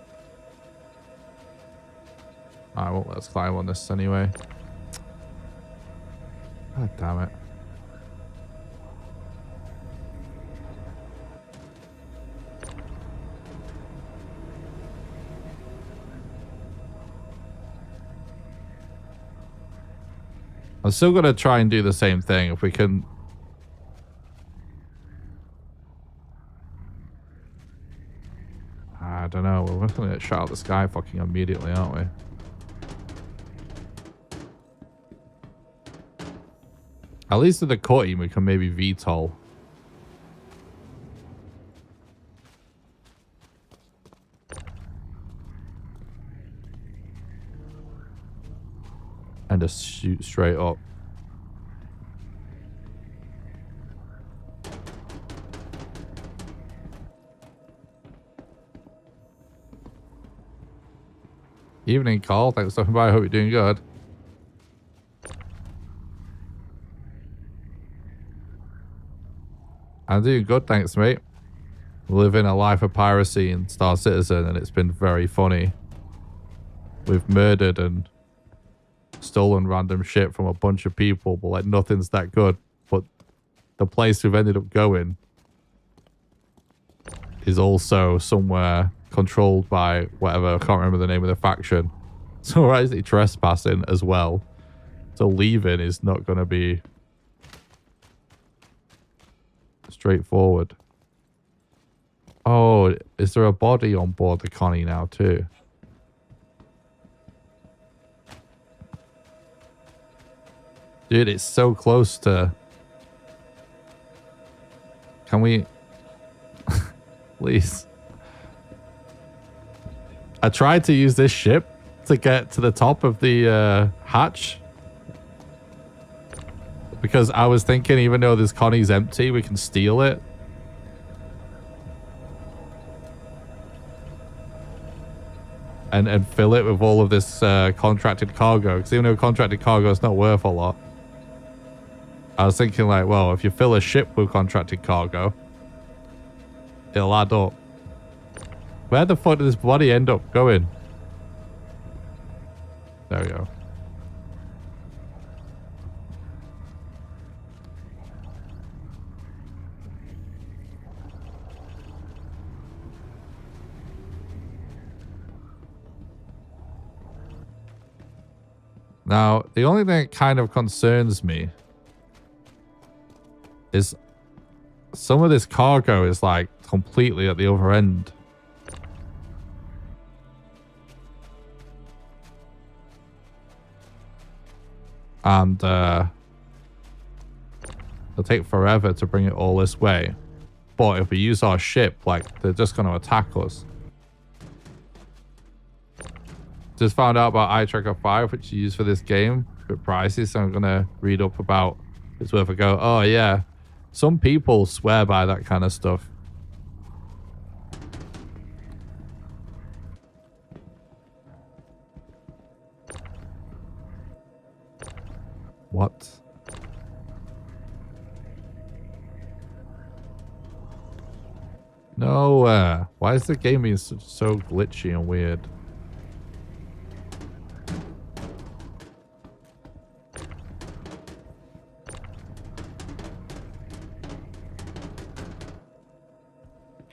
I won't let us climb on this anyway. God damn it. I'm still going to try and do the same thing if we can. I don't know. We're going to get shot out of the sky fucking immediately, aren't we? At least with the Cutty, we can maybe VTOL. And just shoot straight up. Evening, Carl. Thanks for stopping by. I hope you're doing good. I'm doing good, thanks, mate. Living a life of piracy in Star Citizen, and it's been very funny. We've murdered and stolen random shit from a bunch of people, but like nothing's that good. But the place we've ended up going is also somewhere controlled by whatever. I can't remember the name of the faction. So we're actually trespassing as well. So leaving is not going to be straightforward. Oh, is there a body on board the Connie now too? Dude, it's so close to... Can we... Please. I tried to use this ship to get to the top of the hatch. Because I was thinking, even though this Connie's empty, we can steal it. And fill it with all of this contracted cargo. Because even though contracted cargo is not worth a lot. I was thinking like, well, if you fill a ship with contracted cargo, it'll add up. Where the fuck did this body end up going? There we go. Now, the only thing that kind of concerns me is some of this cargo is like completely at the other end. And it'll take forever to bring it all this way. But if we use our ship, like, they're just going to attack us. Just found out about eye tracker 5, which you use for this game. It's a bit pricey, so I'm going to read up about it's worth a go. Oh, yeah. Some people swear by that kind of stuff. What? No, why is the game being so glitchy and weird?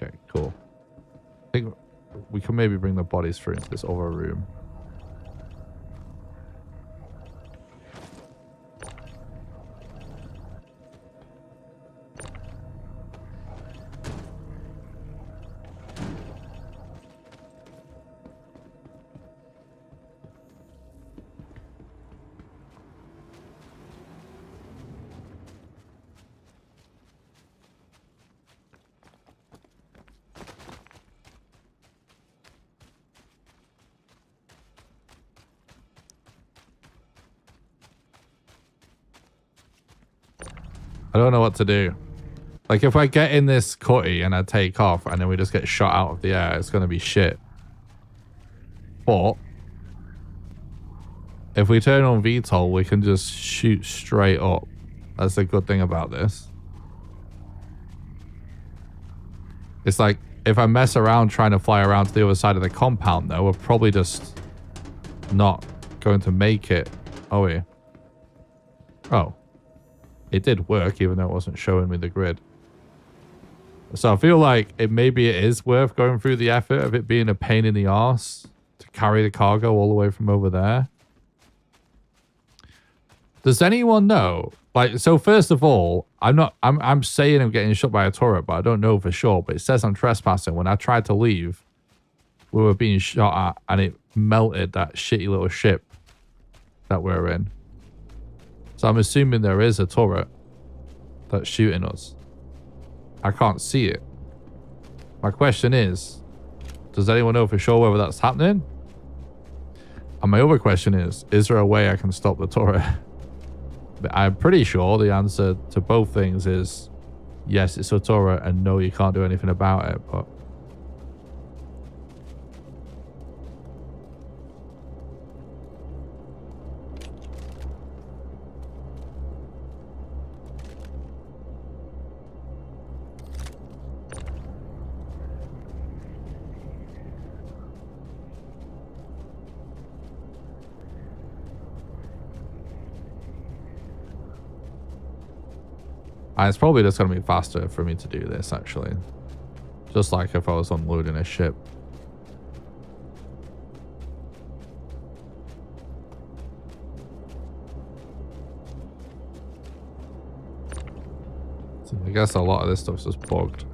Okay, cool. I think we can maybe bring the bodies through into this other room. I don't know what to do. Like, if I get in this cutty and I take off and then we just get shot out of the air, it's going to be shit. But if we turn on VTOL, we can just shoot straight up. That's the good thing about this. It's like, if I mess around trying to fly around to the other side of the compound, though, we're probably just not going to make it. Oh, yeah. Oh. It did work, even though it wasn't showing me the grid. So I feel like maybe it is worth going through the effort of it being a pain in the arse to carry the cargo all the way from over there. Does anyone know? Like, so first of all, I'm saying I'm getting shot by a turret, but I don't know for sure. But it says I'm trespassing. When I tried to leave, we were being shot at, and it melted that shitty little ship that we're in. So I'm assuming there is a turret that's shooting us. I can't see it. My question is, does anyone know for sure whether that's happening? And my other question is there a way I can stop the turret? But I'm pretty sure the answer to both things is yes, it's a turret, and no, you can't do anything about it. But And it's probably just going to be faster for me to do this, actually. Just like if I was unloading a ship. So I guess a lot of this stuff's just bugged.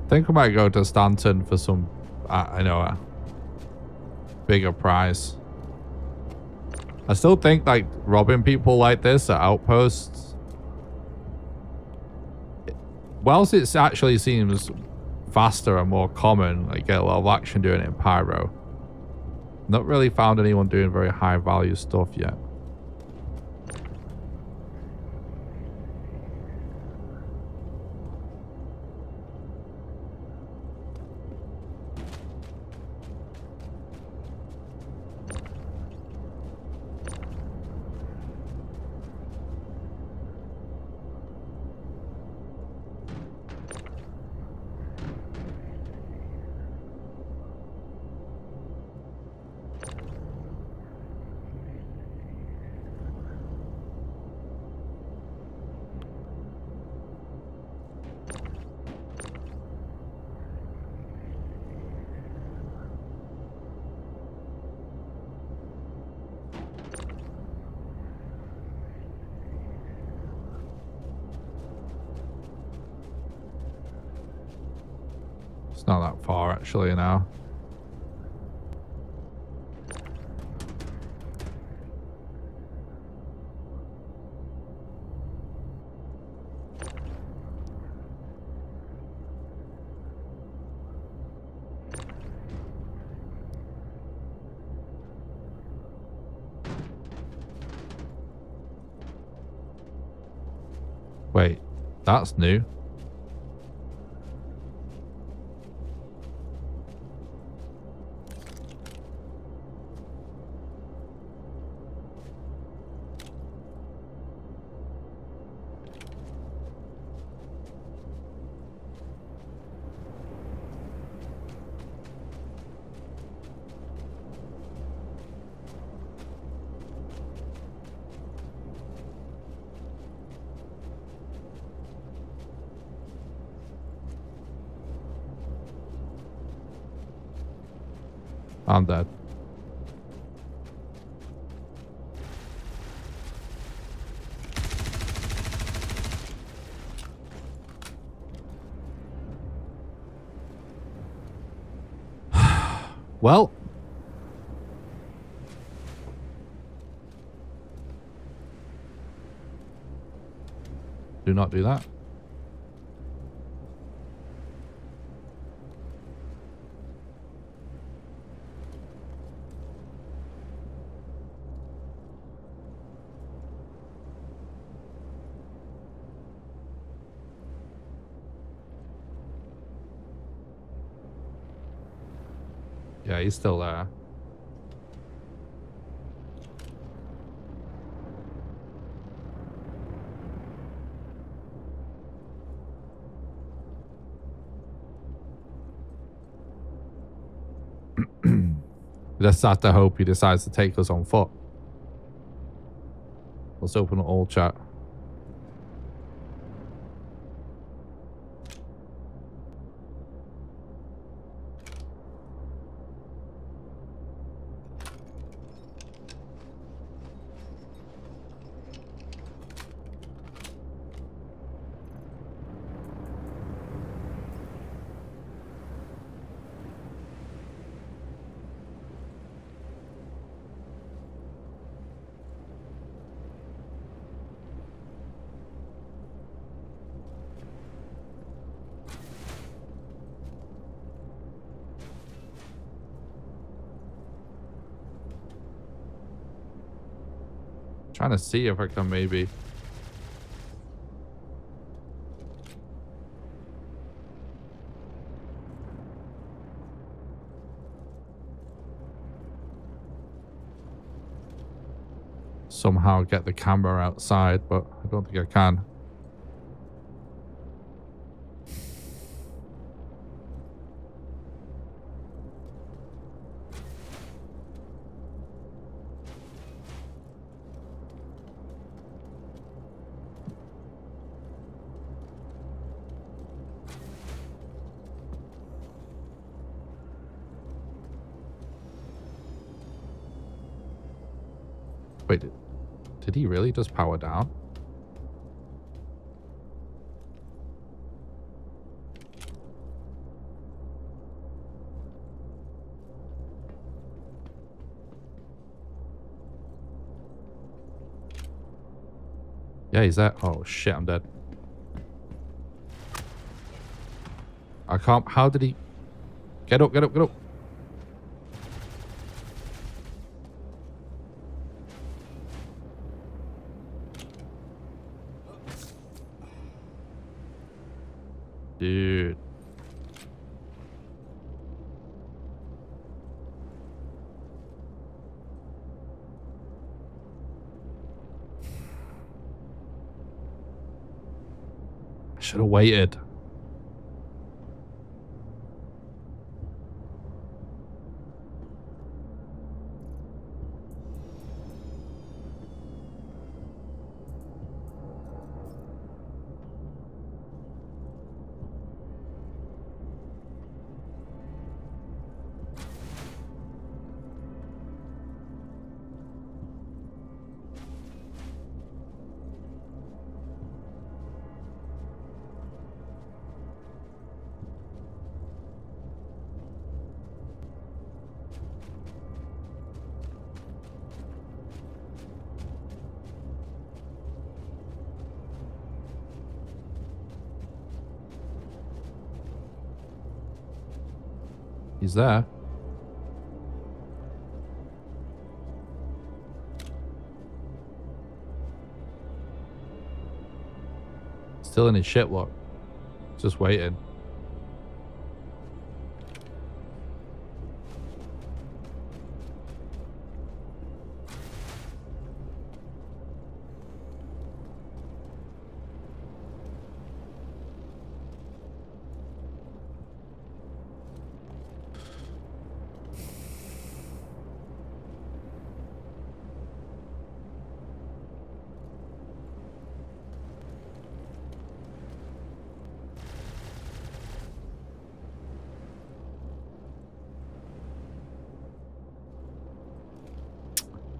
I think I might go to Stanton for some, I know, a bigger prize. I still think like robbing people like this at outposts, whilst it actually seems faster and more common, like get a lot of action doing it in Pyro, not really found anyone doing very high value stuff yet. It's not that far actually now. Wait, that's new. I'm dead. Well, do not do that. Yeah, he's still there. Just have to hope he decides to take us on foot. Let's open up all chat. Trying to see if I can maybe somehow get the camera outside, but I don't think I can. Wait, did he really just power down? Yeah, he's there. Oh shit, I'm dead. I can't. How did he? Get up, get up, get up. Dude. I should have waited. He's there. Still in his shitlock. Just waiting.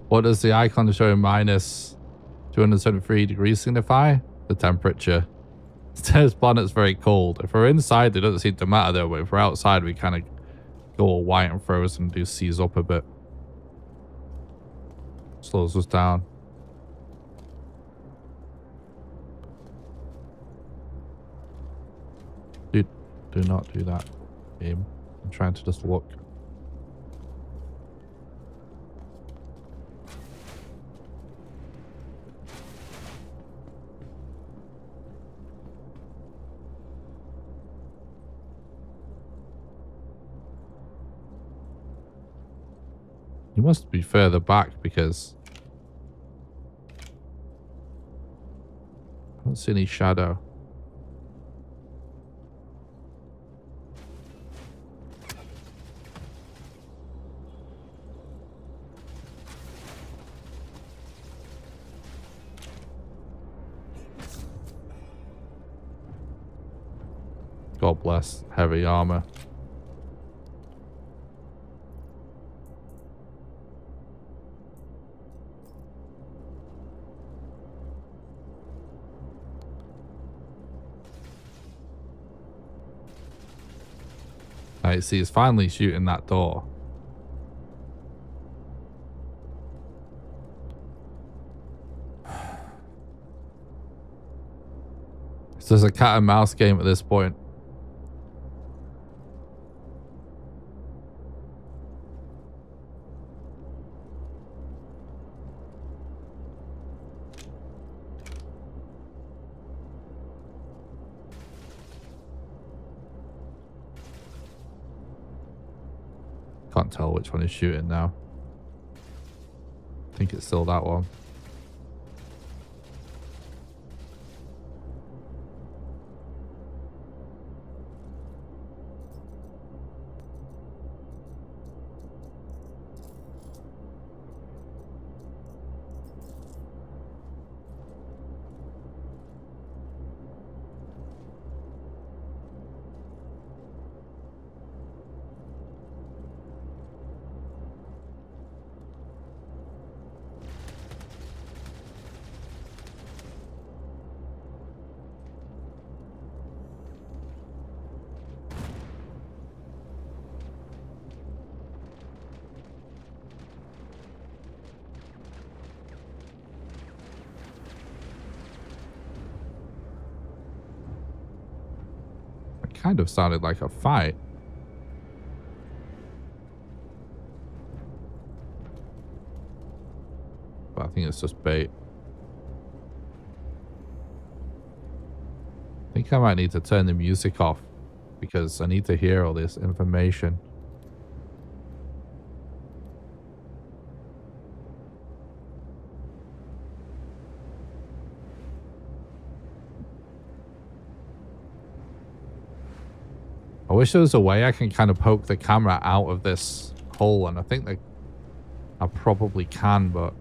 What does the icon showing minus 273 degrees signify? The temperature. This planet's very cold. If we're inside, it doesn't seem to matter though, but if we're outside, we kind of go all white and frozen and do seize up a bit. Slows us down. Dude, do not do that, game. I'm trying to just look. You must be further back because I don't see any shadow. God bless heavy armor. I see, he's finally shooting that door. It's just a cat and mouse game at this point. Can't tell which one is shooting now. I think it's still that one. kind of sounded like a fight. But I think it's just bait. I think I might need to turn the music off because I need to hear all this information. I wish there was a way I can kind of poke the camera out of this hole, and I think that I probably can, but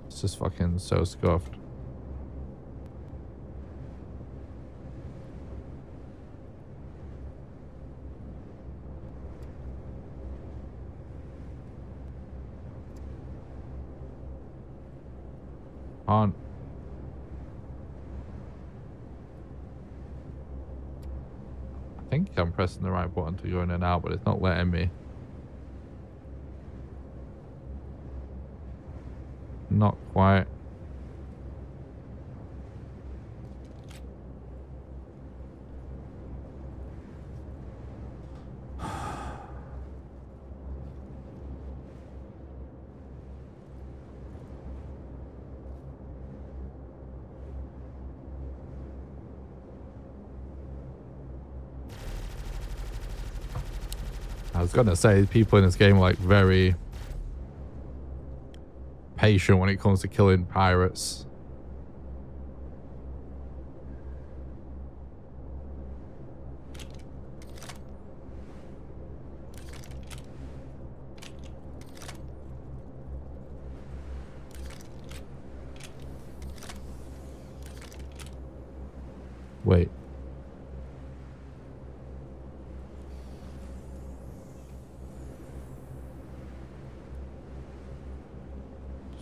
it's just fucking so scuffed. On. I think I'm pressing the right button to go in and out, but it's not letting me. Not quite. I was gonna say people in this game are like very patient when it comes to killing pirates. Wait.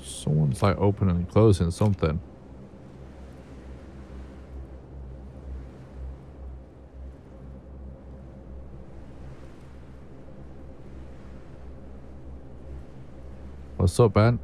Someone's like opening and closing something. What's up, Ben?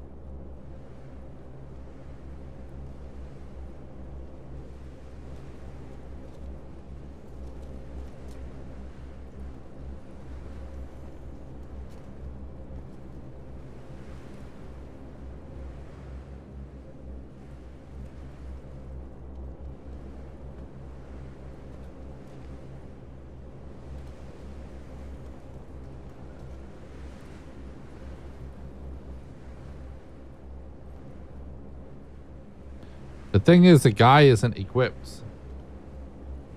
The thing is, the guy isn't equipped.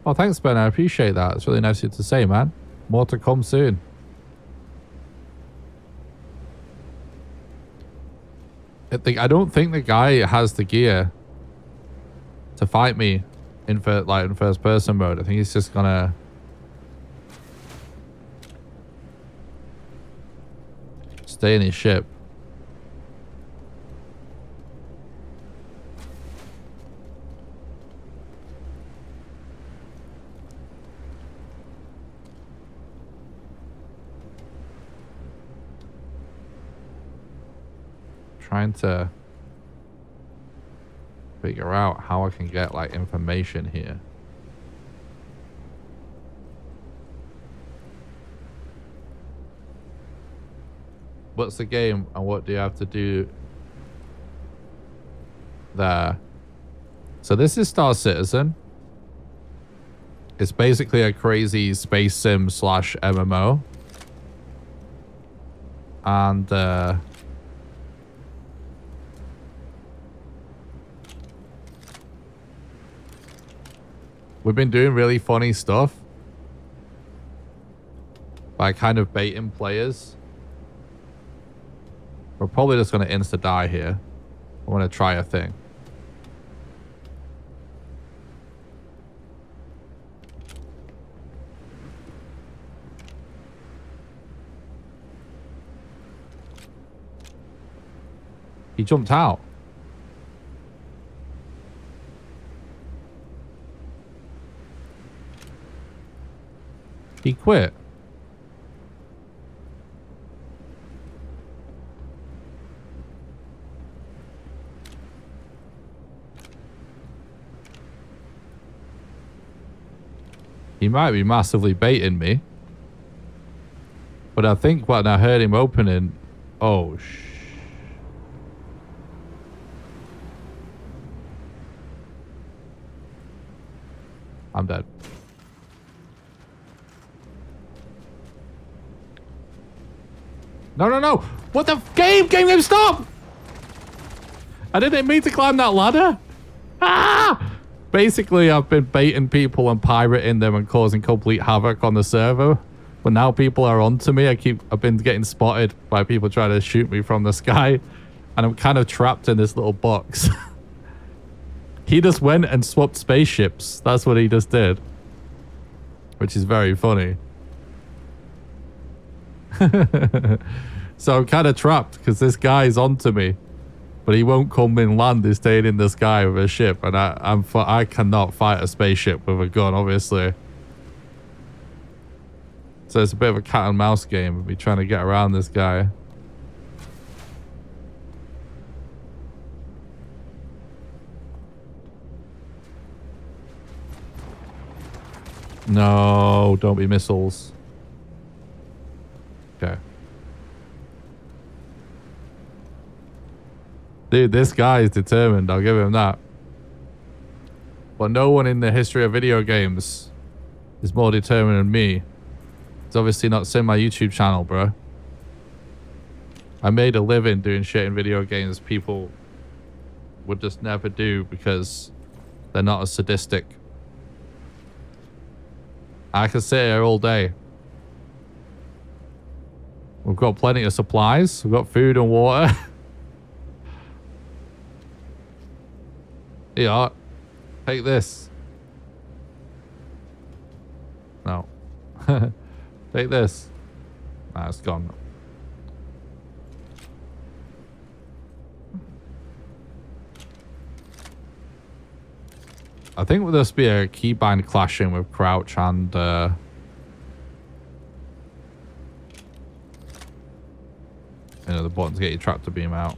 Oh, thanks, Ben. I appreciate that. It's really nice of you to say, man. More to come soon. I don't think the guy has the gear to fight me in first person mode. I think he's just gonna stay in his ship. Trying to figure out how I can get like information here. What's the game and what do you have to do there? So this is Star Citizen. It's basically a crazy space sim / MMO. And we've been doing really funny stuff by kind of baiting players. We're probably just going to insta-die here. I want to try a thing. He jumped out. He quit. He might be massively baiting me. But I think when I heard him opening... Oh, I'm dead. No, no, no. What the... Game, stop! I didn't mean to climb that ladder. Ah! Basically, I've been baiting people and pirating them and causing complete havoc on the server. But now people are onto me. I've been getting spotted by people trying to shoot me from the sky. And I'm kind of trapped in this little box. He just went and swapped spaceships. That's what he just did. Which is very funny. So I'm kind of trapped because this guy's onto me. But he won't come and land. He's staying in the sky with a ship. And I cannot fight a spaceship with a gun, obviously. So it's a bit of a cat and mouse game of me trying to get around this guy. No, don't be missiles. Okay. Dude, this guy is determined. I'll give him that. But no one in the history of video games is more determined than me. It's obviously not seen my YouTube channel, bro. I made a living doing shit in video games people would just never do because they're not as sadistic. I can sit here all day. We've got plenty of supplies. We've got food and water. Yeah. Take this. No. Take this. Nah, it's gone. I think there'll be a keybind clashing with crouch and you know, the button to get your tractor beam out.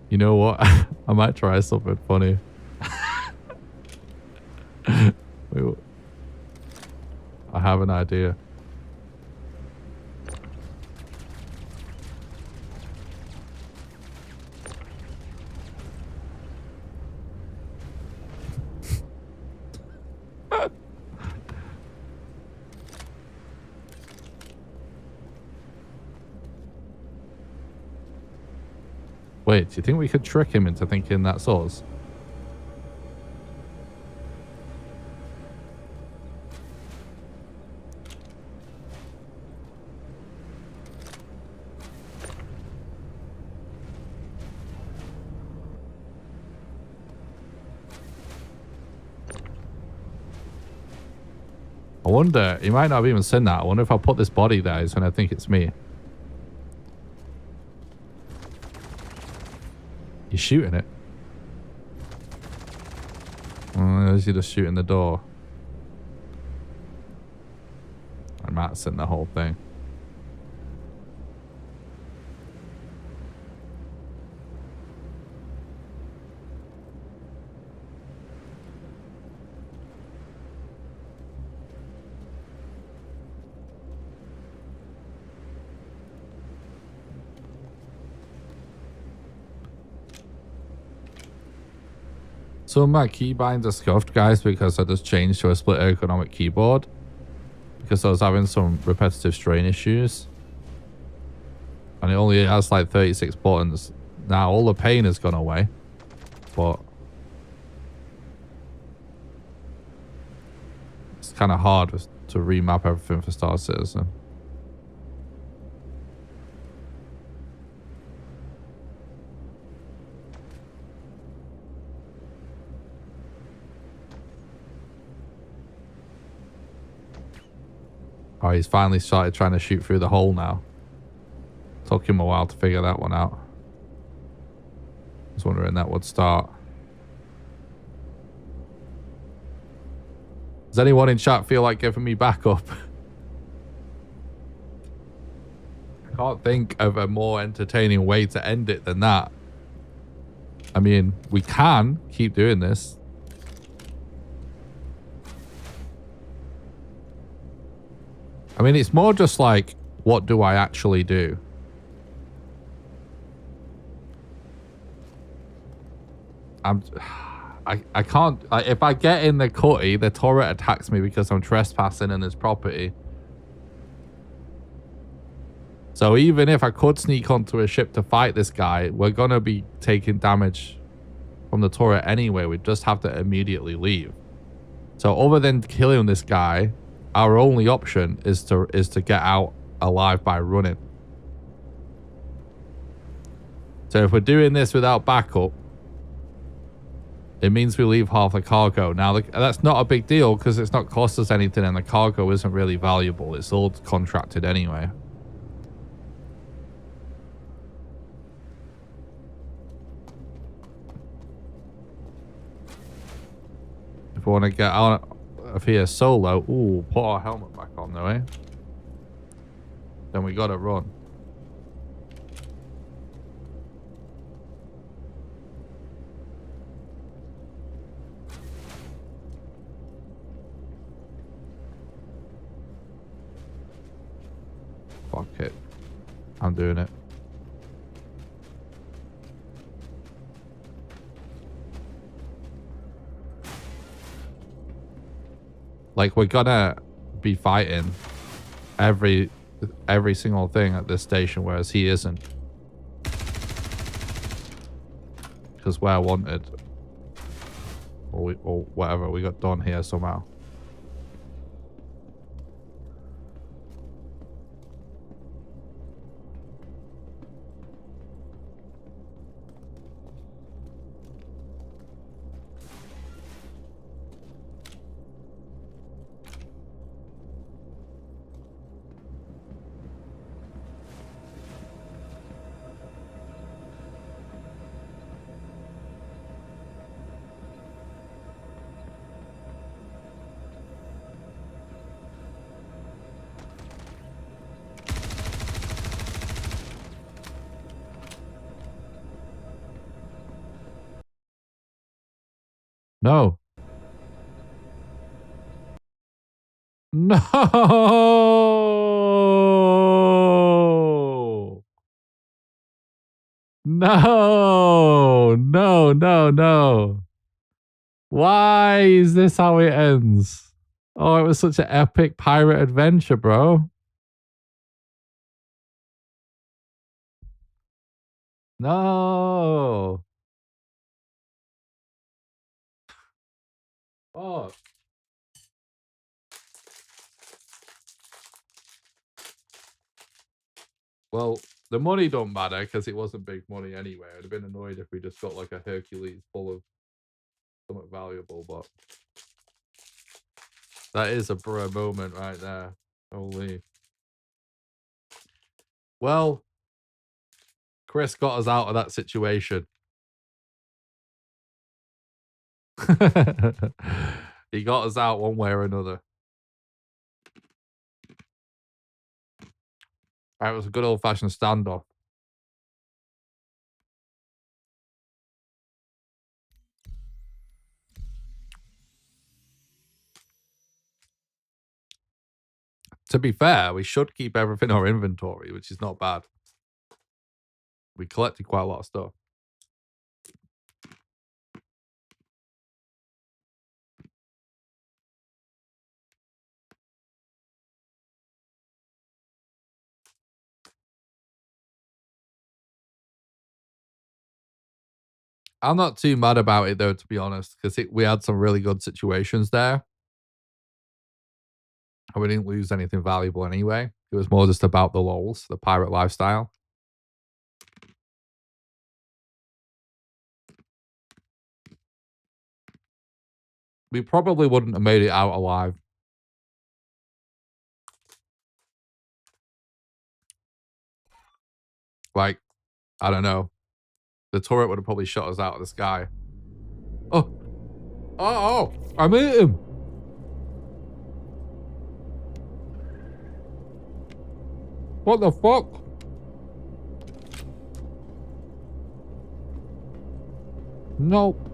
You know what? I might try something funny. I have an idea. Wait, do you think we could trick him into thinking that's us? I wonder, he might not have even seen that. I wonder if I put this body there, he's going to think it's me. He's shooting it. Or is he just shooting the door? I might have seen the whole thing. So my keybinds are scuffed, guys, because I just changed to a split ergonomic keyboard. Because I was having some repetitive strain issues. And it only has like 36 buttons. Now all the pain has gone away. But it's kind of hard to remap everything for Star Citizen. Oh, he's finally started trying to shoot through the hole now. Took him a while to figure that one out. I was wondering that would start. Does anyone in chat feel like giving me backup? I can't think of a more entertaining way to end it than that. I mean, we can keep doing this. I mean, it's more just like, what do I actually do? I can't, if I get in the cutty, the turret attacks me because I'm trespassing in his property. So even if I could sneak onto a ship to fight this guy, we're going to be taking damage from the turret anyway. We just have to immediately leave. So other than killing this guy, our only option is to get out alive by running. So if we're doing this without backup, it means we leave half the cargo. Now, that's not a big deal because it's not cost us anything and the cargo isn't really valuable. It's all contracted anyway. If we want to get out of here solo, ooh, put our helmet back on though, eh? Then we gotta run. Fuck it. I'm doing it. Like, we're gonna be fighting every single thing at this station, whereas he isn't. Because we're wanted. Or whatever, we got done here somehow. No. No. No. No, no, no. Why is this how it ends? Oh, it was such an epic pirate adventure, bro. No. Oh. Well, the money don't matter because it wasn't big money anyway. I'd have been annoyed if we just got like a Hercules full of something valuable, but that is a bro moment right there. Holy. Well, Chris got us out of that situation. He got us out one way or another. It was a good old-fashioned standoff. To be fair, we should keep everything in our inventory, which is not bad. We collected quite a lot of stuff. I'm not too mad about it, though, to be honest, because we had some really good situations there. And we didn't lose anything valuable anyway. It was more just about the lols, the pirate lifestyle. We probably wouldn't have made it out alive. Like, I don't know. The turret would have probably shot us out of the sky. Oh. Oh, I hit him. What the fuck? Nope.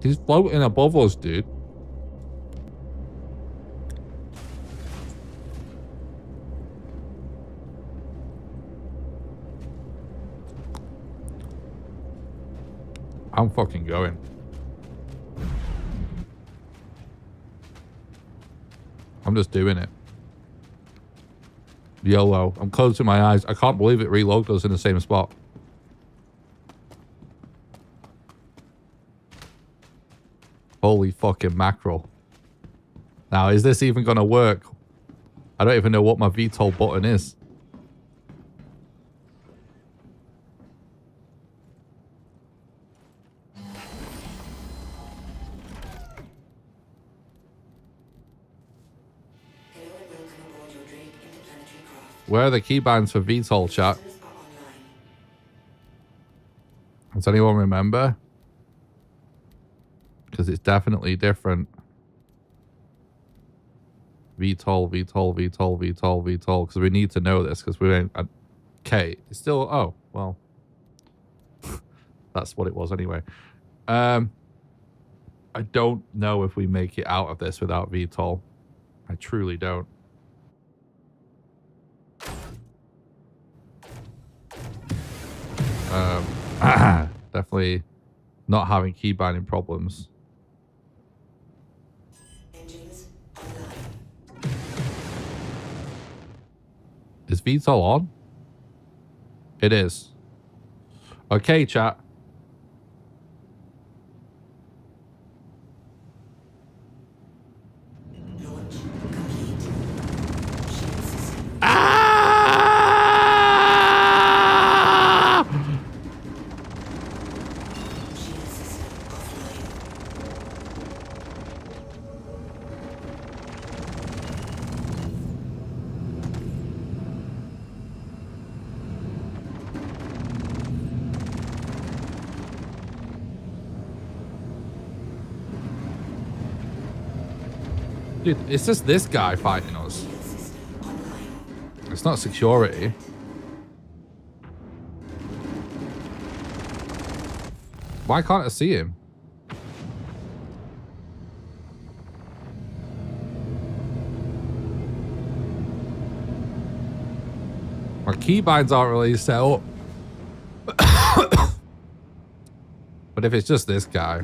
He's floating above us, dude. I'm fucking going. I'm just doing it. YOLO. I'm closing my eyes. I can't believe it reloaded us in the same spot. Holy fucking mackerel. Now, is this even going to work? I don't even know what my VTOL button is. Where are the keybinds for VTOL, chat? Does anyone remember? Because it's definitely different. VTOL, VTOL, VTOL, VTOL, VTOL. Because we need to know this because we ain't... Okay, it's still... Oh, well. That's what it was anyway. I don't know if we make it out of this without VTOL. I truly don't. Definitely not having key binding problems. Is VTOL on? It is. Okay, chat. Dude, it's just this guy fighting us. It's not security. Why can't I see him? My keybinds aren't really set up. But if it's just this guy...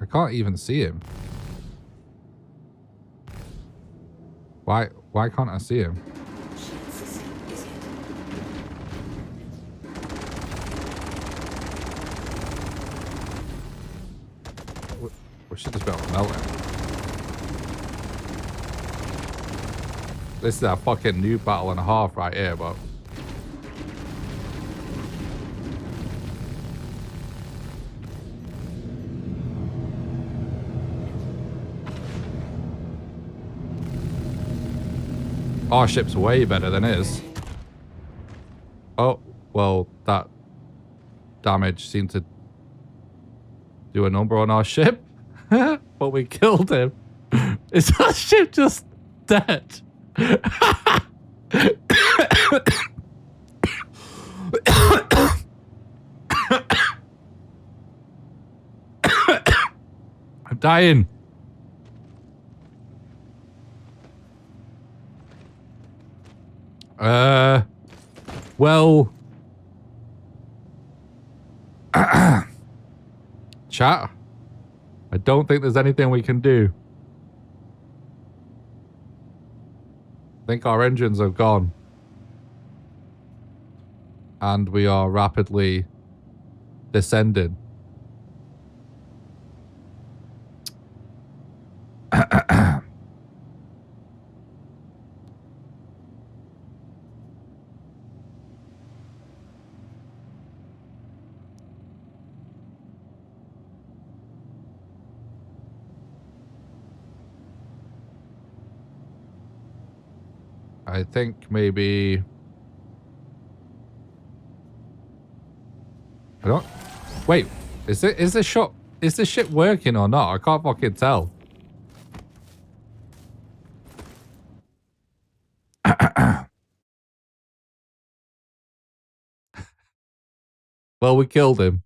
I can't even see him. Why can't I see him? We should just be able to melt him. This is a fucking new battle and a half right here, but... Our ship's way better than his. Oh, well, that damage seemed to do a number on our ship. But we killed him. Is our ship just dead? I'm dying. Well, chat, I don't think there's anything we can do. I think our engines have gone. And we are rapidly descending. I think maybe I don't... Wait, is this shit working or not? I can't fucking tell. Well, we killed him.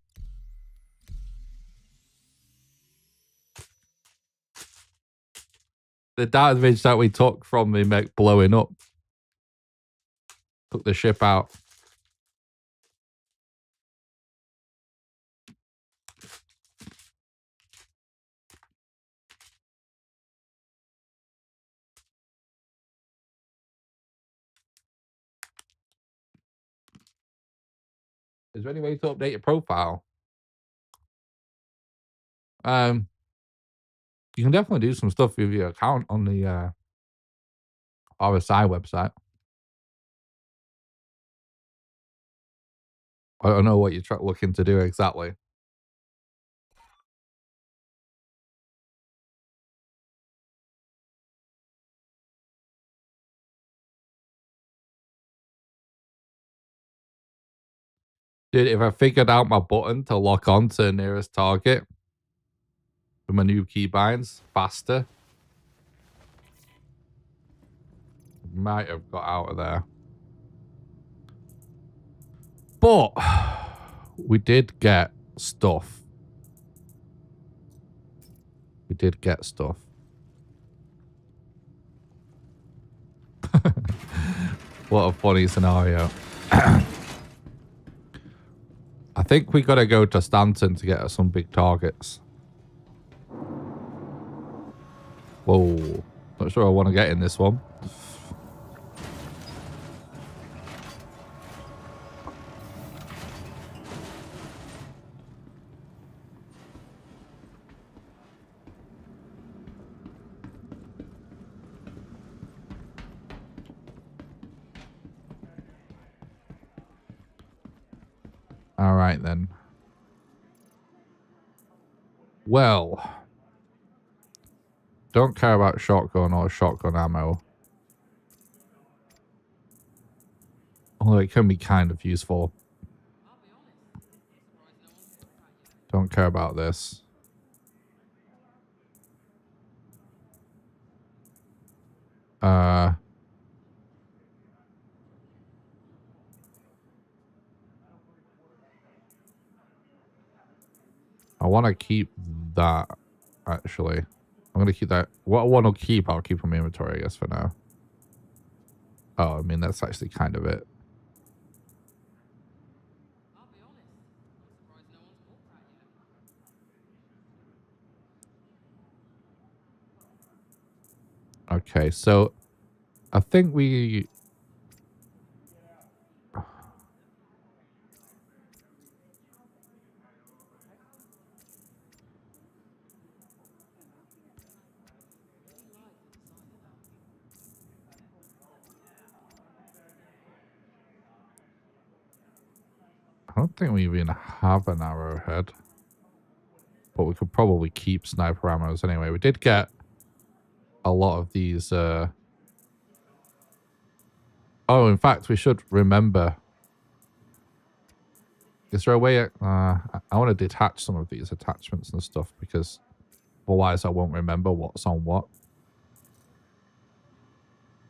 The damage that we took from him blowing up took the ship out. Is there any way to update your profile? You can definitely do some stuff with your account on the RSI website. I don't know what you're looking to do exactly. Dude, if I figured out my button to lock on to the nearest target with my new keybinds faster, might have got out of there. But we did get stuff. We did get stuff. What a funny scenario. I think we gotta go to Stanton to get some big targets. Whoa. Not sure I want to get in this one. All right, then. Well, don't care about shotgun or shotgun ammo. Although it can be kind of useful. Don't care about this. I want to keep that, actually. I'm going to keep that. What I want to keep, I'll keep on my inventory, I guess, for now. Oh, I mean, that's actually kind of it. Okay, so I think we... I don't think we even have an arrowhead. But we could probably keep sniper ammos anyway. We did get a lot of these... Oh, in fact, we should remember... Is there a way... I want to detach some of these attachments and stuff, because otherwise I won't remember what's on what.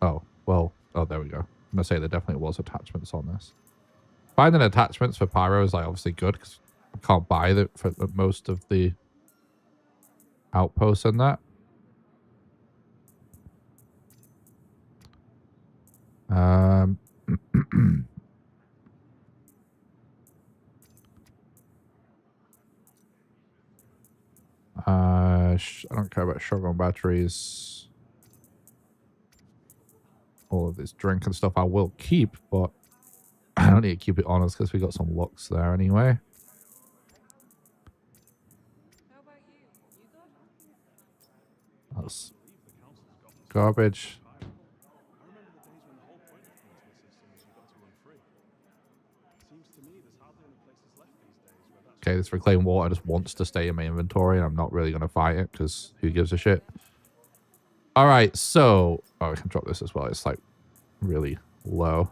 Oh, well... Oh, there we go. I'm going to say there definitely was attachments on this. Finding attachments for Pyro is like obviously good, because I can't buy that for most of the outposts and that. I don't care about shotgun batteries. All of this drink and stuff I will keep, but I don't need to keep it on us because we got some looks there anyway. How about you? You good? That's garbage. Okay, this reclaimed water just wants to stay in my inventory, and I'm not really going to fight it because who gives a shit. All right, so... Oh, I can drop this as well. It's like really low.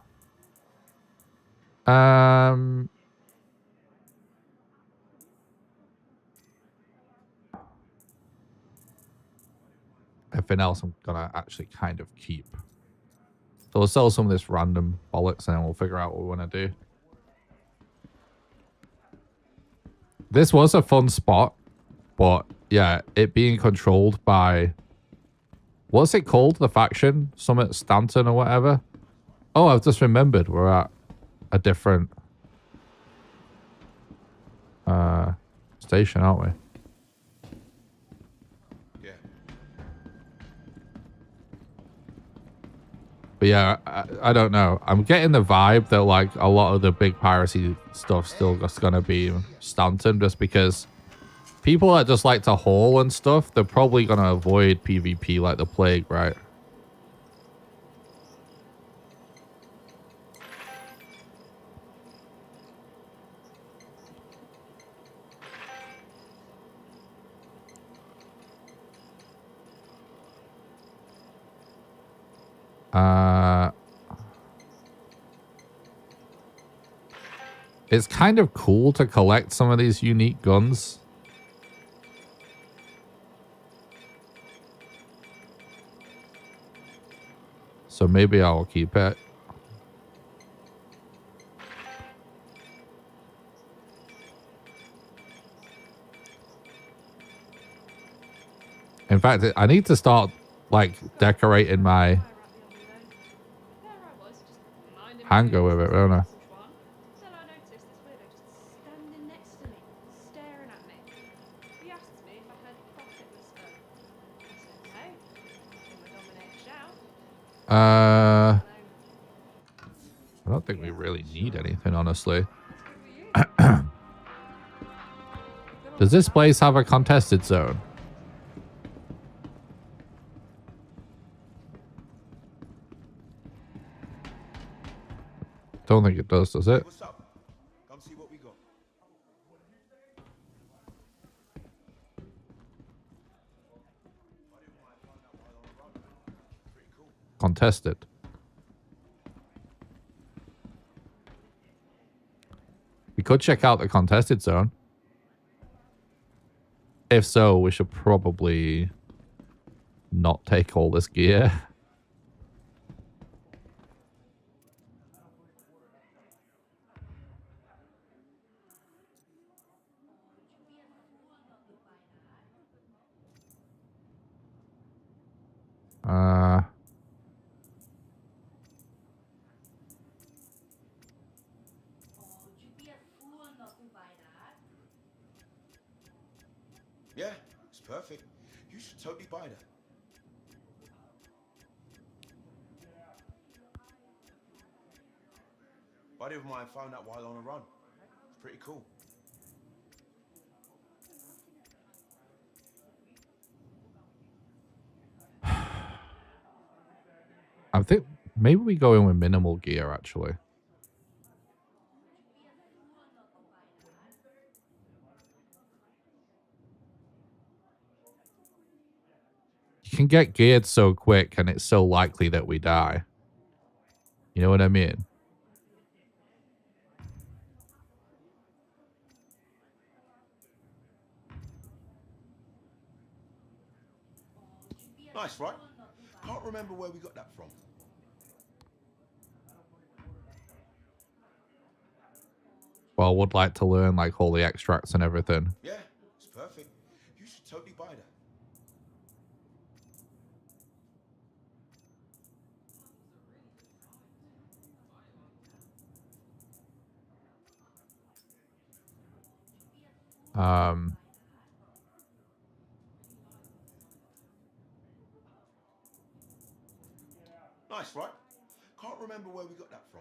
everything else I'm gonna actually kind of keep. So we'll sell some of this random bollocks and then we'll figure out what we want to do. This was a fun spot, but yeah, it being controlled by... What's it called? The faction? Summit Stanton or whatever? Oh, I've just remembered we're at a different station, aren't we? Yeah. But yeah, I don't know. I'm getting the vibe that like a lot of the big piracy stuff still just gonna be Stanton, just because people that just like to haul and stuff, they're probably gonna avoid PvP like the plague, right? It's kind of cool to collect some of these unique guns. So maybe I'll keep it. In fact, I need to start like decorating my hangar with it, don't I? I don't think we really need anything, honestly. Does this place have a contested zone? Don't think it does it? What's up? Come see what we got. Contested. We could check out the contested zone. If so, we should probably not take all this gear. Yeah, it's perfect. You should totally buy that. Buddy of mine found that while on a run. It's pretty cool. I think maybe we go in with minimal gear, actually. You can get geared so quick and it's so likely that we die. You know what I mean? Nice, right? Can't remember where we got that from. Well, I would like to learn like all the extracts and everything. Yeah, it's perfect. You should totally buy that. Nice, right? Can't remember where we got that from.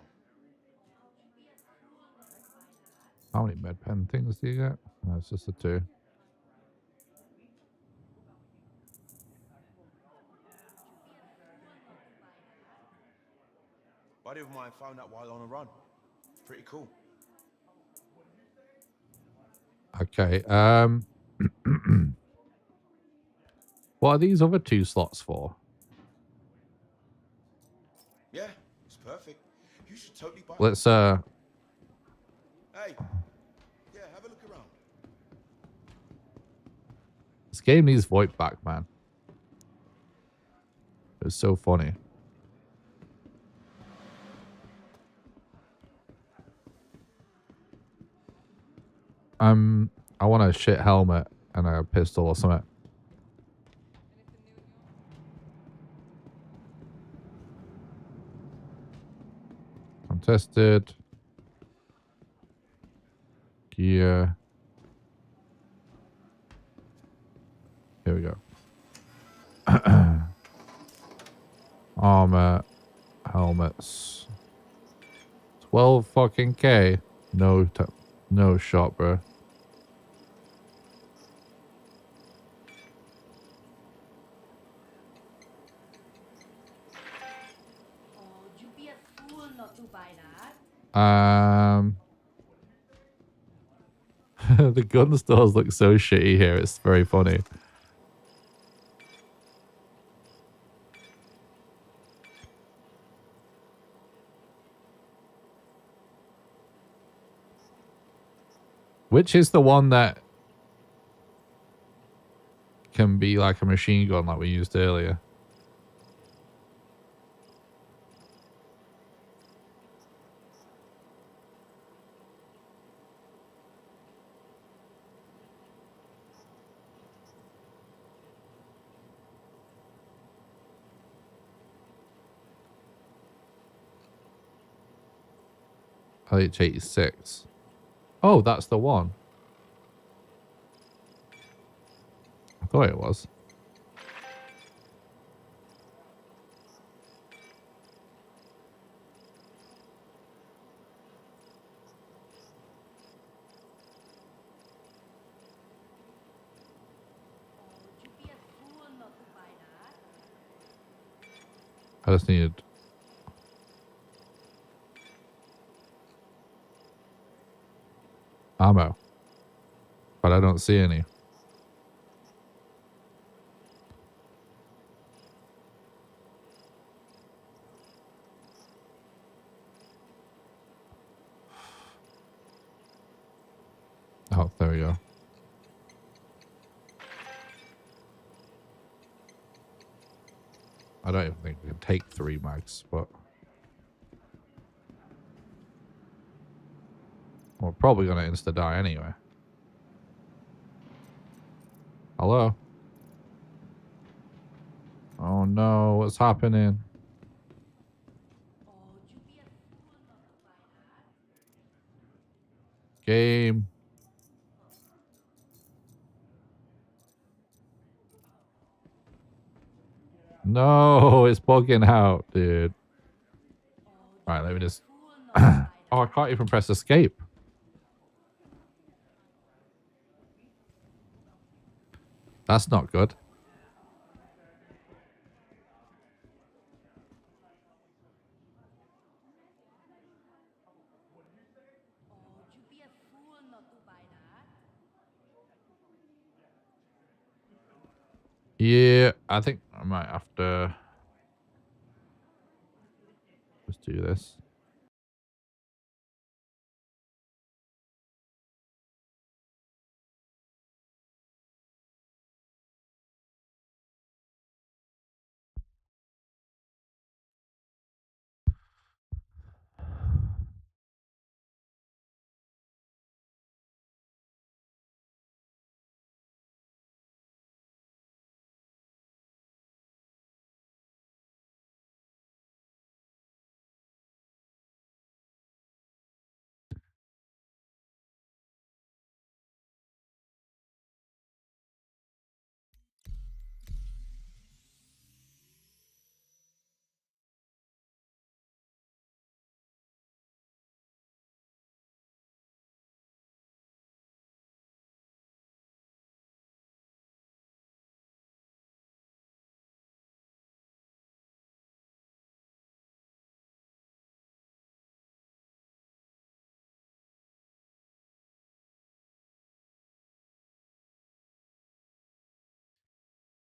How many med pen things do you get? No, it's just the 2. Buddy of mine found that while on a run. It's pretty cool. Okay. What are these other 2 slots for? Yeah, it's perfect. You should totally buy Let's Hey. Yeah, have a look around. This game needs VoIP back, man. was so funny. I want a shit helmet and a pistol or something. Contested. Gear. Here we go. Armor. Helmets. 12 fucking K. No shot, bro. Oh, you'd be a fool not to buy that. The gun stores look so shitty here. It's very funny. Which is the one that can be like a machine gun like we used earlier? LH86. Oh, that's the one. I thought it was. Oh, you'd be a fool not to buy that. I just needed... ammo. But I don't see any. Oh, there we go. I don't even think we can take 3 mags, but... we're probably going to insta-die anyway. Hello? Oh no, what's happening? Oh, you'd be a fool not to buy that. Game. No, it's bugging out, dude. Alright, let me just... oh, I can't even press escape. That's not good. Oh, you'd be a fool not to buy that. Yeah, I think I might have to... just do this.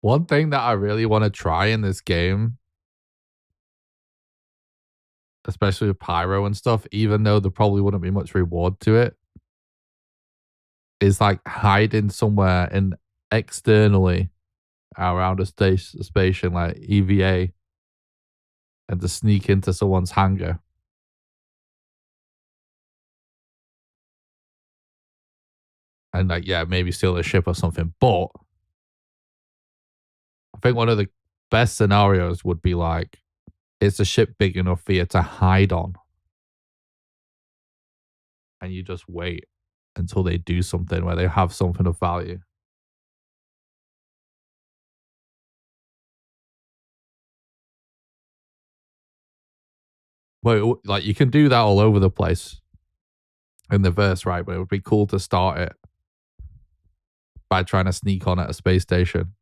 One thing that I really want to try in this game, especially with Pyro and stuff, even though there probably wouldn't be much reward to it, is like hiding somewhere in externally around a station like EVA and to sneak into someone's hangar. And like, yeah, maybe steal a ship or something. But I think one of the best scenarios would be like, it's a ship big enough for you to hide on. And you just wait until they do something where they have something of value. But like, you can do that all over the place in the verse, right? But it would be cool to start it by trying to sneak on at a space station.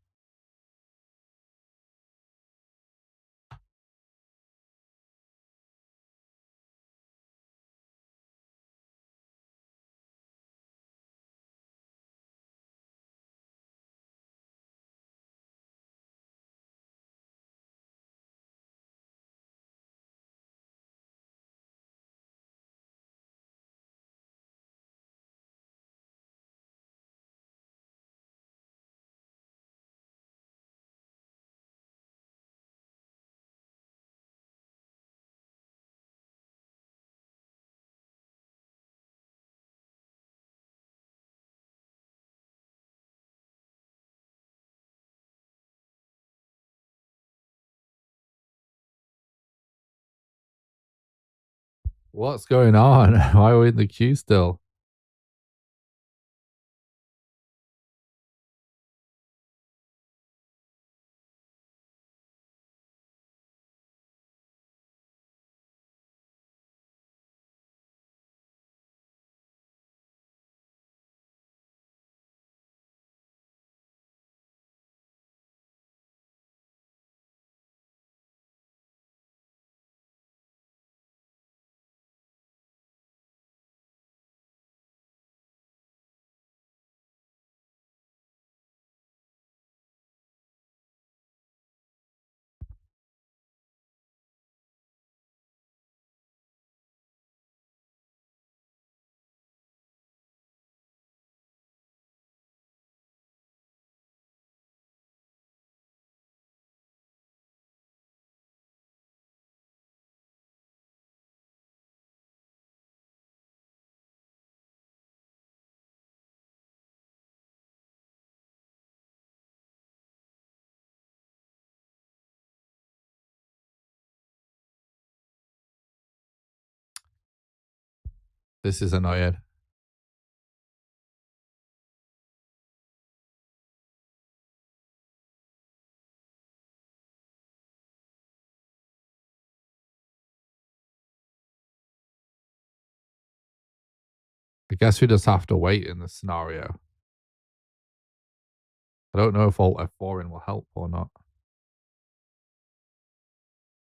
What's going on? Why are we in the queue still? This is annoying. I guess we just have to wait in this scenario. I don't know if Alt F4 in will help or not.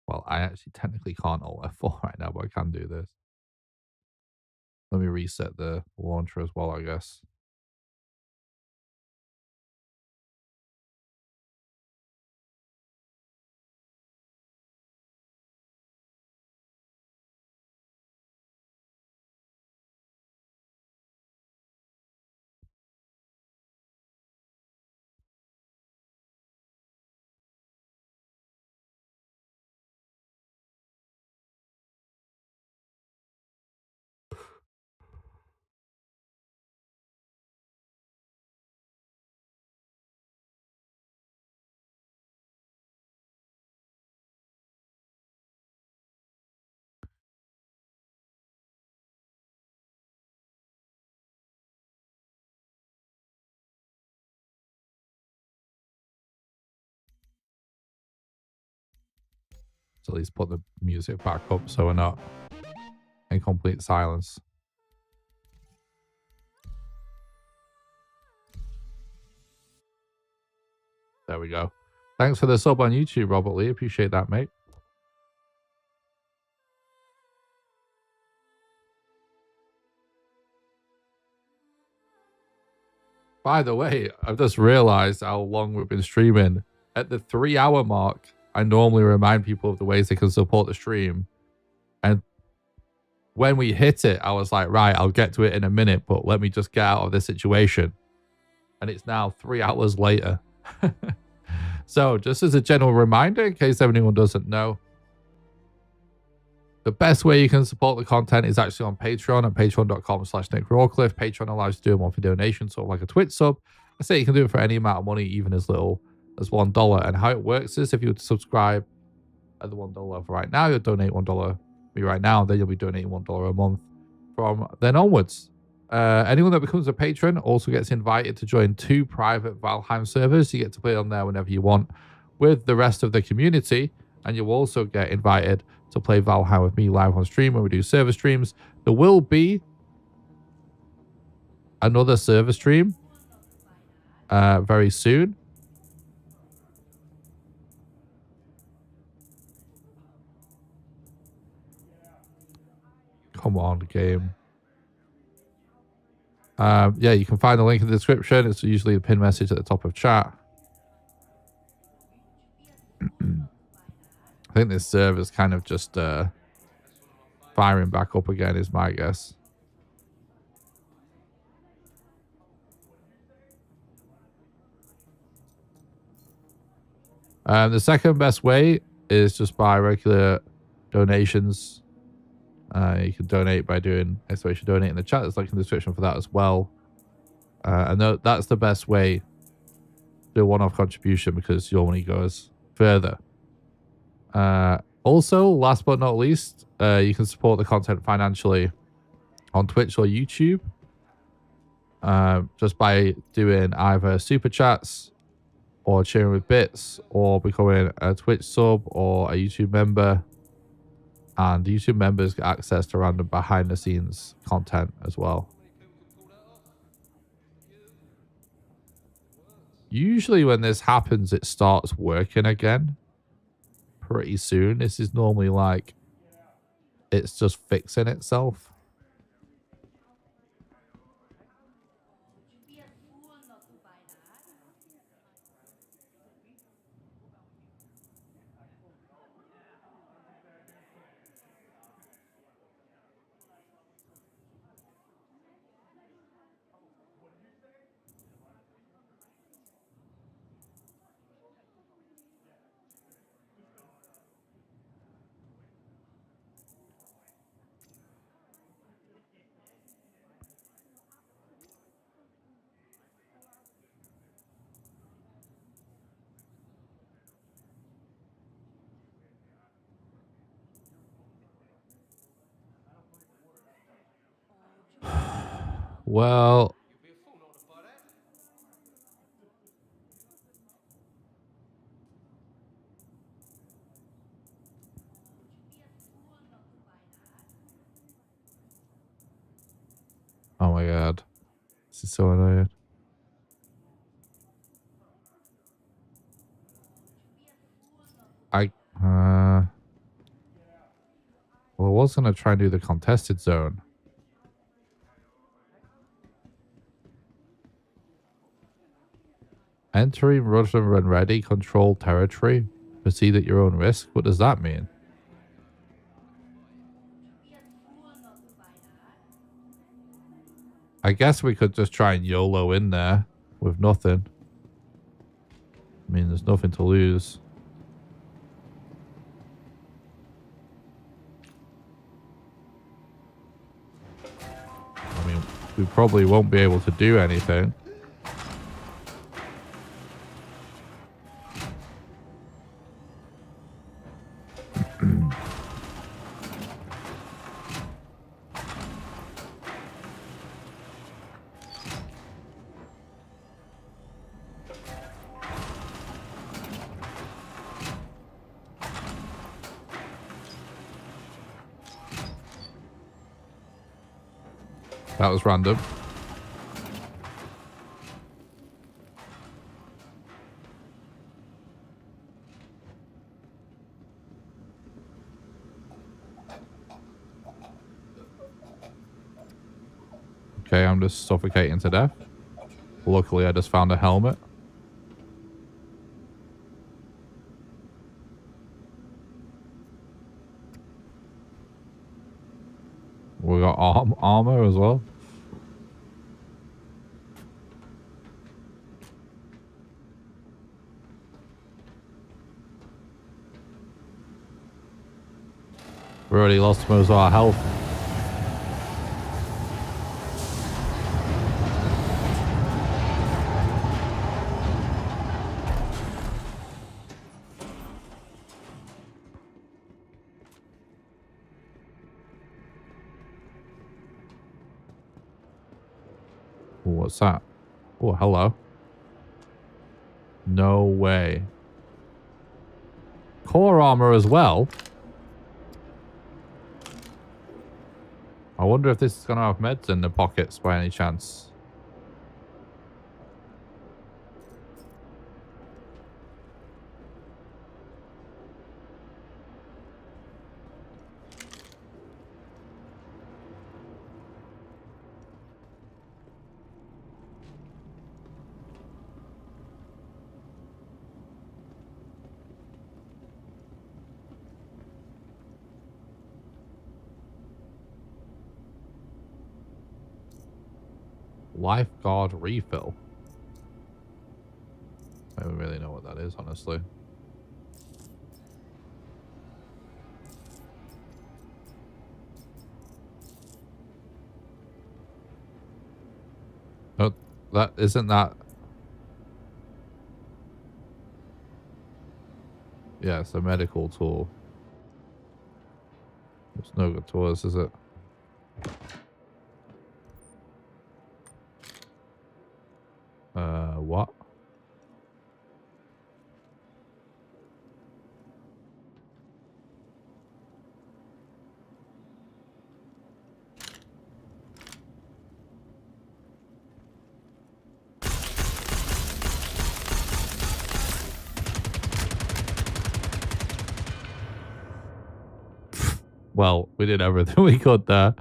Well, I actually technically can't Alt F4 right now, but I can do this. Let me reset the launcher as well, I guess. So at least put the music back up so we're not in complete silence. There we go. Thanks for the sub on YouTube, Robert Lee. Appreciate that, mate. By the way, I've just realized how long we've been streaming. At the 3-hour mark, I normally remind people of the ways they can support the stream. And when we hit it, I was like, right, I'll get to it in a minute, but let me just get out of this situation. And it's now 3 hours later. So just as a general reminder, in case anyone doesn't know, the best way you can support the content is actually on Patreon at patreon.com/NickRawcliffe. Patreon allows you to do a monthly donation, sort of like a Twitch sub. I say you can do it for any amount of money, even as little as $1. And how it works is if you subscribe at the $1 for right now, you'll donate $1 me right now, then you'll be donating $1 a month from then onwards. Anyone that becomes a patron also gets invited to join 2 private Valheim servers. You get to play on there whenever you want with the rest of the community, and you'll also get invited to play Valheim with me live on stream when we do server streams. There will be another server stream very soon. Come on, game. Yeah, you can find the link in the description. It's usually the pin message at the top of chat. I think this server's kind of just firing back up again is my guess. The second best way is just by regular donations. You can donate by doing exclamation donate in the chat. There's a link in the description for that as well. And that's the best way to do a one-off contribution because your money goes further. Also, last but not least, you can support the content financially on Twitch or YouTube just by doing either super chats or cheering with bits or becoming a Twitch sub or a YouTube member. And YouTube members get access to random behind the scenes content as well. Usually when this happens, it starts working again pretty soon. This is normally like it's just fixing itself. Well, oh my god, this is so annoying. Well, I was gonna try and do the contested zone. Entering Russian when ready, control territory, proceed at your own risk. What does that mean? I guess we could just try and YOLO in there with nothing. I mean, there's nothing to lose. I mean, we probably won't be able to do anything. That was random. Okay, I'm just suffocating to death. Luckily, I just found a helmet. We got armor as well. We already lost most of our health. Ooh, what's that? Oh, hello. No way. Core armor as well. I wonder if this is going to have meds in the pockets by any chance. Lifeguard refill. I don't really know what that is, honestly. Oh, that isn't that. Yeah, it's a medical tool. It's no good to us, is it? What? Well, we did everything we could there.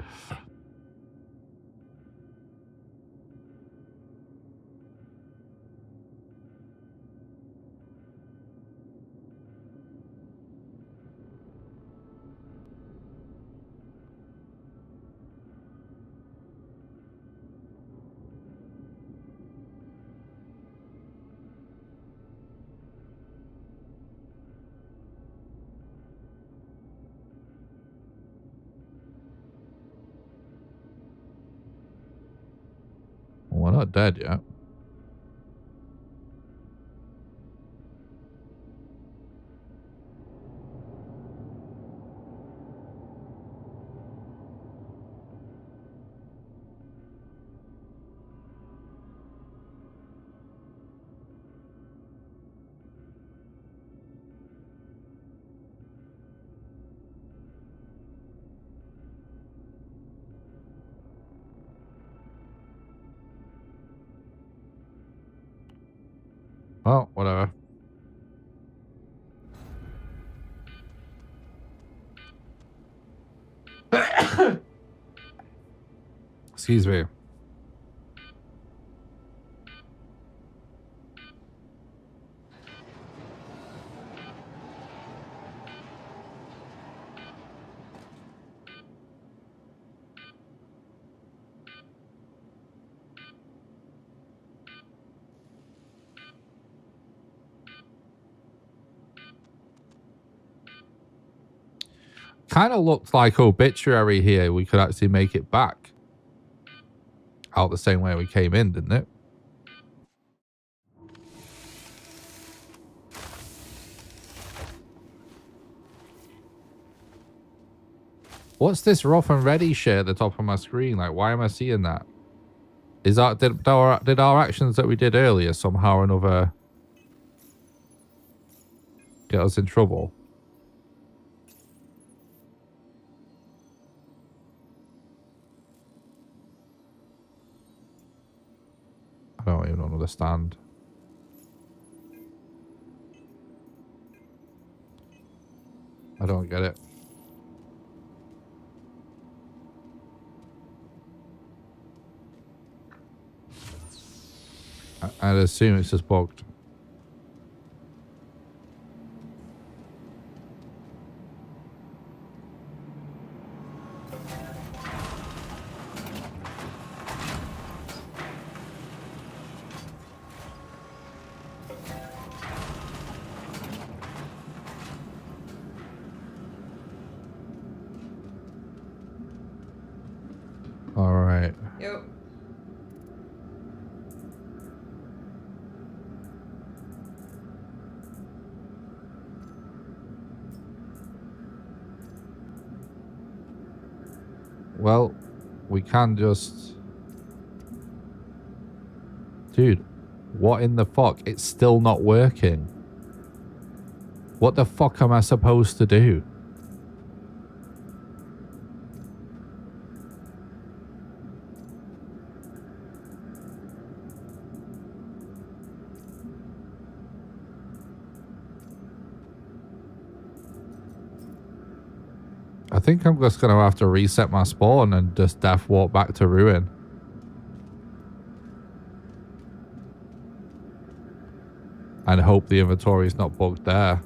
We're not dead yet. Well, whatever. Excuse me. Kind of looked like Obituary here. We could actually make it back out the same way we came in, didn't it? What's this rough and ready shit at the top of my screen? Like, why am I seeing that? Is that did our actions that we did earlier somehow or another get us in trouble? I don't even understand. I don't get it. I'd assume it's just bugged. Yep. Well, we can just... Dude, what in the fuck? It's still not working. What the fuck am I supposed to do? I think I'm just going to have to reset my spawn and just death walk back to Ruin. And hope the inventory is not bugged there.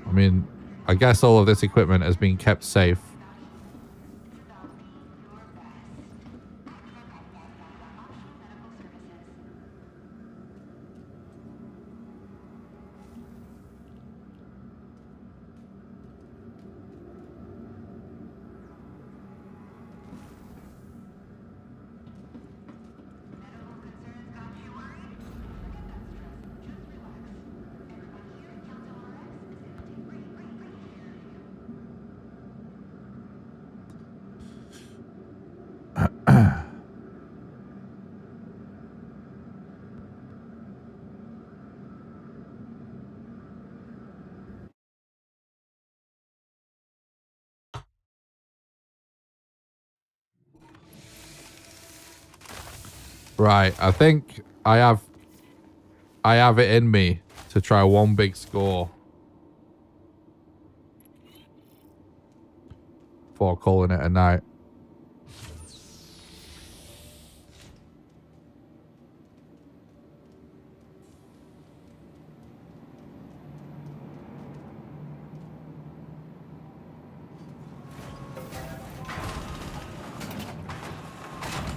I mean, I guess all of this equipment has been kept safe. Right, I think I have it in me to try one big score before calling it a night.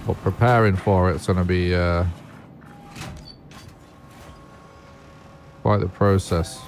But preparing for it's going to be quite the process.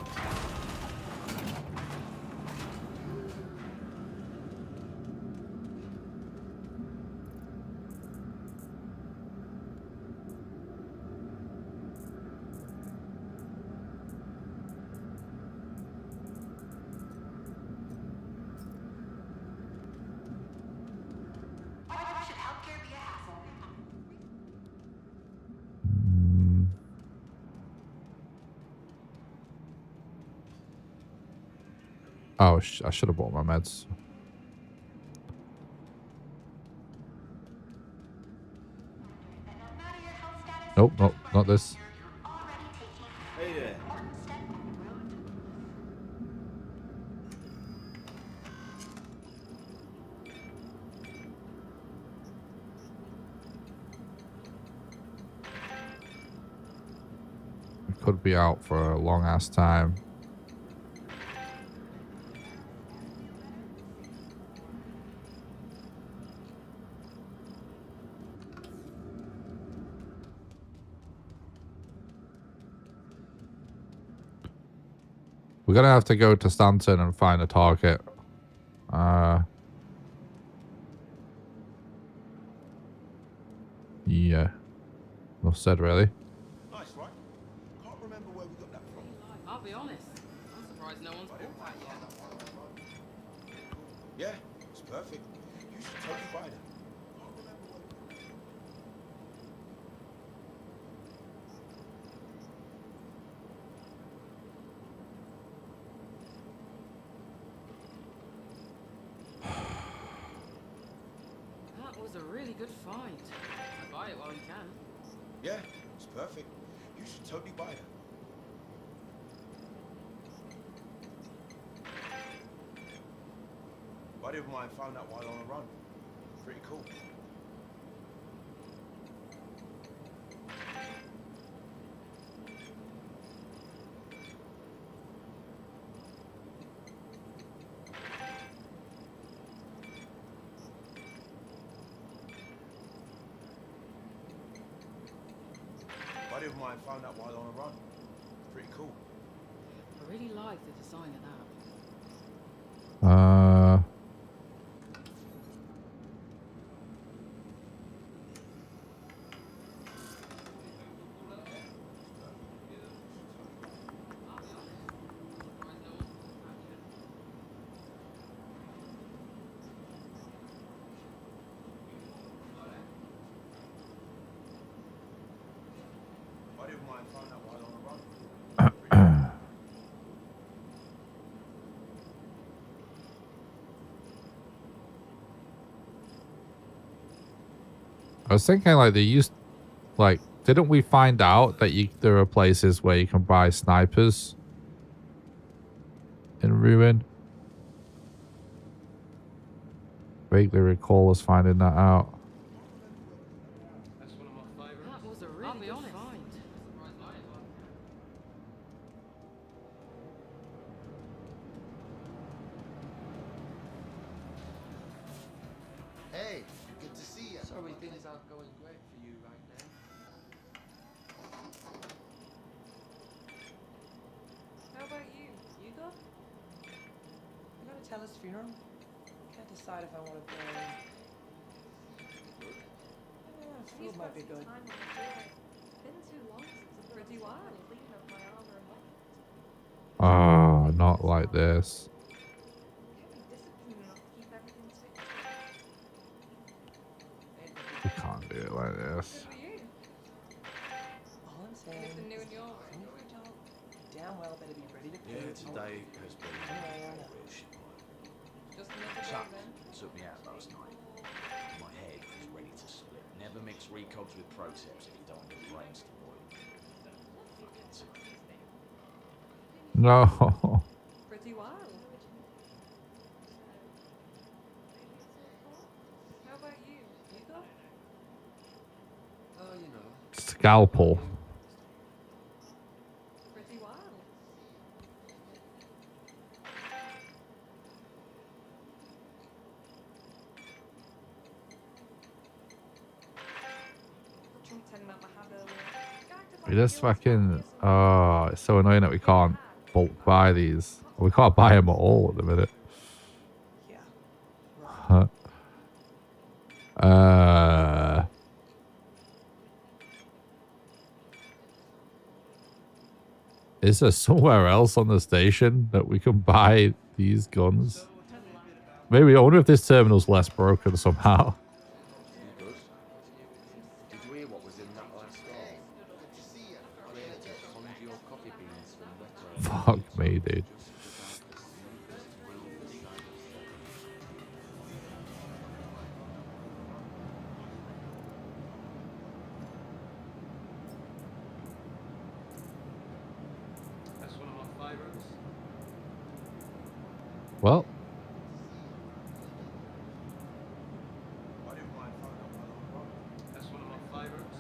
Oh, I should have bought my meds. Nope, nope, not this. Hey there. It could be out for a long ass time. We're gonna have to go to Stanton and find a target. Yeah. Enough said, really. Nice, right? Can't remember where we got that from. I'll be honest. I'm surprised no one's bought that yet. Yeah, it's perfect. You should totally buy them. Can't remember where we got that from. That was a really good find. Buy it while you can. Yeah, it's perfect. You should totally buy them. A buddy of mine found that while on a run. Pretty cool. A buddy of mine found that while on a run. Pretty cool. I really like the design of that. I was thinking like they used, like, didn't we find out that there are places where you can buy snipers in Ruin? Vaguely recall us finding that out. That was a really good find. Hey, good to see you. Sorry things aren't going great for you right now. How about you? You good? You gotta tell us funeral. Can't decide if I want to go. Yeah, food might be good. Time on the journey. Been too long since I've pretty wild. Clean up my armor and weapons. Ah, not like this. Can't be disciplined enough to keep everything straight. We can't do it like this. Good for you. All I'm saying Anything new is in your if you're looking for a job, you damn well better be ready to pay Yeah, it today has been one way or a another. real shit night. Just another day Chuck then. took me out last night. My head was ready to split. Never mix recogs with proceps if you don't want your brains to boil. Fucking sick. No. Pretty wild. How about you? You good? Oh, you know. Scalpel. Pretty wild. Trump telling about my hat earlier. We just fucking... Oh, it's so annoying that we can't bulk buy these. We can't buy them at all at the minute. Yeah. Huh. Is there somewhere else on the station that we can buy these guns? Maybe I wonder if this terminal's less broken somehow. You good? Did you hear what was in that last call? Good to see you. Creator conjure your coffee beans from retro. Fuck me, dude. That's one of my favorites. Well, That's one of my favorites.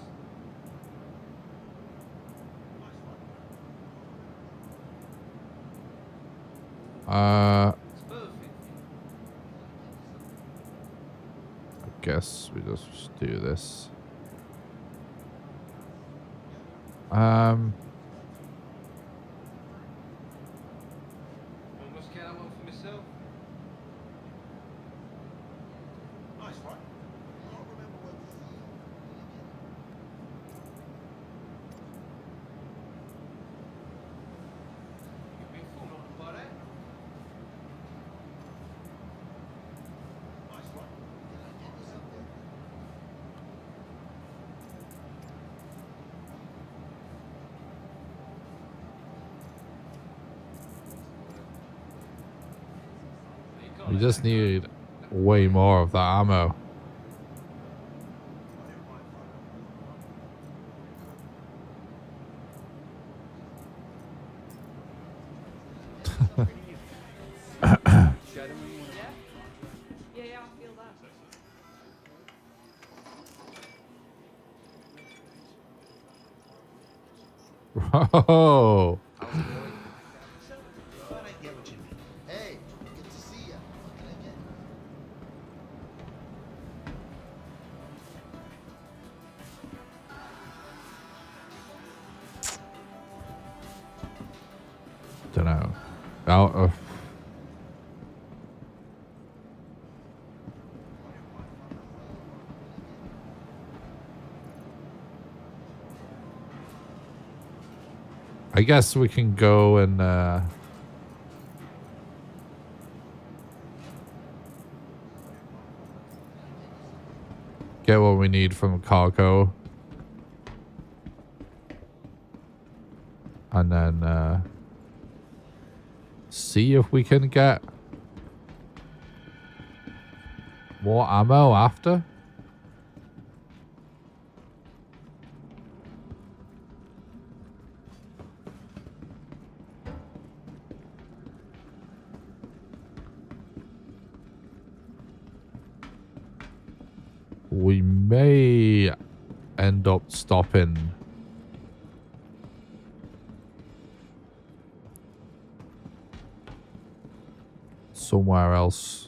I It's perfect. guess we just do this. Almost get that one for myself. Nice, right? I can't remember where we see you. You've been fooled by that. Nice, right? Can I give you something? we just need way more of that ammo. Yeah, I feel that. Whoa. How's it going? But I get what you mean. Hey, good to see you. What can I get? Don't know. Out of... I guess we can go and get what we need from cargo. And then see if we can get more ammo after. We may end up stopping somewhere else.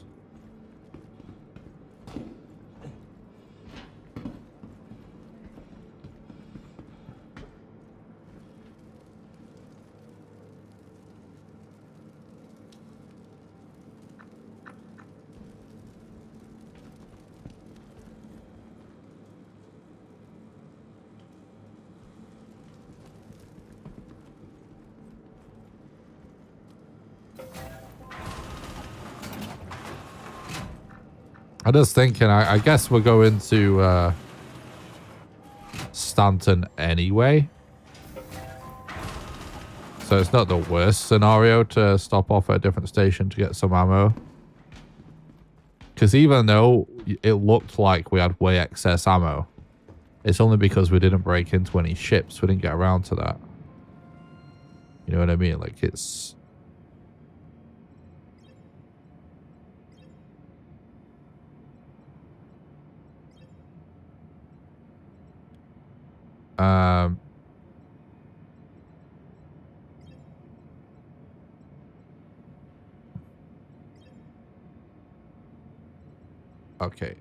I'm just thinking, I guess we're going to Stanton anyway. So it's not the worst scenario to stop off at a different station to get some ammo. Because even though it looked like we had way excess ammo, it's only because we didn't break into any ships. We didn't get around to that. You know what I mean? Like, it's... Okay.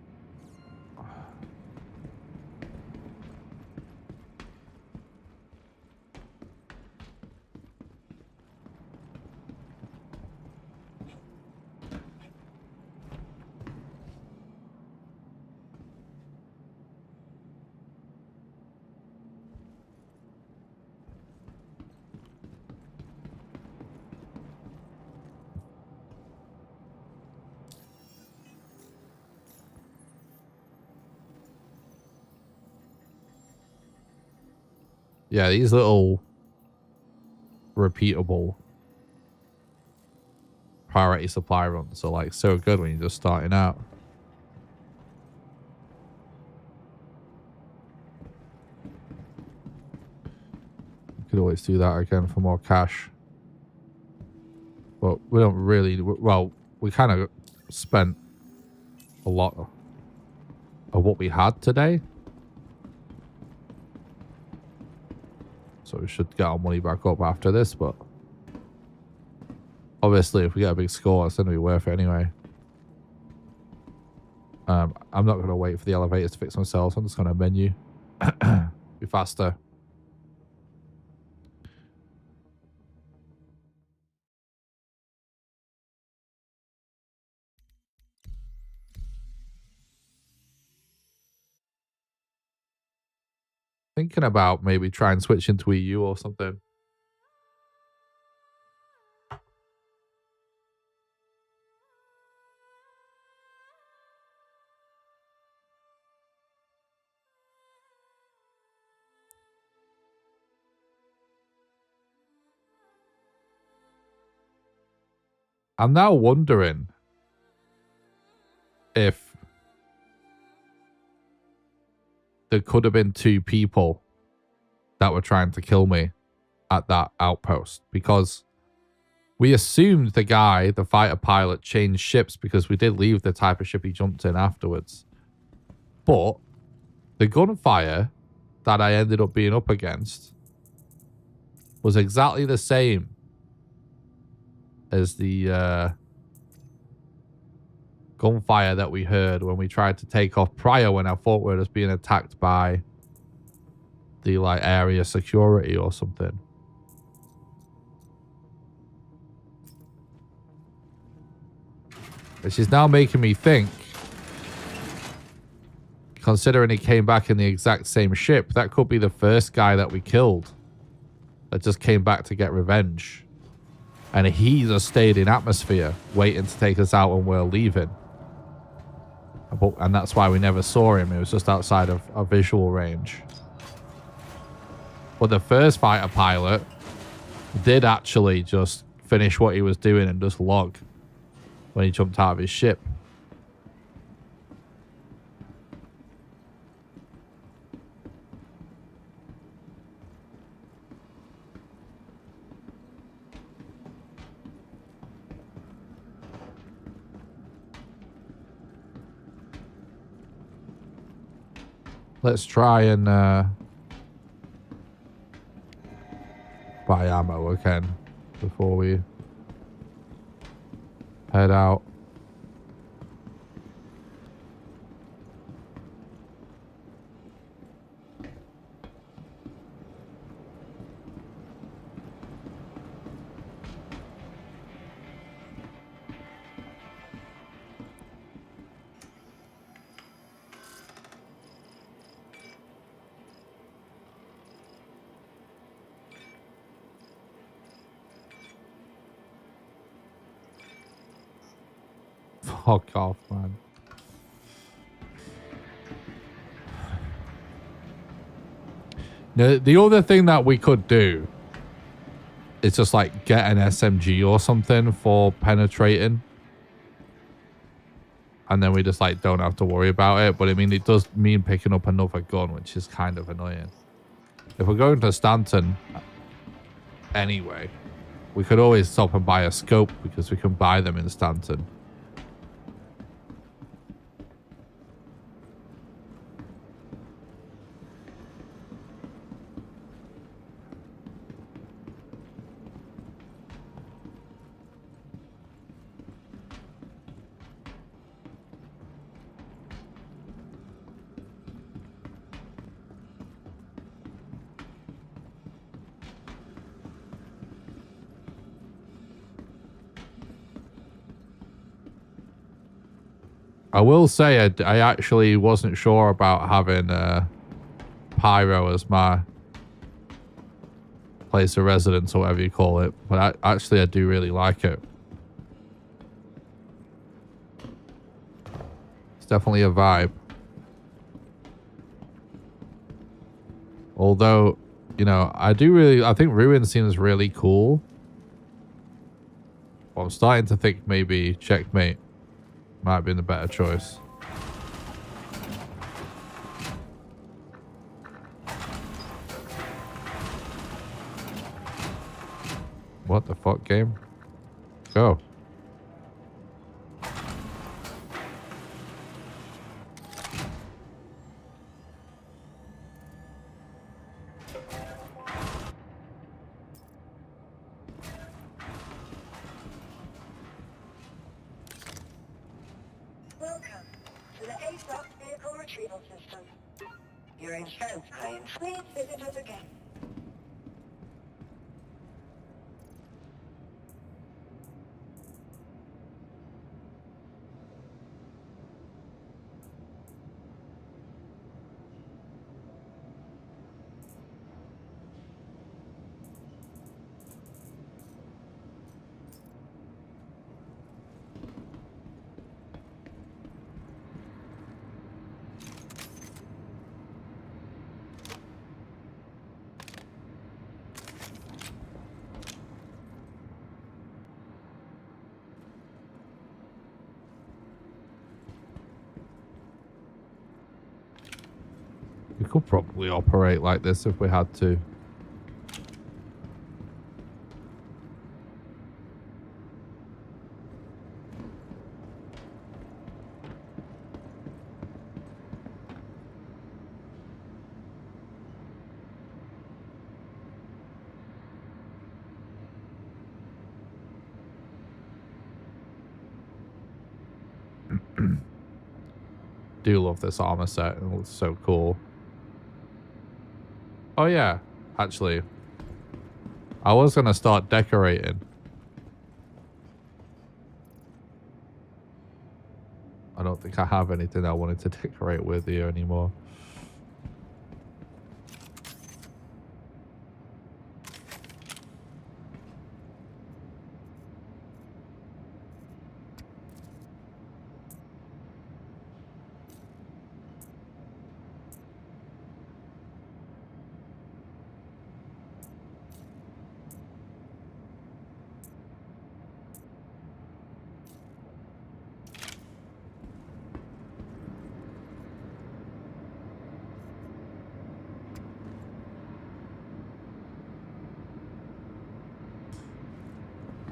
Yeah, these little repeatable priority supply runs are like so good when you're just starting out. You could always do that again for more cash. But we don't really... Well, we kind of spent a lot of what we had today. So we should get our money back up after this, but obviously if we get a big score, it's going to be worth it anyway. I'm not going to wait for the elevators to fix themselves. I'm just going to menu. Be faster. Thinking about maybe try and switch into EU or something. I'm now wondering if there could have been two people that were trying to kill me at that outpost, because we assumed the guy, the fighter pilot, changed ships because we did leave the type of ship he jumped in afterwards. But the gunfire that I ended up being up against was exactly the same as the gunfire that we heard when we tried to take off Pyro, when I thought we were just being attacked by the like area security or something. Which is now making me think, considering he came back in the exact same ship, that could be the first guy that we killed that just came back to get revenge. And he just stayed in atmosphere, waiting to take us out when we're leaving. And that's why we never saw him. It was just outside of our visual range. But the first fighter pilot did actually just finish what he was doing and just log when he jumped out of his ship. Let's try and buy ammo again before we head out. Fuck off, man. Now, the other thing that we could do is just like get an SMG or something for penetrating. And then we just like don't have to worry about it. But I mean, it does mean picking up another gun, which is kind of annoying. If we're going to Stanton anyway, we could always stop and buy a scope because we can buy them in Stanton. I will say I actually wasn't sure about having Pyro as my place of residence or whatever you call it, but actually I do really like it. It's definitely a vibe. Although, you know, I think Ruin seems really cool. But I'm starting to think maybe Checkmate might have been the better choice. What the fuck, game? Go. Your insurance claims, please visit us again. We could probably operate like this if we had to. Do love this armor set. It looks so cool. Oh yeah, actually, I was gonna start decorating. I don't think I have anything I wanted to decorate with here anymore.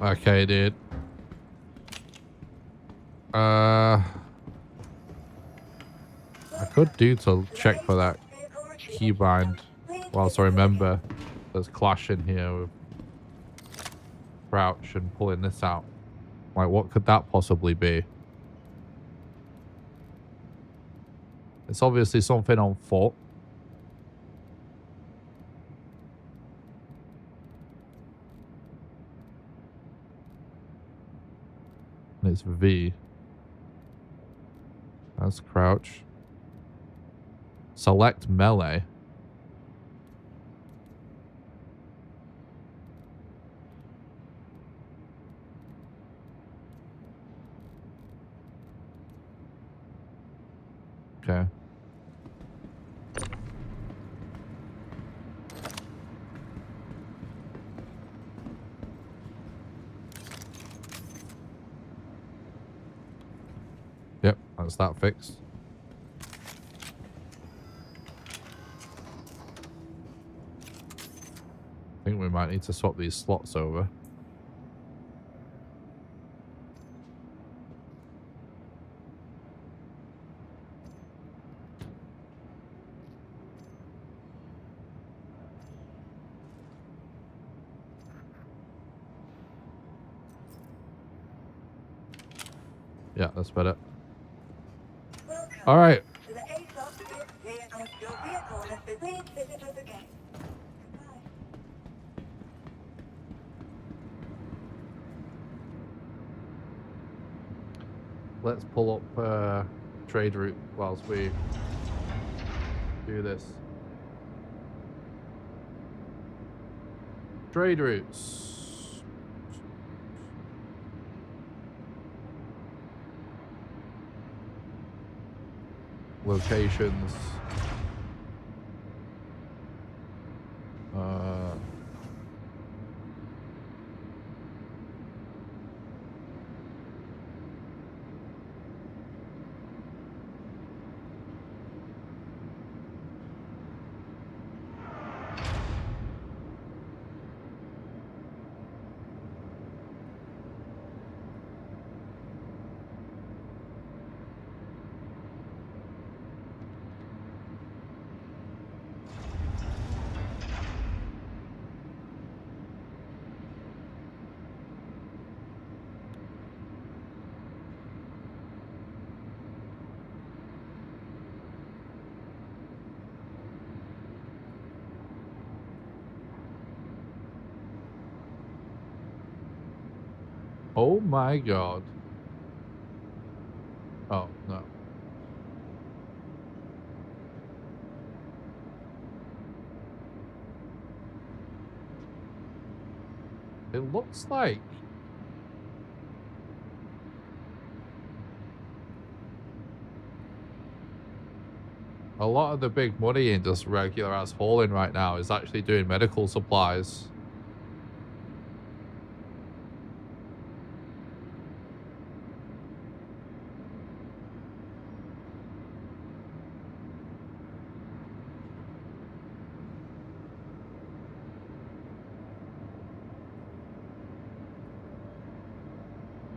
Okay, dude. I could do to check for that keybind whilst I remember there's clashing here with crouch and pulling this out. Like, what could that possibly be? It's obviously something on foot. And it's V. That's crouch. Select melee. Okay. Yep, that's that fixed. I think we might need to swap these slots over. Yeah, that's better. All right. To the ASOS fifth vehicle. Your vehicle has been made visitors again. Goodbye. Let's pull up trade route whilst we do this. Trade routes. Locations. Oh my god. Oh, no. It looks like a lot of the big money in just regular ass hauling right now is actually doing medical supplies.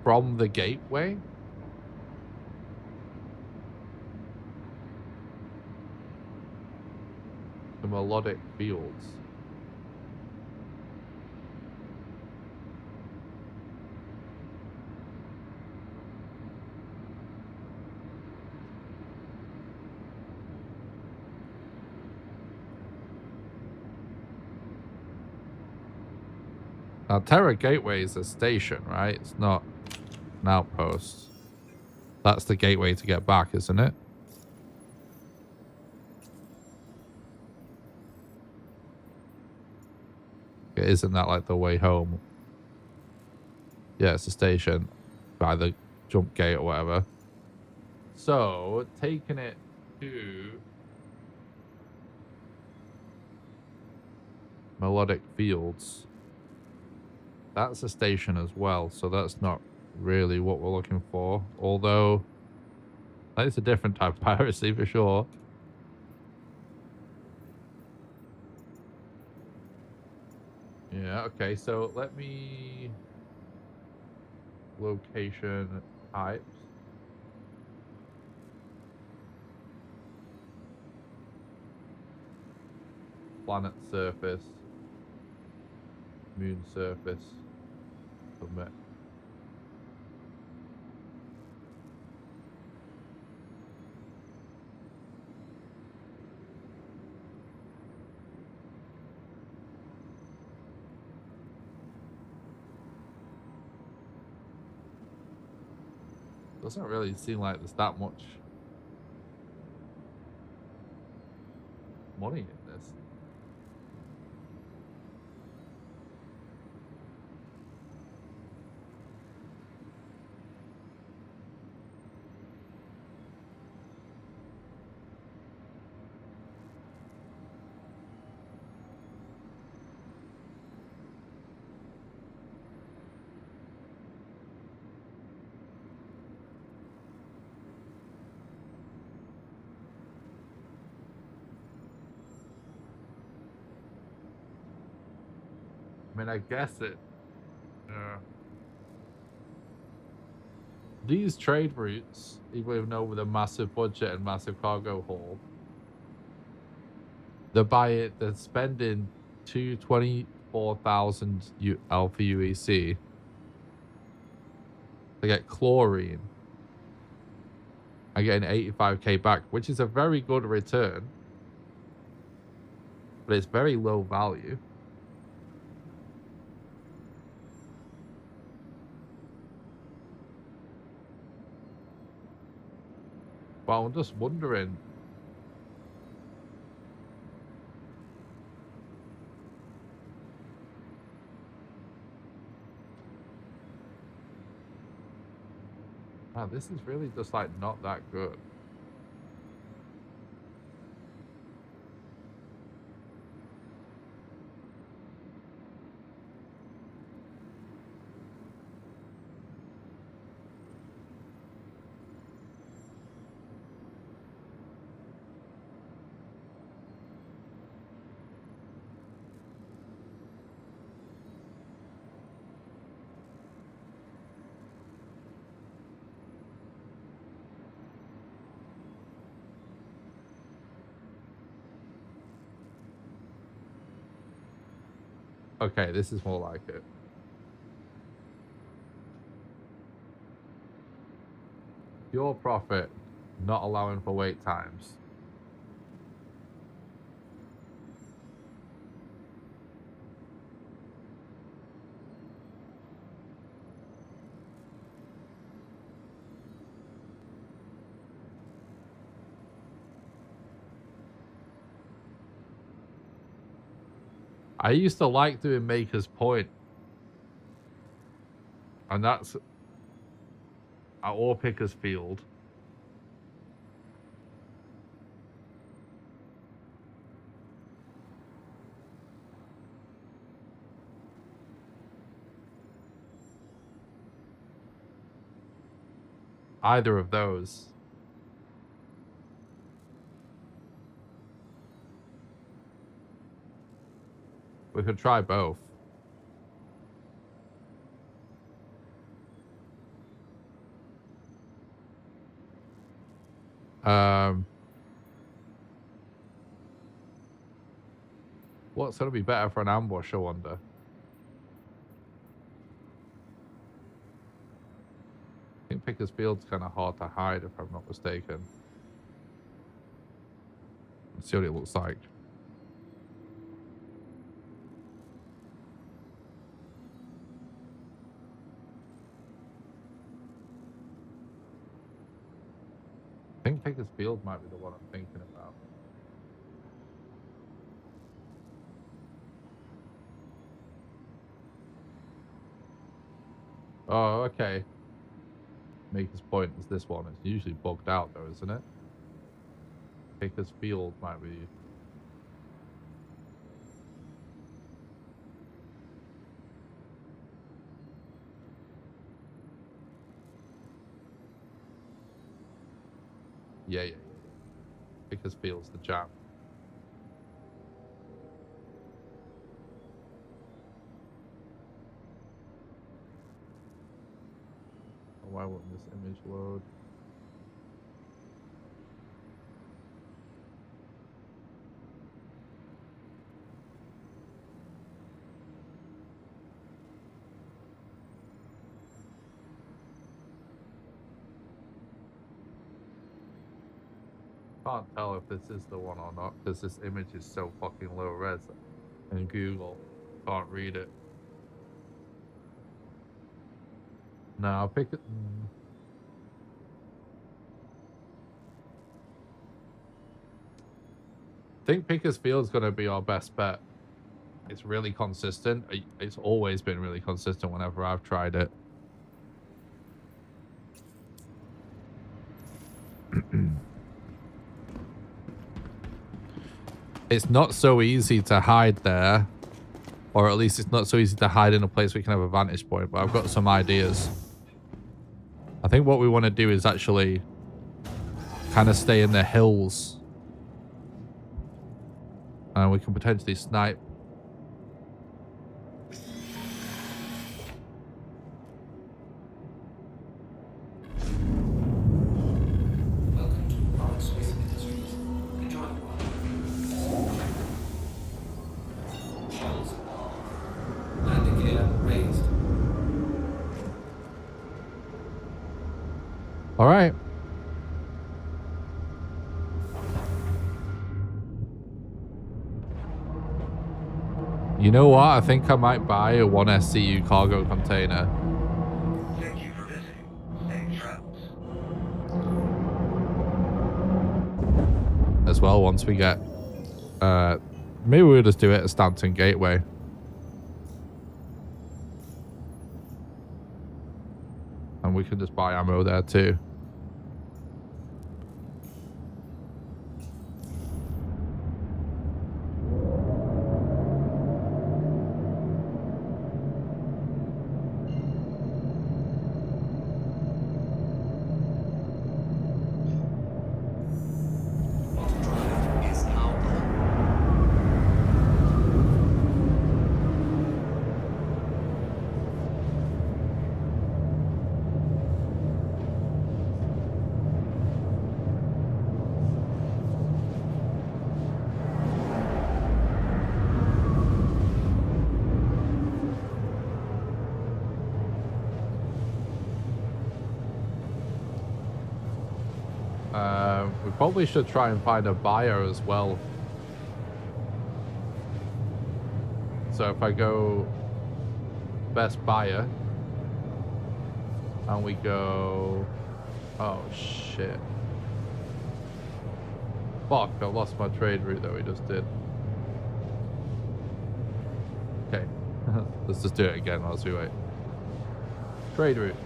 From the gateway? The melodic fields. Now, Terra Gateway is a station, right? It's not an outpost. That's the gateway to get back, isn't it? Isn't that like the way home? Yeah, it's a station by the jump gate or whatever. So, taking it to Melodic Fields. That's a station as well, so that's not really what we're looking for. Although, that's a different type of piracy for sure. Yeah, okay, so let me location types. Planet surface, moon surface, submit. Doesn't really seem like there's that much money in this. I mean, I guess it. These trade routes, even though with a massive budget and massive cargo hold, they're spending 224,000 Alpha UEC to get chlorine and getting 85k back, which is a very good return, but it's very low value. But I'm just wondering. Man, this is really just like not that good. Okay, this is more like it. Pure profit, not allowing for wait times. I used to like doing Maker's Point. And that's at Ore Pickers Field. Either of those. We could try both. What's going to be better for an ambush, I wonder? I think Pickers Field's kind of hard to hide, if I'm not mistaken. Let's see what it looks like. I think Pickers Field might be the one I'm thinking about. Oh, okay. Maker's Point is this one. It's usually bugged out though, isn't it? Pickers Field might be. Yeah. Pickers Field's the jam. why won't this image load? Can't tell if this is the one or not because this image is so fucking low res and Google can't read it. No, I'll pick it. I think Pickersfield's going to be our best bet. It's really consistent. It's always been really consistent whenever I've tried it. It's not so easy to hide there. Or at least it's not so easy to hide in a place where you can have a vantage point. But I've got some ideas. I think what we want to do is actually kind of stay in the hills. And we can potentially snipe. Welcome to Pyro Space Industries. Enjoy the ride. Shells off. Landing gear raised. All right. You know what? I think I might buy a 1SCU cargo container. Thank you for visiting. Safe travels. As well, once we get... maybe we'll just do it at Stanton Gateway. And we can just buy ammo there too. Drive is now on. We probably should try and find a buyer as well. So if I go best buyer and we go, oh shit. Fuck, I lost my trade route that we just did. Okay, let's just do it again whilst we wait. Trade routes.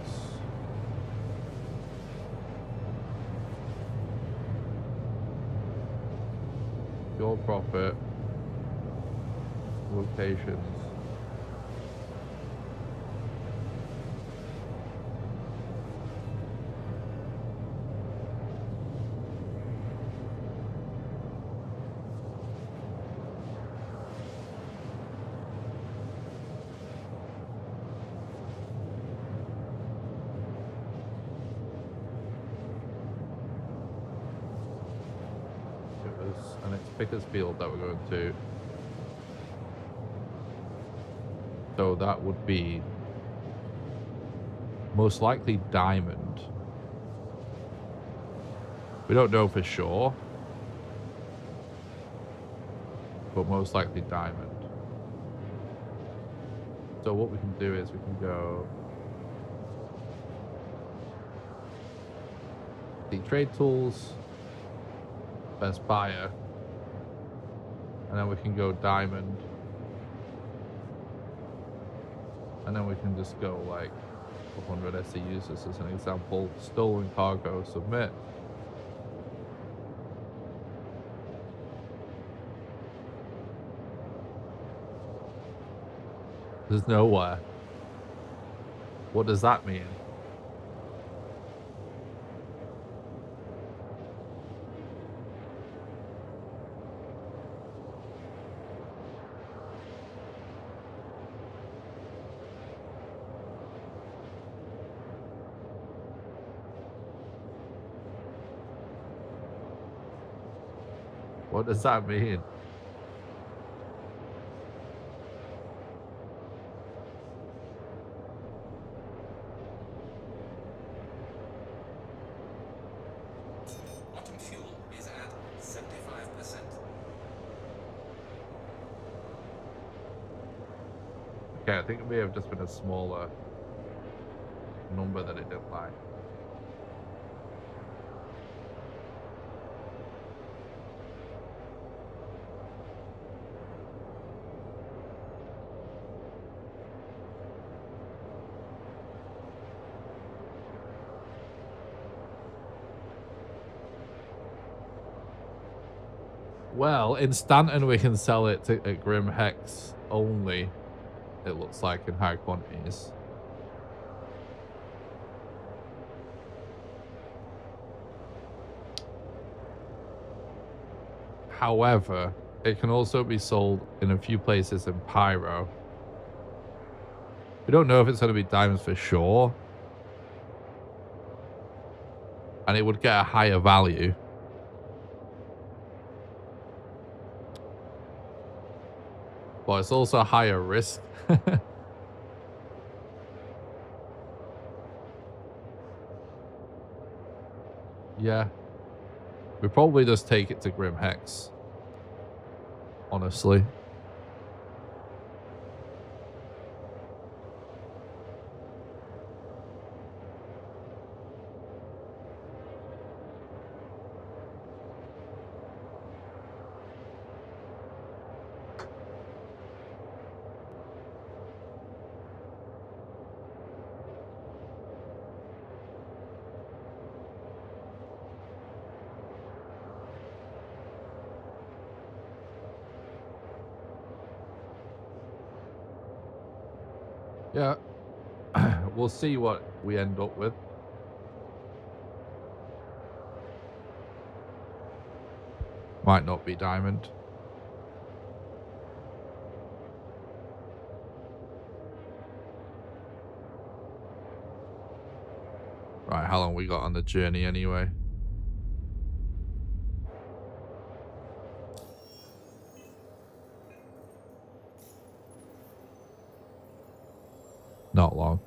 Your profit. Locations. And it's Pickersfield that we're going to. So that would be most likely Diamond. We don't know for sure, but most likely Diamond. So what we can do is we can go the trade tools, best buyer, and then we can go Diamond, and then we can just go like 100 SEUs as an example. Stolen cargo, submit. There's nowhere. What does that mean? What does that mean? Quantum fuel is at 75%. Okay, I think it may have just been a smaller number that it didn't like. Well, in Stanton, we can sell it at Grim Hex only, it looks like, in high quantities. However, it can also be sold in a few places in Pyro. We don't know if it's going to be diamonds for sure. And it would get a higher value. But it's also a higher risk. Yeah. We probably just take it to Grim Hex. Honestly. Yeah. We'll see what we end up with. Might not be diamond. Right, how long we got on the journey anyway? Not long.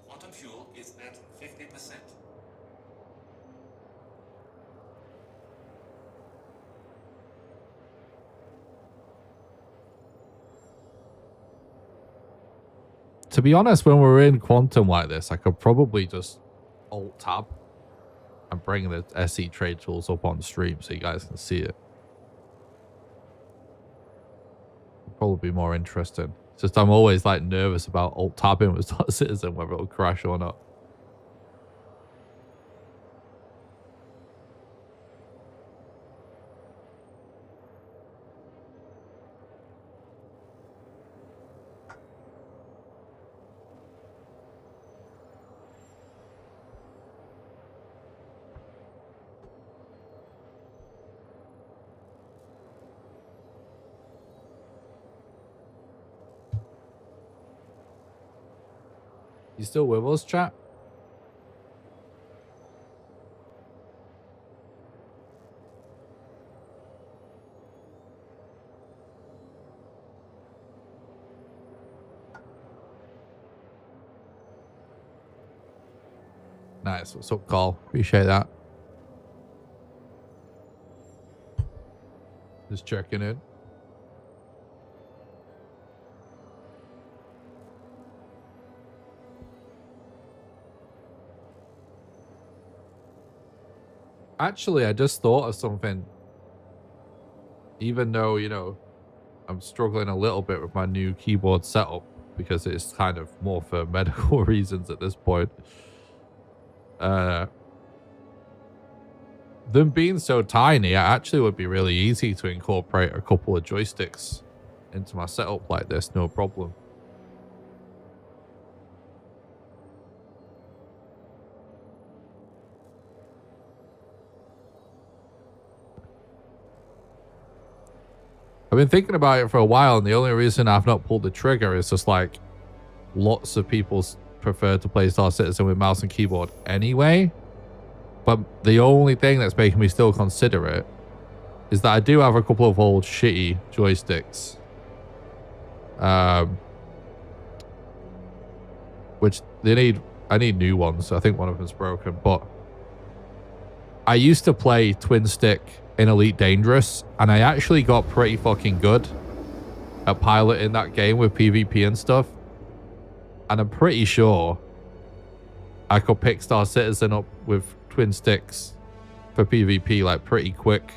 Quantum fuel is at 50%. To be honest, when we're in quantum like this, I could probably just alt tab and bring the SE trade tools up on stream so you guys can see it. Probably be more interesting. It's just I'm always like nervous about alt tabbing with Star Citizen, whether it'll crash or not. You still with us, chat? Nice. What's up, Carl? Appreciate that. Just checking in. Actually, I just thought of something. Even though, you know, I'm struggling a little bit with my new keyboard setup because it's kind of more for medical reasons at this point. Them being so tiny, it actually would be really easy to incorporate a couple of joysticks into my setup like this, no problem. I've been thinking about it for a while, and the only reason I've not pulled the trigger is just like lots of people prefer to play Star Citizen with mouse and keyboard anyway. But the only thing that's making me still consider it is that I do have a couple of old shitty joysticks. Which I need new ones. I think one of them's broken, but I used to play twin stick in Elite Dangerous, and I actually got pretty fucking good at piloting that game with PvP and stuff. And I'm pretty sure I could pick Star Citizen up with twin sticks for PvP like pretty quick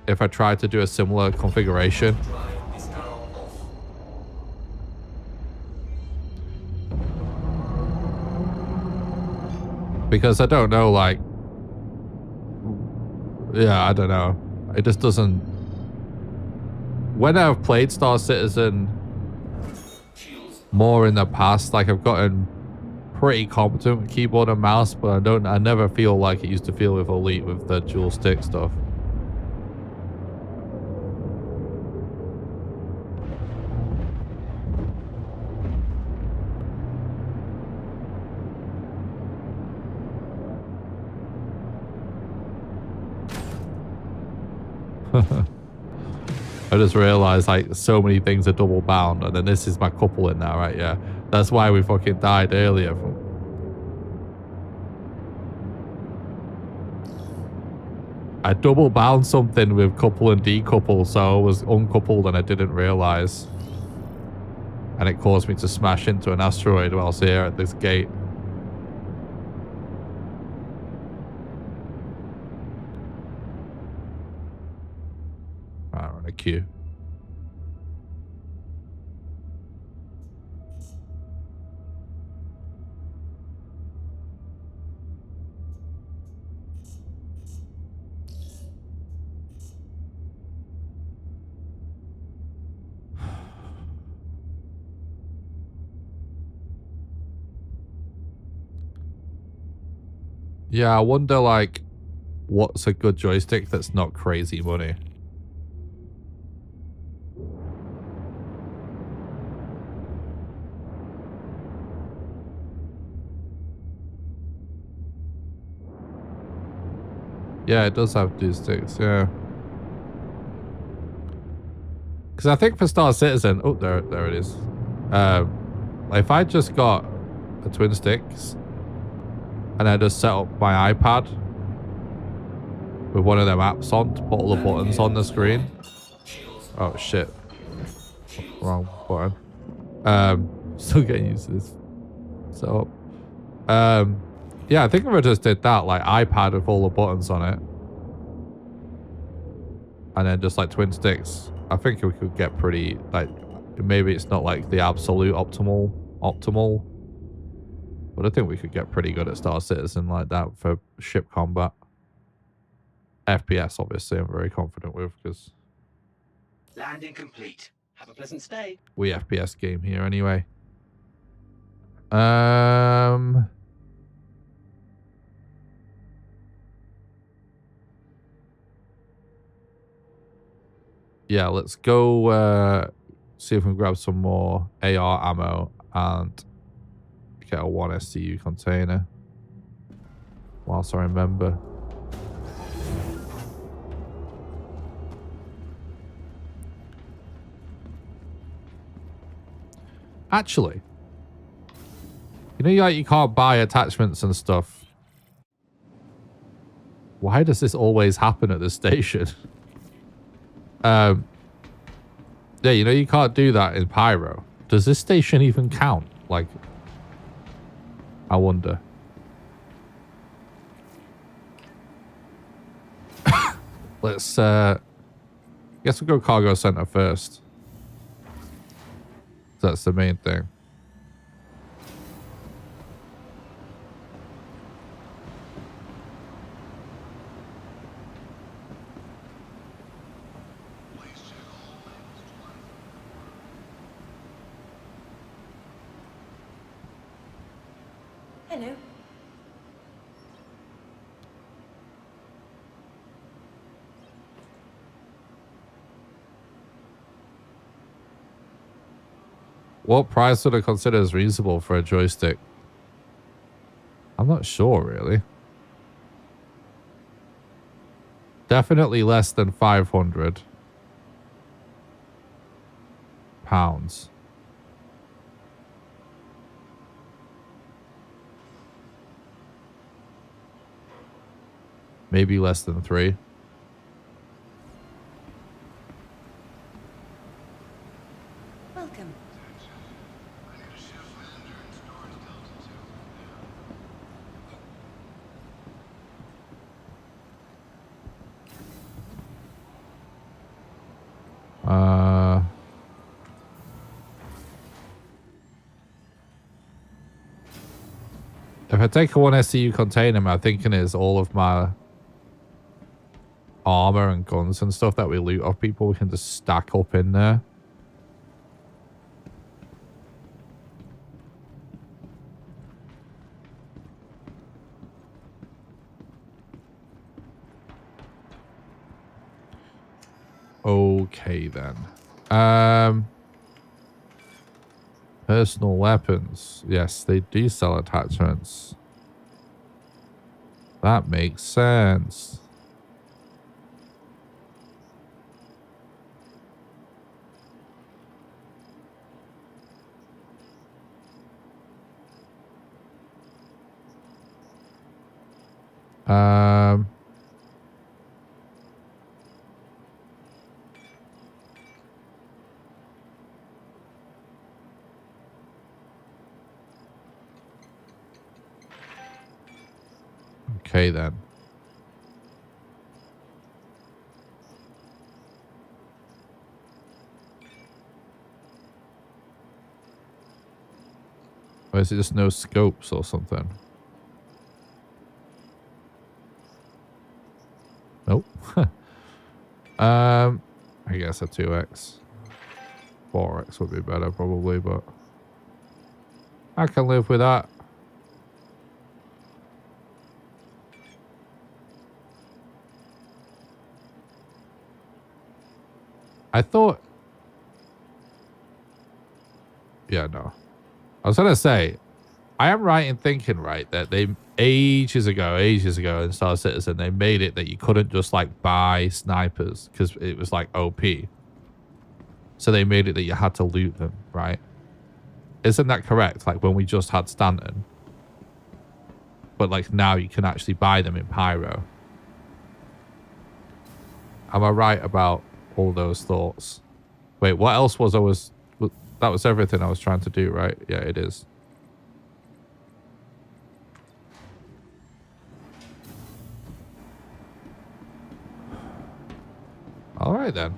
if I tried to do a similar configuration. Drive is now off. Because I don't know, like, yeah, I don't know. It just doesn't. When I've played Star Citizen more in the past, like I've gotten pretty competent with keyboard and mouse, but I never feel like it used to feel with Elite with the dual stick stuff. I just realized like so many things are double bound, and then this is my couple in now, right? Yeah, that's why we fucking died earlier. I double bound something with couple and decouple, so I was uncoupled and I didn't realize, and it caused me to smash into an asteroid whilst here at this gate. Right, we're on a queue. Yeah, I wonder like what's a good joystick that's not crazy money. Yeah, it does have two sticks, yeah. Because I think for Star Citizen, oh, there it is. If I just got a twin sticks and I just set up my iPad with one of them apps on to put all the buttons on the screen. Oh shit, wrong button. Still getting used to this setup. Yeah, I think if I just did that, like iPad with all the buttons on it, and then just like twin sticks, I think we could get pretty, like, maybe it's not like the absolute optimal, but I think we could get pretty good at Star Citizen like that for ship combat. FPS, obviously, I'm very confident with, because Landing complete. Have a pleasant stay. we FPS game here anyway. Yeah, let's go see if we can grab some more AR ammo and get a 1 SCU container whilst I remember. Actually, you know, like you can't buy attachments and stuff. Why does this always happen at this station? Yeah, you know, you can't do that in Pyro. Does this station even count? Like, I wonder. Let's, guess we'll go cargo center first. That's the main thing. Hello. What price would I consider as reasonable for a joystick? I'm not sure, really. Definitely less than £500. Maybe less than 3. Welcome. If I take a 1 SCU container, my thinking is all of my armor and guns and stuff that we loot off people, we can just stack up in there. Okay, then. Personal weapons. Yes, they do sell attachments. That makes sense. Okay, then. Or is it just no scopes or something? Nope. I guess a 2x. 4x would be better probably, but I can live with that. I thought... Yeah, no. I was going to say, I am right in thinking, right, that they ages ago in Star Citizen, they made it that you couldn't just like buy snipers because it was like OP. So they made it that you had to loot them, right? Isn't that correct? Like when we just had Stanton. But like now you can actually buy them in Pyro. Am I right about all those thoughts? Wait, what else was that was everything I was trying to do, right? Yeah, it is. All right, then.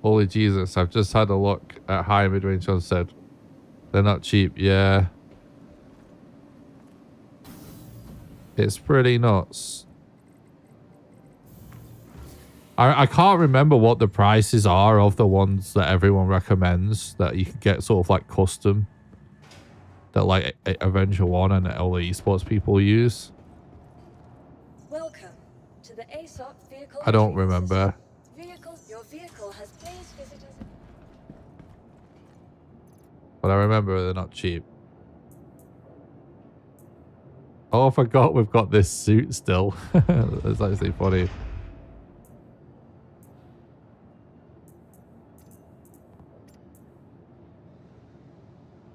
Holy Jesus, I've just had a look at high and mid-range and said they're not cheap. Yeah. It's pretty nuts. I can't remember what the prices are of the ones that everyone recommends that you can get sort of like custom. That like Avenger 1 and all the esports people use. Welcome to the ASOP vehicle. I don't remember. Your vehicle has please visit us. But I remember they're not cheap. Oh, I forgot we've got this suit still. That's actually funny.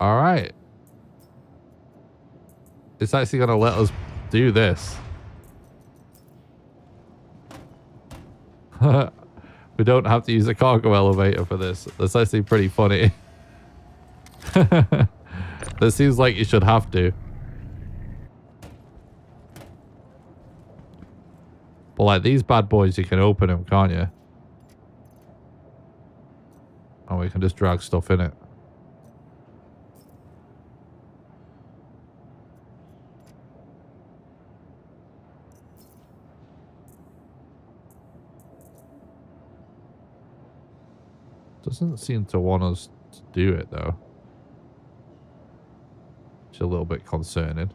All right. It's actually going to let us do this. We don't have to use a cargo elevator for this. That's actually pretty funny. That seems like you should have to. But like these bad boys, you can open them, can't you? And we can just drag stuff in it. Doesn't seem to want us to do it though. It's a little bit concerning.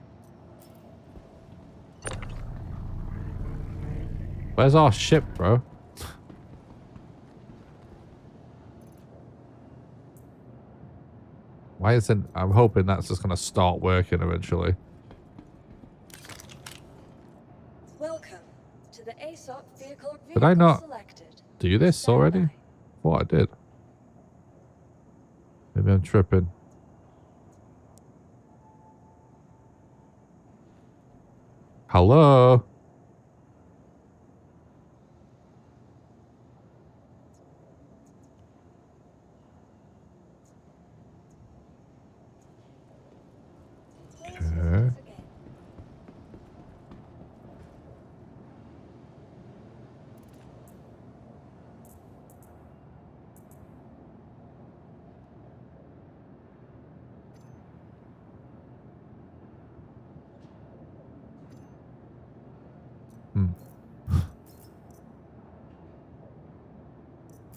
Where's our ship, bro? Why isn't... I'm hoping that's just going to start working eventually. Welcome to the ASOP vehicle. Did I not selected. do this already? Stand Thought I did. Maybe I'm tripping. Hello? Okay.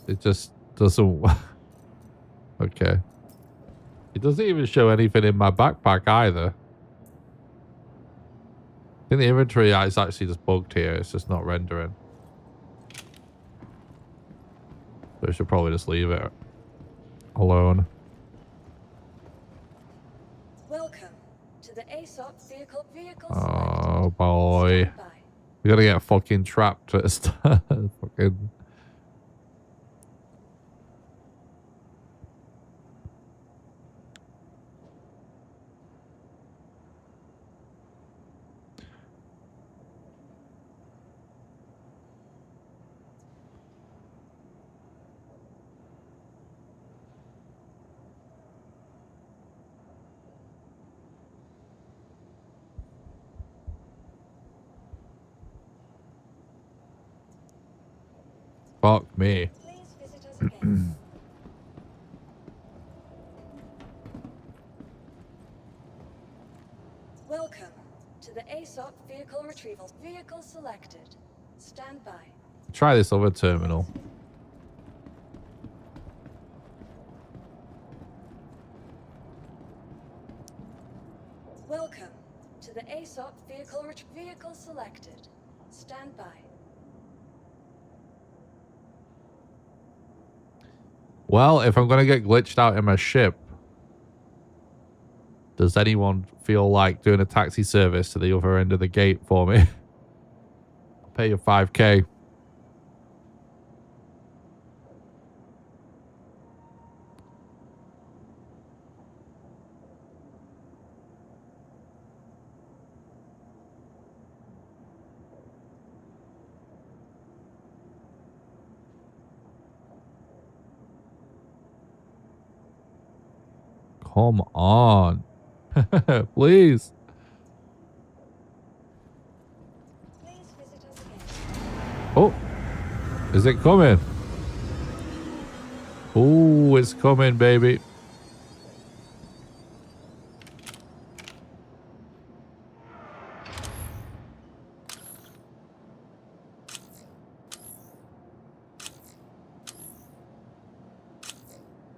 It just doesn't... Okay. It doesn't even show anything in my backpack either. I think the inventory is actually just bugged here. It's just not rendering. So I should probably just leave it alone. Welcome to the ASOP vehicle. Oh boy. We gotta get fucking trapped at fucking... Fuck me. Please visit us again. Welcome to the ASOP vehicle retrieval. Vehicle selected. Stand by. Try this other terminal. Welcome to the ASOP vehicle selected. Stand by. Well, if I'm gonna get glitched out in my ship, does anyone feel like doing a taxi service to the other end of the gate for me? I'll pay you 5K. Come on. Please. Please visit us again. Oh. Is it coming? Oh, it's coming, baby.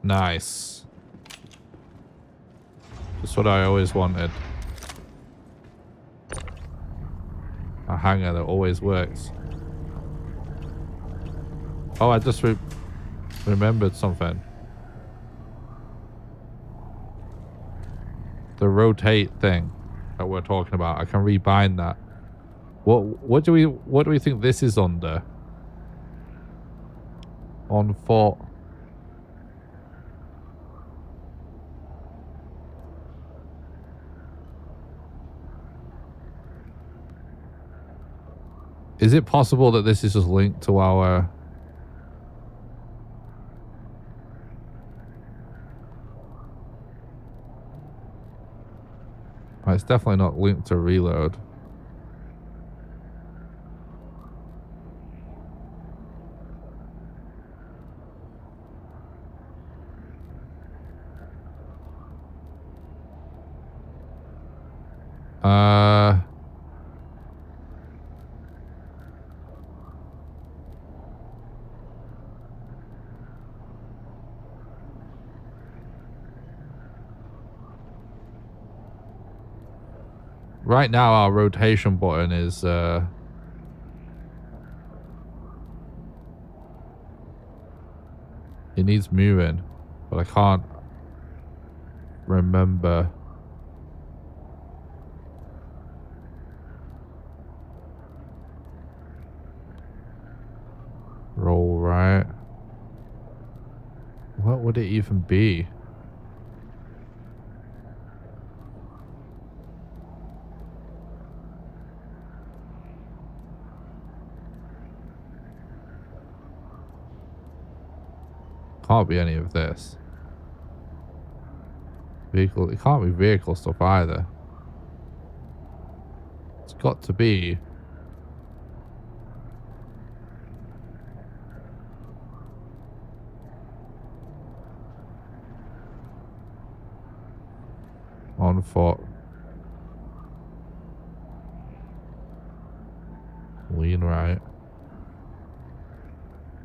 Nice. That's what I always wanted. A hanger that always works. Oh, I just remembered something. The rotate thing that we're talking about. I can rebind that. What do we think this is under? On foot. Is it possible that this is just linked to our... Oh, it's definitely not linked to reload. Right now our rotation button is It needs moving, but I can't remember. Roll right. What would it even be? Can't be any of this. Vehicle, it can't be vehicle stuff either. It's got to be. On foot. Lean right.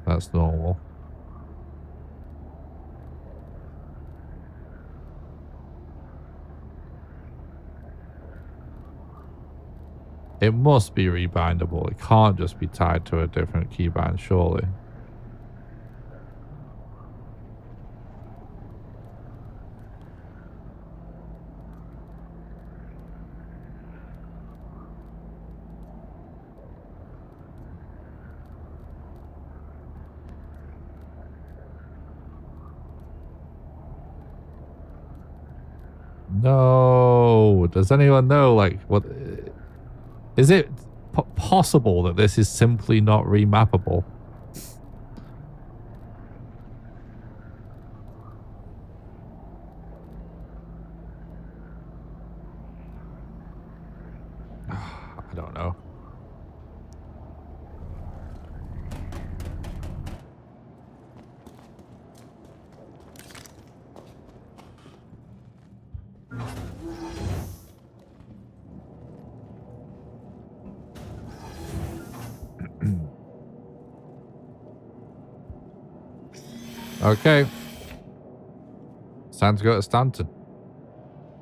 That's normal. It must be rebindable. It can't just be tied to a different keybind, surely. No. Does anyone know, like, what... Is it possible that this is simply not remappable? I don't know. Okay. Time to go to Stanton.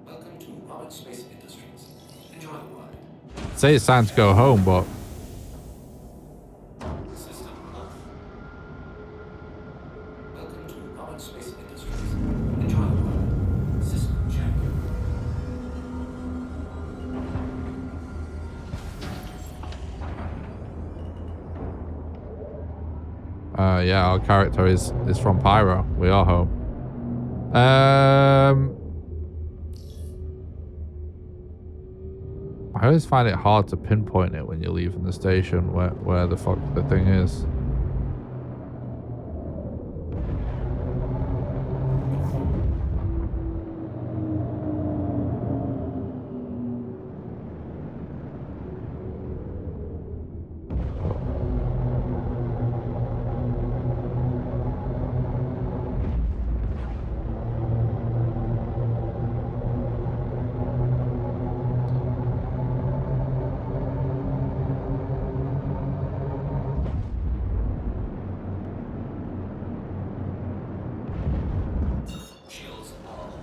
Welcome to Robert Space Industries. Enjoy the ride. Say it's time to go home, but System off. Welcome to Robert Space Industries. Enjoy the ride. System check. yeah, our character is from Pyro. We are home. I always find it hard to pinpoint it when you're leaving the station where the fuck the thing is. Shields off.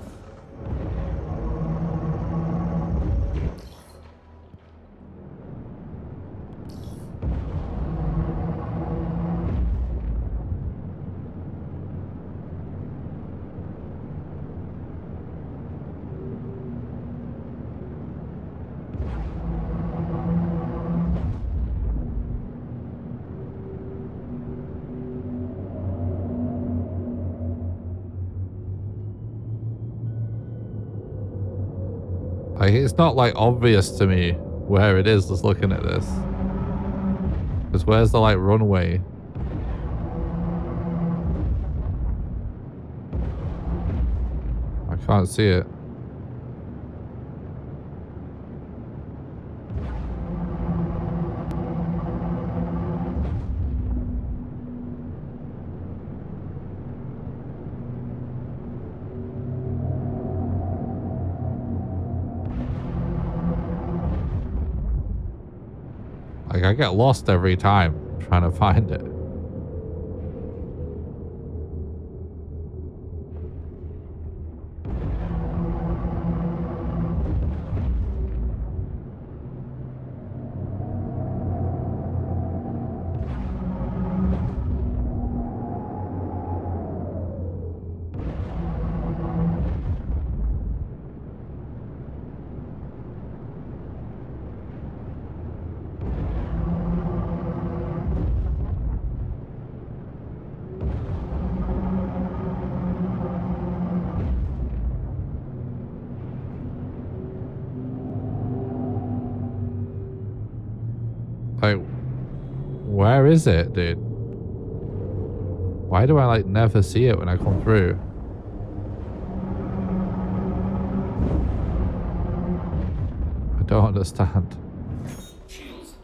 Like, it's not like obvious to me where it is just looking at this. Because where's the like runway? I can't see it. Like, I get lost every time trying to find it. Like, where is it, dude? Why do I like never see it when I come through? I don't understand. Shields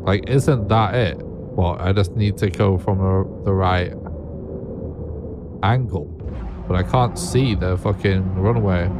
Like, isn't that it? Well, I just need to go from the right angle. But I can't see the fucking runway.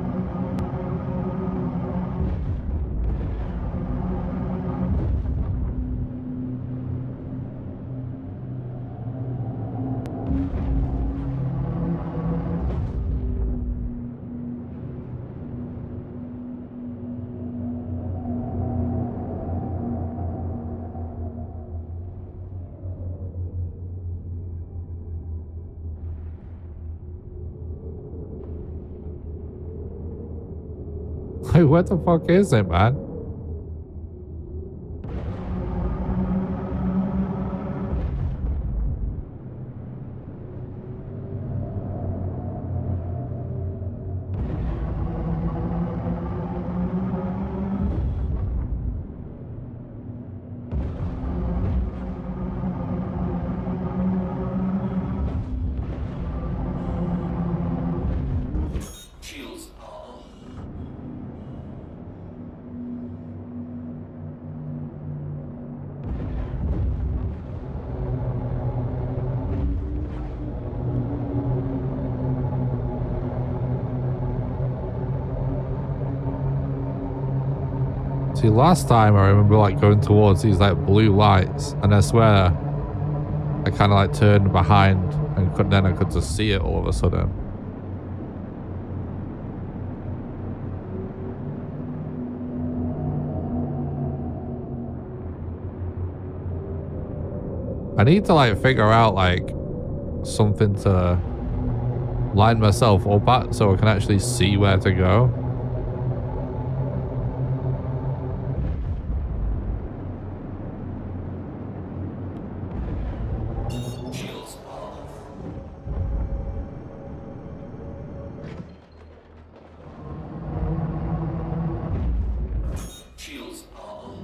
Like, what the fuck is it, man? Shields are on. See, last time I remember like going towards these like blue lights, and I swear I kind of like turned behind and then I could just see it all of a sudden. I need to like figure out like something to line myself up at so I can actually see where to go. Shields are off. Shields are on.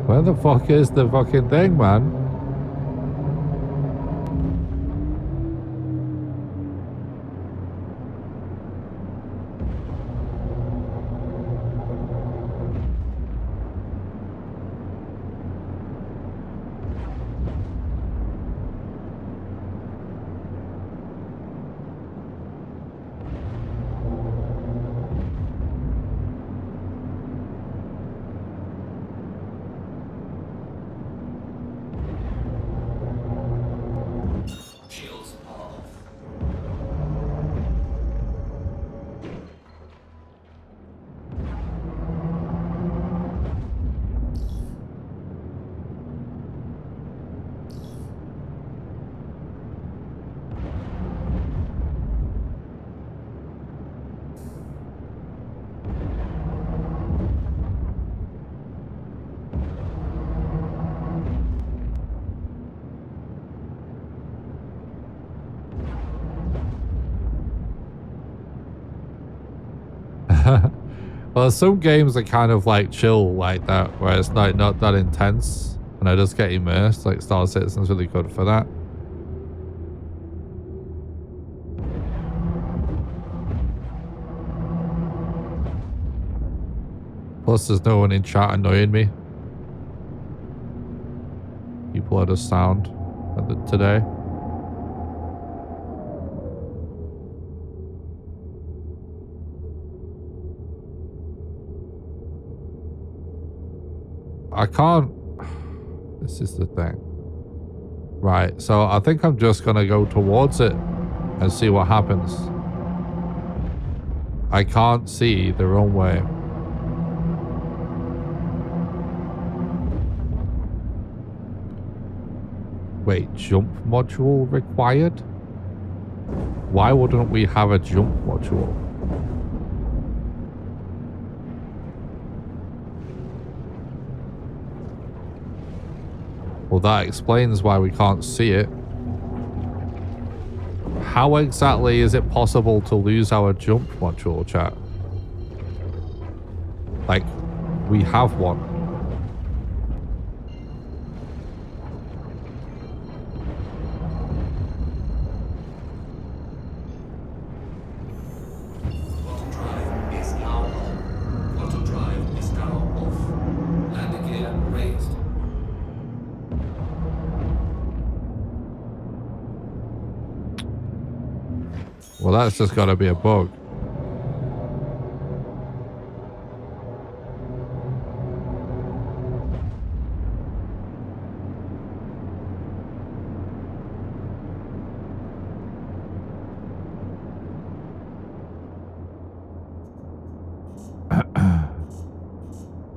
Where the fuck is the fucking thing, man? Well, some games are kind of like chill like that, where it's like not that intense, and I just get immersed. Like Star Citizen's really good for that. Plus, there's no one in chat annoying me. People are just sound today. I can't. This is the thing. Right, so I think I'm just gonna go towards it and see what happens. I can't see the wrong way. Wait, jump module required? Why wouldn't we have a jump module? Well, that explains why we can't see it. How exactly is it possible to lose our jump module, chat? Like, we have one. Quantum drive is now on. Quantum drive is now off. Landing gear raised. Well, that's just gotta be a bug.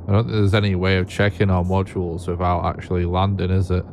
I don't think there's any way of checking our modules without actually landing, is it?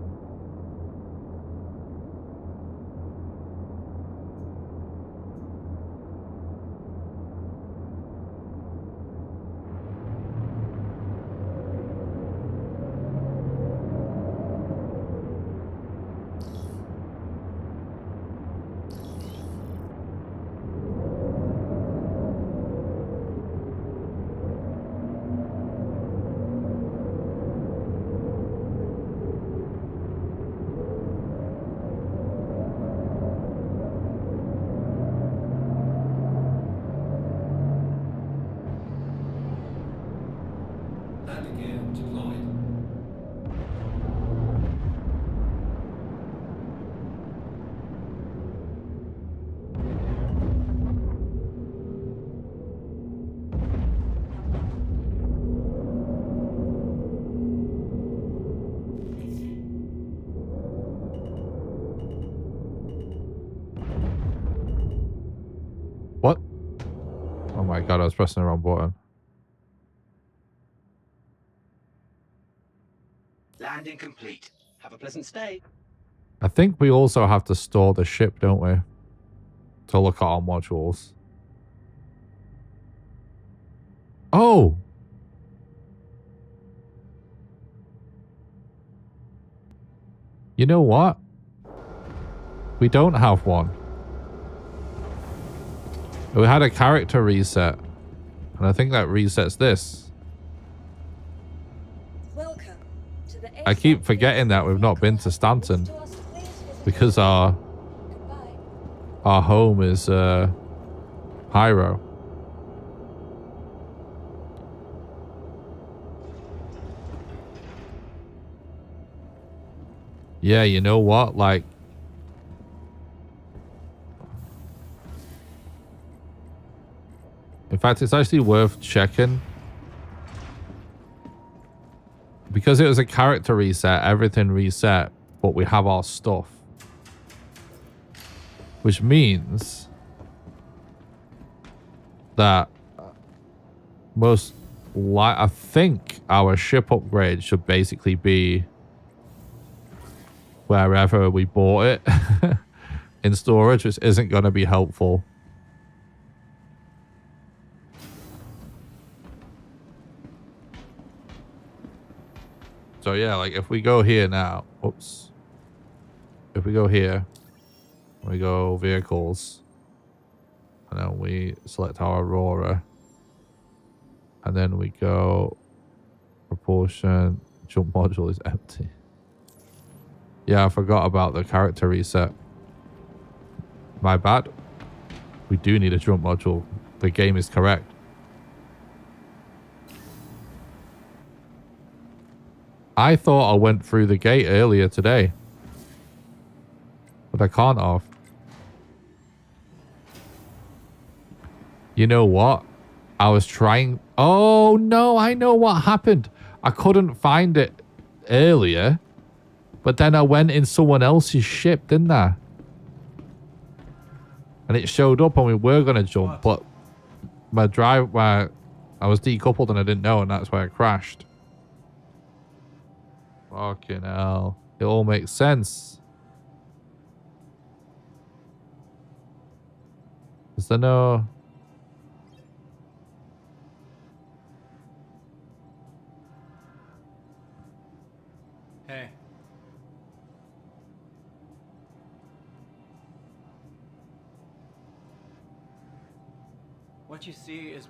Landing gear deployed. What? Oh my god, I was pressing the wrong button. Landing complete. Have a pleasant stay. I think we also have to store the ship, don't we? To look at our modules. Oh! You know what? We don't have one. We had a character reset. And I think that resets this. Welcome to the I keep forgetting that we've not been to Stanton. Because our home is Pyro. Yeah, you know what? Like, in fact, it's actually worth checking. Because it was a character reset, everything reset, but we have our stuff. Which means that I think our ship upgrade should basically be wherever we bought it in storage, which isn't going to be helpful. So yeah, like if we go here now, oops. If we go here, we go vehicles, and then we select our Aurora. And then we go propulsion. Jump module is empty. Yeah, I forgot about the character reset. My bad. We do need a jump module. The game is correct. I thought I went through the gate earlier today. But I can't have. You know what? I was trying... Oh, no, I know what happened. I couldn't find it earlier. But then I went in someone else's ship, didn't I? And it showed up and we were going to jump. But I was decoupled and I didn't know. And that's why I crashed. Fucking hell. It all makes sense. Is there no... Hey. What you see is...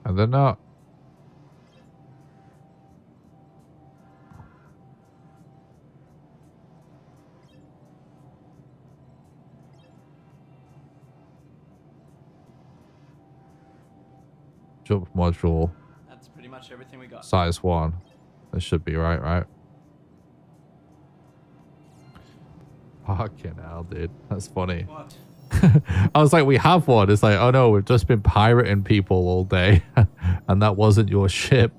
And they're not. Jump module. That's pretty much everything we got. Size 1. This should be right? Fucking hell, dude. That's funny. What? I was like, we have one. It's like, oh no, we've just been pirating people all day. And that wasn't your ship.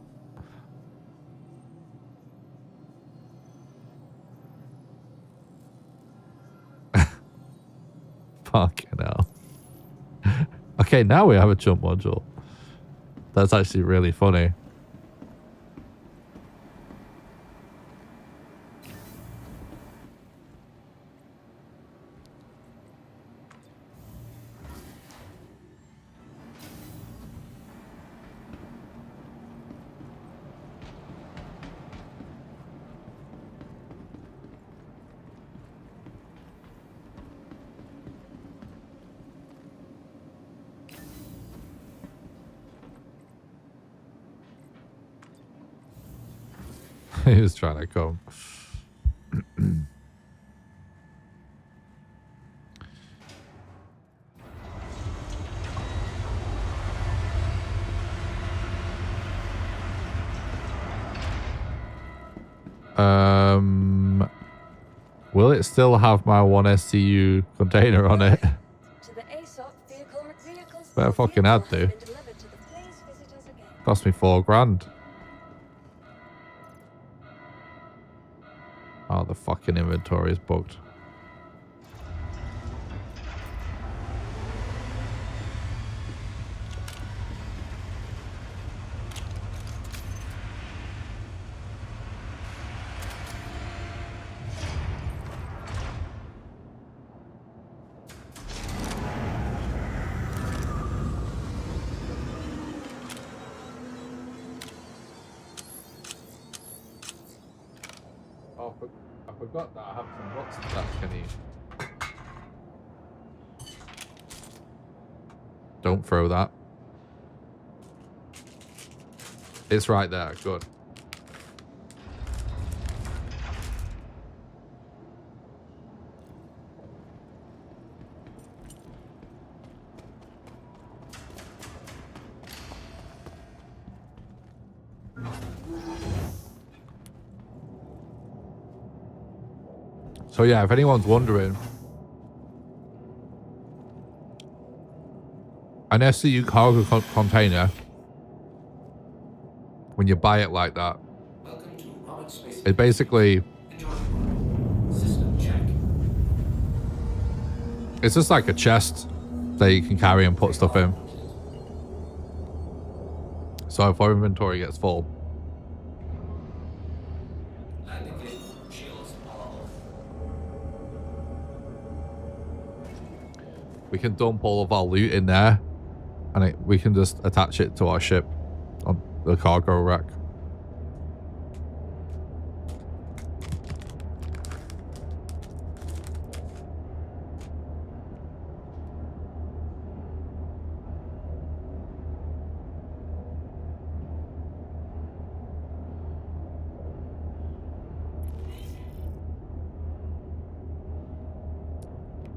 Fucking hell. Okay, now we have a jump module. That's actually really funny. He was trying to come. Will it still have my 1 SCU container on it? Better fucking had to. Cost me $4,000. Oh, the fucking inventory is booked. I forgot that I have some bots that can eat. Don't throw that. It's right there. Good. So yeah, if anyone's wondering, an SCU cargo container, when you buy it like that, it basically, it's just like a chest that you can carry and put stuff in. So if our inventory gets full, we can dump all of our loot in there, and we can just attach it to our ship on the cargo rack.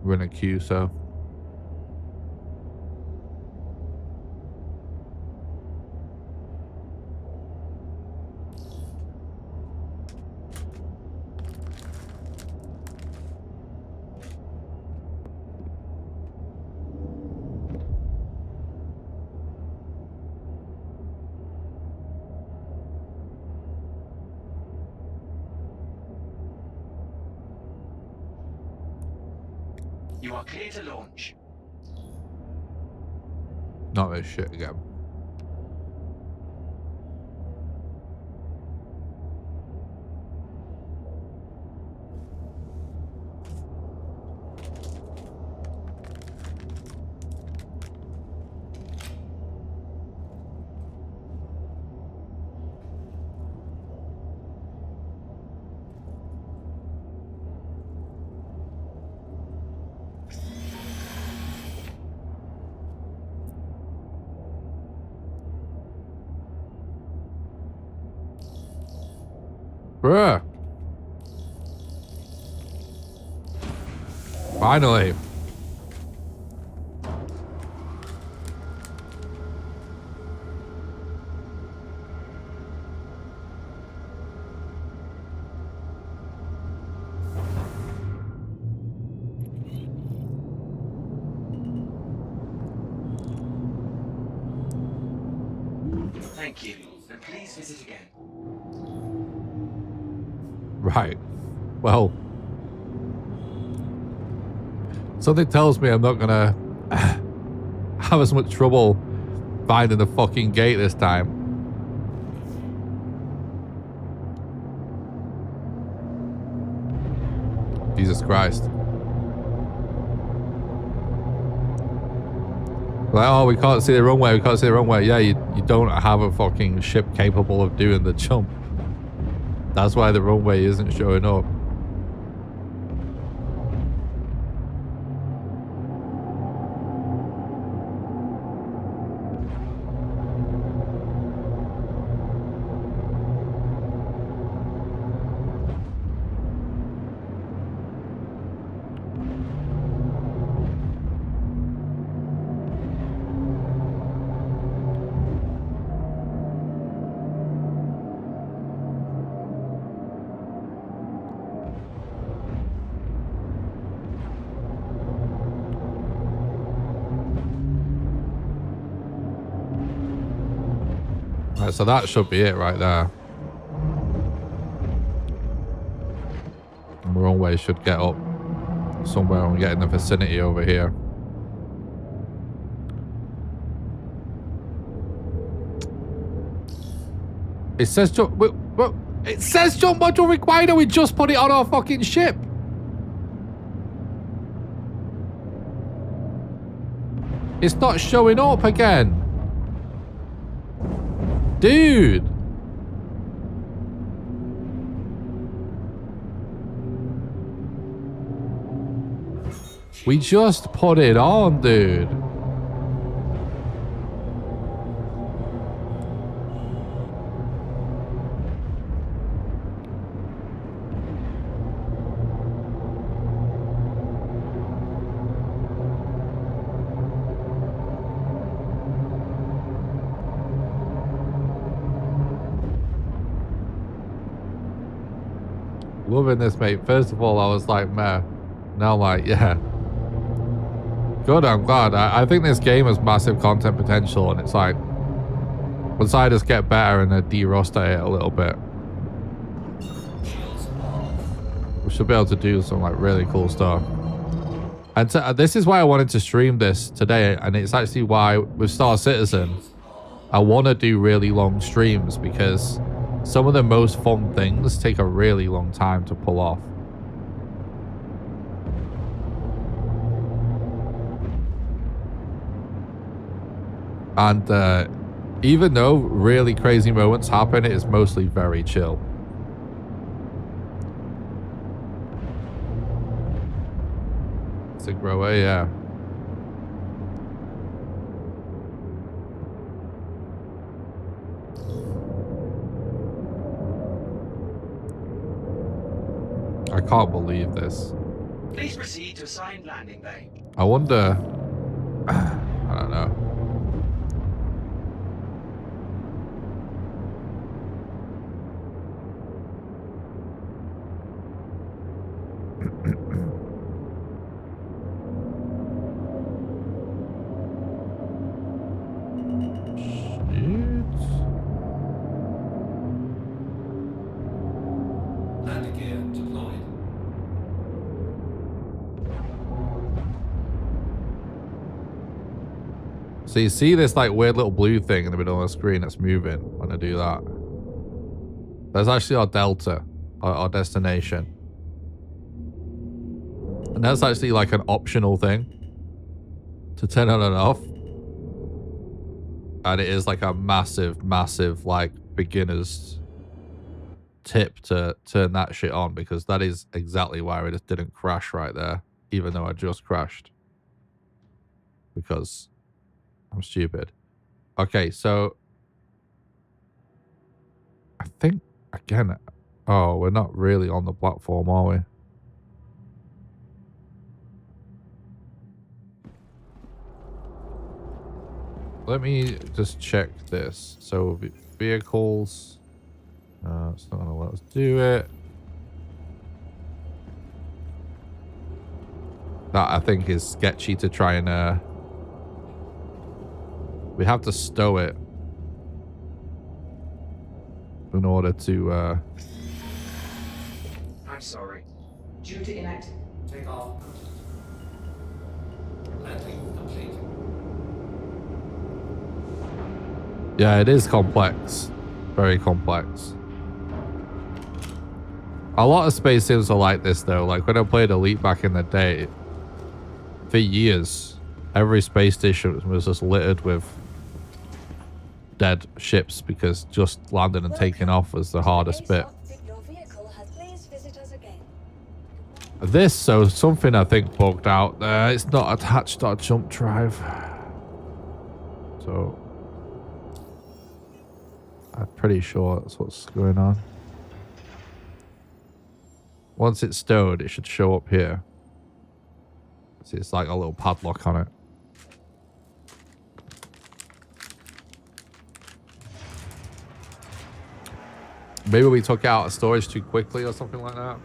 We're in a queue, so. You are clear to launch. Not this shit again. Bruh. Finally. Thank you, and please visit again. Right. Well. Something tells me I'm not gonna have as much trouble finding the fucking gate this time. Jesus Christ. Like, oh, we can't see the runway, we can't see the runway. Yeah, you don't have a fucking ship capable of doing the jump. That's why the runway isn't showing up. Right, so that should be it right there. And the runway should get up somewhere and get in the vicinity over here. It says jump. It says jump module required, and we just put it on our fucking ship. It's not showing up again. Dude. We just put it on, dude. Loving this, mate. First of all, I was like, meh. Now I'm like, yeah. Good, I'm glad. I think this game has massive content potential, and it's like, once I just get better and de-rust it a little bit, we should be able to do some like really cool stuff. And this is why I wanted to stream this today, and it's actually why with Star Citizen, I want to do really long streams, because some of the most fun things take a really long time to pull off. And even though really crazy moments happen, it is mostly very chill. It's a grower, yeah. I can't believe this. Please proceed to assigned landing bay. I wonder. I don't know. Landing gear deployed. So you see this like weird little blue thing in the middle of the screen that's moving when I do that. That's actually our delta, our destination. And that's actually like an optional thing to turn on and off. And it is like a massive, massive like beginner's tip to turn that shit on, because that is exactly why it just didn't crash right there, even though I just crashed. Because I'm stupid. Okay, so I think again, oh, we're not really on the platform, are we? Let me just check this. So vehicles, it's not gonna let us do it. That I think is sketchy to try and we have to stow it in order to I'm sorry. Due to inact. Take off. Landing complete. yeah, it is complex. Very complex. A lot of space sims are like this though. Like when I played Elite back in the day, for years, every space station was just littered with dead ships, because just landing and taking off was the hardest bit. Your vehicle has please visit us again. This, so something I think bugged out there. It's not attached to our jump drive. So I'm pretty sure that's what's going on. Once it's stowed, it should show up here. See, it's like a little padlock on it. Maybe we took out storage too quickly or something like that.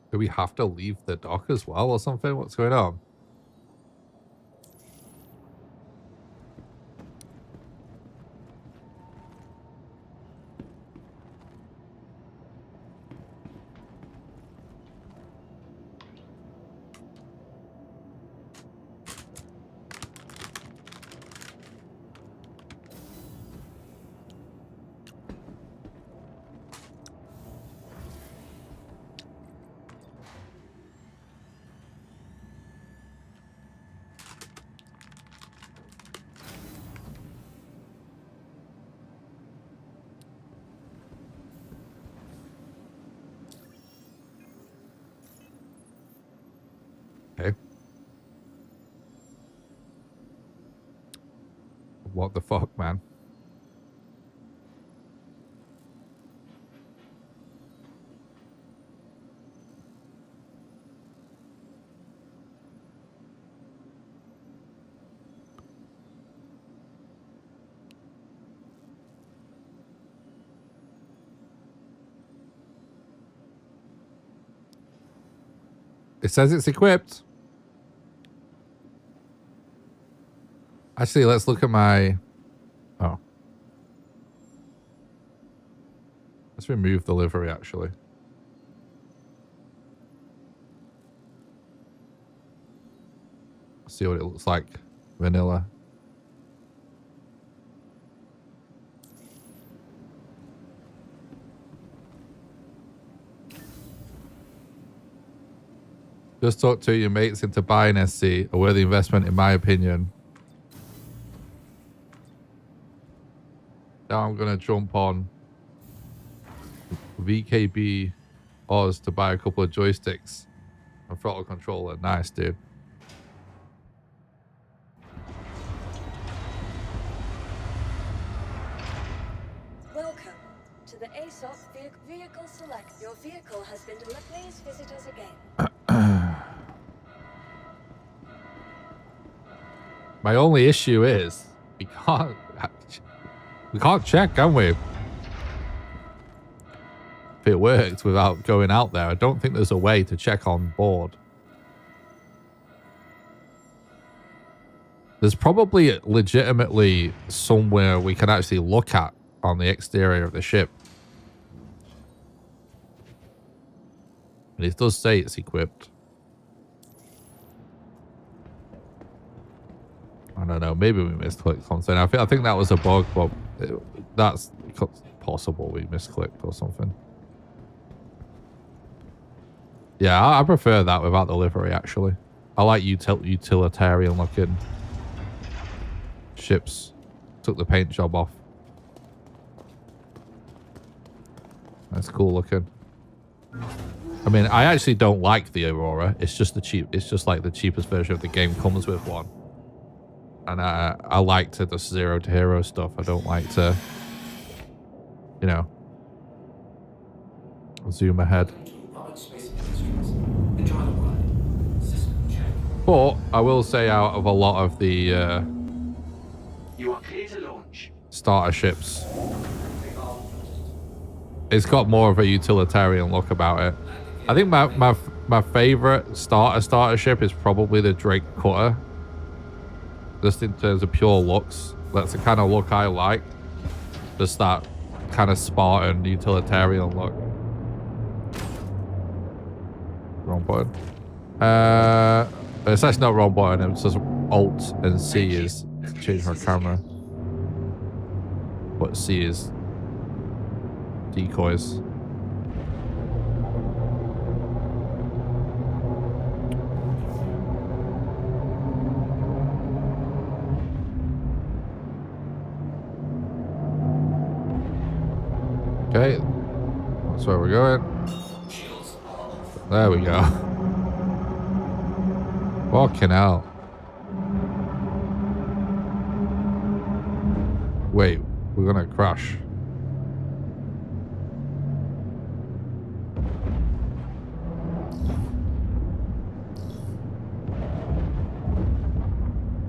Do we have to leave the dock as well or something? What's going on? Okay. What the fuck, man? It says it's equipped. Actually, let's look at my... Oh. Let's remove the livery, actually. See what it looks like. Vanilla. Just talk to your mates into buying SC. A worthy investment, in my opinion. Now I'm gonna jump on VKB Oz to buy a couple of joysticks and throttle controller. Nice, dude. Welcome to the ASOP vehicle select. Your vehicle has been delivered. Please visit us again. My only issue is we can't check, can we? If it worked without going out there, I don't think there's a way to check on board. There's probably legitimately somewhere we can actually look at on the exterior of the ship. And it does say it's equipped. I don't know. Maybe we misclicked something. I think that was a bug, but that's possible. We misclicked or something. Yeah, I prefer that without the livery, actually. I like utilitarian looking ships. Took the paint job off. That's cool looking. I mean, I actually don't like the Aurora. It's just like the cheapest version of the game comes with one. And I like to the 0 to hero stuff. I don't like to, you know, zoom ahead. But I will say, out of a lot of the You are clear to launch. starter ships, it's got more of a utilitarian look about it. I think my favorite starter ship is probably the Drake Cutter. Just in terms of pure looks, that's the kind of look I like. Just that kind of Spartan utilitarian look. Wrong button. It's actually not wrong button. It's just Alt and C is to change my camera. But C is decoys. Okay, that's where we're going. There we go. Fucking hell. Wait, we're gonna crash.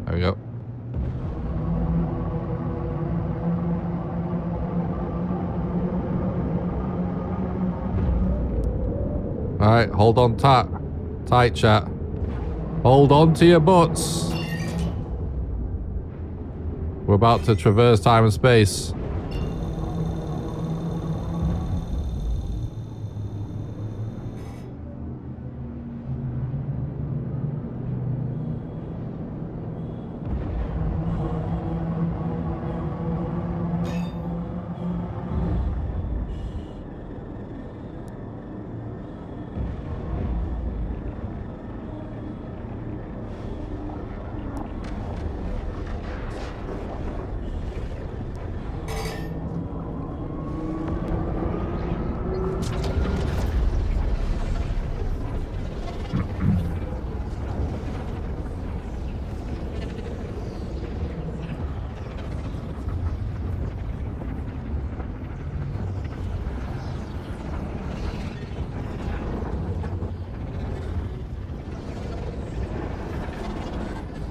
There we go. Alright, hold on tight, chat. Hold on to your butts. We're about to traverse time and space.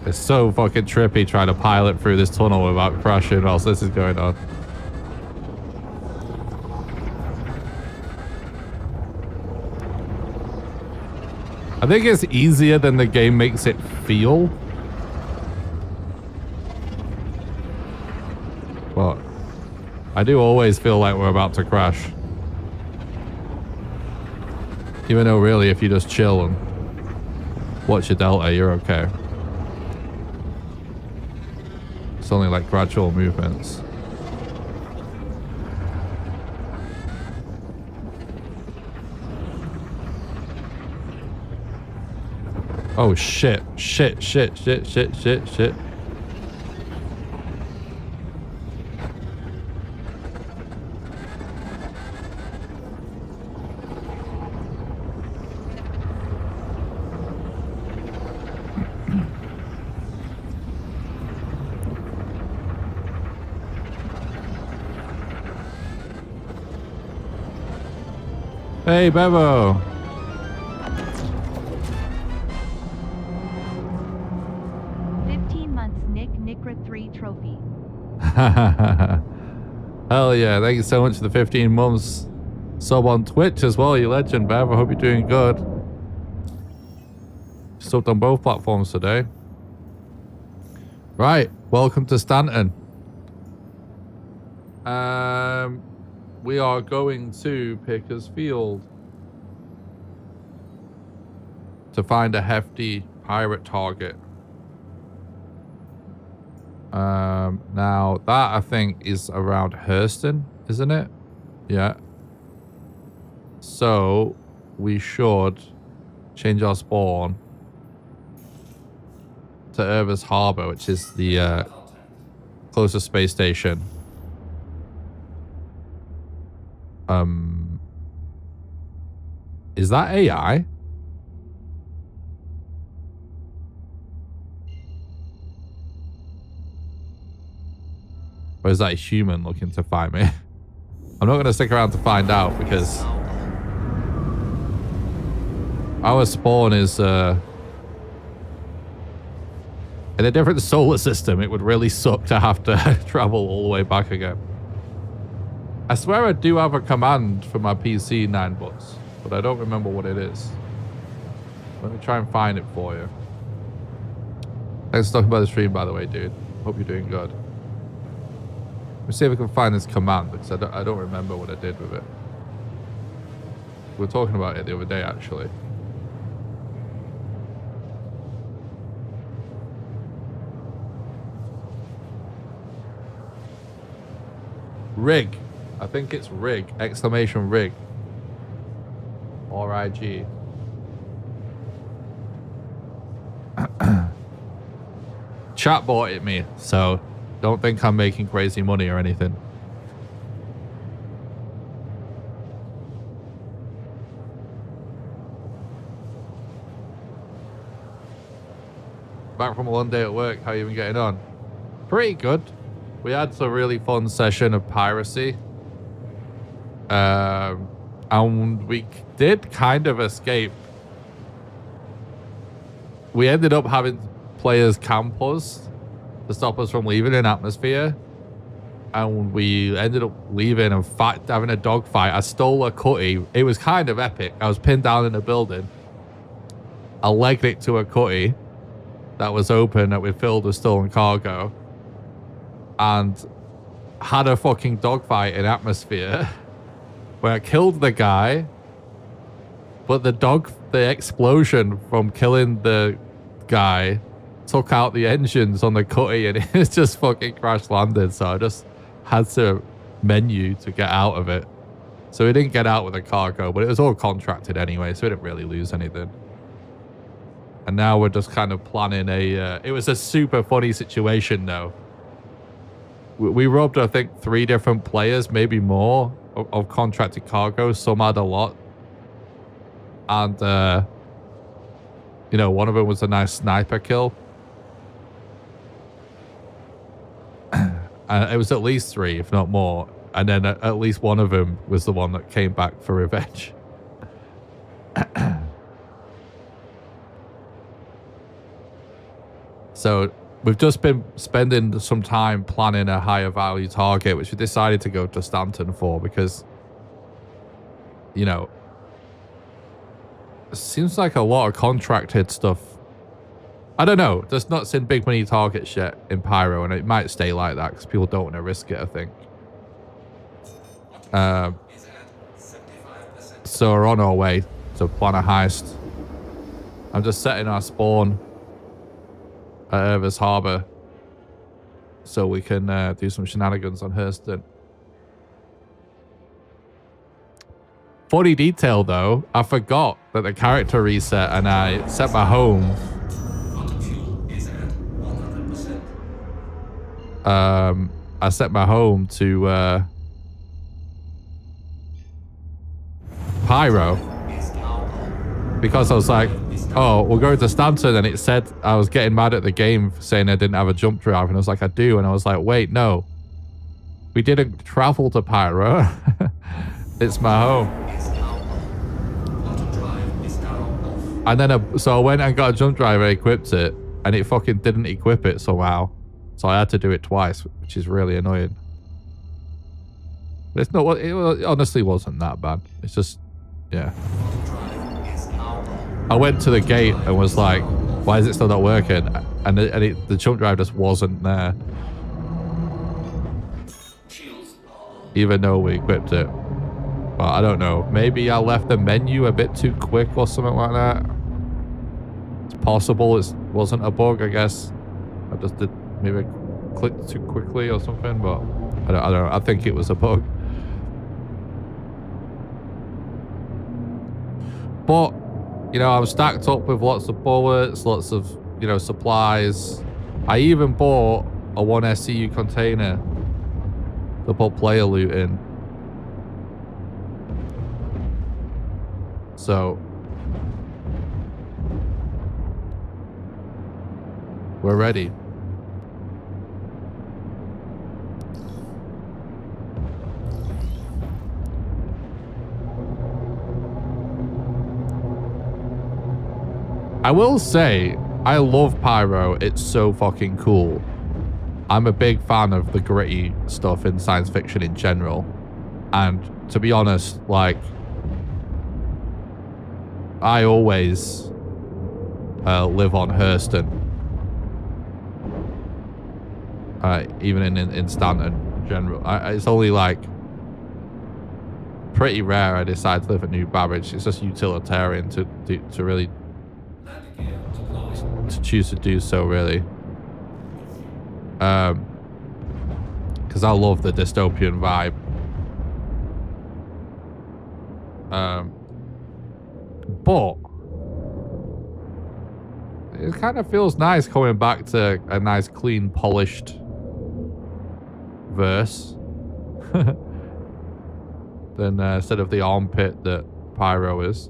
It's so fucking trippy trying to pilot through this tunnel without crashing whilst this is going on. I think it's easier than the game makes it feel. But I do always feel like we're about to crash. Even though really if you just chill and watch your delta, you're okay. It's only like gradual movements. Oh shit, shit. Hey, Bevo. Nicra 3 trophy. Hell yeah. Thank you so much for the 15 months sub on Twitch as well, you legend, Bev. I hope you're doing good. Subbed on both platforms today. Right. Welcome to Stanton. We are going to Pickers Field to find a hefty pirate target. Now that I think is around Hurston, isn't it? Yeah. So we should change our spawn to Irvis Harbor, which is the closest space station. Is that AI? Or is that a human looking to find me? I'm not going to stick around to find out because our spawn is in a different solar system. It would really suck to have to travel all the way back again. I swear I do have a command for my PC 9-bucks, but I don't remember what it is. Let me try and find it for you. Thanks for talking about the stream, by the way, dude. Hope you're doing good. Let me see if I can find this command, because I don't remember what I did with it. We were talking about it the other day, actually. Rig. I think it's rig. Exclamation rig. R-I-G. Chat bought it me, so don't think I'm making crazy money or anything. Back from a long day at work. How you been getting on? Pretty good. We had a really fun session of piracy. And we did kind of escape. We ended up having players camp us to stop us from leaving an atmosphere. And we ended up leaving and having a dogfight. I stole a cutty. It was kind of epic. I was pinned down in a building. I legged it to a cutty that was open that we filled with stolen cargo. And had a fucking dogfight in atmosphere where I killed the guy, but the explosion from killing the guy took out the engines on the cutty and it just fucking crash landed. So I just had to menu to get out of it. So we didn't get out with the cargo, but it was all contracted anyway, so we didn't really lose anything. And now we're just kind of planning it was a super funny situation though. We robbed, I think, 3 different players, maybe more, of contracted cargo. Some had a lot. And, you know, one of them was a nice sniper kill. And it was at least 3, if not more. And then at least one of them was the one that came back for revenge. So we've just been spending some time planning a higher value target, which we decided to go to Stanton for because, you know, it seems like a lot of contracted stuff. I don't know. There's not seen big money targets yet in Pyro, and it might stay like that because people don't want to risk it, I think. So we're on our way to plan a heist. I'm just setting our spawn at Irvis Harbor so we can do some shenanigans on Hurston. Funny detail though, I forgot that the character reset and I set my home. I set my home to Pyro because I was like, oh, we'll go to Stanton, and it said I was getting mad at the game for saying I didn't have a jump drive, and I was like, I do, and I was like, wait, no, we didn't travel to Pyro. It's my home. And then, so I went and got a jump drive and equipped it, and it fucking didn't equip it somehow. So I had to do it twice, which is really annoying. But it's not, it honestly wasn't that bad. It's just, yeah. I went to the gate and was like, why is it still not working? And the jump drive just wasn't there. Even though we equipped it. But I don't know. Maybe I left the menu a bit too quick or something like that. It's possible it wasn't a bug, I guess. I just did maybe clicked too quickly or something, but I don't know. I think it was a bug. But, you know, I'm stacked up with lots of bullets, lots of, you know, supplies. I even bought a 1 SCU container to put player loot in. So, we're ready. I will say, I love Pyro. It's so fucking cool. I'm a big fan of the gritty stuff in science fiction in general. And to be honest, like, I always live on Hurston. Even in Stanton in general. It's only like pretty rare I decide to live at New Babbage. It's just utilitarian to really to choose to do so, really. Because I love the dystopian vibe. But it kind of feels nice coming back to a nice, clean, polished verse. Than instead of the armpit that Pyro is.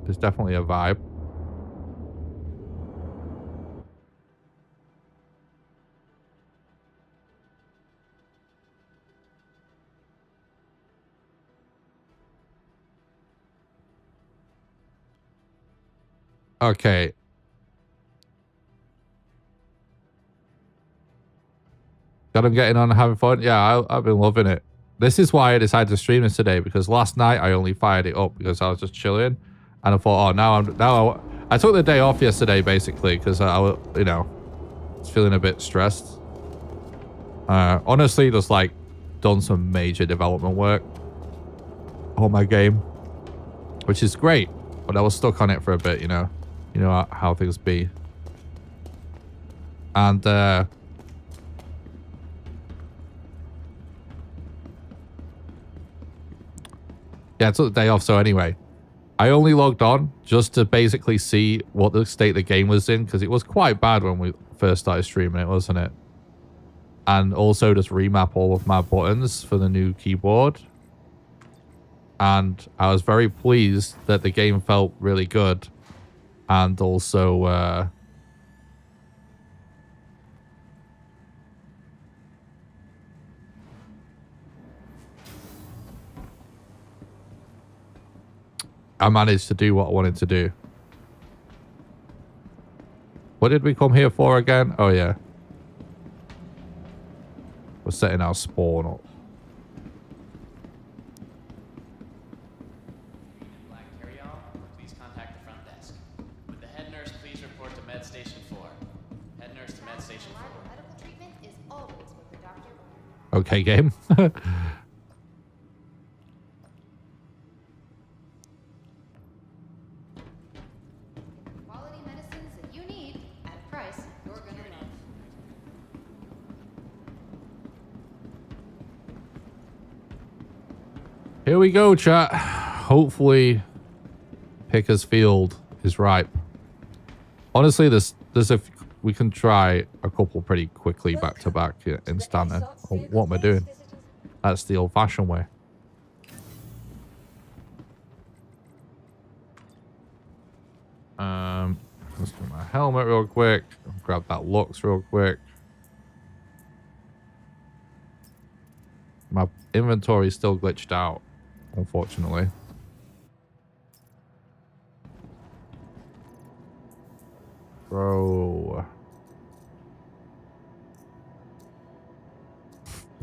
There's definitely a vibe. Okay. Got him getting on and having fun? Yeah, I've been loving it. This is why I decided to stream this today, because last night I only fired it up because I was just chilling, and I thought, oh, I took the day off yesterday basically because I was, you know, was feeling a bit stressed. Honestly, just like done some major development work on my game, which is great, but I was stuck on it for a bit, you know how things be. And yeah, I took the day off. So anyway, I only logged on just to basically see what the state the game was in, because it was quite bad when we first started streaming it, wasn't it? And also just remap all of my buttons for the new keyboard. And I was very pleased that the game felt really good. And also, I managed to do what I wanted to do. What did we come here for again? Oh, yeah. We're setting our spawn up. Please contact the front desk. Would the head nurse please report to Med Station 4? Head nurse to Med Station 4. Medical treatment is always what the doctor orders. Okay, game. Quality medicines that you need at a price you're gonna love. Here we go, chat. Hopefully, Picker's Field is ripe. Honestly, we can try a couple pretty quickly back to back in Stanton. What am I doing? That's the old-fashioned way. Let's do my helmet real quick. Grab that Lux real quick. My inventory is still glitched out, unfortunately. Bro.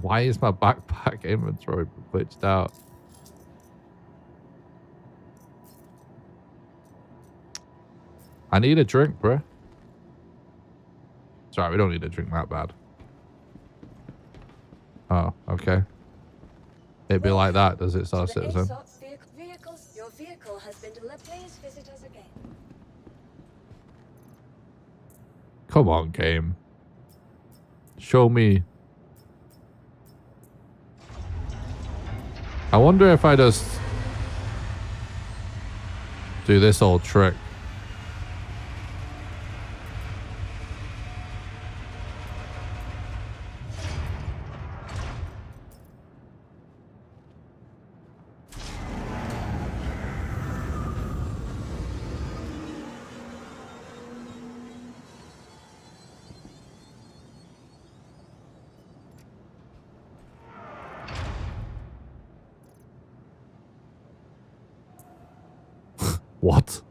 Why is my backpack inventory glitched out? I need a drink, bruh. Sorry, we don't need a drink that bad. Oh, okay. It'd be like that, does it, Star Citizen? Your vehicle has been delivered. Please visit us again. Come on, game. Show me. I wonder if I just do this old trick. What?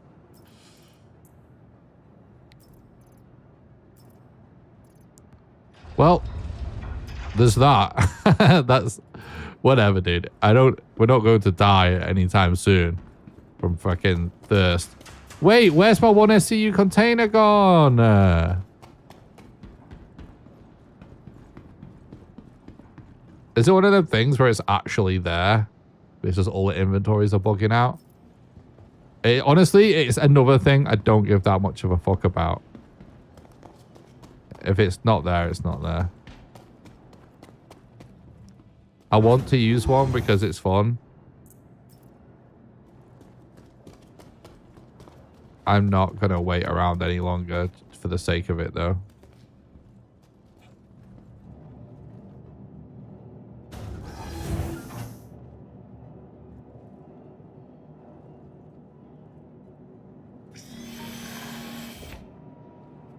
Well, there's that. That's whatever, dude. We're not going to die anytime soon from fucking thirst. Wait, where's my 1 SCU container gone? Is it one of them things where it's actually there? It's just all the inventories are bugging out? Honestly, it's another thing I don't give that much of a fuck about. If it's not there, it's not there. I want to use one because it's fun. I'm not going to wait around any longer for the sake of it, though.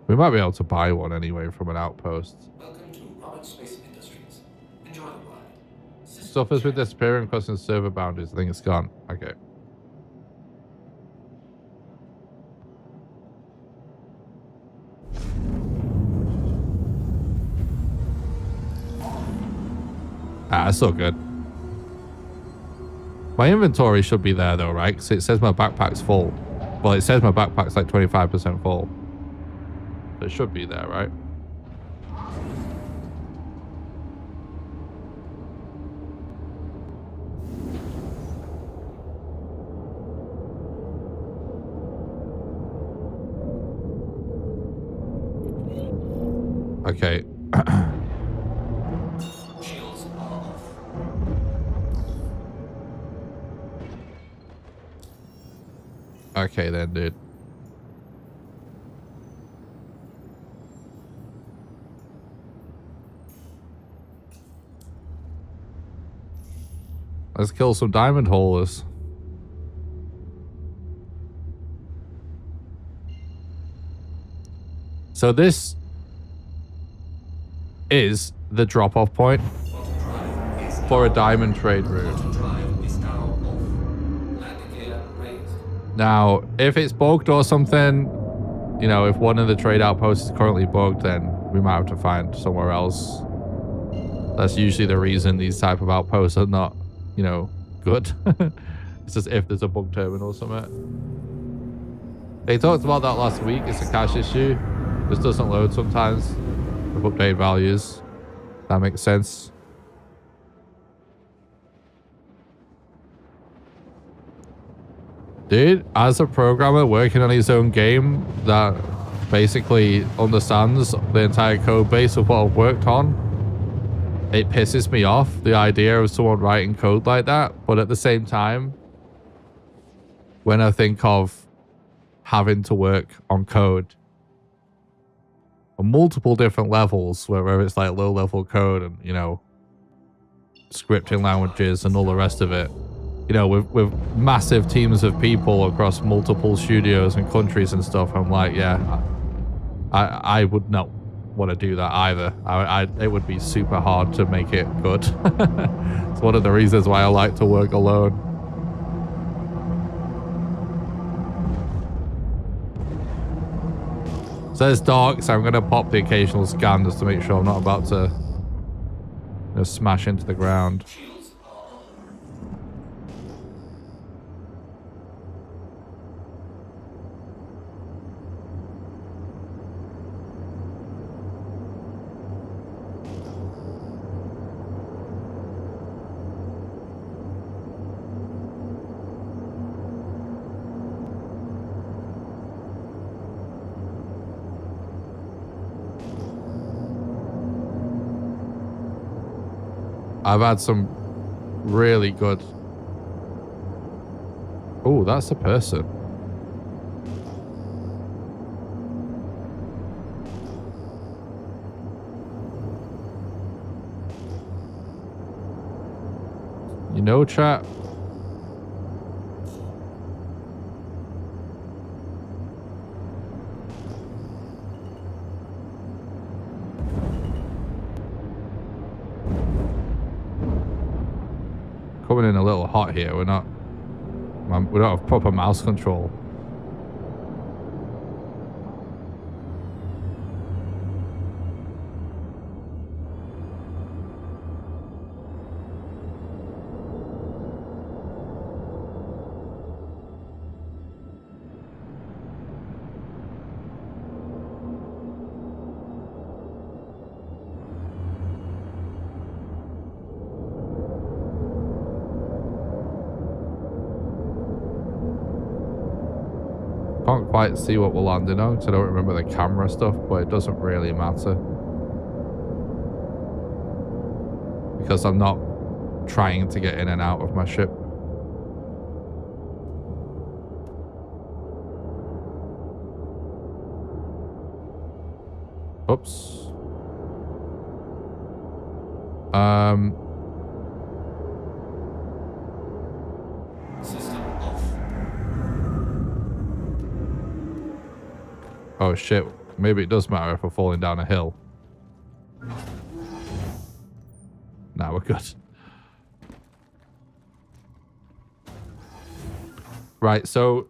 We might be able to buy one anyway from an outpost. Welcome to Robert Space Industries. Enjoy the ride. Suffers with disappearing, crossing server boundaries. I think it's gone. Okay. Ah, it's so good. My inventory should be there though, right? Because it says my backpack's full. Well, it says my backpack's like 25% full. It should be there, right? Okay. Shields are off. Okay then, dude. Let's kill some diamond haulers. So this is the drop-off point for a diamond trade route. Now, if it's bugged or something, you know, if one of the trade outposts is currently bugged, then we might have to find somewhere else. That's usually the reason these type of outposts are not, you know, good. It's just if there's a bug terminal or something. They talked about that last week. It's a cache issue. This doesn't load sometimes with update values. That makes sense. Dude, as a programmer working on his own game that basically understands the entire code base of what I've worked on, it pisses me off, the idea of someone writing code like that. But at the same time, when I think of having to work on code on multiple different levels, whether it's like low-level code and, you know, scripting languages and all the rest of it, you know, with massive teams of people across multiple studios and countries and stuff, I'm like, yeah, I would not want to do that either. It would be super hard to make it good. It's one of the reasons why I like to work alone. So it's dark, so I'm going to pop the occasional scan just to make sure I'm not about to smash into the ground. I've had some really good... Oh, that's a person. You know, chat? Coming in a little hot here. We don't have proper mouse control. Can't quite see what we're landing on because I don't remember the camera stuff, but it doesn't really matter. Because I'm not trying to get in and out of my ship. Oops. System off. Oh shit. Maybe it does matter if we're falling down a hill. Nah, we're good. Right, so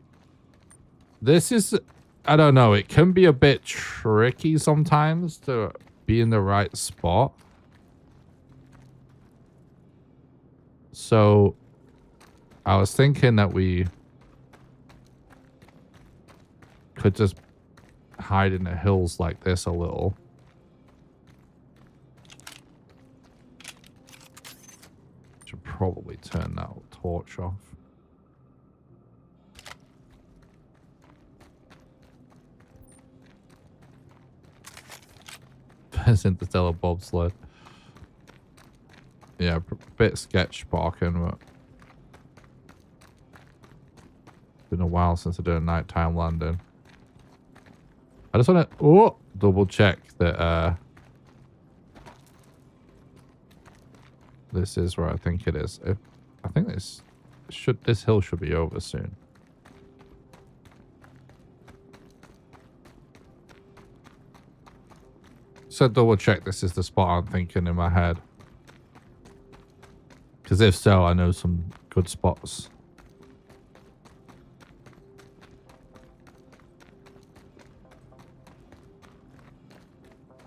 this is, I don't know, it can be a bit tricky sometimes to be in the right spot. So I was thinking that we could just hide in the hills like this a little. Should probably turn that torch off. Interstellar bobsled. Yeah, bit sketch parking, but been a while since I did a nighttime landing. I just want to double check that this is where I think it is. I think this hill should be over soon. So double check this is the spot I'm thinking in my head. Because if so, I know some good spots.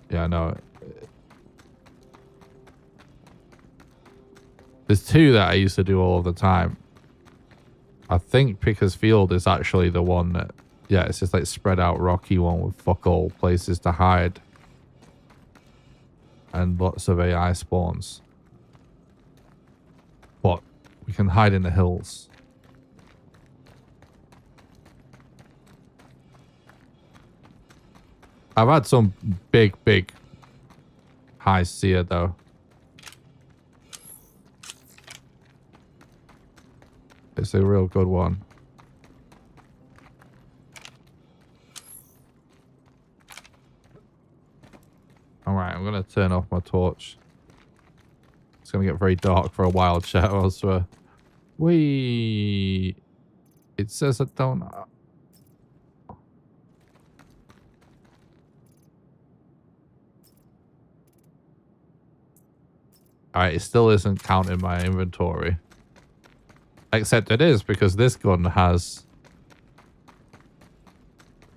Yeah, I know. There's two that I used to do all of the time. I think Pickers Field is actually the one that... Yeah, it's just like spread out rocky one with fuck all places to hide. And lots of AI spawns. But we can hide in the hills. I've had some big high seer though. It's a real good one. Alright, I'm going to turn off my torch. It's going to get very dark for a while, chat, I swear. Whee! It says I don't... Alright, it still isn't counting my inventory. Except it is, because this gun has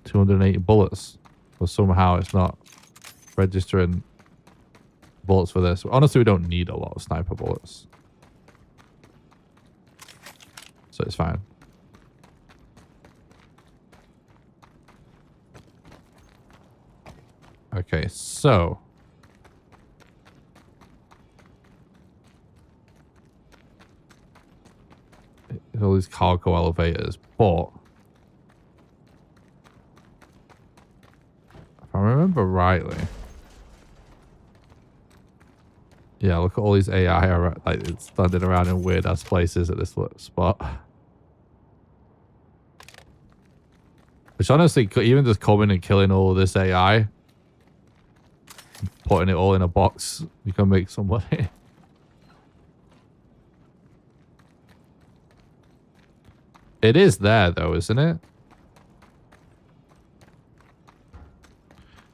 280 bullets. Or somehow it's not registering bullets for this. Honestly, we don't need a lot of sniper bullets. So it's fine. Okay, so all these cargo elevators, but if I remember rightly, yeah, look at all these AI like it's standing around in weird ass places at this spot. Which honestly, even just coming and killing all of this AI, putting it all in a box, you can make some money. It is there though, isn't it?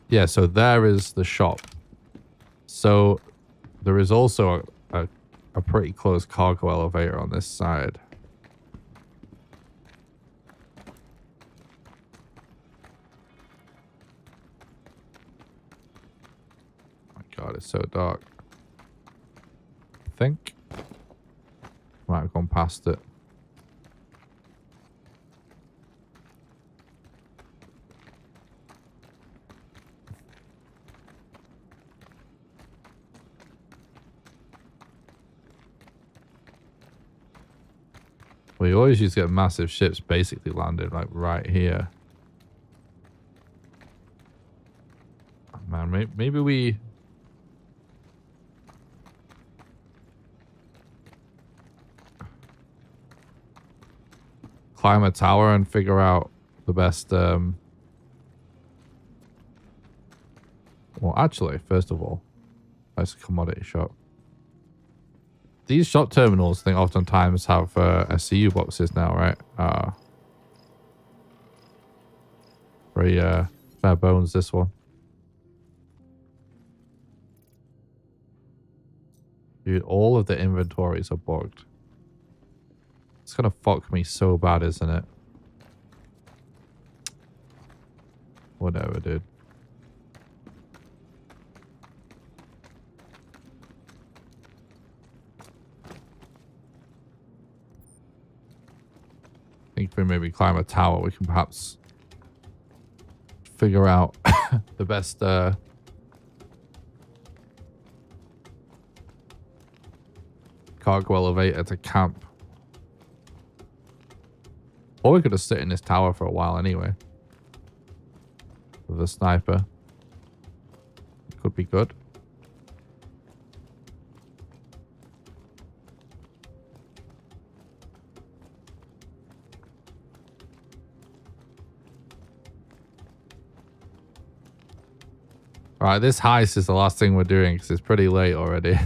Yeah, so there is the shop. So there is also a pretty close cargo elevator on this side. My God, it's so dark. I think might have gone past it. Well, you always used to get massive ships basically landing like right here. Oh, man, maybe we... climb a tower and figure out the best... Well, actually, first of all, that's a commodity shop. These shop terminals, I think, oftentimes have SCU boxes now, right? Very bare bones, this one. Dude, all of the inventories are bugged. It's gonna fuck me so bad, isn't it? Whatever, dude. I think if we maybe climb a tower, we can perhaps figure out the best cargo elevator to camp. Or we could just sit in this tower for a while anyway. With a sniper. Could be good. Alright, this heist is the last thing we're doing because it's pretty late already.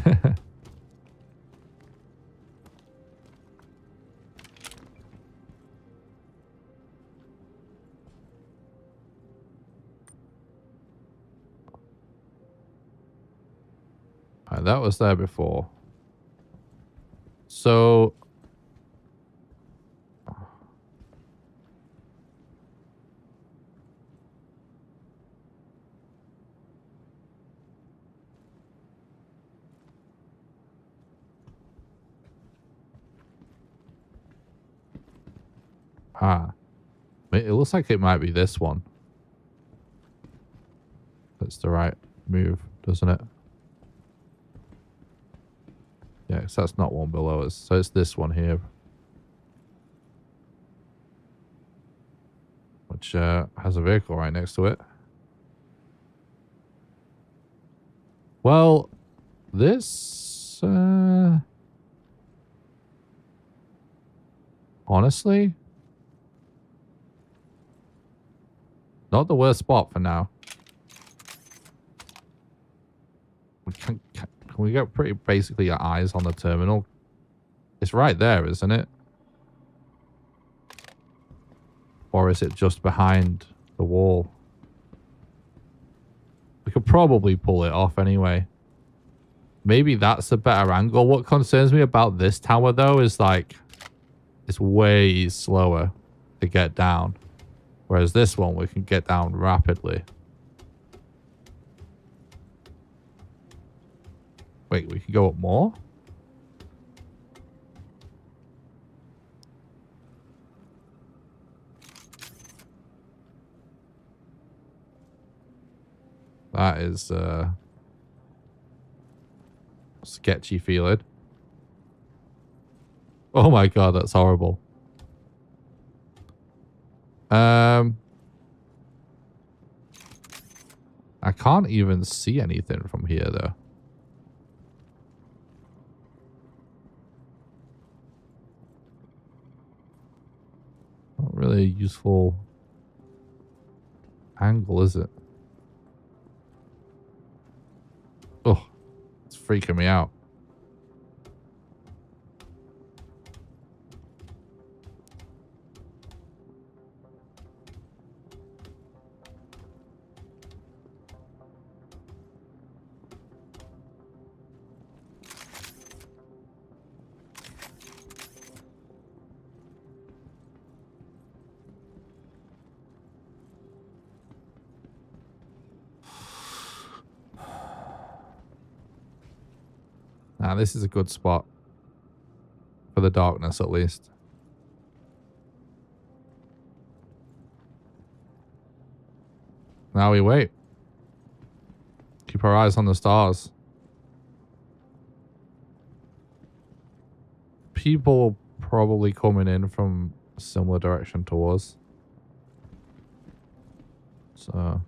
Alright, that was there before. So... it looks like it might be this one. That's the right move, doesn't it? Yeah, so that's not one below us. So it's this one here. Which has a vehicle right next to it. Well, this... honestly... not the worst spot for now. Can we get pretty basically our eyes on the terminal? It's right there, isn't it? Or is it just behind the wall? We could probably pull it off anyway. Maybe that's a better angle. What concerns me about this tower, though, is like... it's way slower to get down. Whereas this one, we can get down rapidly. Wait, we can go up more? That is sketchy feeling. Oh my god, that's horrible. I can't even see anything from here though. Not really a useful angle, is it? Oh, it's freaking me out. Nah, this is a good spot. For the darkness, at least. Now we wait. Keep our eyes on the stars. People probably coming in from a similar direction to us. So...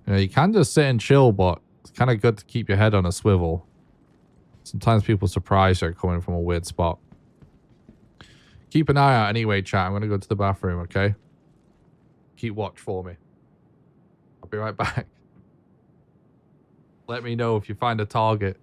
yeah, you can just sit and chill, but it's kind of good to keep your head on a swivel. Sometimes people surprise you coming from a weird spot. Keep an eye out anyway, chat. I'm going to go to the bathroom, okay? Keep watch for me. I'll be right back. Let me know if you find a target.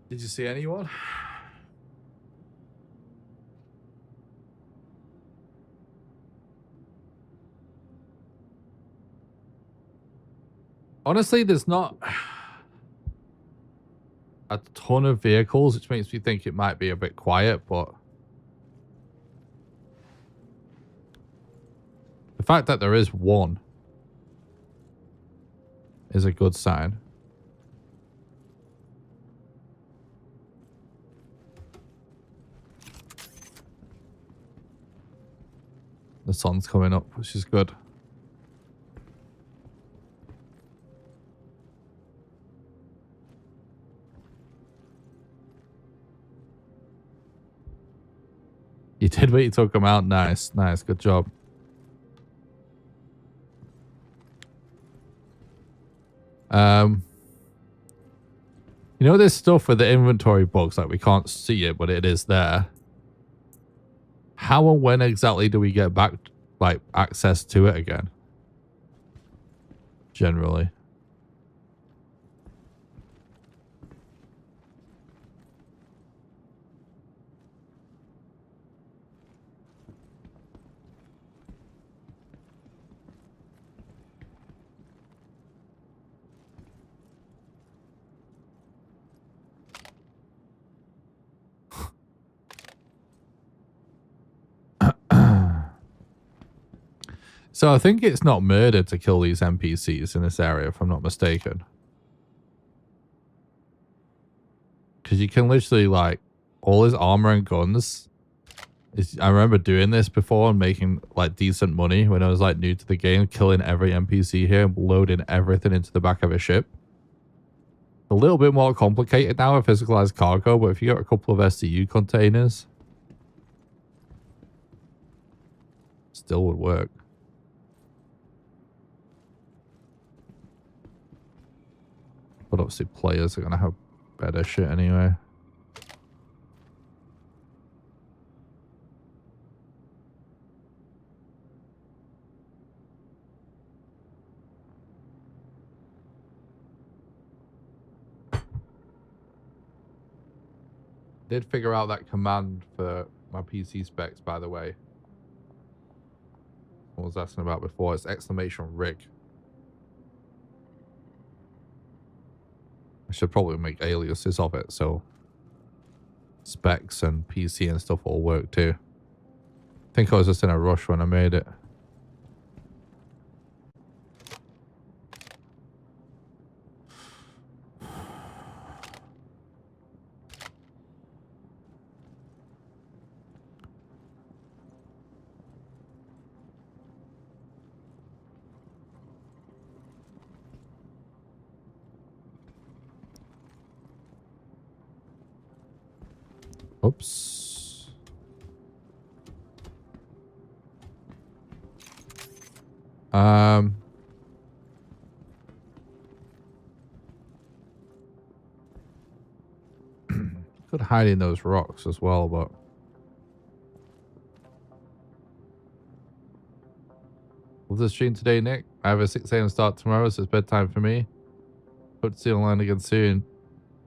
Did you see anyone? Honestly, there's not a ton of vehicles, which makes me think it might be a bit quiet, but the fact that there is one is a good sign. The sun's coming up, which is good. You did what you took him out. Nice. Nice. Good job. You know, there's stuff with the inventory box, like we can't see it, but it is there. How and when exactly do we get back, like, access to it again? Generally. So I think it's not murder to kill these NPCs in this area, if I'm not mistaken. Because you can literally, like, all his armor and guns. I remember doing this before and making, like, decent money when I was, like, new to the game, killing every NPC here, loading everything into the back of a ship. A little bit more complicated now with physicalized cargo, but if you got a couple of SCU containers, still would work. But obviously players are going to have better shit anyway. Did figure out that command for my PC specs, by the way. I was asking about before. It's !rig. I should probably make aliases of it, so specs and PC and stuff all work too. I think I was just in a rush when I made it. Oops. Could hide in those rocks as well, but love the stream today, Nick. I have a 6 a.m. start tomorrow, so it's bedtime for me. Hope to see you online again soon.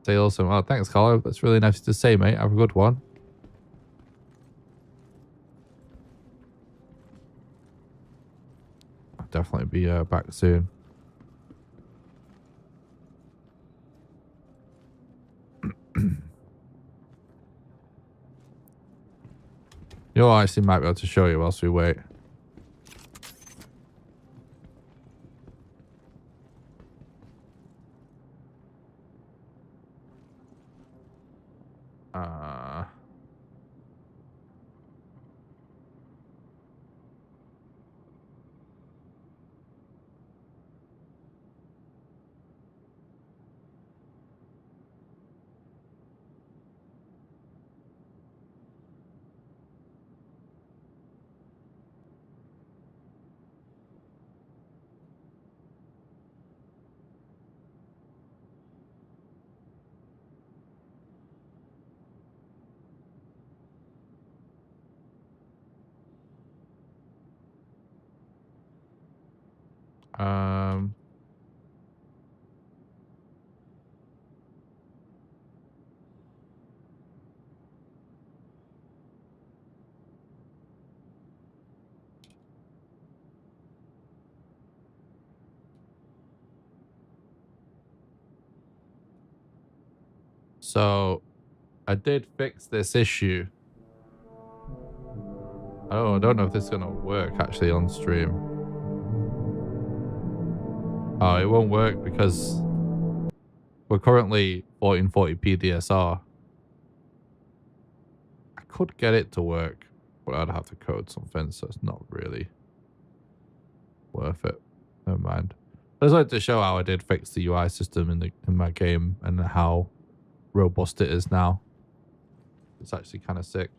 Stay awesome. Oh, thanks, Carlo. That's really nice to say, mate. Have a good one. I'll definitely be back soon. You know, I actually might be able to show you whilst we wait. So I did fix this issue. Oh, I don't know if this is gonna work actually on stream. Oh, it won't work because we're currently 1440p DSR. I could get it to work, but I'd have to code something, so it's not really worth it. Never mind. I just wanted to show how I did fix the UI system in my game and how robust it is now. It's actually kind of sick.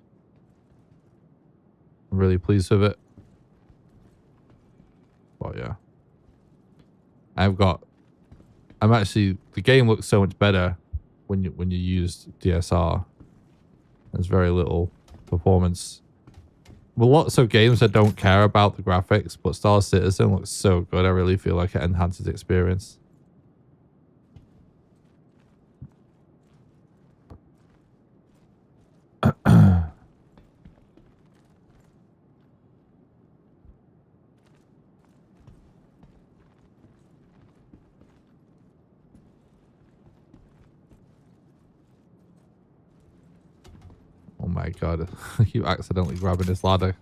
I'm really pleased with it. But yeah. I'm I'm actually, the game looks so much better when you use DSR. There's very little performance. Well, lots of games that don't care about the graphics, but Star Citizen looks so good. I really feel like it enhances experience. Oh my god, you accidentally grabbing this ladder.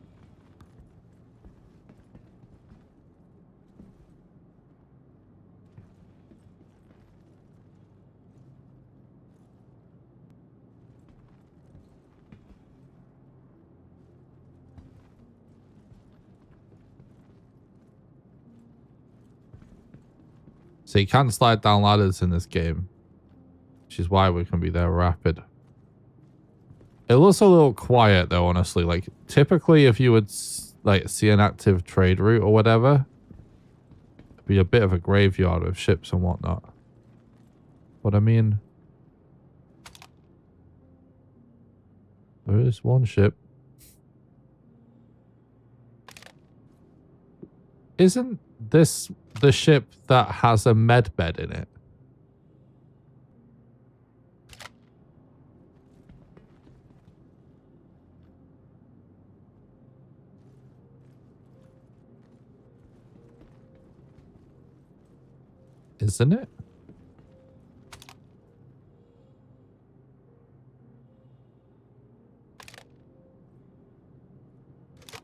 So you can't slide down ladders in this game, which is why we can be there rapid. It looks a little quiet though, honestly. Like typically if you would like see an active trade route or whatever, it'd be a bit of a graveyard with ships and whatnot. But I mean, there is one ship. Isn't this the ship that has a med bed in it? Isn't it?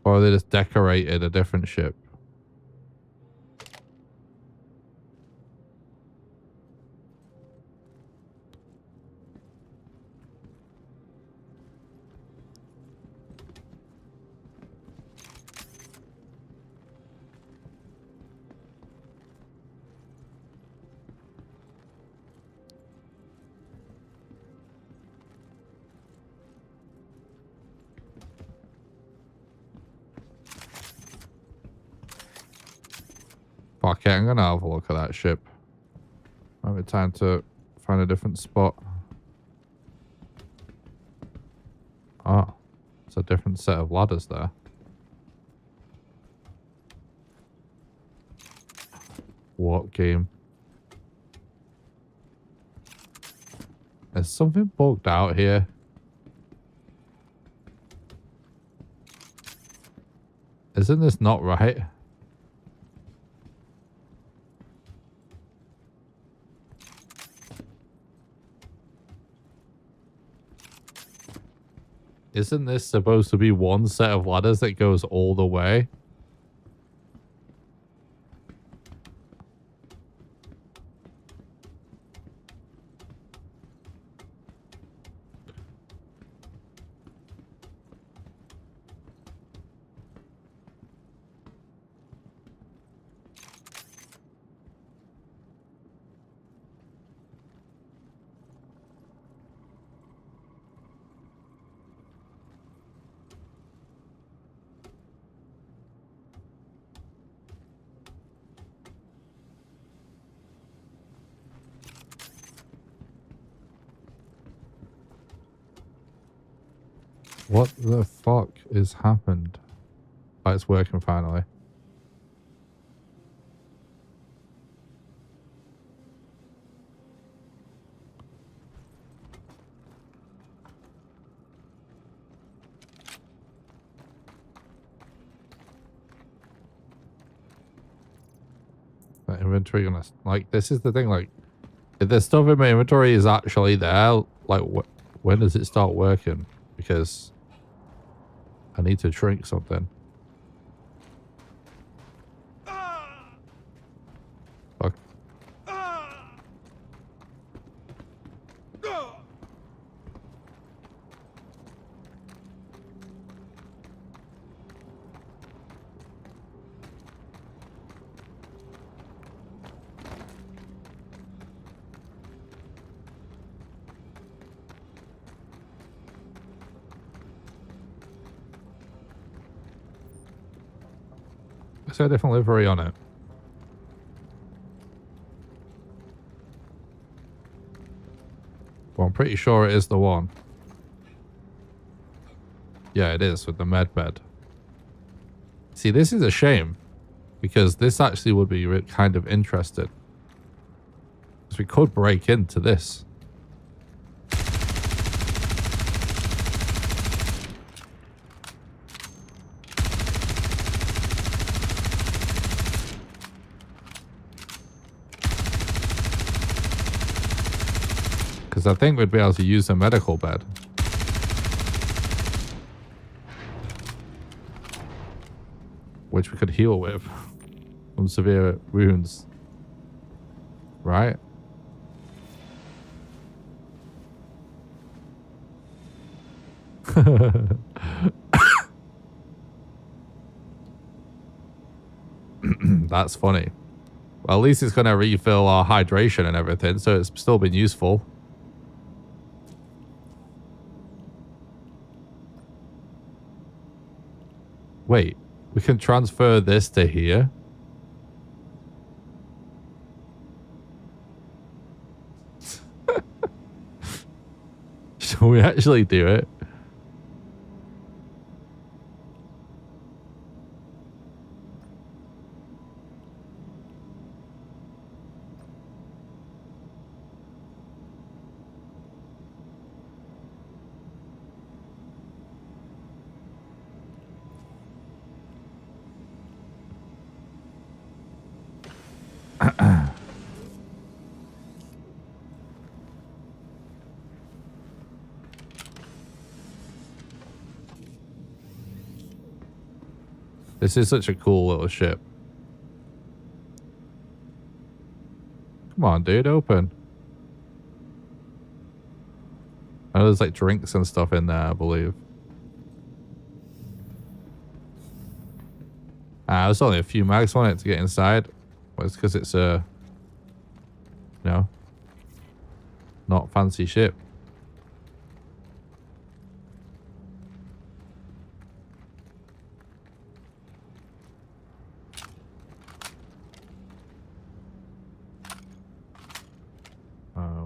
Or they just decorated a different ship? Fuck it, I'm gonna have a look at that ship. Might be time to find a different spot. Oh, it's a different set of ladders there. What game? Is something bugged out here? Isn't this not right? Isn't this supposed to be one set of ladders that goes all the way? What the fuck is happened? Oh, it's working finally. That inventory gonna, like, this is the thing, like, if the stuff in my inventory is actually there, like, when does it start working? Because I need to shrink something. Fuck. Is there a different livery on it? Well, I'm pretty sure it is the one. Yeah, it is with the med bed. See, this is a shame because this actually would be kind of interesting. Because we could break into this. Because I think we'd be able to use the medical bed. Which we could heal with from severe wounds. Right? That's funny. Well, at least it's going to refill our hydration and everything, so it's still been useful. Wait, we can transfer this to here? Shall we actually do it? This is such a cool little ship. Come on, dude, open. I know there's like drinks and stuff in there, I believe. There's only a few mags on it to get inside. Well, it's because it's a, not fancy ship.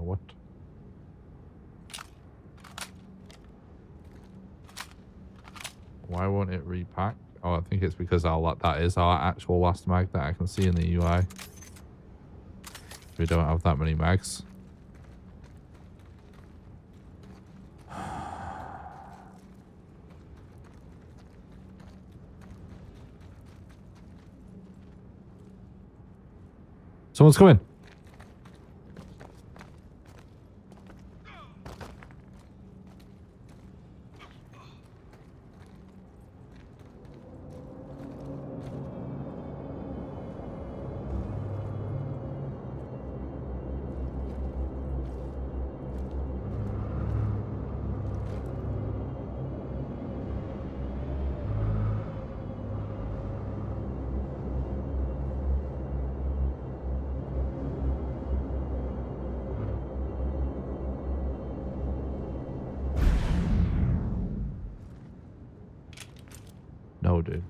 What? Why won't it repack? Oh, I think it's because that is our actual last mag that I can see in the UI. We don't have that many mags. Someone's coming. No, dude.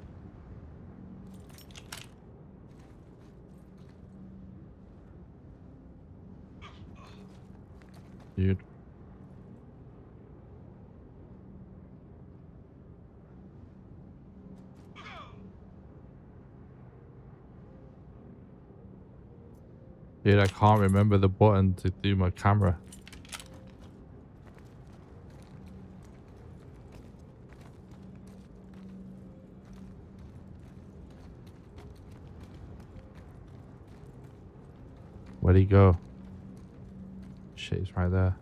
Dude. Dude, I can't remember the button to do my camera. Where'd he go? Shit, he's right there.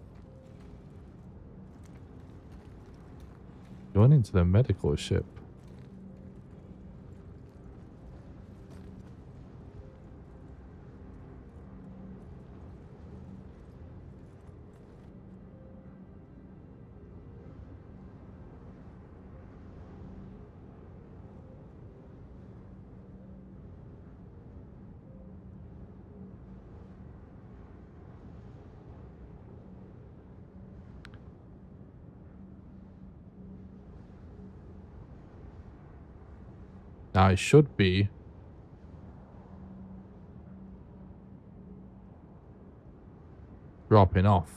Going into the medical ship. Now it should be dropping off.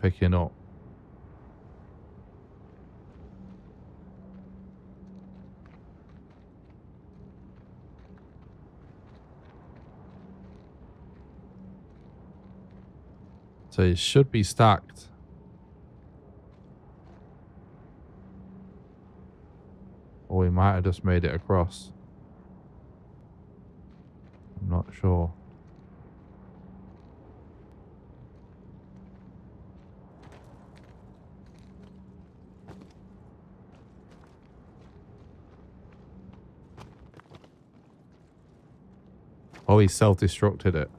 picking up. So it should be stacked. Or we might have just made it across. I'm not sure. Oh, he self-destructed it.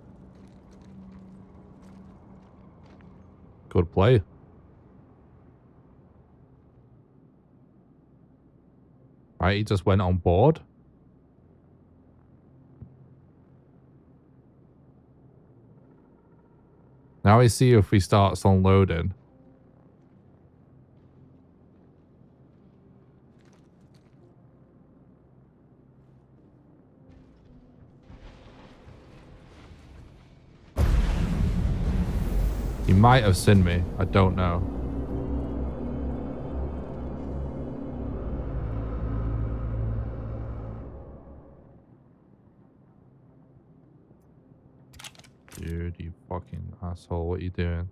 Good play. Right, he just went on board. Now I see if we start unloading. He might have seen me. I don't know. Dude, you fucking asshole. What are you doing?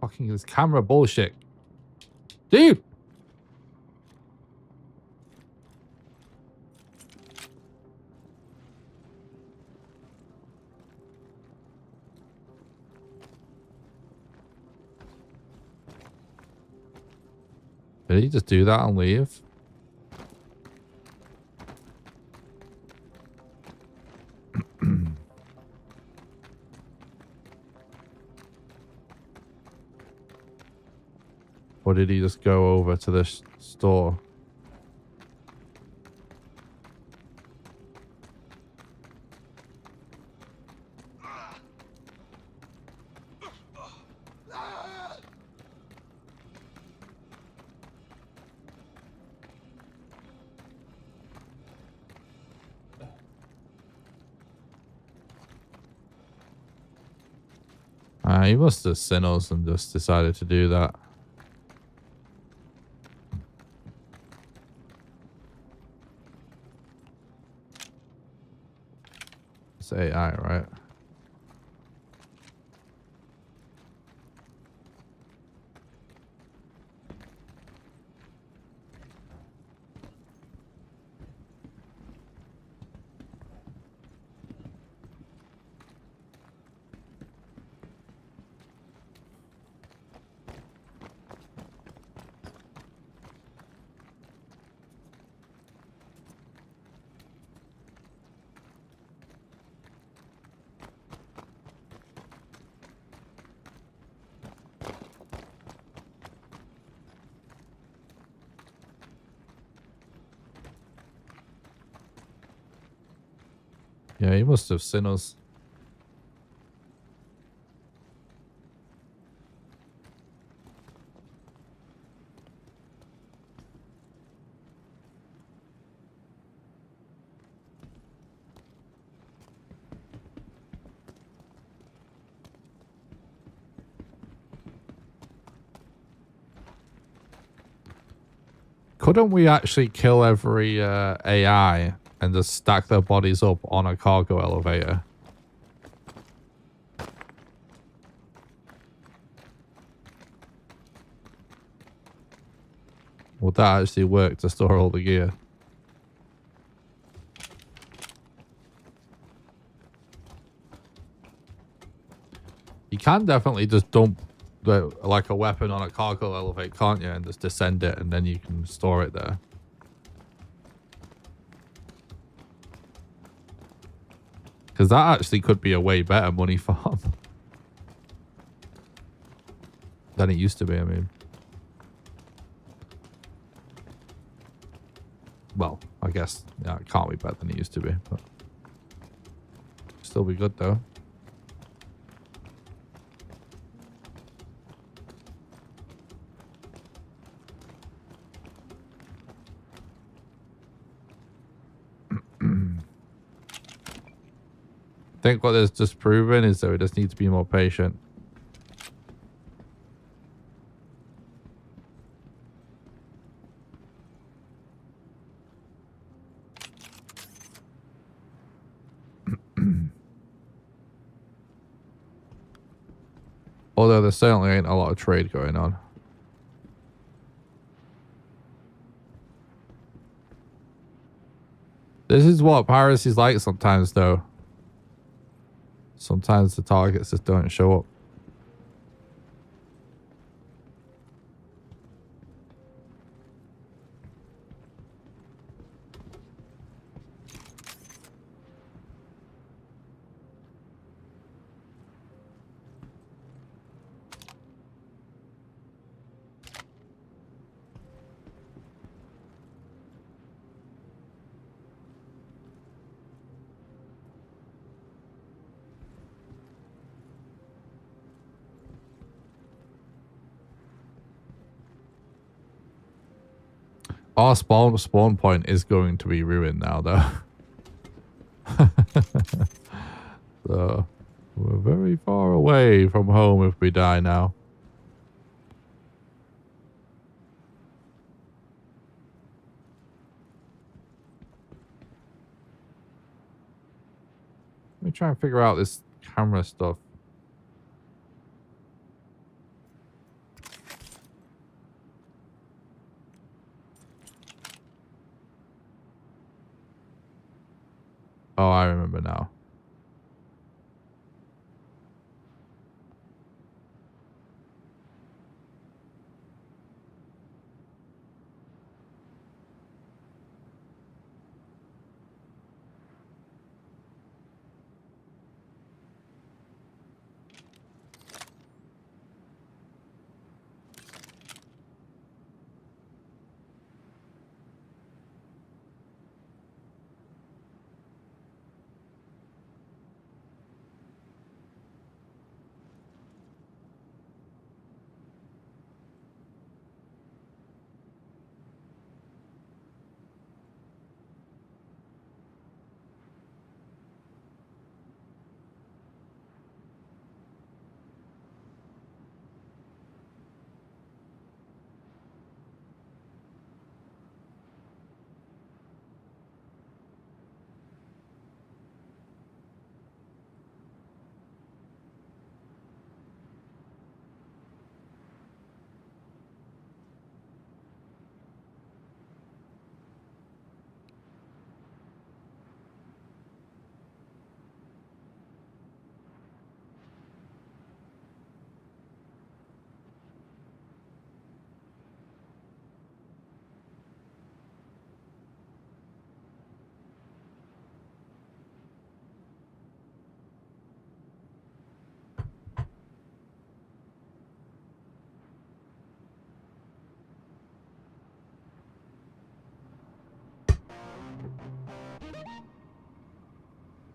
Fucking this camera bullshit. Dude! Did he just do that and leave? Or did he just go over to this store? He must have seen us and just decided to do that. It's AI, right? Yeah, he must have seen us. Couldn't we actually kill every AI and just stack their bodies up on a cargo elevator? Would that actually work to store all the gear? You can definitely just dump like a weapon on a cargo elevator, can't you? And just descend it and then you can store it there. Because that actually could be a way better money farm than it used to be, I mean. Well, I guess, yeah, it can't be better than it used to be, but still be good though. think what this just proven is that we just need to be more patient. Although there certainly ain't a lot of trade going on. This is what piracy's like sometimes, though. Sometimes the targets just don't show up. Our spawn point is going to be ruined now, though. So, we're very far away from home if we die now. Let me try and figure out this camera stuff. Oh, I remember now.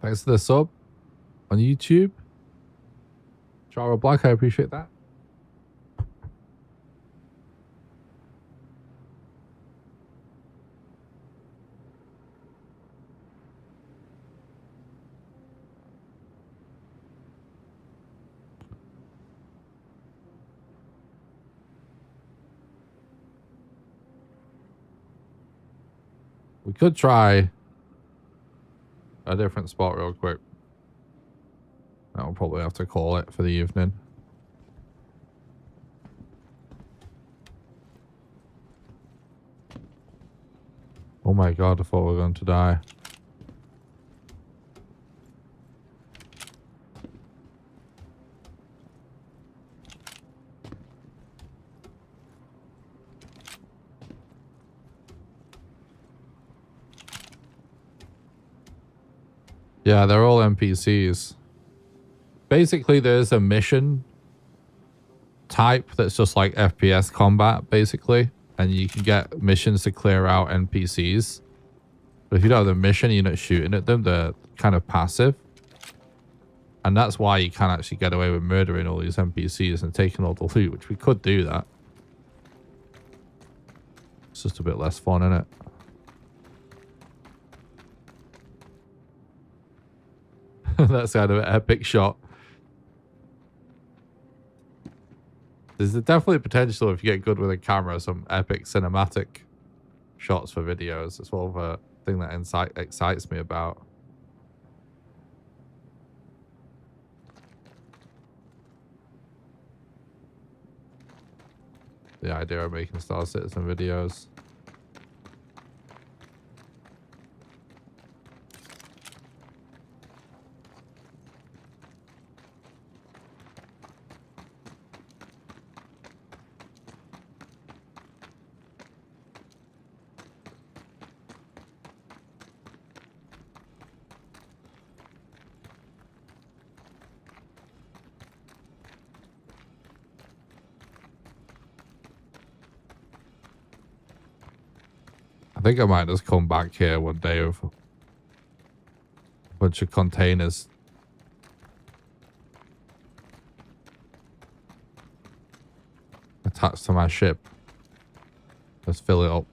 Thanks for the sub on YouTube. Jara Black, I appreciate that. We could try a different spot real quick. I'll probably have to call it for the evening. Oh my god, I thought we were going to die. Yeah, they're all NPCs. Basically, there's a mission type that's just like FPS combat, basically. And you can get missions to clear out NPCs. But if you don't have the mission, you're not shooting at them. They're kind of passive. And that's why you can't actually get away with murdering all these NPCs and taking all the loot, which we could do that. It's just a bit less fun, isn't it? That's kind of an epic shot. There's definitely potential if you get good with a camera, some epic cinematic shots for videos. It's sort of a thing that excites me about. The idea of making Star Citizen videos. I think I might just come back here one day with a bunch of containers. Attached to my ship. Let's fill it up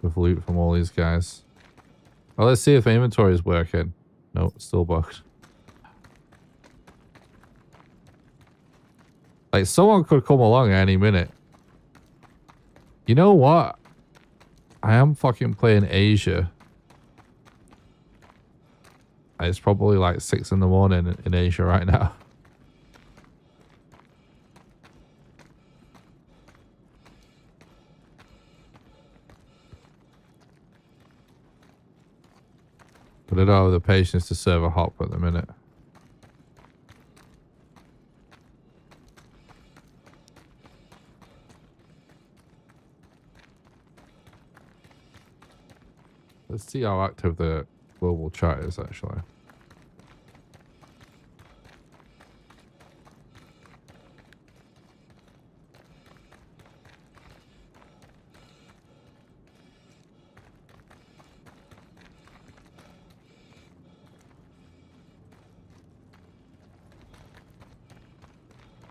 with loot from all these guys. Well, let's see if the inventory is working. No, it's still bugged. Like, someone could come along at any minute. You know what? I am fucking playing Asia. It's probably like 6 in the morning in Asia right now. But I don't have the patience to serve a hop at the minute. Let's see how active the global chat is, actually.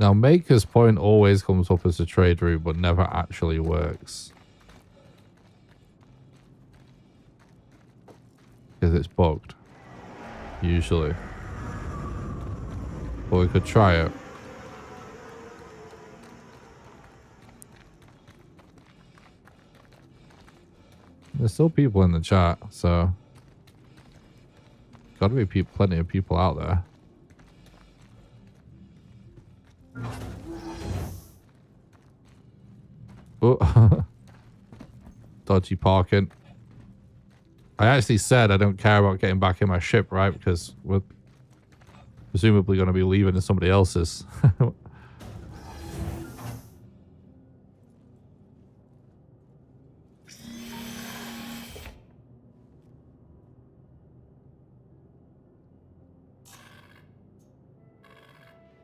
Now, Maker's Point always comes up as a trade route, but never actually works. Because it's bugged. Usually. But we could try it. There's still people in the chat, so... Gotta be plenty of people out there. Oh. Dodgy parking. I actually said I don't care about getting back in my ship, right? Because we're presumably going to be leaving in somebody else's.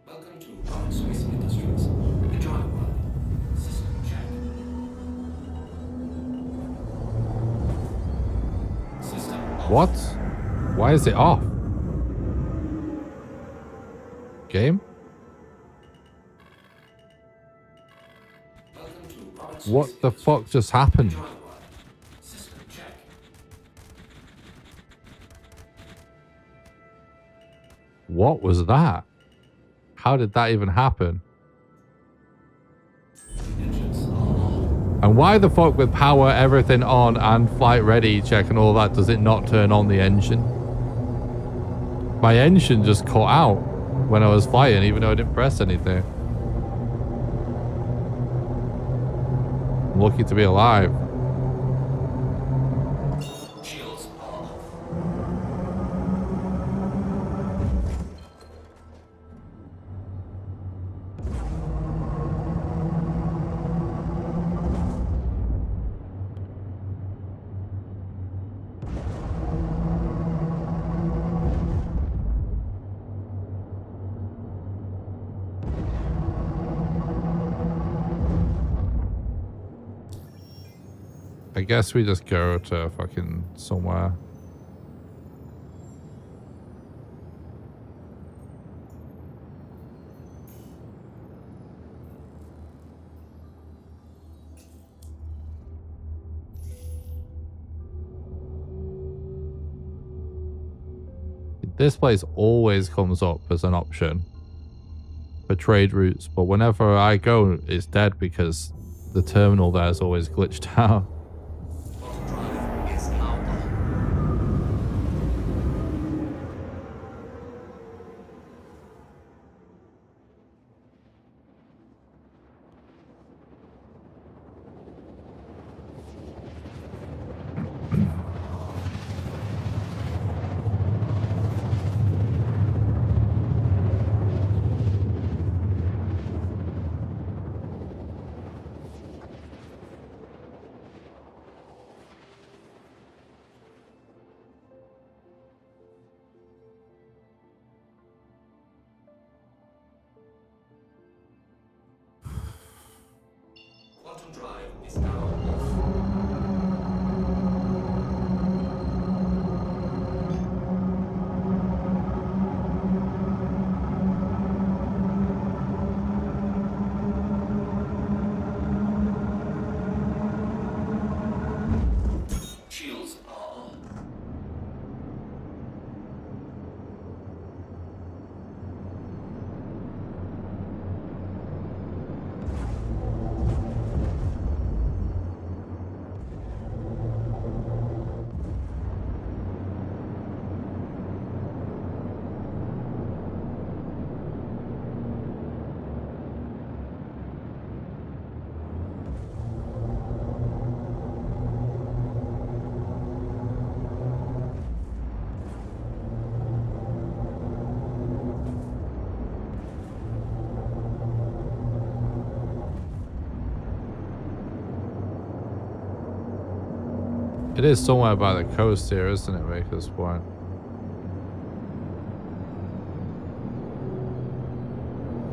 Welcome to Rocket Space Industries. Enjoy the world. System check. System off. What? Why is it off? Game? Welcome to Rocket Space What the fuck just happened? Enjoy the world. System check. What was that? How did that even happen? And why the fuck with power, everything on, and flight ready check and all that, does it not turn on the engine? My engine just cut out when I was flying, even though I didn't press anything. I'm lucky to be alive. Shields off. I guess we just go to fucking somewhere. This place always comes up as an option for trade routes, but whenever I go, it's dead because the terminal there is always glitched out. Quantum drive is now off. Shields are on. It is somewhere by the coast here, isn't it, Maker's Point?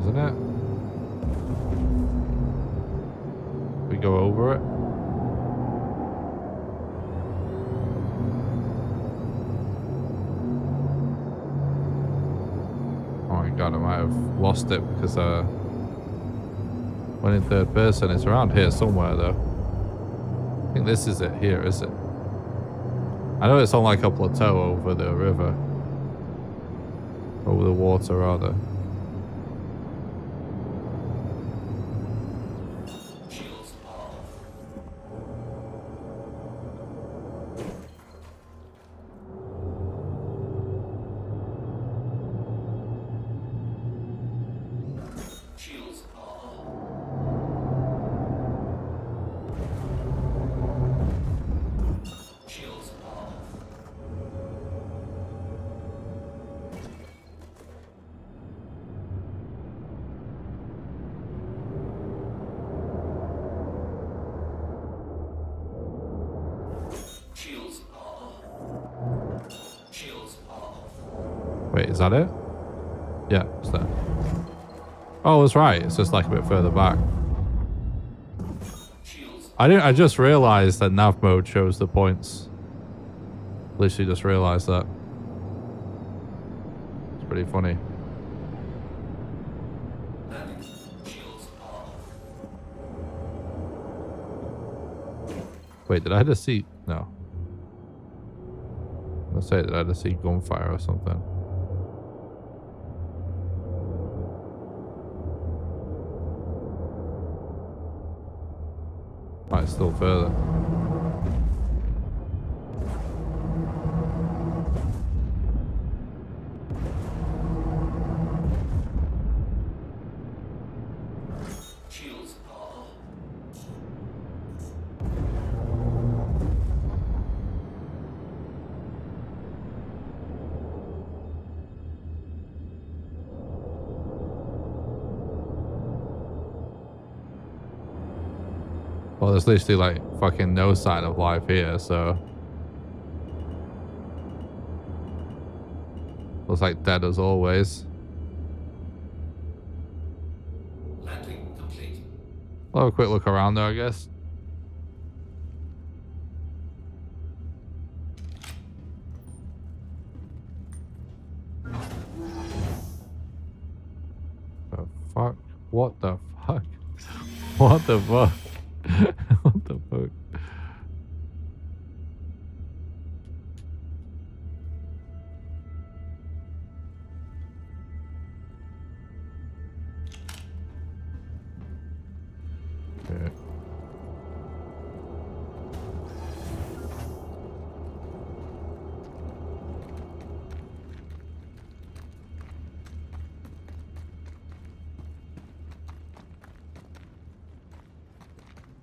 Isn't it? We go over it. Oh my god, I might have lost it because when in third person. It's around here somewhere though. I think this is it here, is it? I know it's on like a plateau over the river. Over the water, rather. Shields are off. Shields are on. Shields are off. Shields are on. Shields are off. Wait, is that it? Yeah, it's there. Oh, that's right. It's just like a bit further back. I just realized that nav mode shows the points. Literally just realized that. It's pretty funny. Shields are off. Wait, did I just see? No. Let's say, did I just see gunfire or something? Right, still further. Shields are on. Well, there's literally like fucking no sign of life here, so. Looks like dead as always. Landing complete. I'll have a quick look around there, I guess. The fuck? What the fuck? What the fuck? What the fuck? Okay.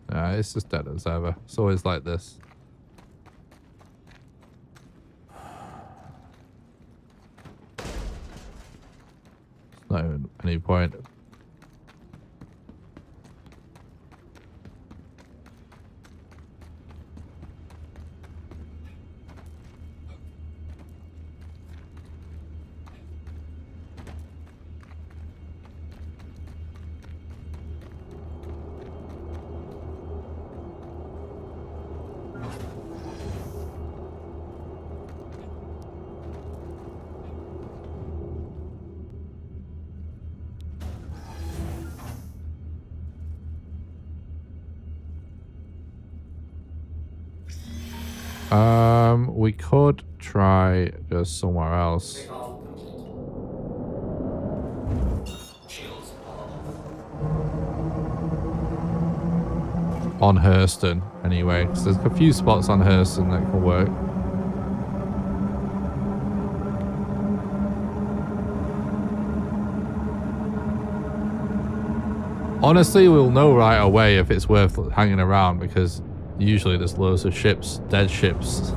Nah, it's just dead as ever. It's always like this. It's not even any point. We could try just somewhere else. Takeoff complete. Shields off. On Hurston, anyway. 'Cause there's a few spots on Hurston that can work. Honestly, we'll know right away if it's worth hanging around because usually there's loads of ships, dead ships,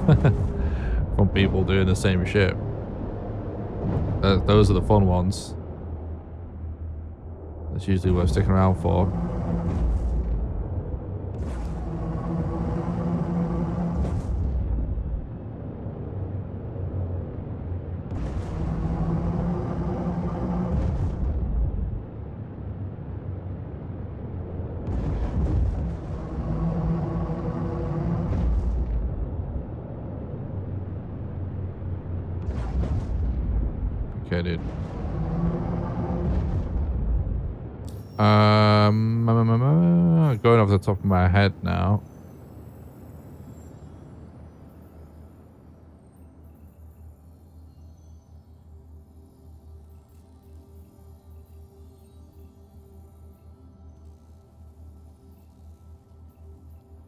from people doing the same ship. Those are the fun ones. That's usually worth sticking around for. Okay, dude. Going off the top of my head now.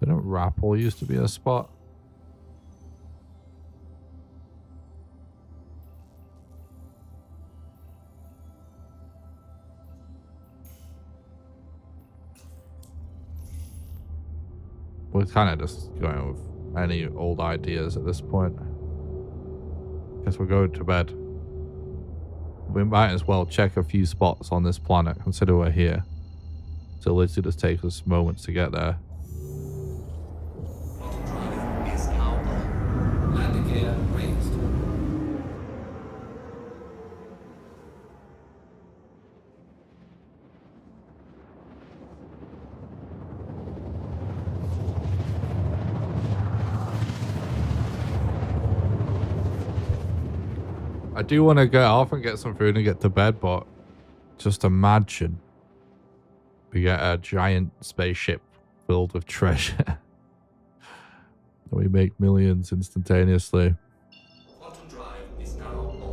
Didn't Rappel used to be a spot? We're kind of just going with any old ideas at this point. Guess we're going to bed. We might as well check a few spots on this planet, consider we're here. So literally just takes us moments to get there. Drive is now on. Landing gear raised. I do want to get off and get some food and get to bed, but just imagine we get a giant spaceship filled with treasure. We make millions instantaneously. Quantum drive is now off.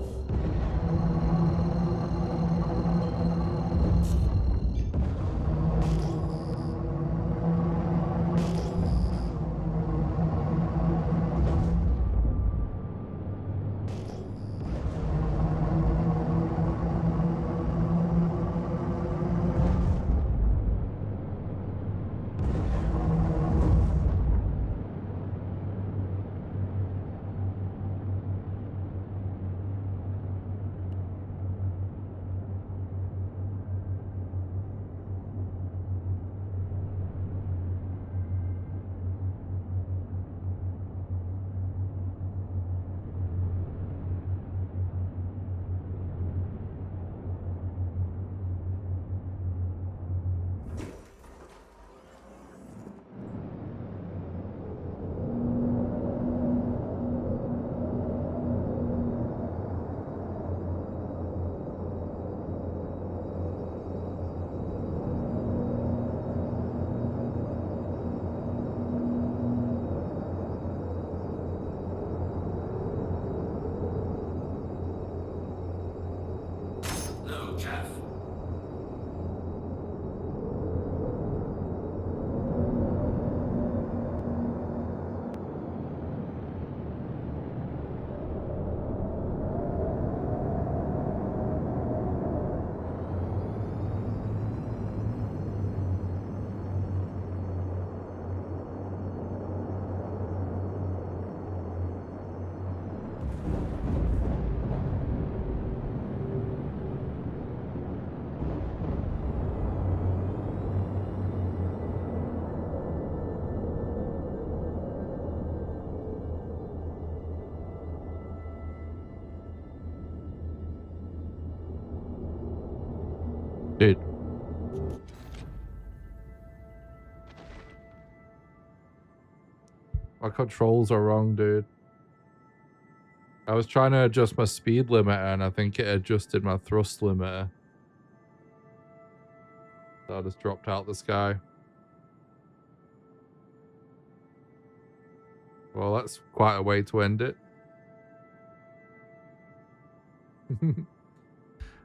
Dude. My controls are wrong, dude. I was trying to adjust my speed limiter and I think it adjusted my thrust limiter. So I just dropped out the sky. Well, that's quite a way to end it.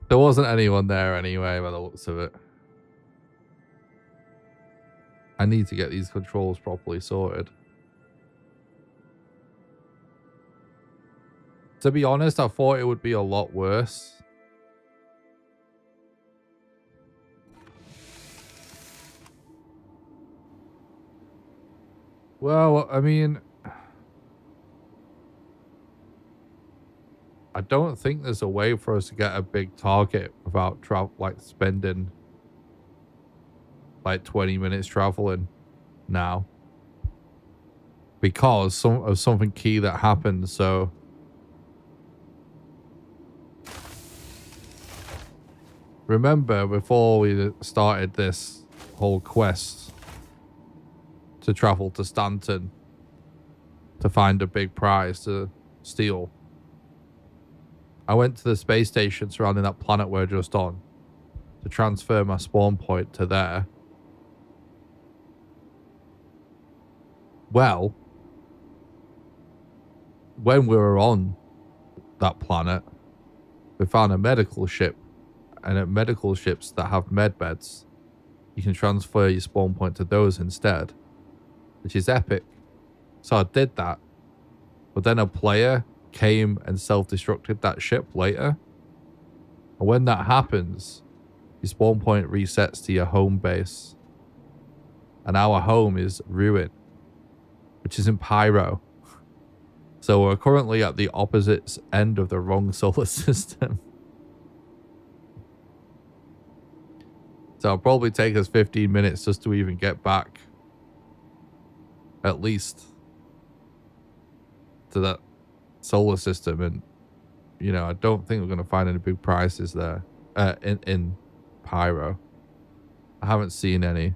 There wasn't anyone there anyway, by the looks of it. I need to get these controls properly sorted. To be honest, I thought it would be a lot worse. Well, I mean, I don't think there's a way for us to get a big target without spending like 20 minutes traveling now. Because of something key that happened, so remember, before we started this whole quest to travel to Stanton to find a big prize to steal, I went to the space station surrounding that planet we're just on to transfer my spawn point to there. Well, when we were on that planet, we found a medical ship. And at medical ships that have med beds, you can transfer your spawn point to those instead, which is epic. So I did that. But then a player came and self-destructed that ship later. And when that happens, your spawn point resets to your home base. And our home is Ruin, which is in Pyro. So we're currently at the opposite end of the wrong solar system. So it'll probably take us 15 minutes just to even get back. At least. To that solar system. And, you know, I don't think we're going to find any big prizes there. In Pyro. I haven't seen any.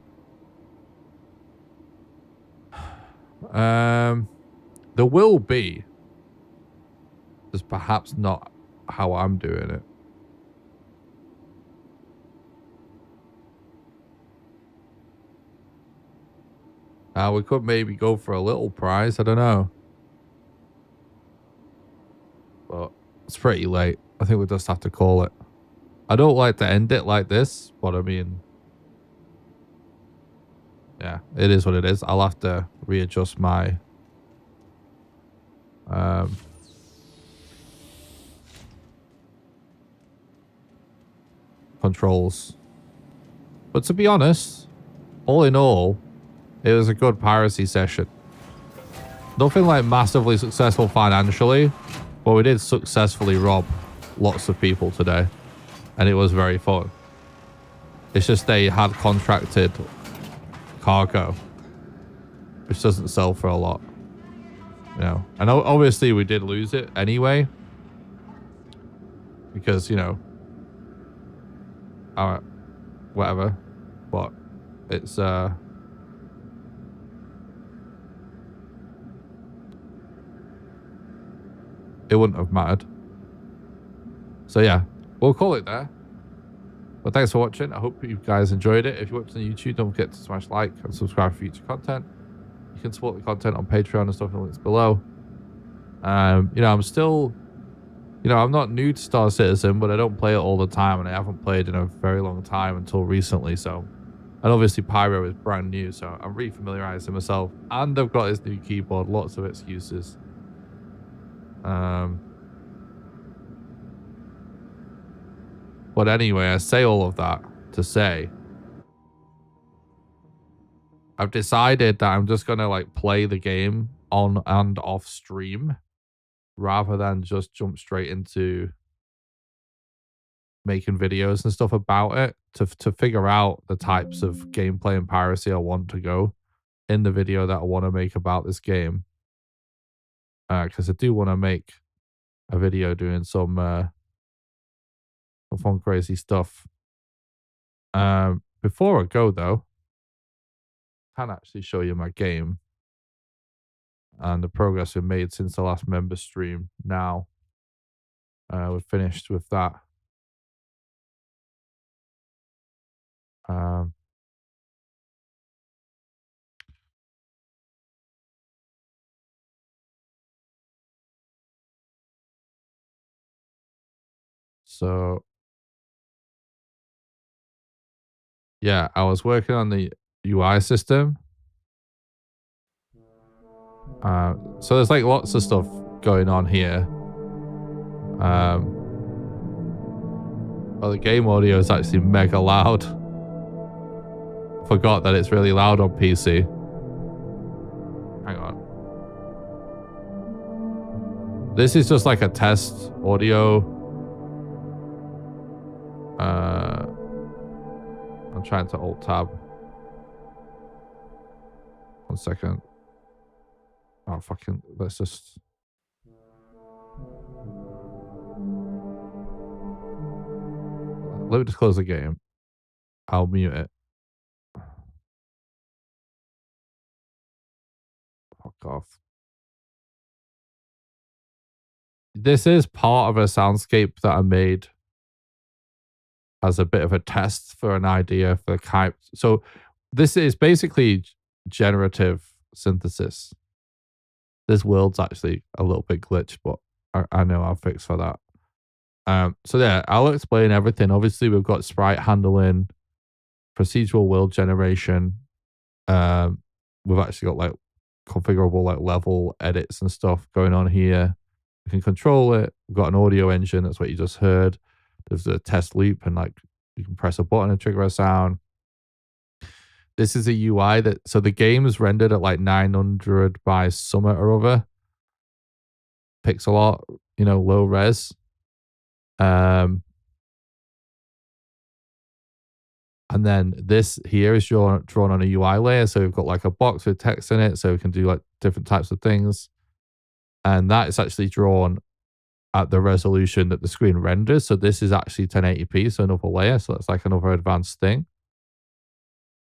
There will be. Just perhaps not how I'm doing it. We could maybe go for a little prize. I don't know. But it's pretty late. I think we just have to call it. I don't like to end it like this, but I mean... yeah, it is what it is. I'll have to readjust my... controls. But to be honest, all in all, it was a good piracy session. Nothing like massively successful financially, but we did successfully rob lots of people today. And it was very fun. It's just they had contracted cargo, which doesn't sell for a lot. You know, and obviously we did lose it anyway. Because, you know, whatever. But it's, it wouldn't have mattered. So yeah, we'll call it there. But thanks for watching. I hope you guys enjoyed it. If you're watching on YouTube, don't forget to smash like and subscribe for future content. You can support the content on Patreon and stuff in the links below. You know, I'm still, you know, I'm not new to Star Citizen, but I don't play it all the time, and I haven't played in a very long time until recently. So, and obviously Pyro is brand new, so I'm re-familiarizing myself. And I've got this new keyboard, lots of excuses. But anyway, I say all of that to say I've decided that I'm just gonna like play the game on and off stream rather than just jump straight into making videos and stuff about it to figure out the types of gameplay and piracy I want to go in the video that I want to make about this game. Because I do want to make a video doing some fun crazy stuff Before I go though, I can actually show you my game and the progress we've made since the last member stream. Now, we're finished with that. So yeah, I was working on the UI system. So there's like lots of stuff going on here. Well, the game audio is actually mega loud. Forgot that it's really loud on PC. Hang on. This is just like a test audio. I'm trying to alt tab. 1 second. Oh, fucking, let's just. Let me just close the game. I'll mute it. Fuck off. This is part of a soundscape that I made as a bit of a test for an idea for Kype. So this is basically generative synthesis. This world's actually a little bit glitched, but I know I'll fix for that. So yeah, I'll explain everything. Obviously, we've got sprite handling, procedural world generation. We've actually got like configurable like level edits and stuff going on here. We can control it. We've got an audio engine. That's what you just heard. There's a test loop, and like you can press a button and trigger a sound. This is a UI that, so the game is rendered at like 900 by something or other pixel art, you know, low res. And then this here is drawn on a UI layer. So we've got like a box with text in it. So we can do like different types of things. And that is actually drawn at the resolution that the screen renders. So this is actually 1080p, so another layer. So that's like another advanced thing.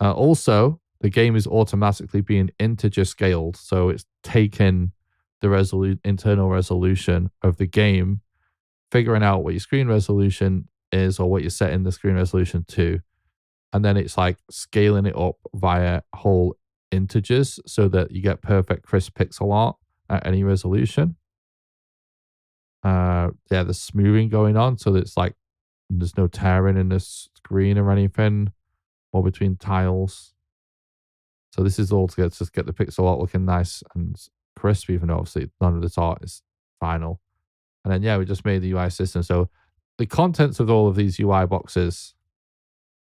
Also, the game is automatically being integer scaled. So it's taken the internal resolution of the game, figuring out what your screen resolution is or what you're setting the screen resolution to. And then it's like scaling it up via whole integers so that you get perfect crisp pixel art at any resolution. Yeah, there's smoothing going on. So it's like there's no tearing in the screen or anything or between tiles. So this is all to just get the pixel art looking nice and crisp, even though obviously none of this art is final. And then, yeah, we just made the UI system. So the contents of all of these UI boxes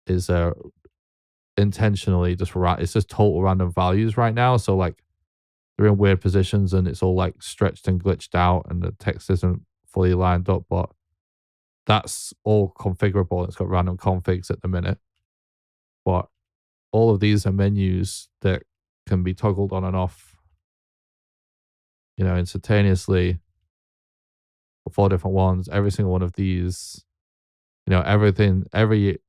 is intentionally just it's just total random values right now. So like they're in weird positions and it's all like stretched and glitched out and the text isn't fully lined up, but that's all configurable. It's got random configs at the minute. But all of these are menus that can be toggled on and off, you know, instantaneously. 4 different ones. Every single one of these, you know, everything, every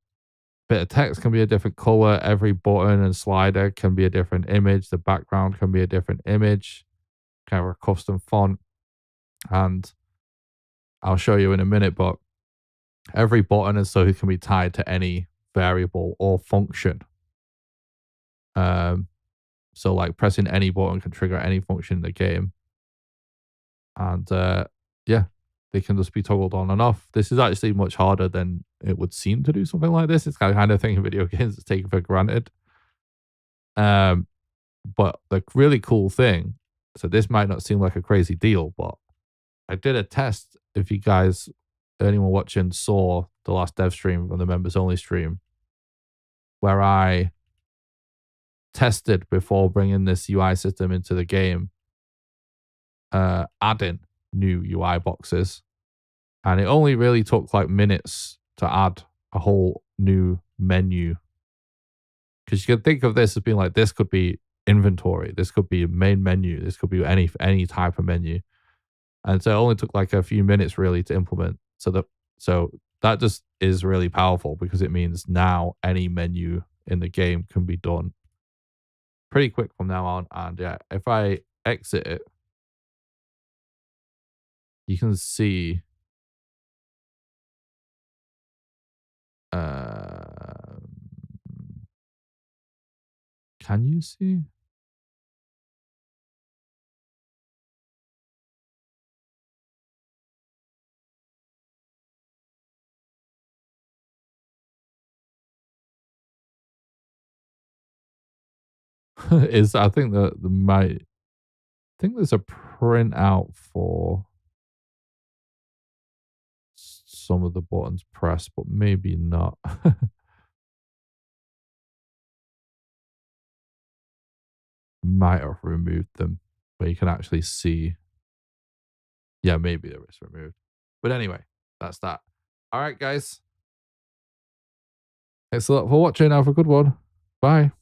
bit of text can be a different color. Every button and slider can be a different image. The background can be a different image, kind of a custom font. And I'll show you in a minute, but every button and so it can be tied to any variable or function. So like pressing any button can trigger any function in the game. And yeah, they can just be toggled on and off. This is actually much harder than it would seem to do something like this. It's kind of thing in video games is taken for granted. But the really cool thing, so this might not seem like a crazy deal, but I did a test. If you guys, anyone watching saw the last dev stream on the members only stream, where I tested before bringing this UI system into the game, adding new UI boxes, and it only really took like minutes to add a whole new menu, because you can think of this as being like, this could be inventory, this could be a main menu, this could be any type of menu, and so it only took like a few minutes really to implement. So that just is really powerful because it means now any menu in the game can be done pretty quick from now on. And yeah, if I exit it, you can see can you see? Is I think the might I think there's a printout for some of the buttons pressed, but maybe not. Might have removed them, but you can actually see. Yeah, maybe there is removed. But anyway, that's that. All right, guys. Thanks a lot for watching. Have a good one. Bye.